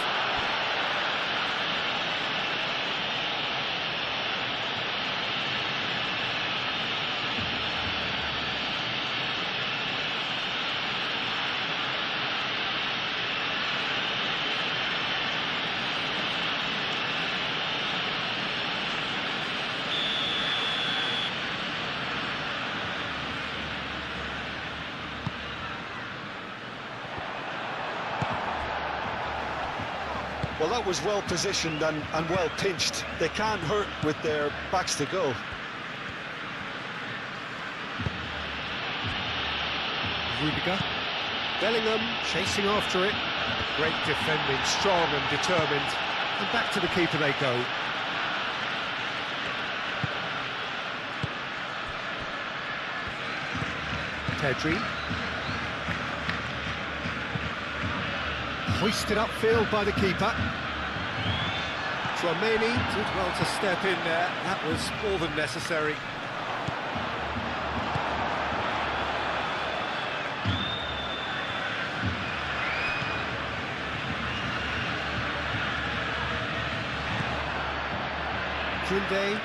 Well, that was well positioned and well pinched. They can't hurt with their backs to goal. Rudiger. Bellingham chasing after it. Great defending, strong and determined. And back to the keeper they go. Pedri. Hoisted upfield by the keeper. Tchouameni did well to step in there. That was more than necessary. Koundé.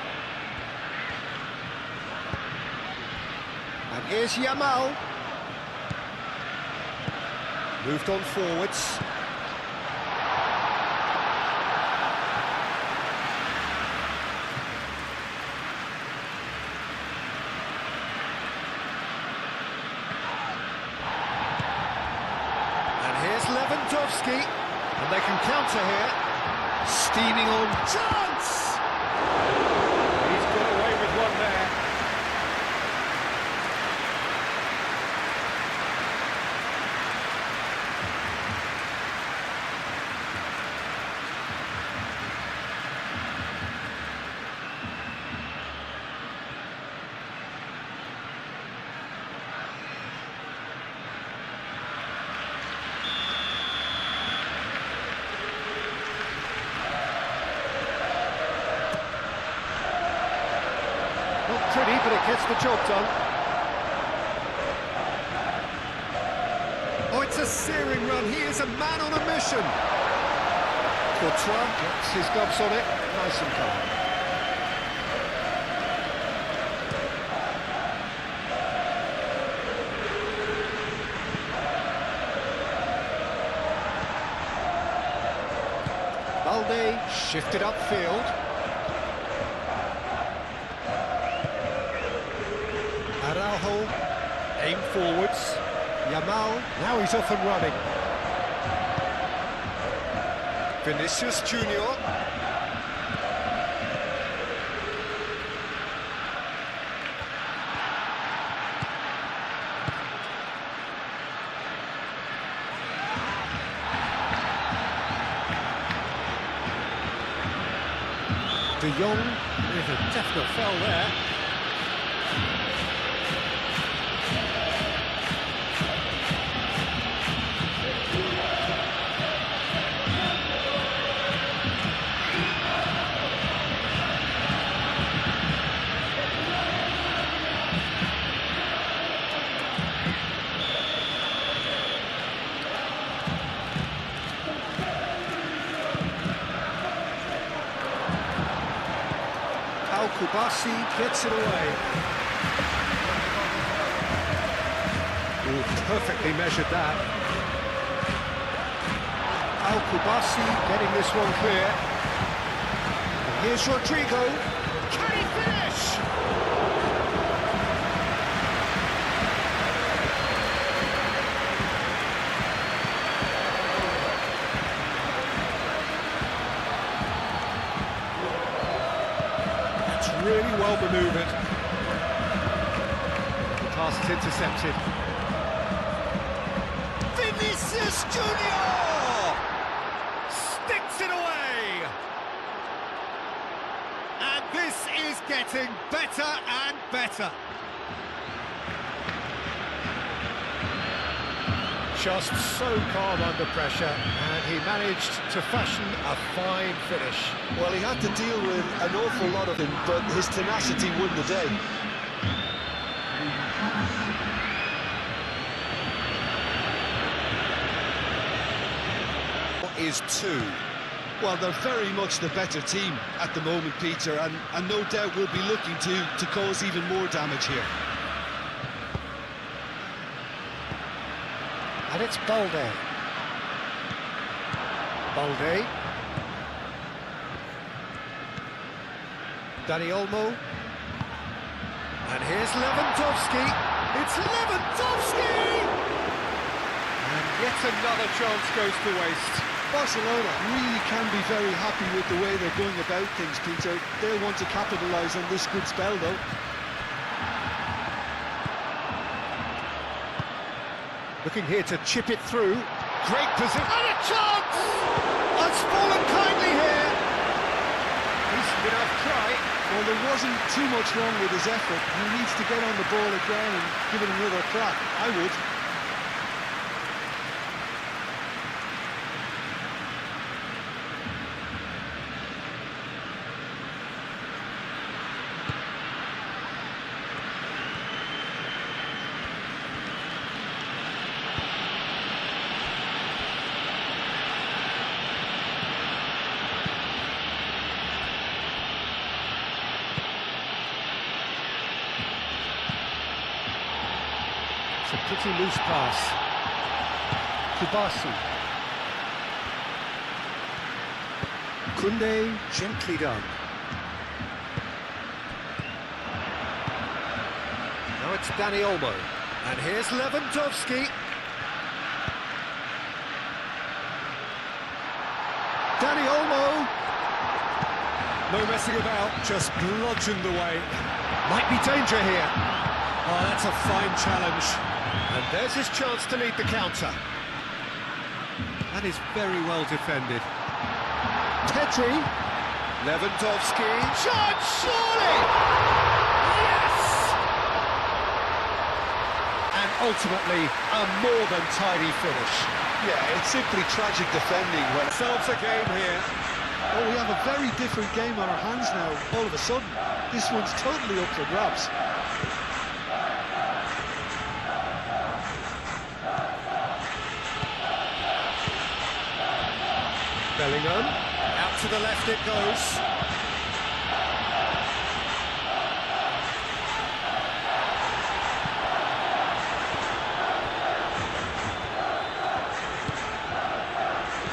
And here's Yamal. Moved on forwards. Here's Lewandowski, and they can counter here. Steaming on, chance! He's got away with one there. Not pretty, but it gets the job done. Oh, it's a searing run. He is a man on a mission. Courtois gets his gloves on it. Nice and calm. Balde shifted upfield. Araujo, aim forwards. Yamal, now he's off and running. Vinicius Junior. De Jong with a definite foul there. Kubasi gets it away. Ooh, perfectly measured that. Kubasi getting this one clear. And here's Rodrigo. Can he finish? Really well manoeuvred. The pass is intercepted. Vinicius Junior sticks it away. And this is getting better and better. Just so calm under pressure, and he managed to fashion a fine finish. Well, he had to deal with an awful lot of them, but his tenacity won the day. Is two. Well, they're very much the better team at the moment, Peter, and no doubt will be looking to cause even more damage here. And it's Balde. Balde. Dani Olmo. And here's Lewandowski. It's Lewandowski! And yet another chance goes to waste. Barcelona really can be very happy with the way they're going about things, Peter. They'll want to capitalise on this good spell, though. Looking here to chip it through. Great position. And a chance! Has fallen kindly here. Decent enough try. Well, there wasn't too much wrong with his effort. He needs to get on the ball again and give it another crack. I would. A pretty loose pass. Kubasi. Kunde, gently done. Now it's Dani Olmo. And here's Lewandowski. Dani Olmo. No messing about, just bludgeoned away. Might be danger here. Oh, that's a fine challenge. And there's his chance to lead the counter. That is very well defended. Pedri. Lewandowski. Shot, surely! Yes! And ultimately, a more than tidy finish. Yeah, it's simply tragic defending when... Solves a game here. Oh, we have a very different game on our hands now, all of a sudden. This one's totally up for grabs. Bellingham, out to the left it goes.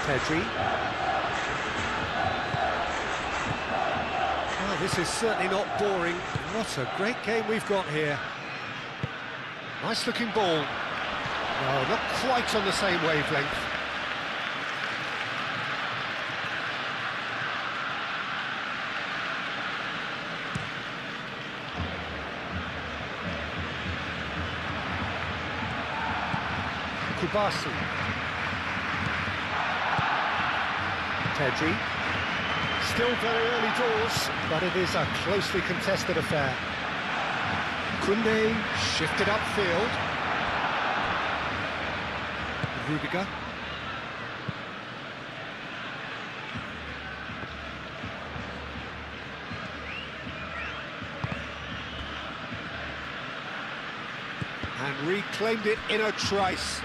Pedri. Well, this is certainly not boring. What a great game we've got here. Nice looking ball. No, not quite on the same wavelength. Kubasi. Pedri. Still very early doors, but it is a closely contested affair. Koundé shifted upfield. Rudiger. And reclaimed it in a trice.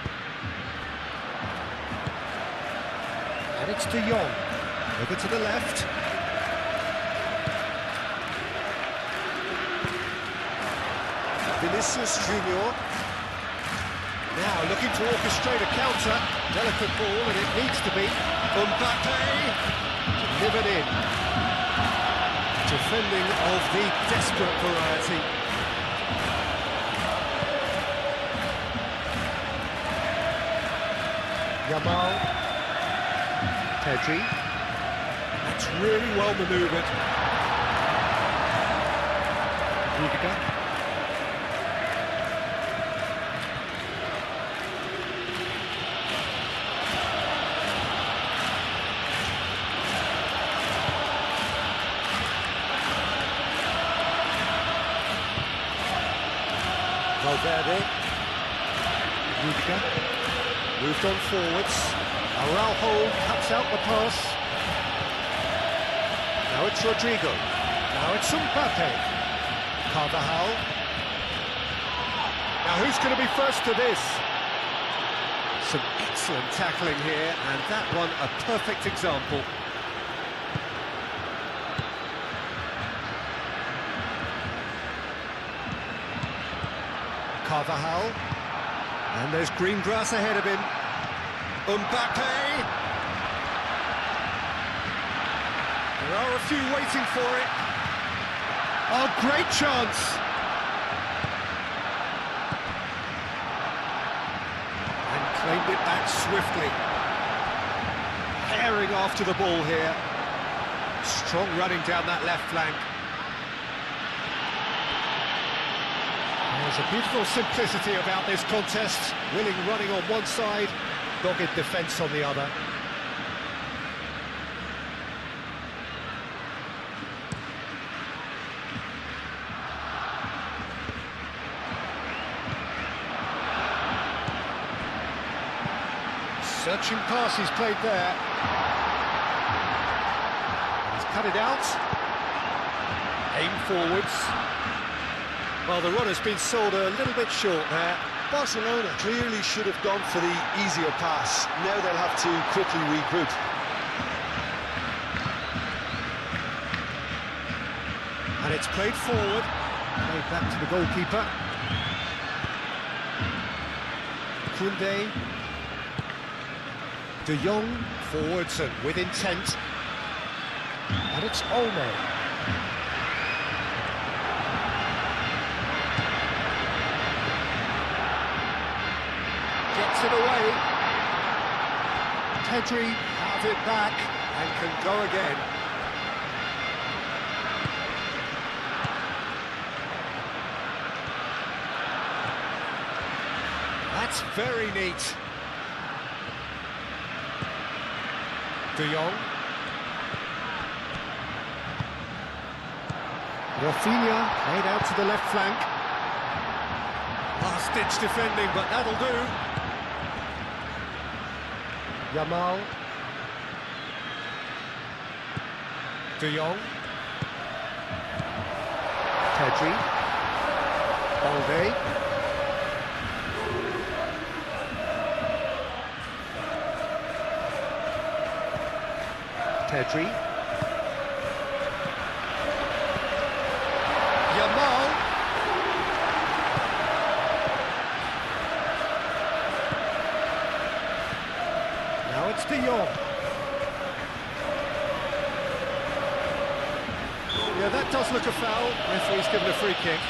And it's De Jong. Over to the left. Vinicius Junior. Now looking to orchestrate a counter. Delicate ball, and it needs to be. Mbappe. Delivered in. Defending of the desperate variety. Yamal. Pedri. That's really well manoeuvred. Rudiger. Valverde. Rudiger. Moved on forwards. Araujo cuts out the pass. Now it's Rodrigo. Now it's Mbappe. Carvajal. Now who's going to be first to this? Some excellent tackling here, and that one a perfect example. Carvajal. And there's green grass ahead of him. Mbappe. There are a few waiting for it. Oh, great chance! And claimed it back swiftly. Herring after the ball here. Strong running down that left flank. There's a beautiful simplicity about this contest. Willing running on one side, dogged defence on the other. Searching pass he's played there. He's cut it out. Aim forwards. Well, the run has been sold a little bit short there. Barcelona clearly should have gone for the easier pass. Now they'll have to quickly regroup. And it's played forward. Played back to the goalkeeper. Koundé. De Jong forwards and with intent. And it's Olmo. Gets it away. Pedri have it back and can go again. That's very neat. De Jong. Rafinha played out to the left flank. Last-ditch defending, but that'll do. Yamal. De Jong. Pedri. Balde. Pedri. Yamal. Now it's De Jong. Yeah, that does look a foul. Referee's given a free kick.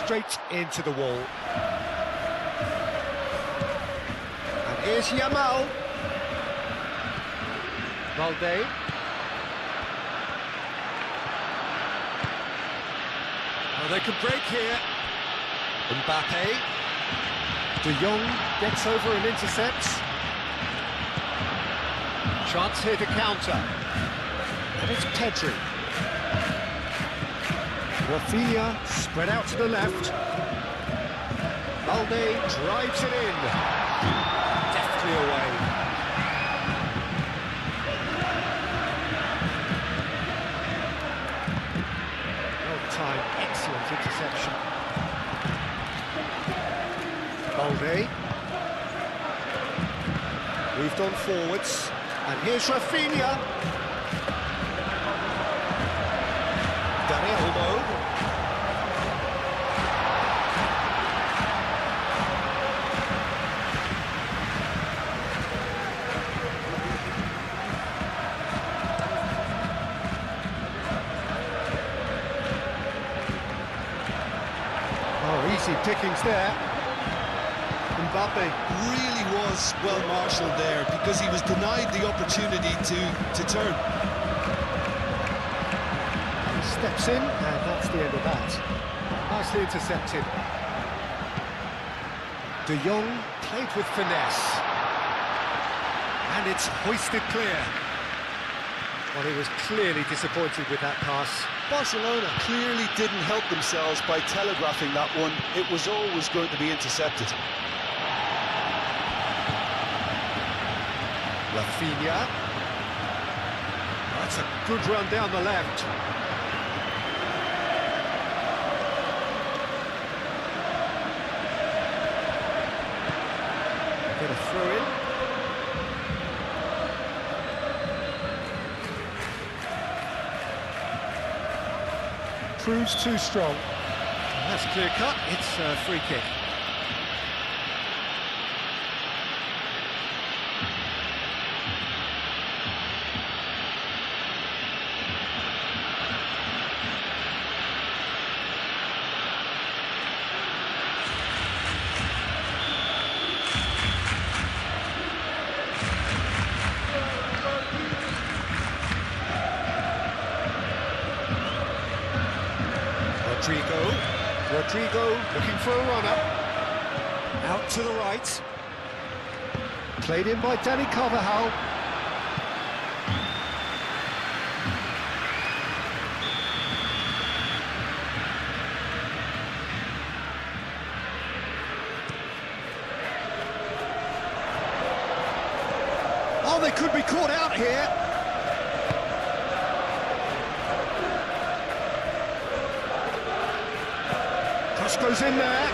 straight into the wall. And here's Yamal. Valde. Oh, they can break here. Mbappe. De Jong gets over and intercepts. Chance here to counter. And it's Pedri. Rafinha spread out to the left. Valde drives it in. Deftly away. Well timed, excellent interception. Valde. Moved on forwards. And here's Rafinha. Darelmo. Oh, easy pickings there. Mbappe Really was well marshalled there because he was denied the opportunity to turn. steps in, and that's the end of that. Nicely intercepted. De Jong played with finesse. And it's hoisted clear. Well, he was clearly disappointed with that pass. Barcelona clearly didn't help themselves by telegraphing that one. It was always going to be intercepted. Rafinha. That's a good run down the left. Get a throw in. Proves too strong. That's clear cut. It's a free kick. Rodrigo looking for a runner. Out to the right. Played in by Danny Carvajal. Oh, they could be caught out here. Cross goes in there,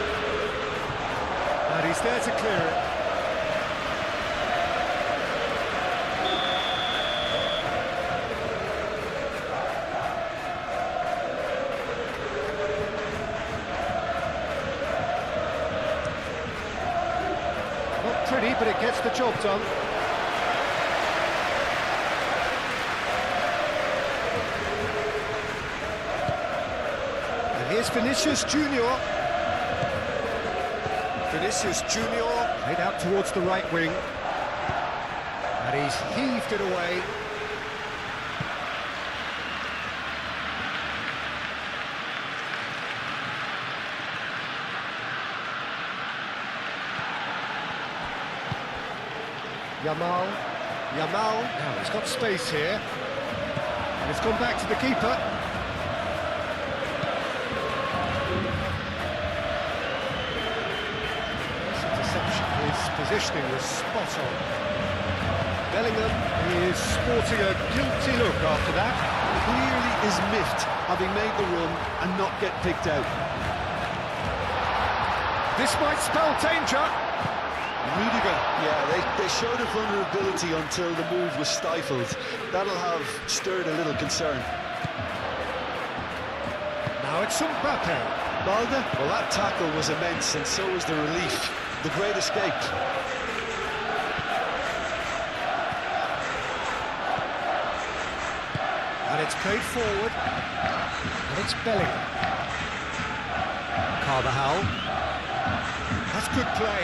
and he's there to clear it. Not pretty, but it gets the job done. Here's Vinicius Junior. Vinicius Junior played out towards the right wing. And he's heaved it away. Yamal. Now he's got space here. And it's gone back to the keeper. His positioning was spot on. Bellingham is sporting a guilty look after that. Clearly is miffed, having made the run and not get picked out. This might spell danger. Rudiger, yeah, they showed a vulnerability until the move was stifled. That'll have stirred a little concern. Now it's Mbappe. Balde, well, that tackle was immense, and so was the relief. The great escape. And it's played forward. And it's Bellingham. Carvajal. That's good play.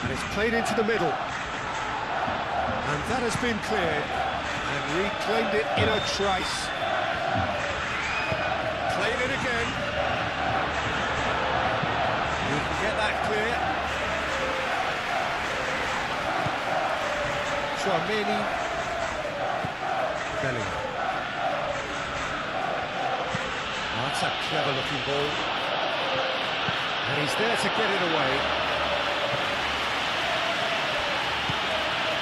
And it's played into the middle. And that has been cleared. And reclaimed it in a trice. Played it again. You can get that clear. Tchouaméni. Bellingham. Oh, that's a clever-looking ball. And he's there to get it away.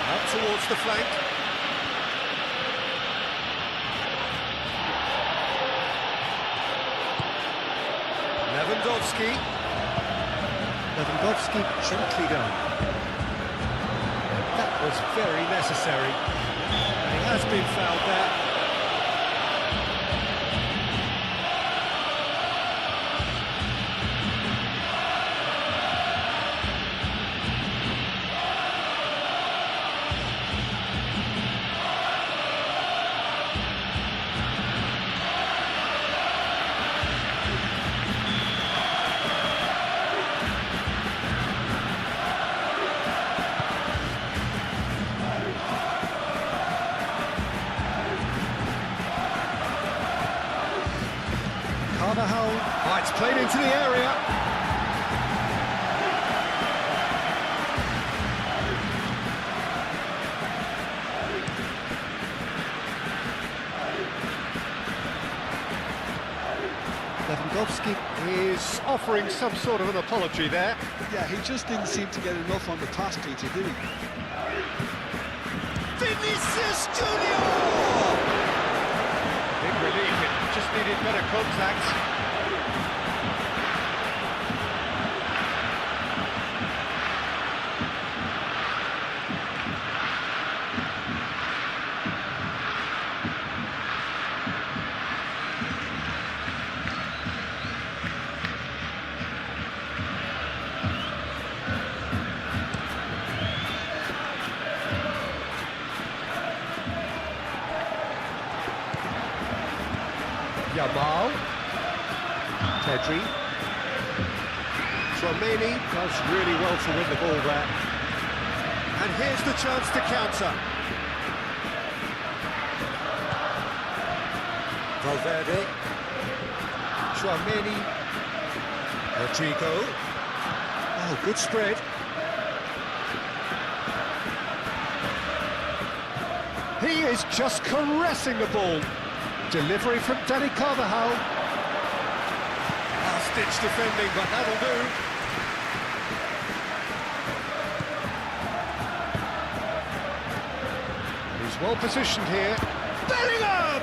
Up towards the flank. Lewandowski gently done. That was very necessary. And he has been fouled there. Carvajal, oh, it's played into the area. Lewandowski is offering some sort of an apology there. Yeah, he just didn't seem to get enough on the pass, Peter, did he? Vinicius Junior! Big relief, it just needed better contact. Yamal, Pedri, Tchouaméni does really well to win the ball there. And here's the chance to counter. Valverde, Tchouaméni, Rodrigo. Oh, good spread. He is just caressing the ball. Delivery from Dani Carvajal. Last-ditch defending, but that'll do. He's well positioned here. Bellingham!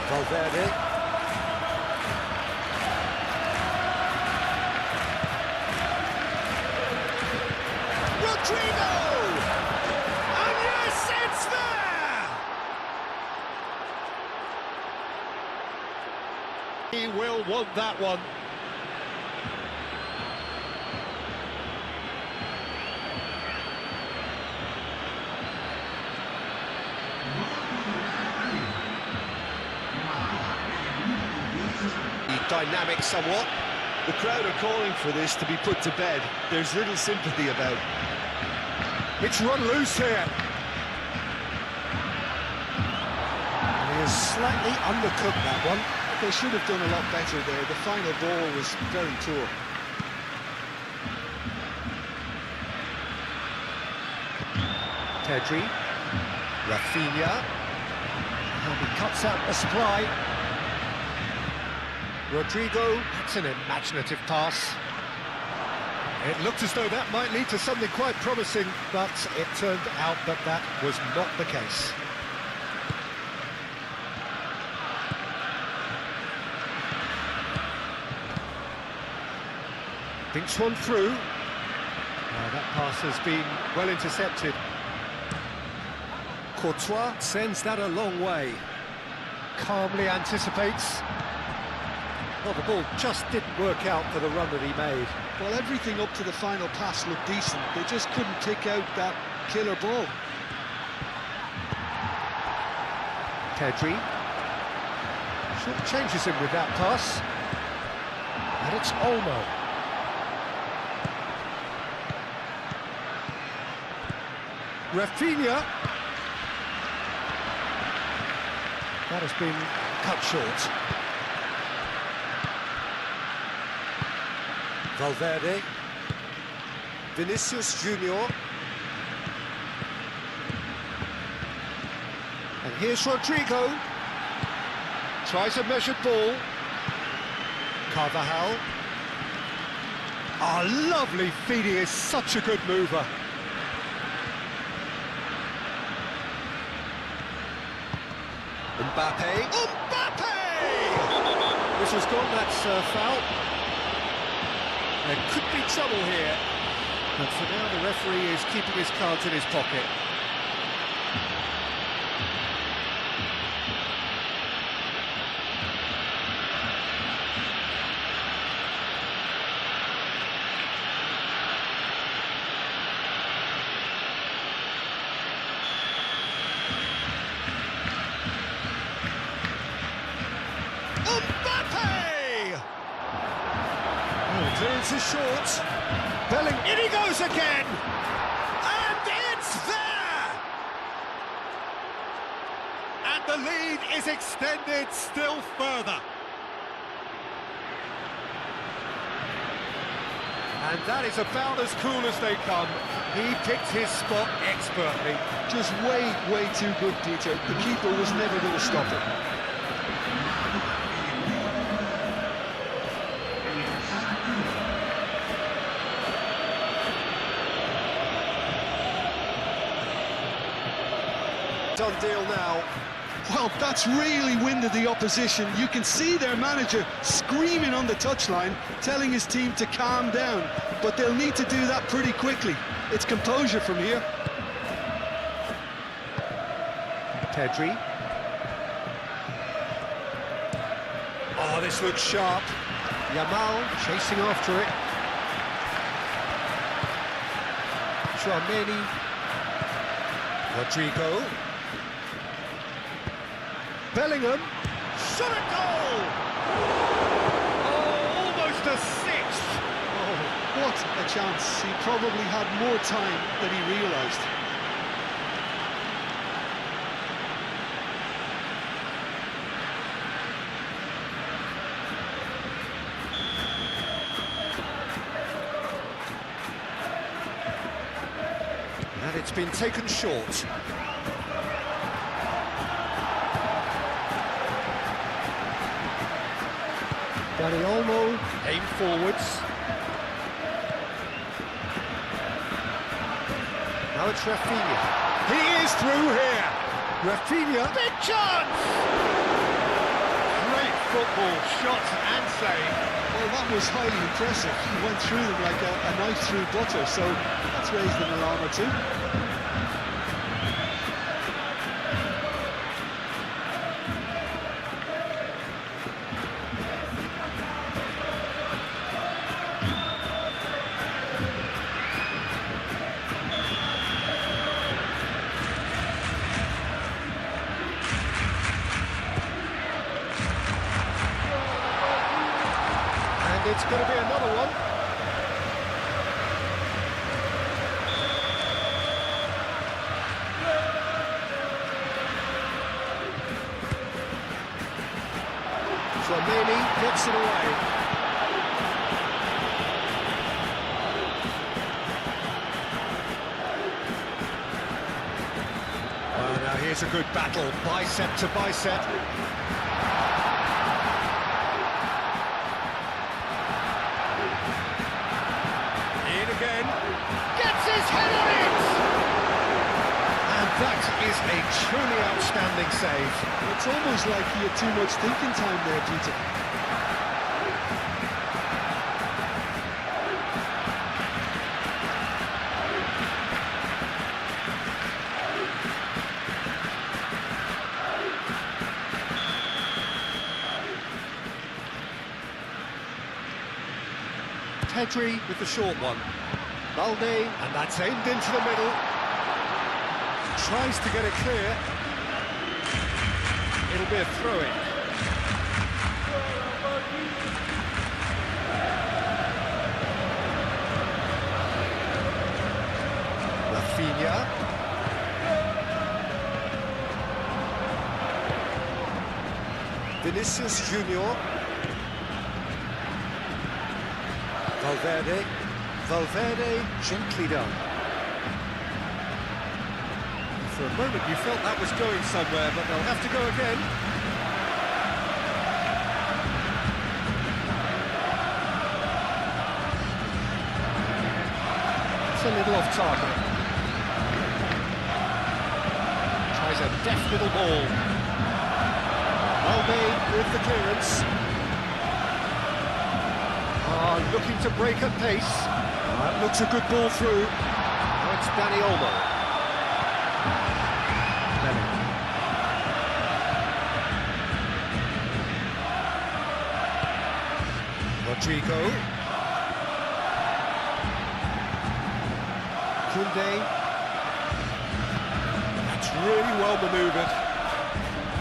Valverde. Rodrigo! And yes, it's there! He will want that one. Dynamic somewhat. The crowd are calling for this to be put to bed. There's little sympathy about. It's run loose here. And he has slightly undercooked that one. They should have done a lot better there. The final ball was very poor. Pedri, Rafinha, and he cuts out the supply. Rodrigo, that's an imaginative pass. It looked as though that might lead to something quite promising, but it turned out that that was not the case. Thinks one through. Now that pass has been well intercepted. Courtois sends that a long way. calmly anticipates. Well, the ball just didn't work out for the run that he made. Well, everything up to the final pass looked decent. They just couldn't pick out that killer ball. Pedri changes him with that pass, and it's Olmo. Rafinha. That has been cut short. Valverde. Vinicius Junior. And here's Rodrigo. Tries a measured ball. Carvajal. Oh, lovely feed. He is such a good mover. Mbappe. Mbappe! This has gone, that's foul. There could be trouble here. But for now, the referee is keeping his cards in his pocket. Mbappe! Oh, clearance is short. Belling, in he goes again! And it's there! And the lead is extended still further. And that is about as cool as they come. He picked his spot expertly. Just way too good, Peter. The keeper was never going to stop it. Done deal now. Well, that's really winded the opposition. You can see their manager screaming on the touchline, telling his team to calm down, but they'll need to do that pretty quickly. It's composure from here. Pedri. Oh, this looks sharp. Yamal chasing after it. Tchouaméni. Rodrigo. Bellingham. Shot a goal! Oh, almost a sixth! Oh, what a chance. He probably had more time than he realised. And it's been taken short. Dani Olmo aimed forwards. Now it's Rafinha. He is through here. Rafinha. Big chance! Great football, shot and save. Well, that was highly impressive. He went through them like a knife through butter, so that's raised an alarm or two. It's going to be another one. Tchouaméni puts it away. Well, now here's a good battle, bicep to bicep. Again, gets his head on it! And that is a truly outstanding save. It's almost like he had too much thinking time there, Peter. Pedri with the short one. Balde, and that's aimed into the middle. Tries to get it clear. It'll be a throw-in. Rafinha. Vinicius Junior. Valverde, gently done. For a moment you felt that was going somewhere, but they'll have to go again. It's a little off target. Tries a deft little ball. Well made with the clearance. Looking to break at pace. That looks a good ball through. Now it's Dani Olmo. Rodrigo. Koundé. That's really well manoeuvred.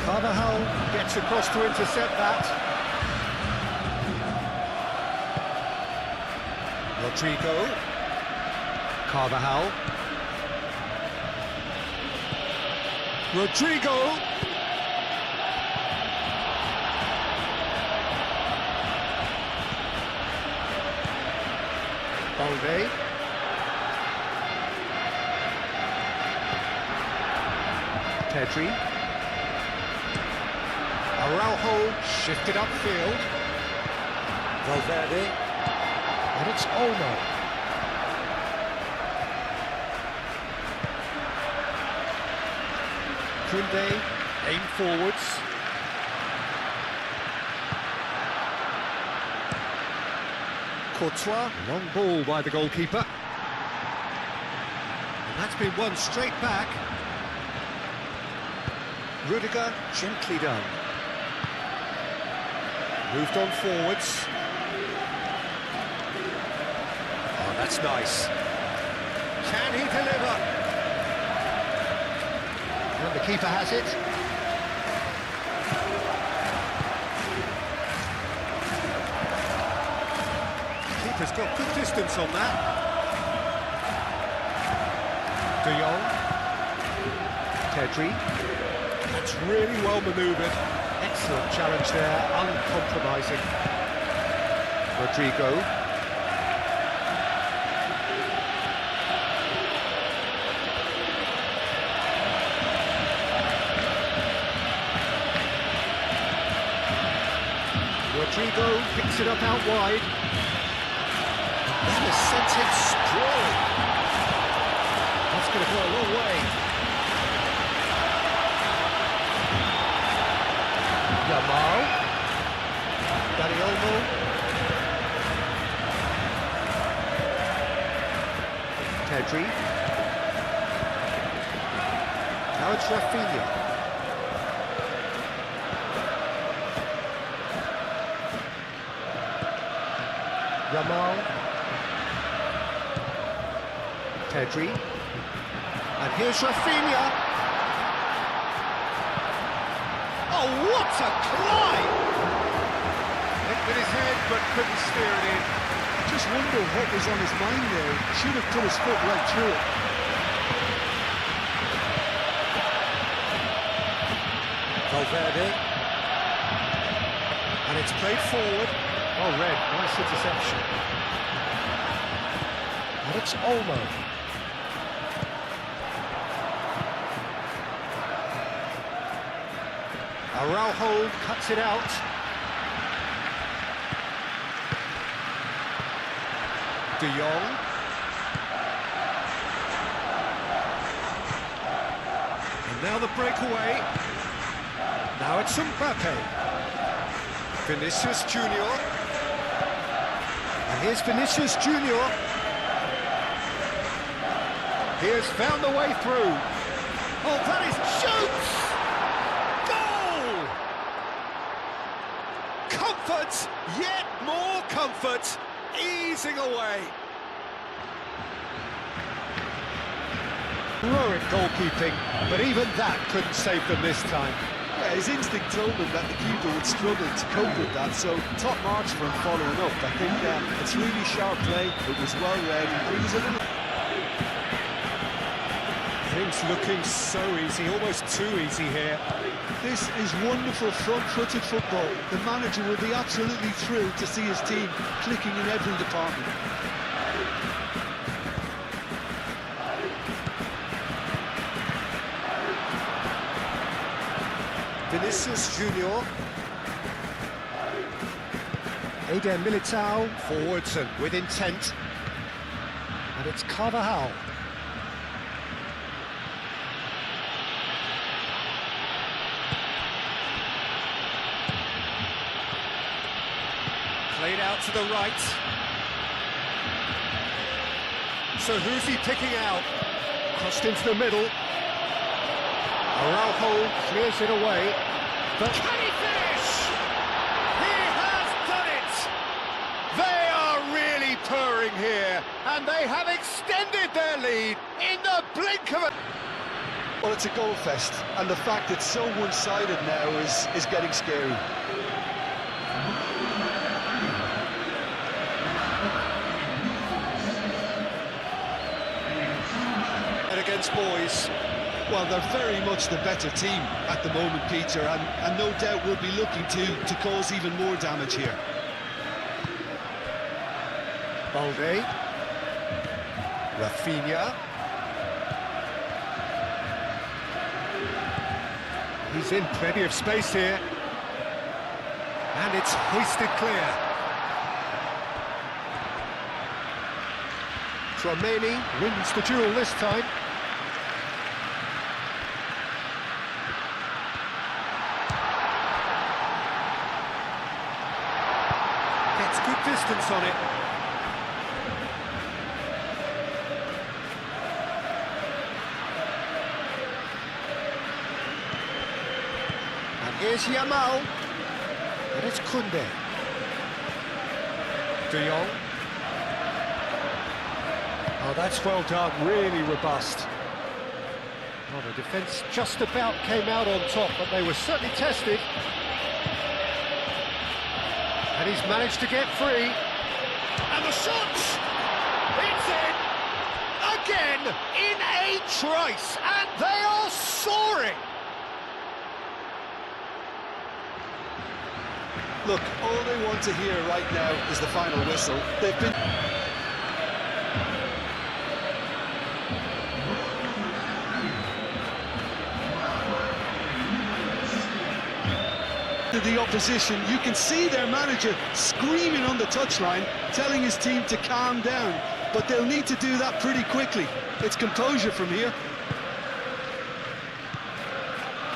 Carvajal gets across to intercept that. Rodrigo. Carvajal. Rodrigo. Balde. Pedri. Araujo shifted upfield. Valverde. And it's Olmo. Koundé, aim forwards. Courtois, long ball by the goalkeeper. And that's been won straight back. Rudiger, gently done. Moved on forwards. Oh, that's nice. Can he deliver? And the keeper has it. Keeper's got good distance on that. De Jong. Pedri. That's really well manoeuvred. Excellent challenge there, uncompromising. Rodrigo. Rodrigo picks it up out wide. That has sent it sprawling. That's going to go a long way. Yamal. Dani Olmo. Pedri. Now it's Rafinha. Yamal. Pedri. And here's Rafinha. Oh, what a climb! Hit with his head, but couldn't steer it in. Just wonder what was on his mind there. Should have put his foot right through it. Valverde. And it's played forward. Oh, red, nice interception. And it's Olmo. Araujo cuts it out. De Jong. And now the breakaway. Now it's Mbappe. Vinicius Junior. And here's Vinicius Junior. He has found the way through. Oh, that is shoots! Goal! Comfort, yet more comfort easing away. Heroic goalkeeping, but even that couldn't save them this time. Yeah, his instinct told him that the keeper would struggle to cope with that, so top marks for him following up. I think it's really sharp play, it was well read, and he was a little... Things looking so easy, almost too easy here. This is wonderful front-footed football. The manager will be absolutely thrilled to see his team clicking in every department. Vinicius Junior. Eder Militao forwards and with intent. And it's Carvajal. Played out to the right. So who's he picking out? Crossed into the middle. Araujo clears it away. But can he finish? He has done it! They are really purring here, and they have extended their lead in the blink of a... Well, it's a goal fest, and the fact it's so one-sided now is getting scary. And against boys. Well, they're very much the better team at the moment, Peter, and no doubt will be looking to cause even more damage here. Balde. Rafinha. He's in plenty of space here. And it's hoisted clear. Tchouaméni wins the duel this time. Gets good distance on it. And here's Yamal. And it's Koundé. De Jong. Oh, that's well done, really robust. Well, the defence just about came out on top, but they were certainly tested. And he's managed to get free. And the shot! It's in! Again, in a trice, and they are soaring! Look, all they want to hear right now is the final whistle. They've been... the opposition, you can see their manager screaming on the touchline, telling his team to calm down, but they'll need to do that pretty quickly. It's composure from here.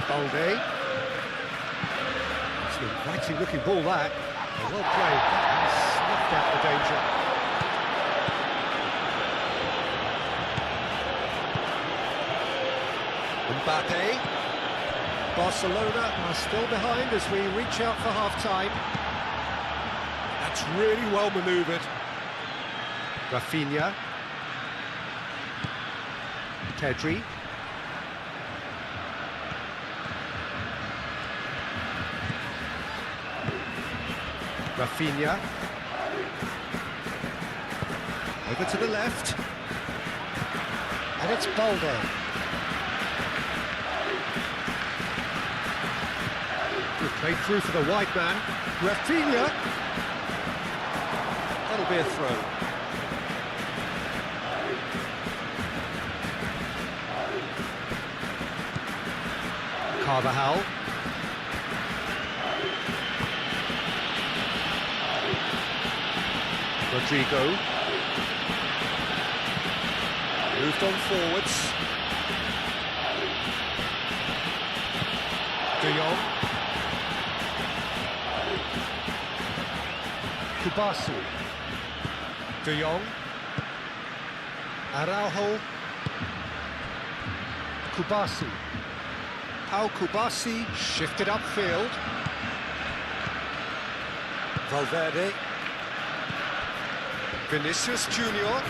Balde. It's an inviting looking ball, that. Well played. He snuffed out the danger. Mbappe. Barcelona are still behind as we reach out for half-time. That's really well manoeuvred. Rafinha. Pedri. Rafinha. Over to the left. And it's Balde. Played through for the wide man. Rafinha. That'll be a throw. Carvajal. Rodrigo. Moved on forwards. De Jong. Kubasi. De Jong. Araujo. Kubasi. Pau Kubasi shifted upfield. Valverde. Vinicius Junior.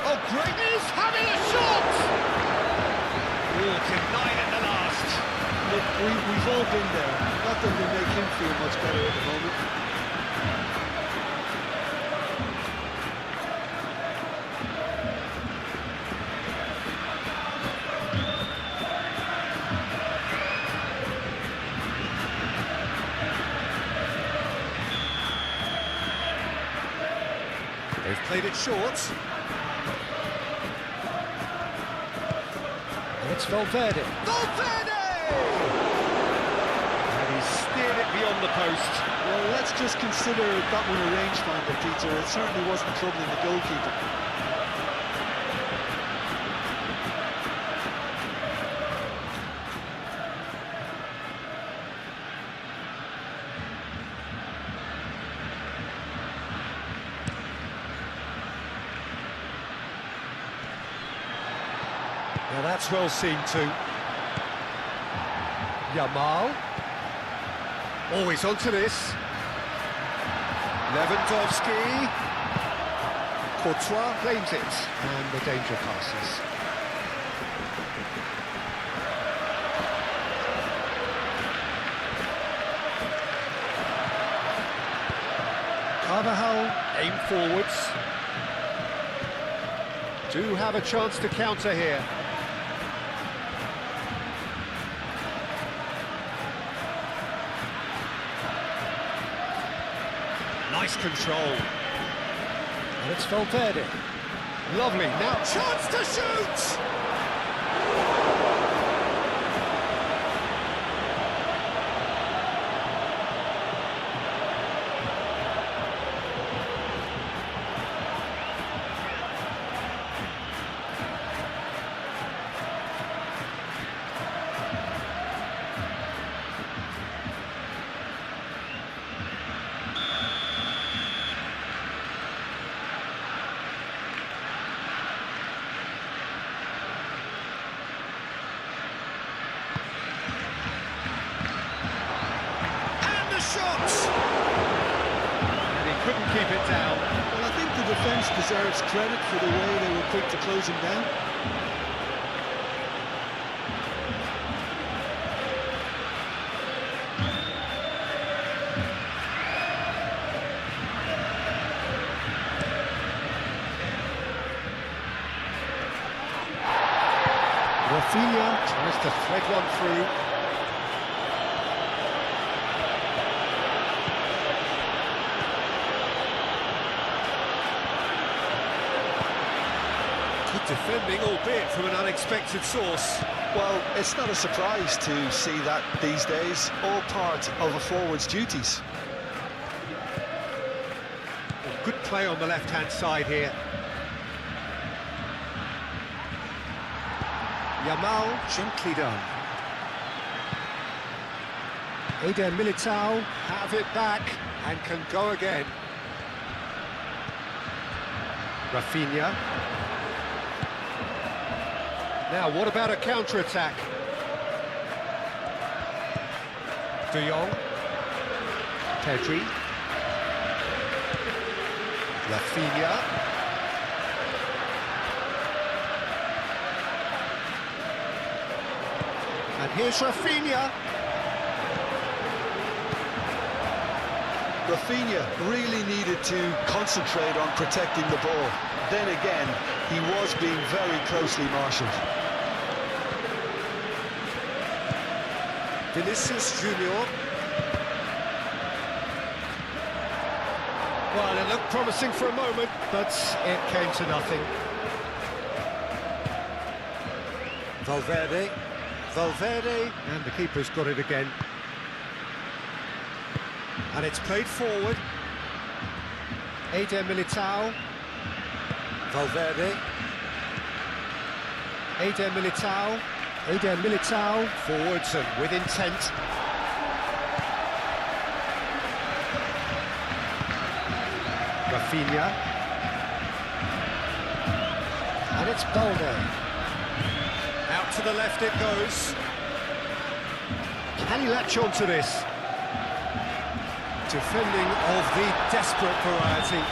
Oh, great! He's having a shot! Oh, denied at the last. Look, we've all been there. Not that they make him feel much better at the moment. They've played it short. And it's Valverde. Valverde! And he's steered it beyond the post. Well, let's just consider that one a rangefinder, Peter. It certainly wasn't troubling the goalkeeper. Now that's well seen too. Yamal. Always onto this. Lewandowski. Courtois claims it. And the danger passes. Carvajal aim forwards. Do have a chance to counter here. Nice control. And it's Valverde. Lovely. Now chance to shoot! And he couldn't keep it down. Well, I think the defence deserves credit for the way they were quick to close him down. Rafinha tries to thread one through. Defending, albeit from an unexpected source. Well, it's not a surprise to see that these days, all part of a forward's duties. Good play on the left-hand side here. Yamal, gently done. Eder Militao, have it back, and can go again. Rafinha. Now, what about a counter-attack? De Jong. Pedri. Rafinha. And here's Rafinha. Rafinha really needed to concentrate on protecting the ball. Then again, he was being very closely marshalled. Vinicius Junior. Well, it looked promising for a moment, but it came to nothing. Valverde. Valverde. And the keeper's got it again. And it's played forward. Eder Militao. Valverde. Eder Militao. Eder Militao. Forwards and with intent. Rafinha. And it's Balde. Out to the left it goes. Can he latch on to this? Defending of the desperate variety.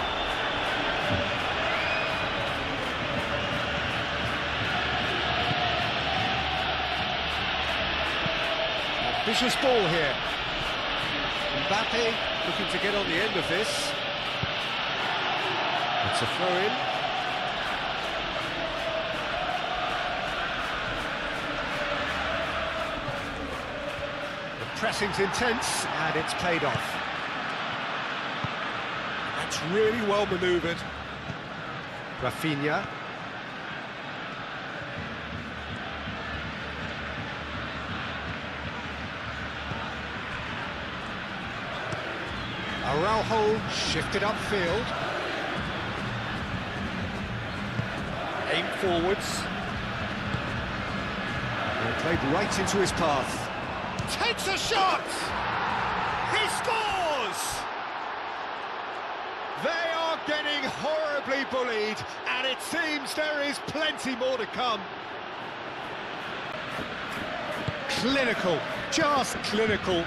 Vicious ball here. Mbappe looking to get on the end of this. It's a throw-in. The pressing's intense, and it's paid off. That's really well manoeuvred. Rafinha. Araujo shifted upfield. Aim forwards. And played right into his path. Takes a shot! He scores! They are getting horribly bullied, and it seems there is plenty more to come. Clinical, just clinical.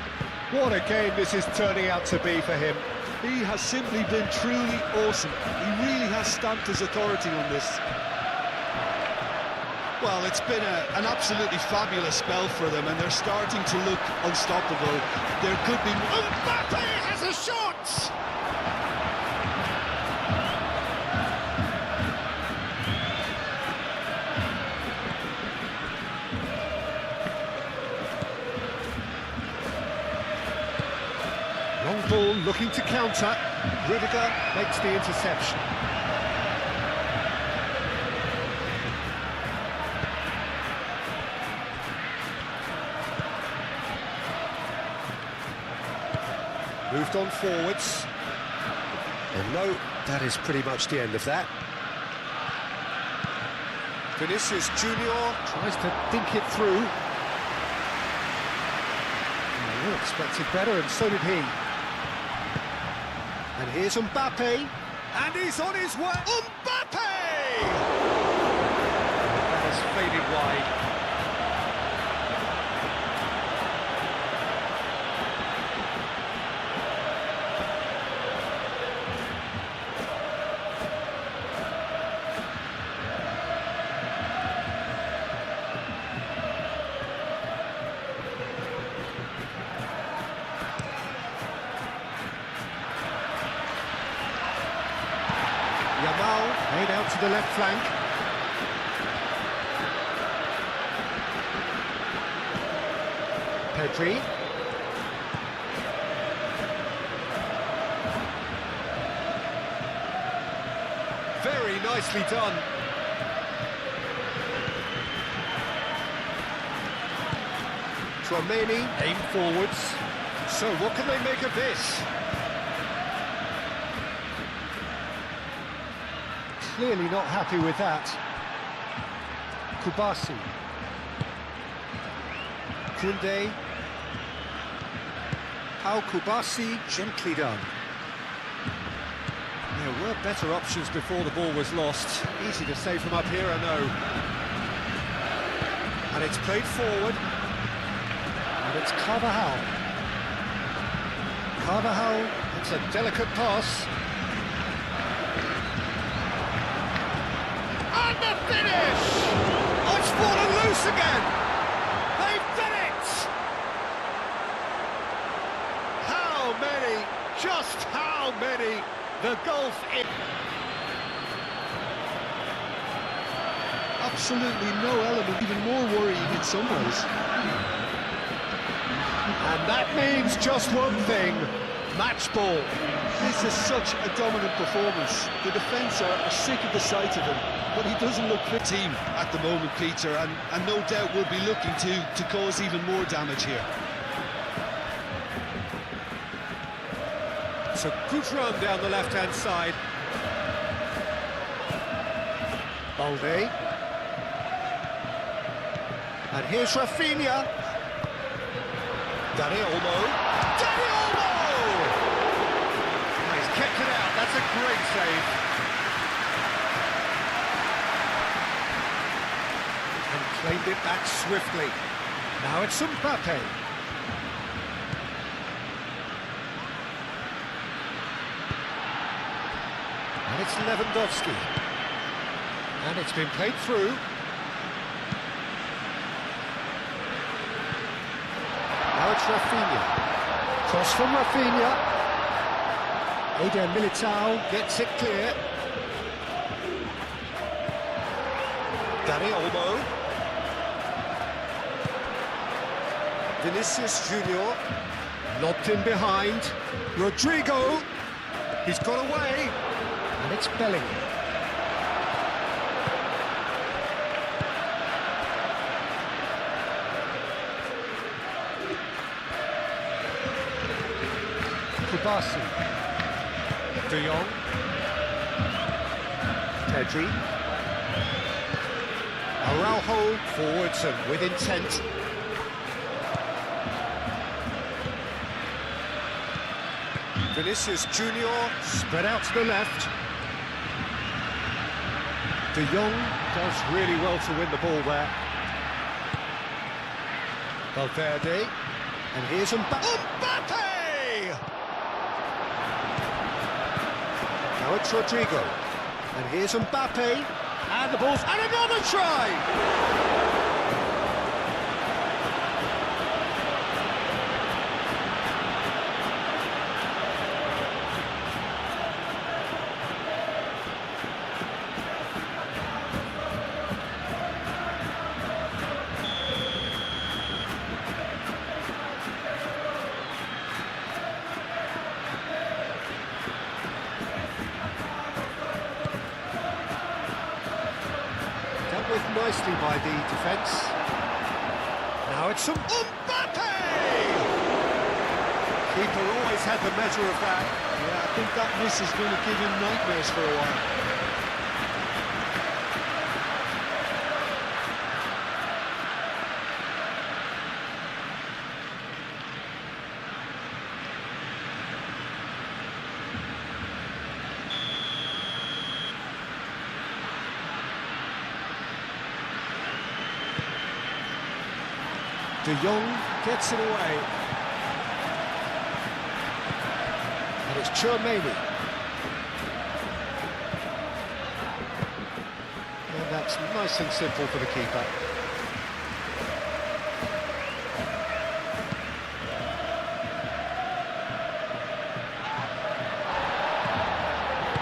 What a game this is turning out to be for him. He has simply been truly awesome. He really has stamped his authority on this. Well, it's been an absolutely fabulous spell for them, and they're starting to look unstoppable. There could be... Mbappe has a shot! Long ball looking to counter. Rudiger makes the interception. Moved on forwards. And no, that is pretty much the end of that. Vinicius Junior tries to think it through. Oh, we expected better, and so did he. And here's Mbappe, and he's on his way. Mbappe! That has faded wide. Yamal made out to the left flank. Pedri. Very nicely done. Tchouaméni, aim forwards. So what can they make of this? Clearly not happy with that. Kubasi. Koundé. How Kubasi, gently done. There were better options before the ball was lost. Easy to say from up here, I know. And it's played forward. And it's Carvajal. Carvajal, it's a delicate pass. And the finish! Oh, it's fallen loose again! They've done it! How many? Just how many? The gulf in... Absolutely no element, even more worrying in some ways. And that means just one thing. Match ball. This is such a dominant performance. The defence are sick of the sight of him, but he doesn't look fit. Team at the moment, Peter, and no doubt will be looking to cause even more damage here. It's a good run down the left-hand side. Balde. And here's Rafinha. Dani Olmo. Dani Olmo! He's kept it out. That's a great save. And claimed it back swiftly. Now it's Mbappe. And it's Lewandowski. And it's been played through. Now it's Rafinha. Cross from Rafinha. Eder Militao gets it clear. Dani Olmo. Vinicius Junior. Lobbed in behind. Rodrigo. He's got away. And it's Bellingham. Kubasi. De Jong. Pedri. Araujo forwards and with intent. Vinicius Junior spread out to the left. De Jong does really well to win the ball there. Valverde. And here's Mbappe! Now it's Rodrigo. And here's Mbappe. And the ball's... And another try! Dealt with nicely by the defence. Now it's some Mbappe! Keeper always had the measure of that. Yeah, I think that miss is going to give him nightmares for a while. De Jong gets it away. And it's Tchouaméni. And that's nice and simple for the keeper.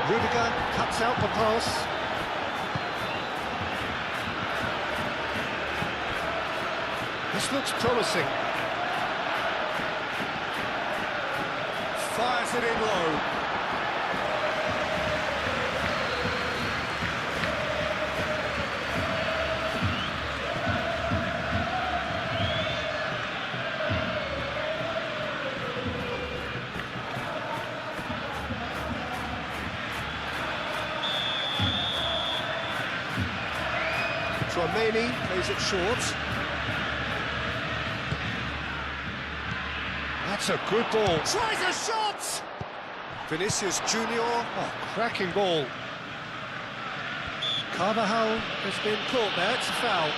Rudiger cuts out the pass. This looks promising. Fires it in low. Tchouaméni plays it short. That's a good ball. Tries a shot! Vinicius Junior. Oh, cracking ball. Carvajal has been caught there. It's a foul.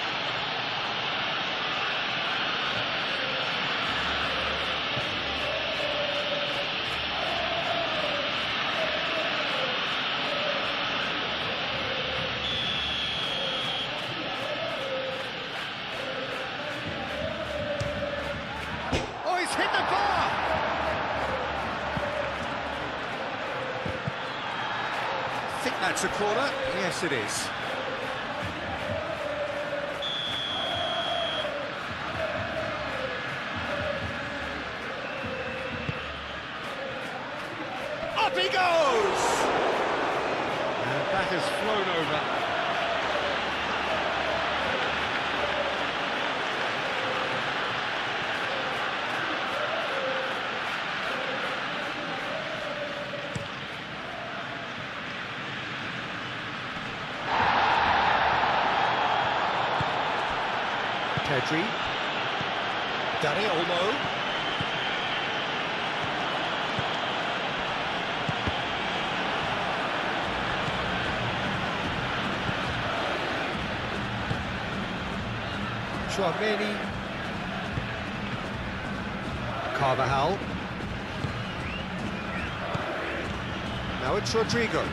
Oh, he's hit the bar! I think that's a corner. Yes, it is. Up he goes! And that has flown over. Pedri. Dani Olmo. Tchouaméni. Carvajal. Now it's Rodrigo.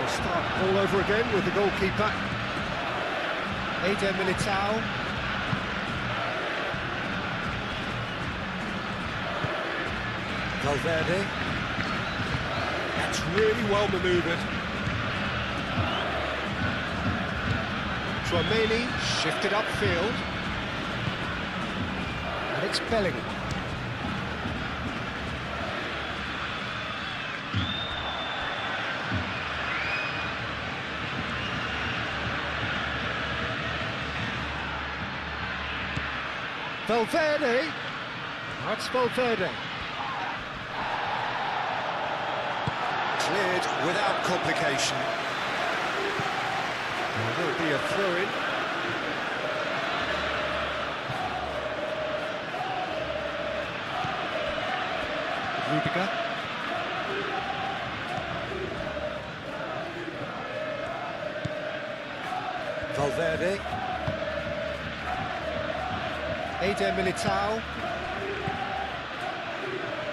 Start All over again with the goalkeeper. Eder Militao. Valverde. That's really well manoeuvred. Tchouaméni shifted upfield. And it's Bellingham. Valverde. That's Valverde. Cleared without complication. There will be a throw-in. Rudiger. Valverde. Eder Militao.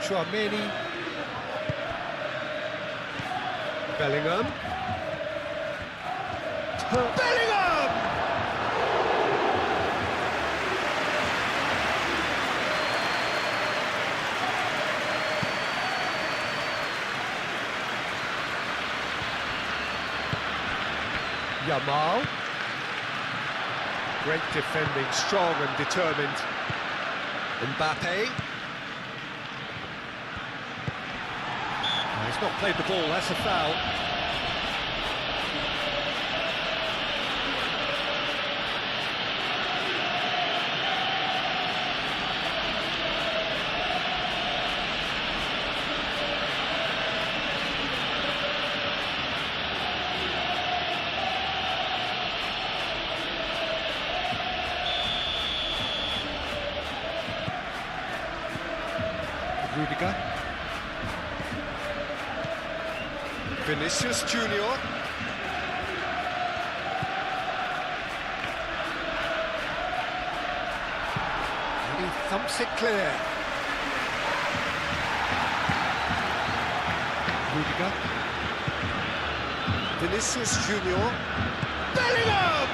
Tchouaméni. Bellingham. Bellingham! Yamal. Great defending, strong and determined. Mbappe. He's not played the ball, that's a foul. Rudiger. Vinicius Junior. And he thumps it clear. Rudiger. Vinicius Junior. Bellingham!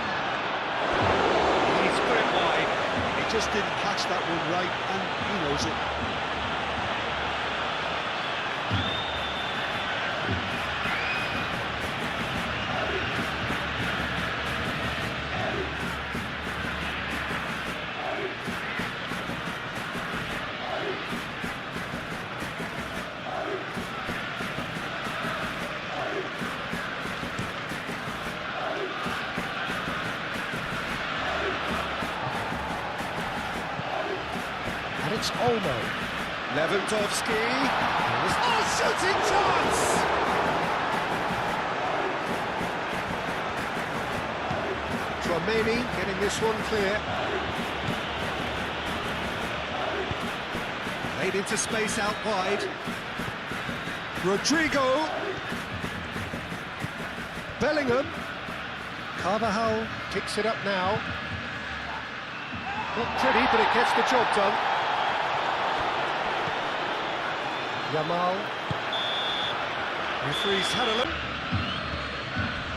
He's put it wide. He just didn't catch that one right, and he knows it. And it's Olmo. Lewandowski. Oh, shooting chance! Tchouaméni getting this one clear. Played into space out wide. Rodrigo. Bellingham. Carvajal picks it up now. Not pretty, but it gets the job done. Yamal. Referee's Hanalem.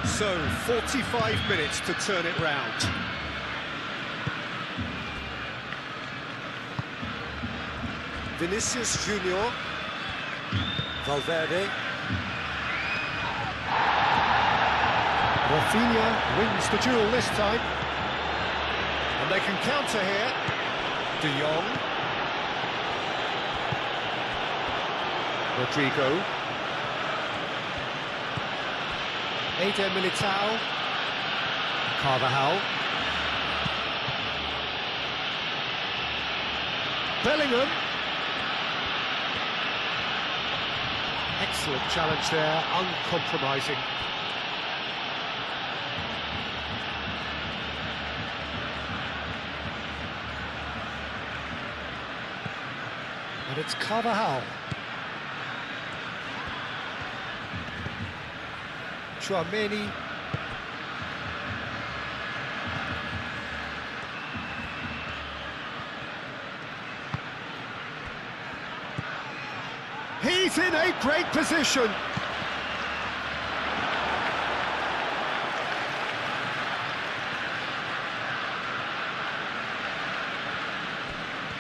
So, 45 minutes to turn it round. Vinicius Junior. Valverde. Rafinha wins the duel this time. And they can counter here. De Jong. Rodrigo. Eder Militao. Carvajal. Bellingham. Excellent challenge there, uncompromising. And it's Carvajal. Tchouaméni. He's in a great position.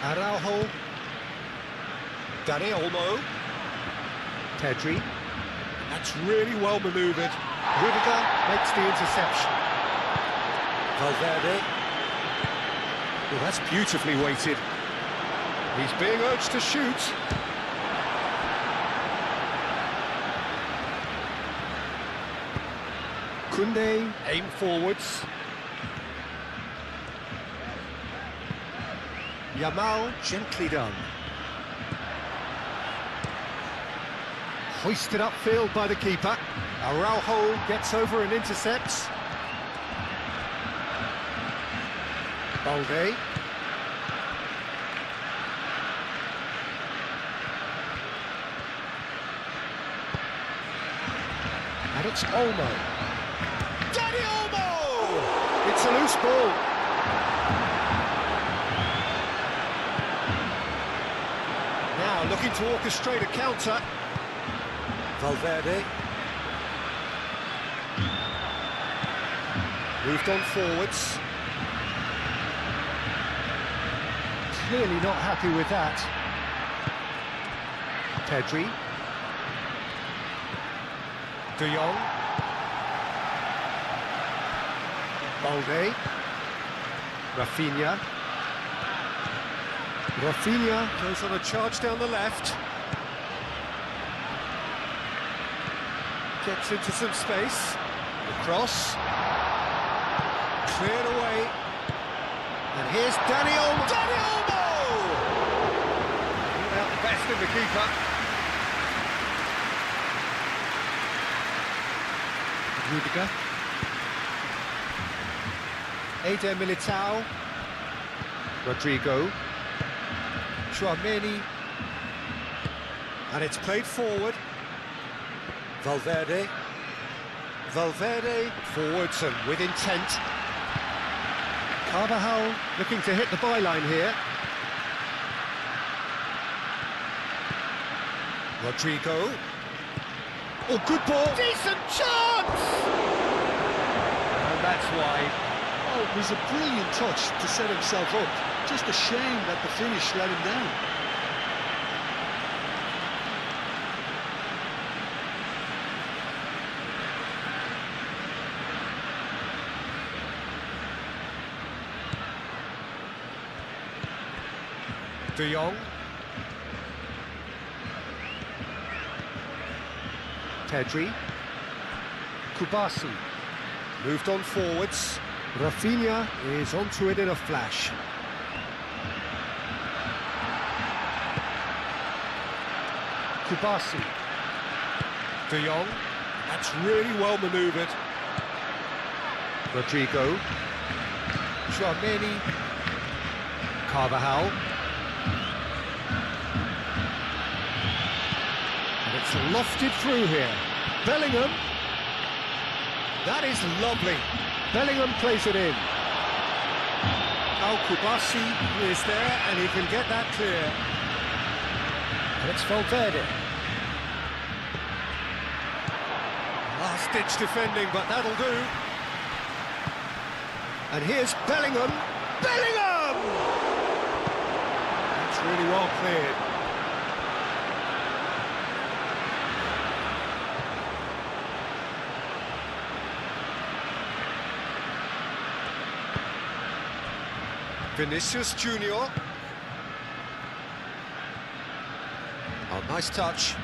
Araujo. Dani Olmo. Pedri. That's really well manoeuvred. Rudiger makes the interception. Valverde. Well, that's beautifully weighted. He's being urged to shoot. Koundé, aim forwards. Yamal, gently done. Hoisted upfield by the keeper. Araujo gets over and intercepts. Balde. And it's Olmo. Dani Olmo! It's a loose ball. Now looking to orchestrate a counter. Valverde. Moved on forwards. Clearly not happy with that. Pedri. De Jong. Balde. Rafinha. Rafinha goes on a charge down the left. Gets into some space. The cross. Cleared away. And here's Dani Olmo. Dani Olmo! Brought out the best in the keeper. Rudiger. Eder Militao. Rodrigo. Tchouaméni. And it's played forward. Valverde. Valverde forwards and with intent. Carvajal looking to hit the byline here. Rodrigo. Oh, good ball. Decent chance! And that's wide. Oh, it was a brilliant touch to set himself up. Just a shame that the finish let him down. De Jong. Pedri. Kubasi. Moved on forwards. Rafinha is onto it in a flash. Kubasi. De Jong. That's really well manoeuvred. Rodrigo. Tchouaméni. Carvajal. It's lofted through here. Bellingham. That is lovely. Bellingham plays it in. Kubasi is there and he can get that clear. And it's Valverde. Last-ditch defending, but that'll do. And here's Bellingham. Bellingham! That's really well cleared. Vinicius Junior. Oh, nice touch.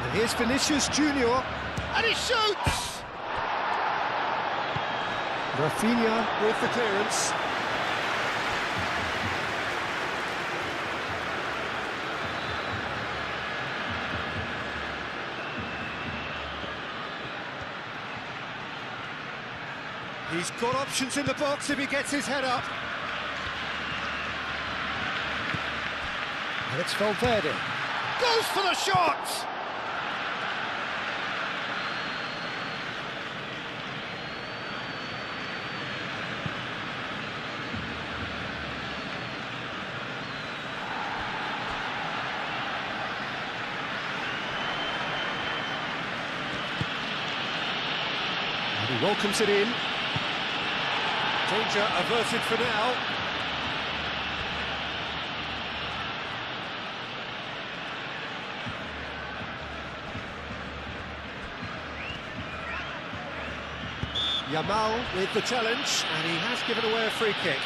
And here's Vinicius Junior. And he shoots! Rafinha with the clearance. He's got options in the box if he gets his head up. And it's Valverde. Goes for the shot! And he welcomes it in. Danger averted for now. Yamal with the challenge, and he has given away a free kick.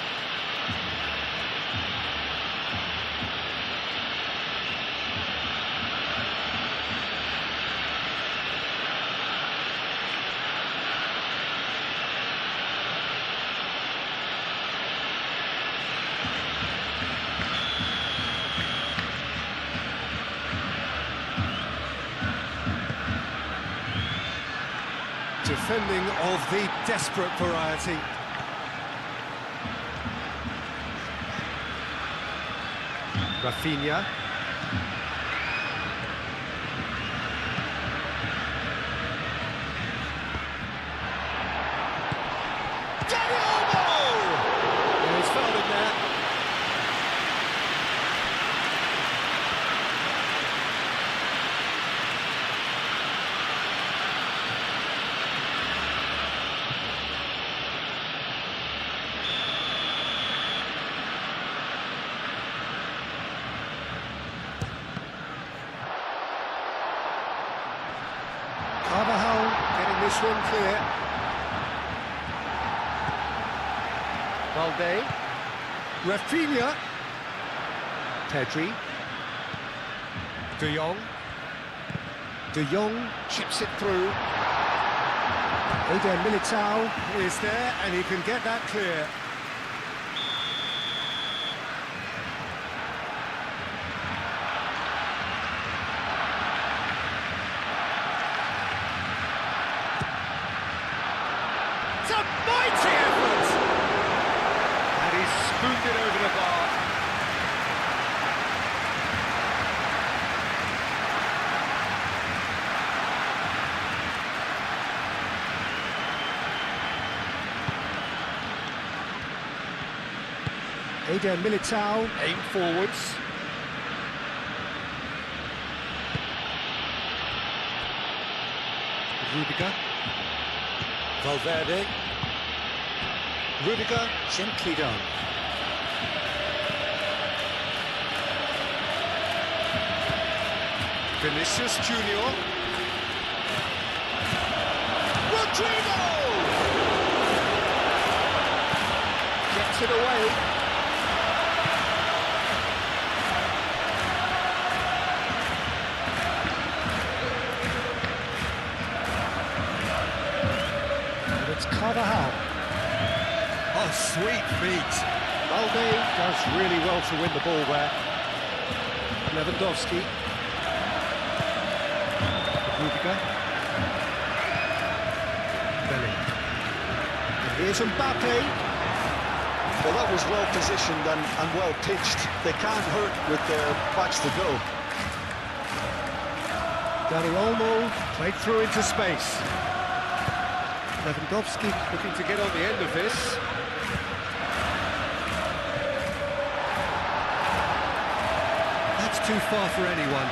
Defending of the desperate variety. Rafinha. Dani Olmo! And he's fouled him there. Getting this one clear. Valde. Rafinha. Pedri. De Jong. De Jong chips it through. Eder Militao is there, and he can get that clear. It's a mighty effort! And he's spooned it over the bar. Eder Militao aimed forwards. Rudiger. Valverde. Rudiger, gently done. Vinicius Junior. Rodrigo! Gets it away. It's Carvajal. Oh, sweet feet. Valde does really well to win the ball there. Lewandowski. Rudiger. Belly. And here's Mbappe. Well, that was well positioned and well pitched. They can't hurt with their backs to go. Dani Olmo played through into space. Lewandowski looking to get on the end of this. That's too far for anyone.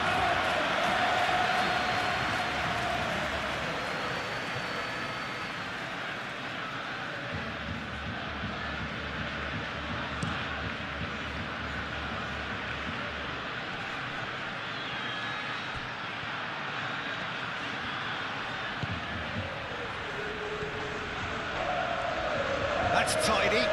That's tidy.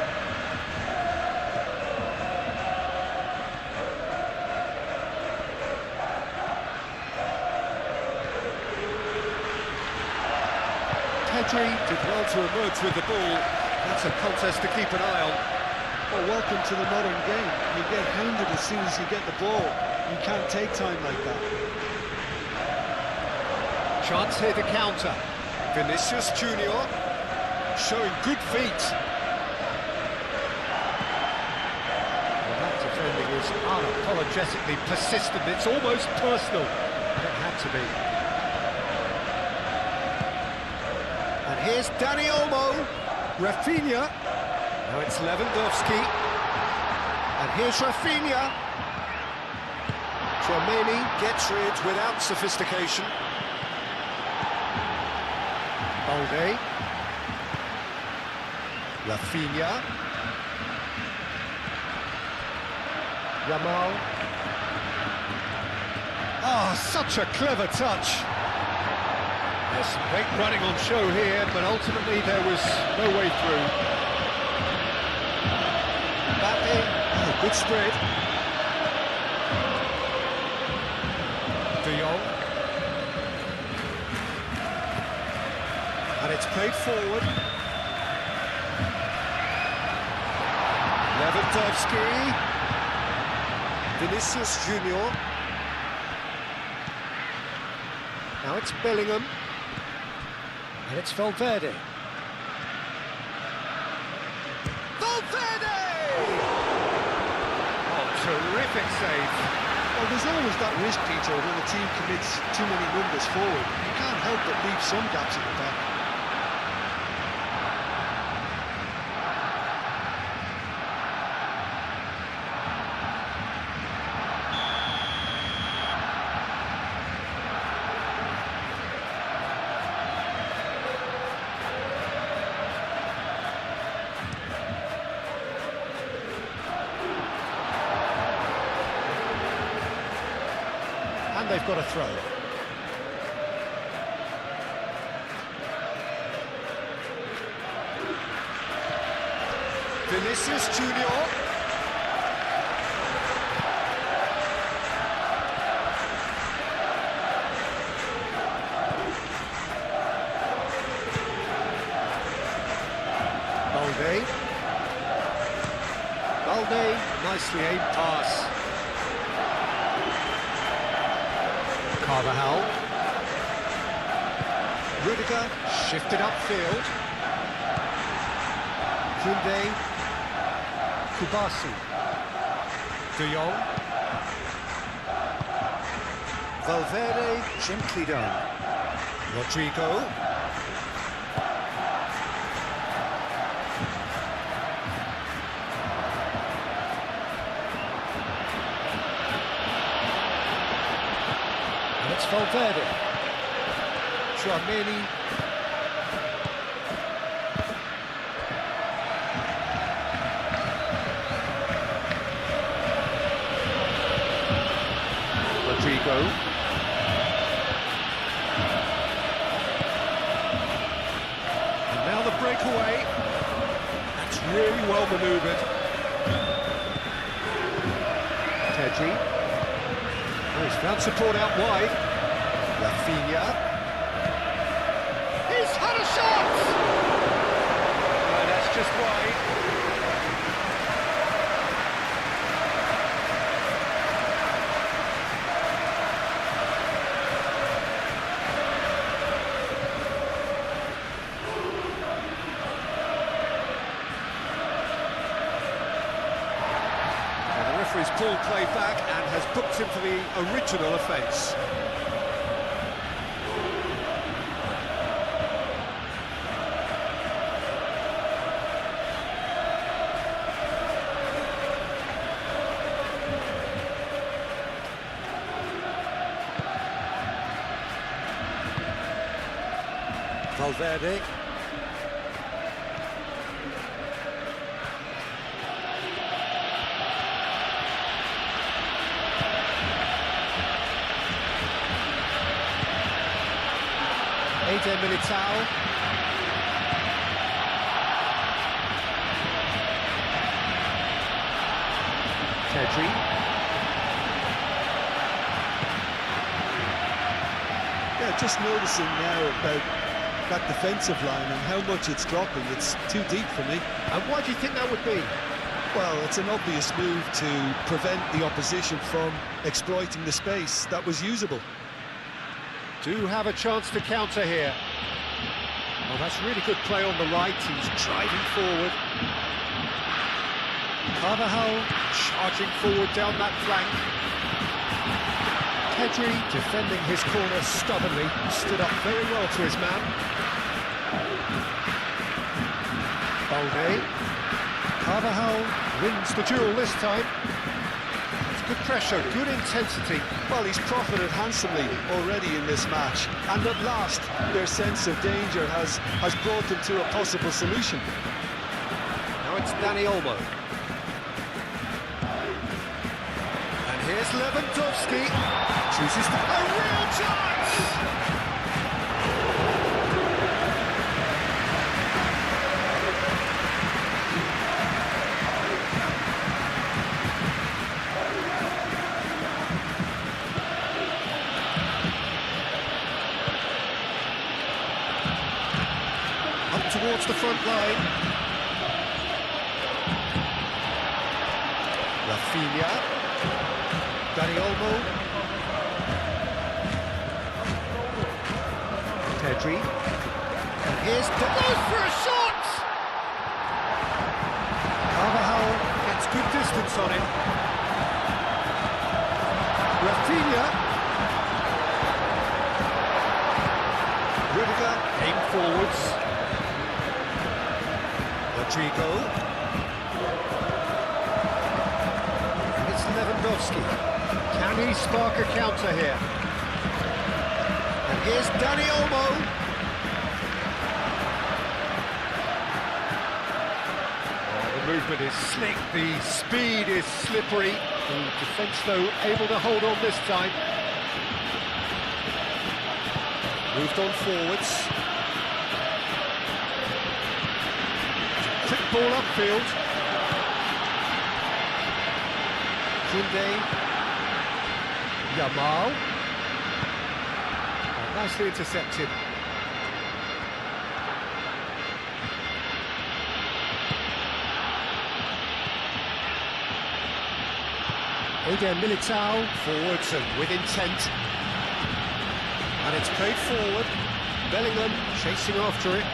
Pedri did well to emerge with the ball. That's a contest to keep an eye on. Well, welcome to the modern game. You get hounded as soon as you get the ball. You can't take time like that. Chance here to counter. Vinicius Junior showing good feet. Well, that defending is unapologetically persistent. It's almost personal. And it had to be. And here's Dani Olmo. Rafinha. Now it's Lewandowski. And here's Rafinha. Tchouaméni gets rid without sophistication. Balde. Rafinha. Yamal. Oh, such a clever touch. There's some great running on show here, but ultimately there was no way through. Mbappe, oh, good spread. De Jong. And it's played forward. Lewandowski. Vinicius Junior. Now it's Bellingham. And it's Valverde. Valverde! Oh, terrific save. Well, there's always that risk, Peter, when a team commits too many numbers forward. You can't help but leave some gaps at the back. And they've got a throw. Vinicius Junior. Balde, nicely aimed pass. Carvajal. Rudiger shifted upfield. Koundé. Kubasi. De Jong. Valverde, gently done. Rodrigo. And it's Valverde. Tchouaméni. Rodrigo. And now the breakaway. That's really well manoeuvred. Pedri. Oh, he's found support out wide. Rafinha. He's had a shot! And that's just wide. And the referee's pulled play back and has booked him for the original offence. Valverde. Eder Militao. Pedri. Yeah, just noticing now about that defensive line and how much it's dropping. It's too deep for me. And why do you think that would be? Well, it's an obvious move to prevent the opposition from exploiting the space that was usable. Do have a chance to counter here. Oh, that's really good play on the right. He's driving forward. Carvajal charging forward down that flank. Pedri defending his corner stubbornly, stood up very well to his man. Balde. Carvajal wins the duel this time. It's good pressure, good intensity. Well, he's profited handsomely already in this match, and at last their sense of danger has brought them to a possible solution. Now it's Dani Olmo. And here's Lewandowski. Chooses a real chance! towards the front line. Rafinha. Dani Olmo. Pedri. And here's goes for a shot! Carvajal gets good distance on it. Rafinha. Rudiger came forwards. Rodrigo. And it's Lewandowski. Can he spark a counter here? And here's Dani Olmo. The movement is slick, the speed is slippery. The defence, though, able to hold on this time. Moved on forwards. Quick ball upfield. Koundé. Yamal. Oh, nicely intercepted. Eder Militao forwards and with intent. And it's played forward. Bellingham chasing after it.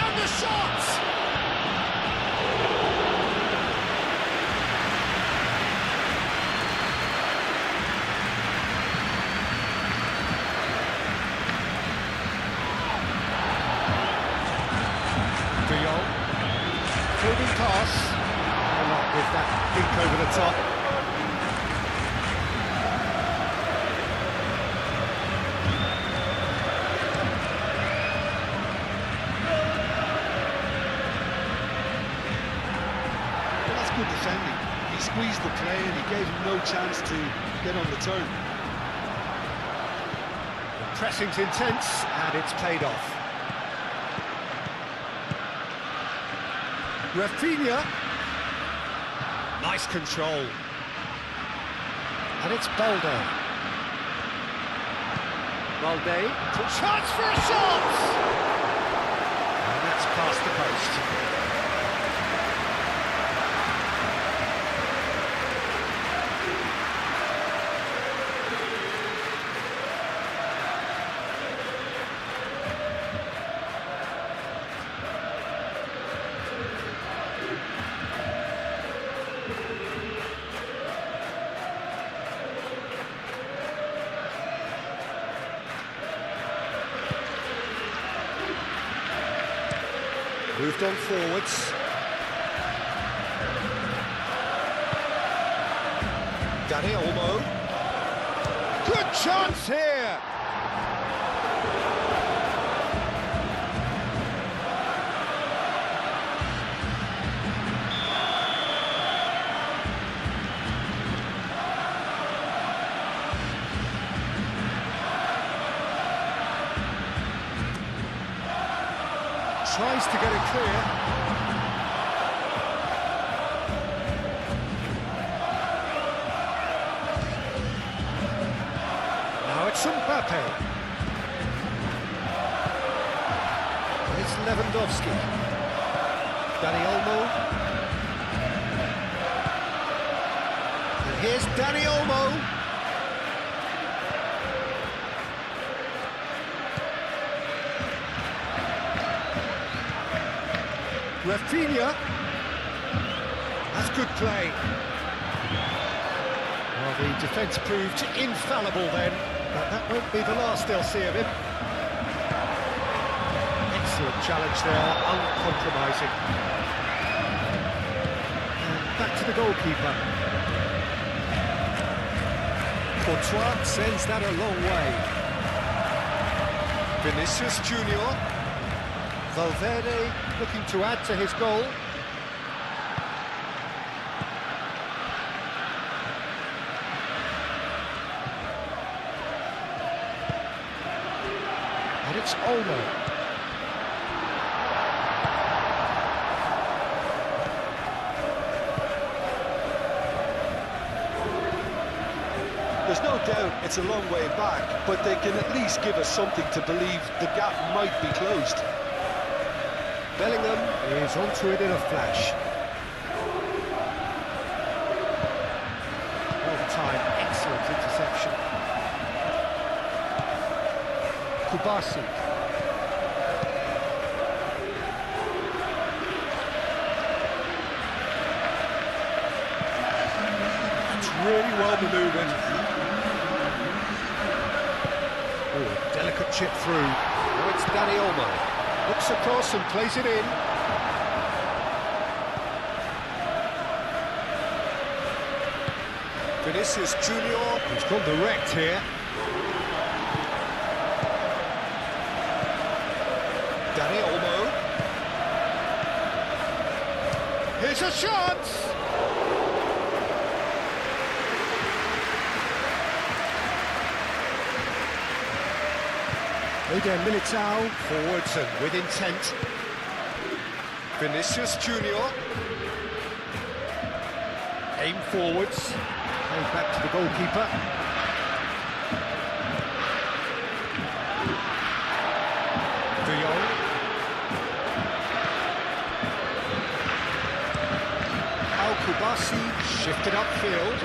And the shot! De Jong. Floating pass. Not with that dink over the top. Good defending. He squeezed the play and he gave him no chance to get on the turn. The pressing's intense and it's paid off. Rafinha. Nice control. And it's Balde. Balde. Chance for a shot! And that's past the post. Moved on forwards. Dani Olmo. Good chance here! Tries to get it clear. Now it's Mbappe. It's Lewandowski. Dani Olmo. And here's Dani Olmo. Rafinha. That's good play. Well, the defence proved infallible then, but that won't be the last they'll see of him. Excellent challenge there, uncompromising. And back to the goalkeeper. Courtois sends that a long way. Vinicius Junior. Valverde looking to add to his goal. And it's Olmo. There's no doubt It's a long way back, but they can at least give us something to believe the gap might be closed. Bellingham is onto it in a flash. Well-timed, excellent interception. Kubasi. That's really well manoeuvred. Oh, a delicate chip through. Now it's Dani Olmo. Looks across and plays it in. Vinicius Junior, he's gone direct here. Dani Olmo. Here's a shot! Eder Militao, forwards and with intent. Vinicius Junior. Aim forwards. Played back to the goalkeeper. De Jong. Al-Kubasi shifted upfield.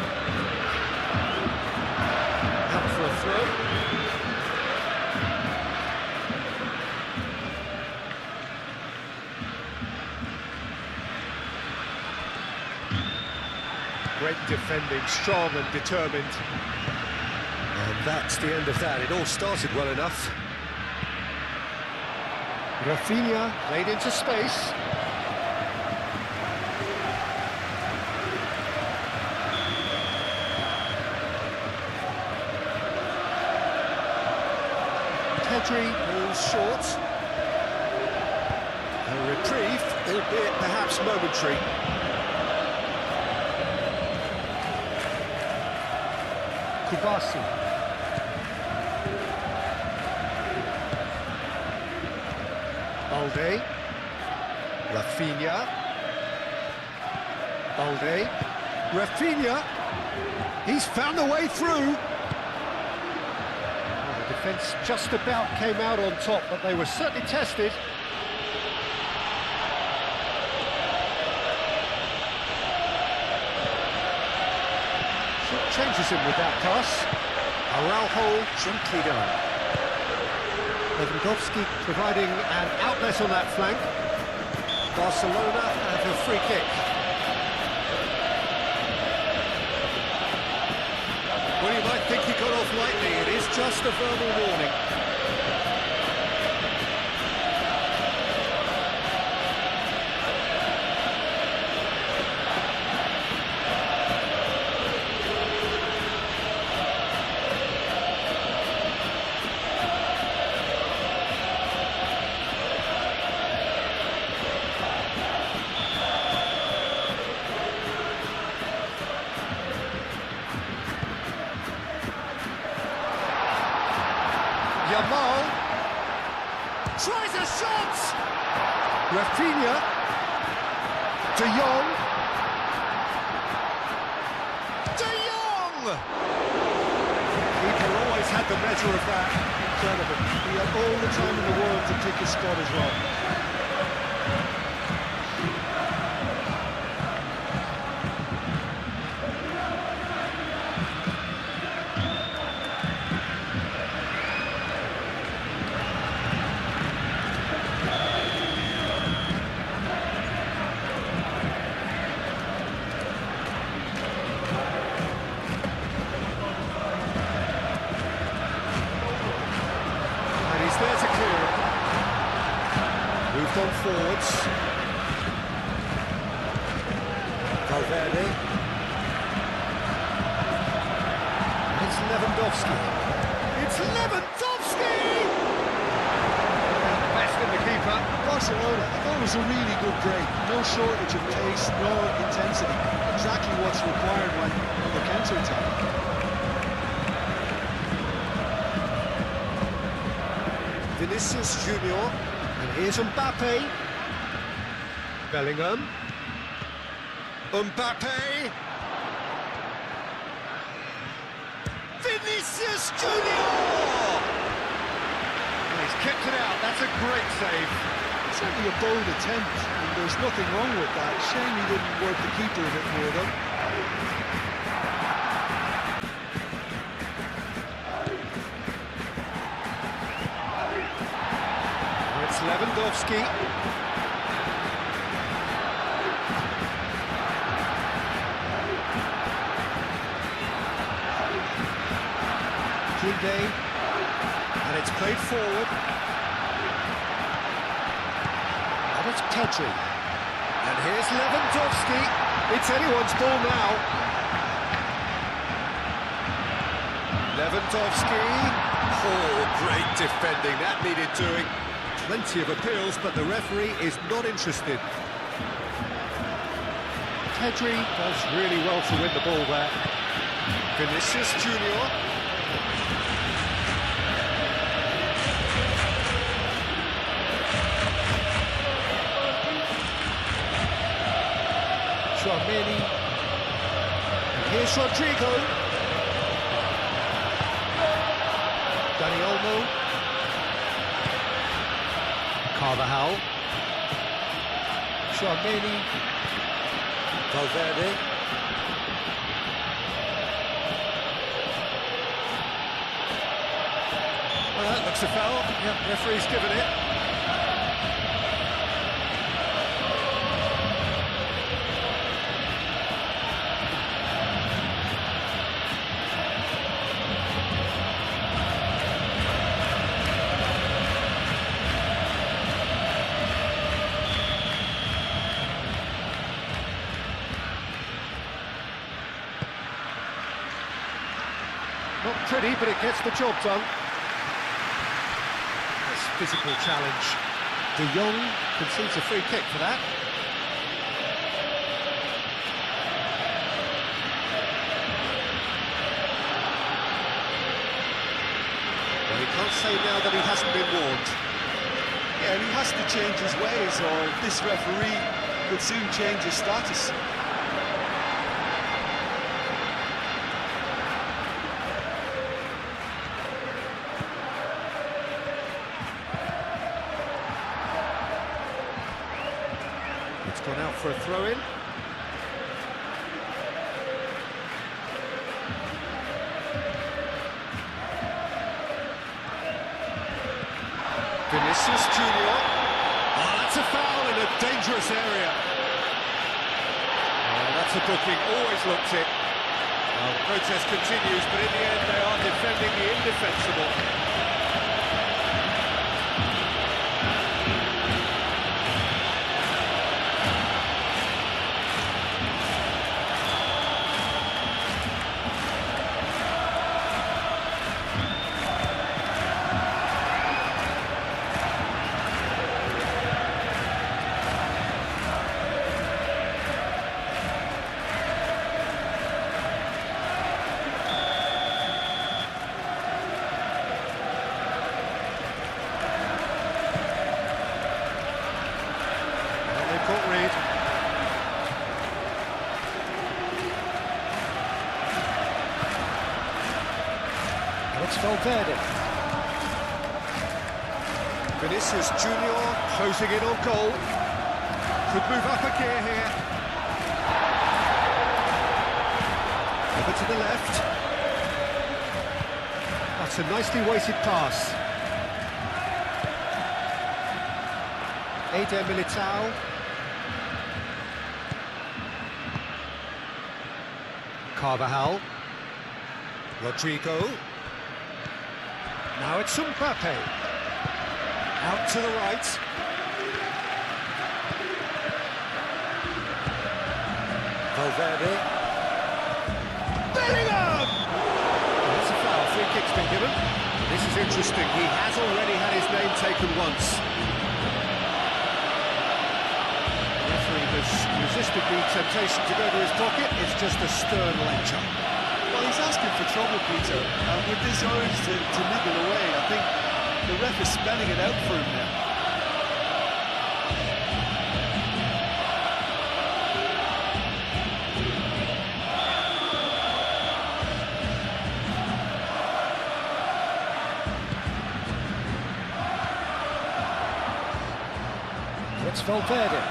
Out for a throw. Great defending, strong and determined. And that's the end of that. It all started well enough. Rafinha played into space. Pedri moves short. A reprieve, albeit perhaps momentary. Kubasi. Balde. Rafinha. Balde. Rafinha. He's found the way through. Oh, the defence just about came out on top, but they were certainly tested. Changes him with that pass. Araujo gently done. Lewandowski providing an outlet on that flank. Barcelona have a free kick. Well, you might think he got off lightly. It is just a verbal warning. Yamal tries a shot. Rafinha, De Jong, De Jong. Keeper always had the measure of that. Incredible. He had all the time in the world to pick his spot as well. There to clear it. Moved on forwards. Valverde. It's Lewandowski. It's Lewandowski! Best in the keeper. Barcelona, I thought it was a really good break. No shortage of pace nor intensity. Exactly what's required when on the counter-attack. Vinicius Junior, and here's Mbappe. Bellingham. Mbappe. Vinicius Junior! And he's kept it out, that's a great save. Certainly a bold attempt, and there's nothing wrong with that. Shame he didn't work the keeper a bit more, though. It's Lewandowski. Kunde. And it's played forward. And it's Pedri. And here's Lewandowski. It's anyone's ball now. Lewandowski. Oh, great defending. That needed doing. Plenty of appeals, but the referee is not interested. Pedri does really well to win the ball there. Vinicius Junior. Tchouameni. And here's Rodrigo. Dani Olmo. Carvajal. Tchouameni. Valverde. Well, that looks a foul. Yep, referee's given it. Not pretty, but it gets the job done. This physical challenge. De Jong concedes a free kick for that. Well, he can't say now that he hasn't been warned. Yeah, and he has to change his ways, or this referee could soon change his status. It's gone out for a throw-in. Vinicius Junior. Oh, that's a foul in a dangerous area. Oh, that's a booking, always looked it. Well, protest continues, but in the end they are defending the indefensible. Caught Reed. It's Valverde. Vinicius Junior closing in on goal. Could move up a gear here. Over to the left. That's a nicely weighted pass. Eder Militao. Carvajal. Rodrigo. Now it's Mbappe. Out to the right. Valverde. Bellingham! That's a foul. Free kick's been given. This is interesting. He has already had his name taken once. Has resisted the temptation to go to his pocket. It's just a stern lecture. Well, he's asking for trouble, Peter, and with this urge to nibble away, I think the ref is spelling it out for him now. it's Valverde.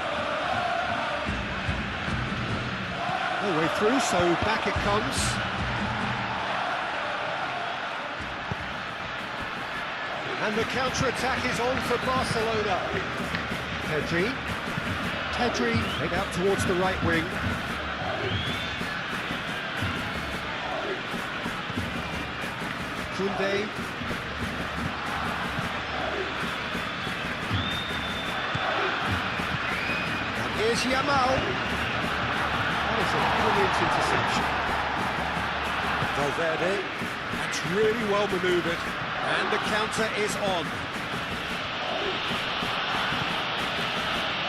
No way through, so back it comes. And the counter-attack is on for Barcelona. Pedri, head out towards the right wing. Koundé. And here's Yamal. That is a brilliant interception. Valverde. That's really well manoeuvred. And the counter is on.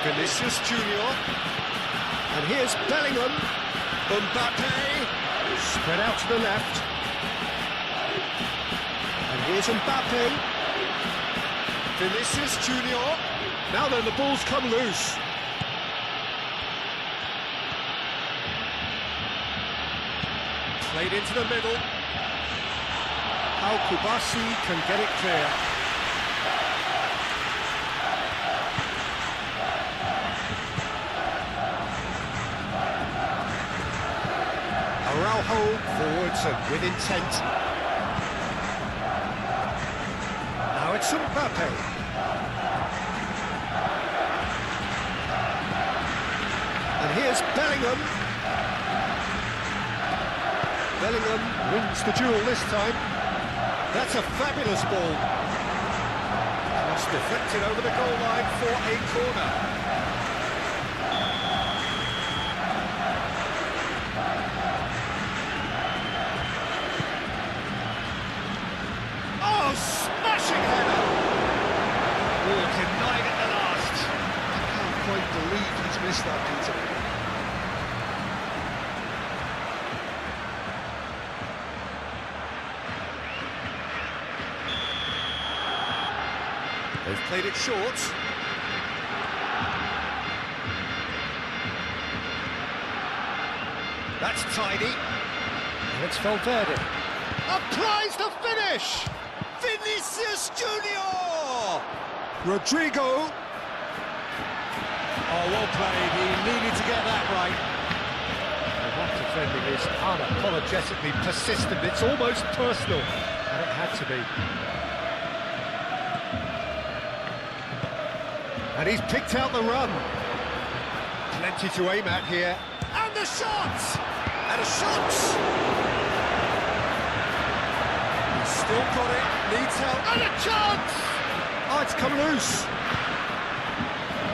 Vinicius Junior. And here's Bellingham. Mbappe. Spread out to the left. And here's Mbappe. Vinicius Junior. Now then, the ball's come loose. Played into the middle. Al-Kubasi can get it clear. Araujo forwards and with intent. Now it's Mbappe. And here's Bellingham. Bellingham wins the duel this time. That's a fabulous ball. Just deflected over the goal line for a corner. Oh, smashing header! Oh, denied at the last. I can't quite believe he's missed that, Peter. They've played it short. That's tidy. And it's Valverde. Applies the finish! Vinicius Junior! Rodrigo. Oh, well played. He needed to get that right. And that defending is unapologetically persistent. It's almost personal. And it had to be. And he's picked out the run. Plenty to aim at here. And the shot! And a shot! He's still got it, needs help, and a chance! Oh, it's come loose.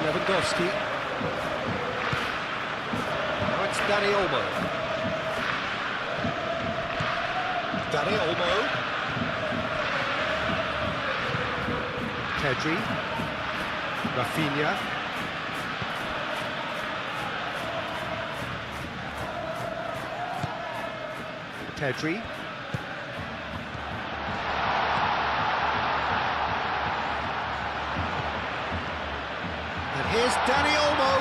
Lewandowski. Now it's Dani Olmo. Dani Olmo. Pedri. Rafinha. Pedri. And here's Dani Olmo.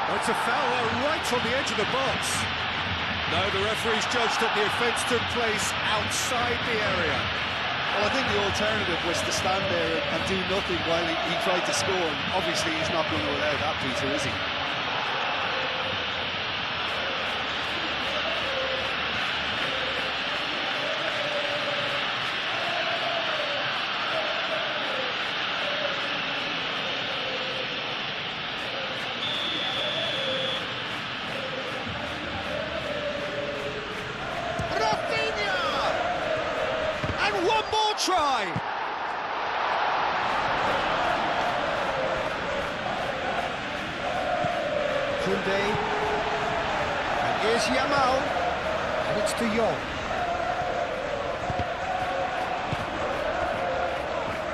Oh, it's a foul there right on the edge of the box. No, the referee's judged that the offence took place outside the area. Well, I think the alternative was to stand there and do nothing while he tried to score. And obviously, he's not going to allow that, Peter, is he? One more try! Koundé. And here's Yamal. And it's De Jong.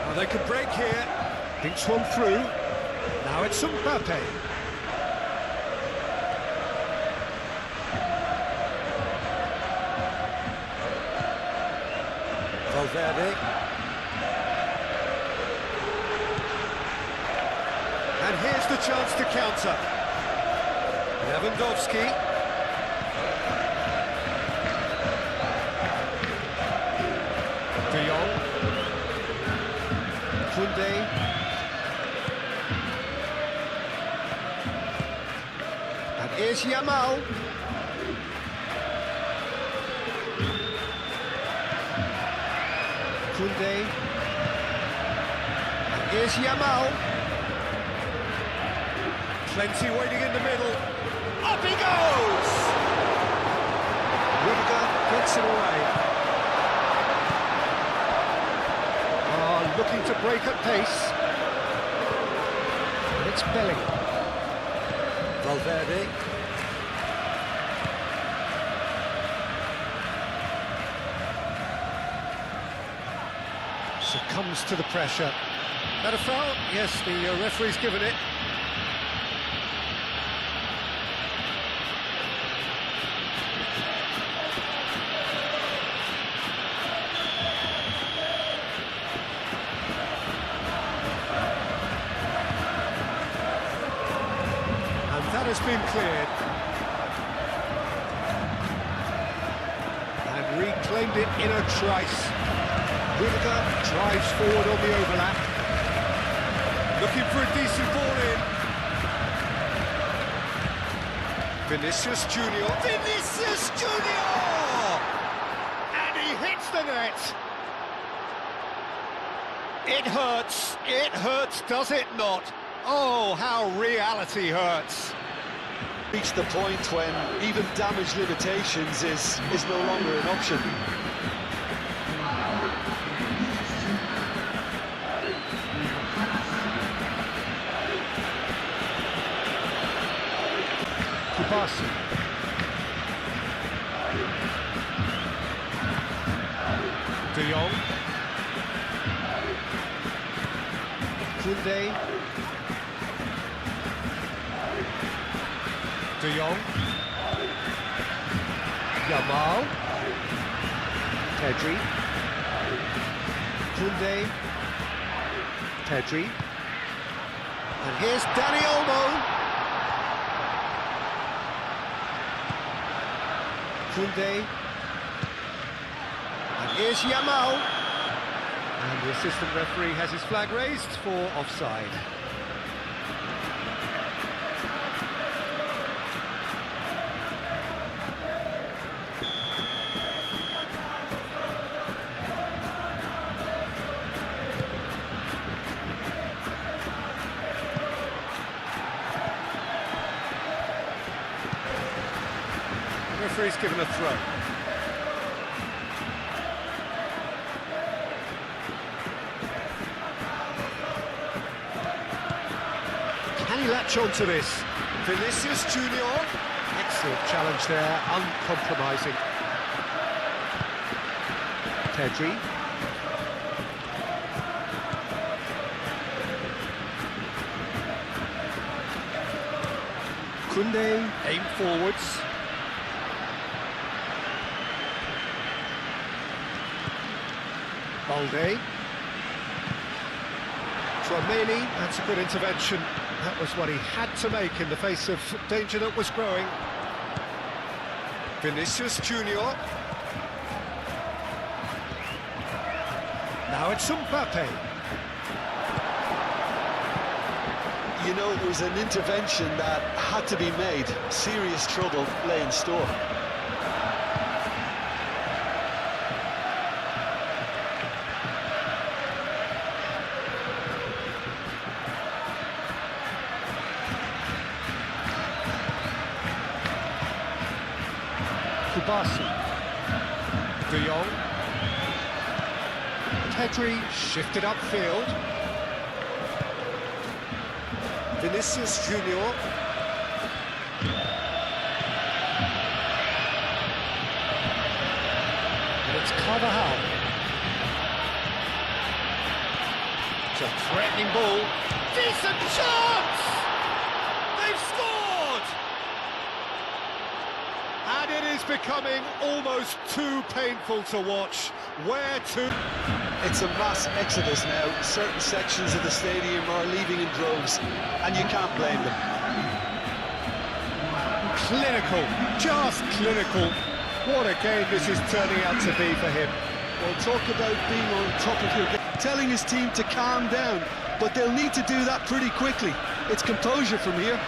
Well, they could break here. Thinks one through. Now it's Mbappe. Valverde. And here's the chance to counter. Lewandowski. De Jong. Koundé. here's Yamal. Koundé. And here's Yamal. Plenty waiting in the middle. Up he goes! Rudiger gets it away. Looking to break at pace. And it's Belling. Valverde. Succumbs to the pressure. That a foul? Yes, the referee's given it. That has been cleared and reclaimed it in a trice. Rudiger drives forward on the overlap, looking for a decent ball in. Vinicius Junior. Vinicius Junior, and he hits the net. It hurts, does it not? Oh, how reality hurts. Reach the point when even damage limitations is no longer an option. Kubasi. De Jong. Koundé. De Jong. Yamal. Pedri. Koundé. Pedri. And here's Dani Olmo. Koundé. And here's Yamal. And the assistant referee has his flag raised for offside. Referee's given a throw. Can he latch on to this? Vinicius Junior. Excellent challenge there, uncompromising. Pedri. Koundé, aim forwards. Balde. Tchouaméni, that's a good intervention. That was what he had to make in the face of danger that was growing. Vinicius Junior. Now it's Mbappe. You know, it was an intervention that had to be made. Serious trouble lay in store. Kubasi. De Jong. Pedri shifted upfield. Vinicius Junior. And it's Carvajal. It's a threatening ball. Decent chance! They've scored! And it is becoming almost too painful to watch. Where to? It's a mass exodus now. Certain sections of the stadium are leaving in droves, and you can't blame them. Clinical, just clinical. What a game this is turning out to be for him. Well, talk about being on top of your game. Telling his team to calm down, but they'll need to do that pretty quickly. It's composure from here.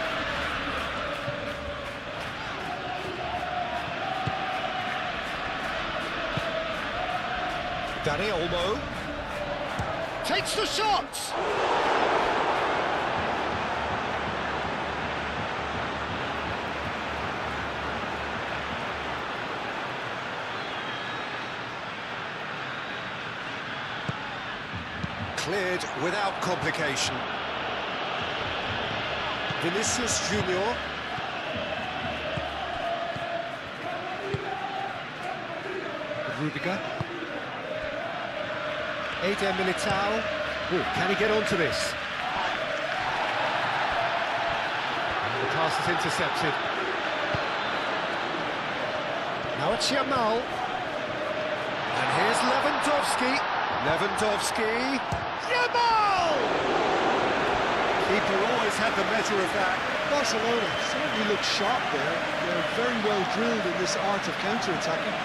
Dani Olmo takes the shot! Cleared without complication. Vinicius Junior. Rudiger. Eder Militao. Oh, can he get onto this? And the pass is intercepted. Now it's Yamal. And here's Lewandowski. Lewandowski. Yamal! Keeper always had the measure of that. Barcelona certainly look sharp there. They're very well drilled in this art of counter-attacking.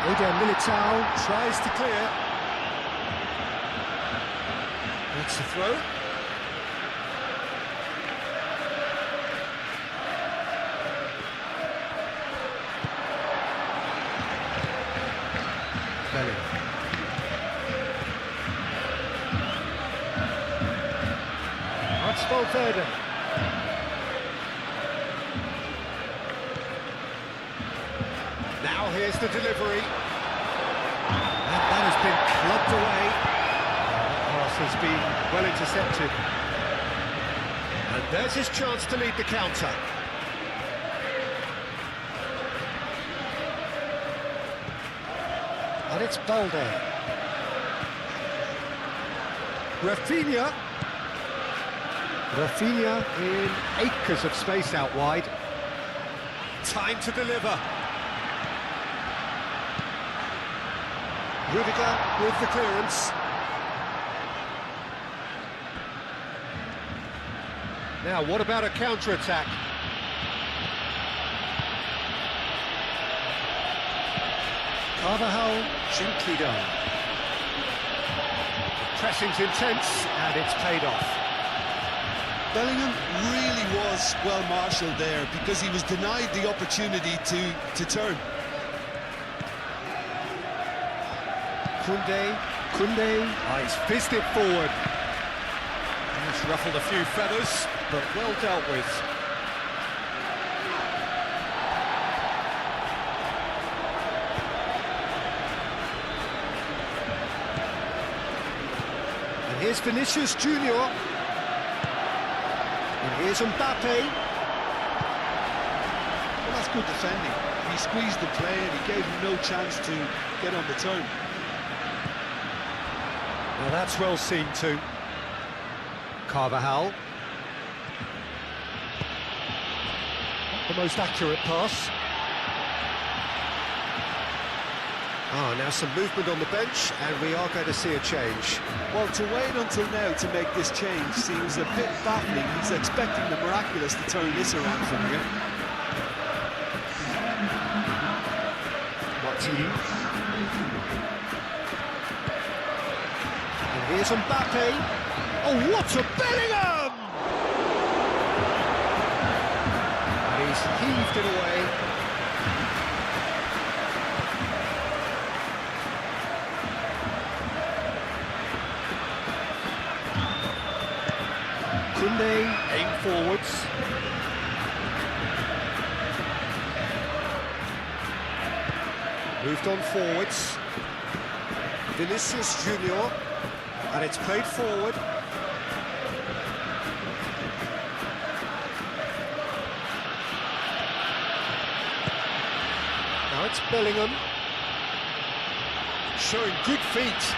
Eder Militao tries to clear. That's the throw. Bellingham. That's Valverde. Now here's the delivery. And that has been clubbed away. That pass has been well intercepted. And there's his chance to lead the counter. And it's Balde. Rafinha. Rafinha in acres of space out wide. Time to deliver. Rudiger with the clearance. Now, what about a counter-attack? Carvajal, gently done. The pressing's intense, and it's paid off. Bellingham really was well marshalled there because he was denied the opportunity to turn. Koundé, he's fizzed it forward. He's ruffled a few feathers, but well dealt with. And here's Vinicius Junior. And here's Mbappe. Well, that's good defending. He squeezed the play and he gave him no chance to get on the turn. Well, that's well seen too. Carvajal. Not the most accurate pass. Now some movement on the bench, and we are going to see a change. Well, to wait until now to make this change seems a bit baffling. He's expecting the miraculous to turn this around from here. Martin. And here's Mbappe. Oh, what a Bellingham! And he's heaved it away. Koundé, aim forwards. Moved on forwards. Vinicius Junior, and it's played forward. Now it's Bellingham, showing good feet.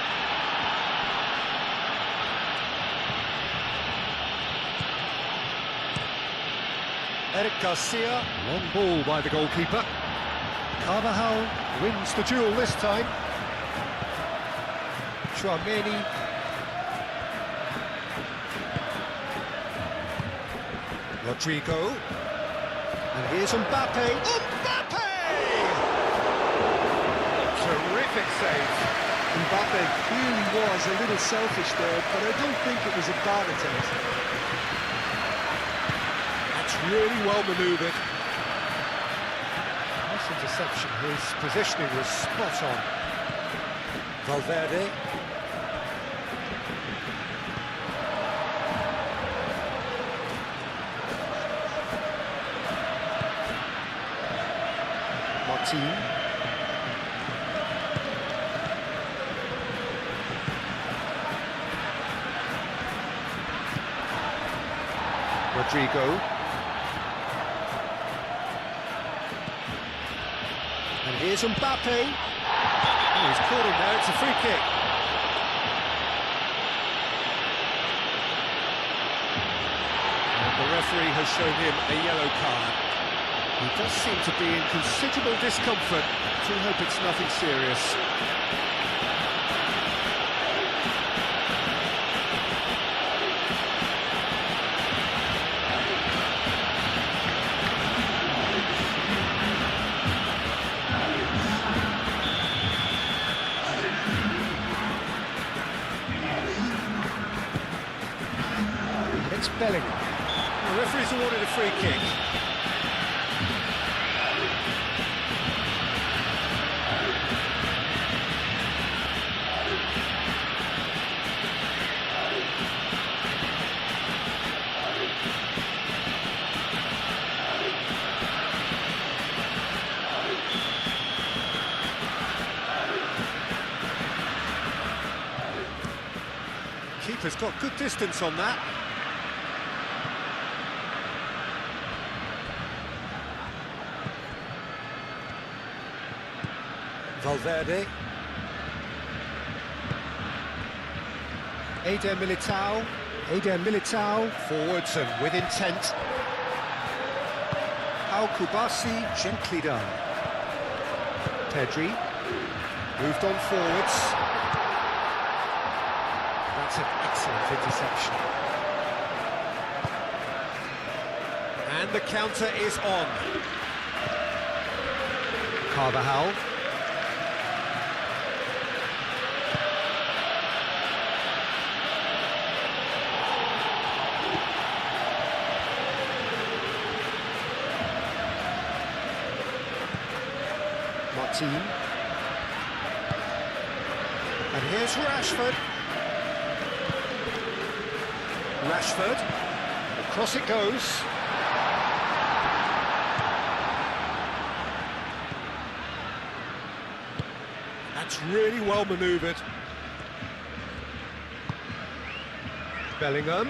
Eric Garcia, long ball by the goalkeeper. Carvajal wins the duel this time. Chouameni. Rodrigo. And here's Mbappe. Mbappe! save. Mbappe clearly was a little selfish there, but I don't think it was a bad attempt. That's really well manoeuvred. Nice interception. His positioning was spot on. Valverde. Martin. Rodrigo. And here's Mbappe. Oh, he's caught him there, it's a free kick. And the referee has shown him a yellow card. He does seem to be in considerable discomfort. Do hope it's nothing serious. It's Bellingham. The referee's awarded a free kick. Keeper's got good distance on that. Valverde. Eder Militao. Forwards and with intent. Al Kubasi, gently done. Pedri. Moved on forwards. That's an excellent interception. And the counter is on. Carvajal. Martin. And here's Rashford. Across it goes. That's really well manoeuvred. Bellingham.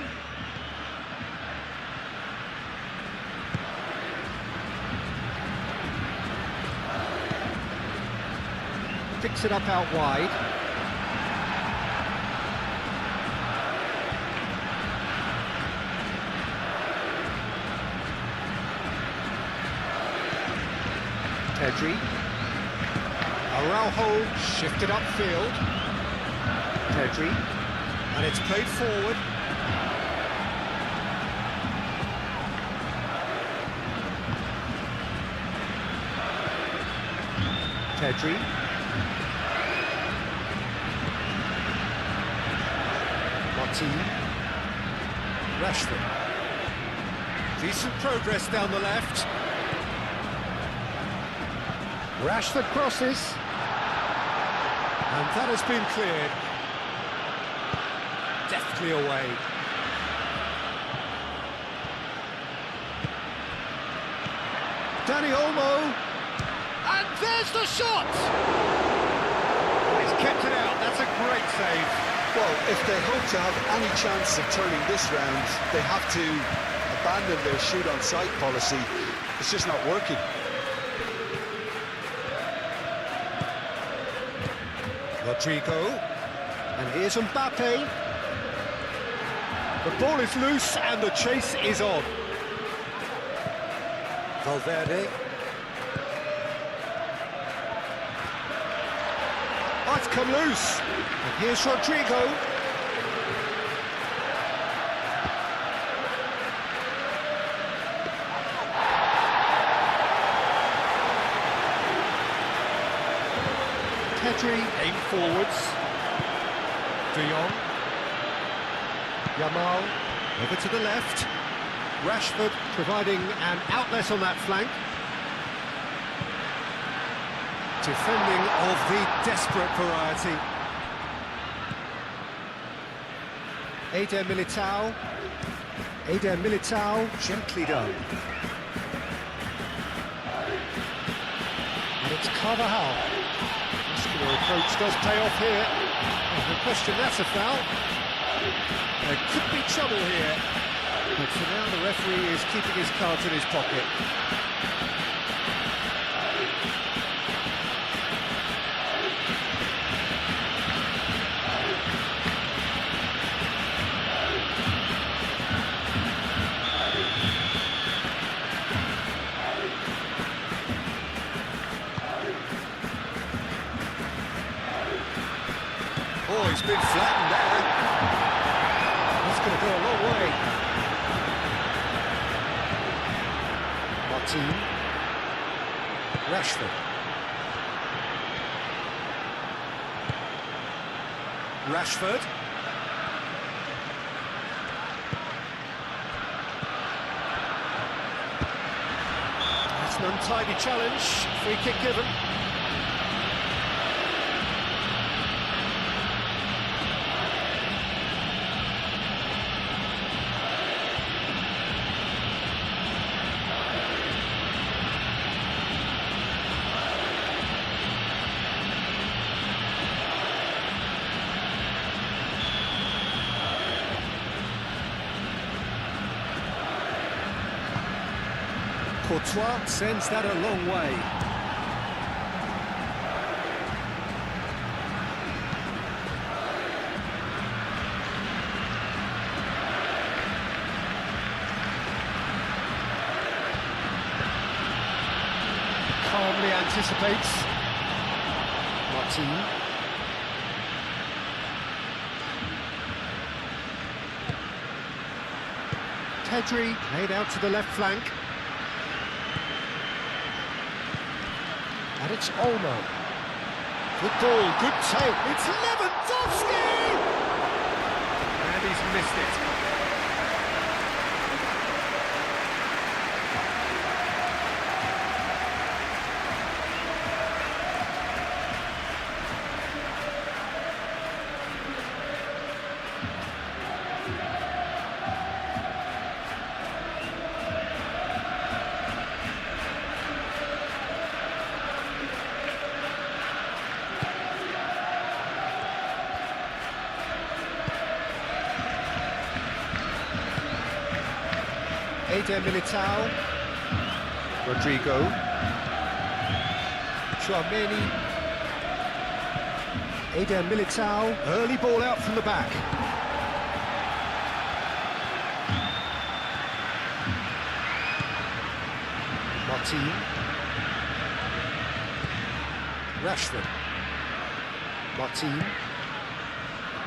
Picks it up out wide. Pedri. Araujo shifted upfield. Pedri. And it's played forward. Pedri. Martin. Rashford. Decent progress down the left. Rashford crosses. And that has been cleared. Deftly away. Dani Olmo. And there's the shot! He's kept it out. That's a great save. Well, if they hope to have any chance of turning this round, they have to abandon their shoot-on-sight policy. It's just not working. Rodrigo. And here's Mbappe. The ball is loose and the chase is on. Valverde. Oh, it's come loose. And here's Rodrigo. Pedri, aim forwards. De Jong. Yamal, over to the left. Rashford providing an outlet on that flank. Defending of the desperate variety. Eder Militao, gently done. And it's Carvajal. Muscular approach does pay off here. No question, that's a foul. There could be trouble here. But for now, the referee is keeping his cards in his pocket. Oh, he's been flattened there. That's going to go a long way. Martin. Rashford. Rashford. That's an untidy challenge. Free kick given. Courtois sends that a long way. Calmly anticipates. Martin. Pedri laid out to the left flank. And it's Olmo. Good ball, good take. It's Lewandowski! And he's missed it. Eder Militao, Rodrigo, Tchouaméni, Eder Militao, early ball out from the back. Martin, Rashford, Martin,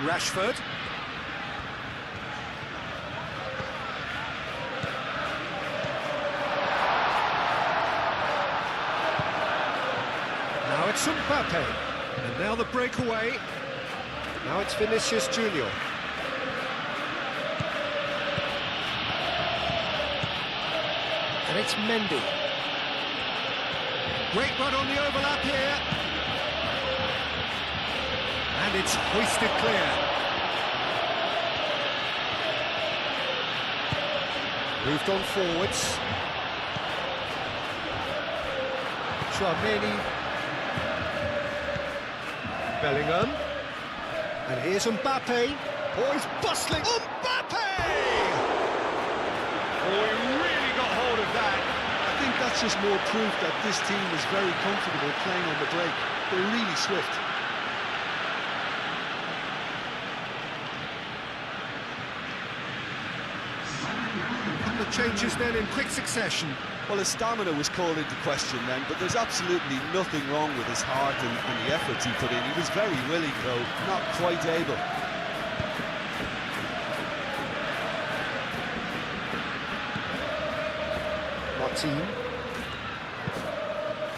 Rashford. Now it's Mbappe, and now the breakaway. Now it's Vinicius Junior. And it's Mendy. Great run on the overlap here. And it's hoisted clear. Moved on forwards. Tchouaméni. Bellingham. And here's Mbappe. Oh, he's bustling. Mbappe! Oh, he really got hold of that. I think that's just more proof that this team is very comfortable playing on the break. They're really swift. The changes then in quick succession. Well, his stamina was called into question then, but there's absolutely nothing wrong with his heart and the efforts he put in. He was very willing, though, not quite able.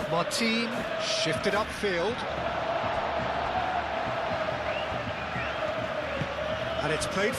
Martin shifted upfield. And it's played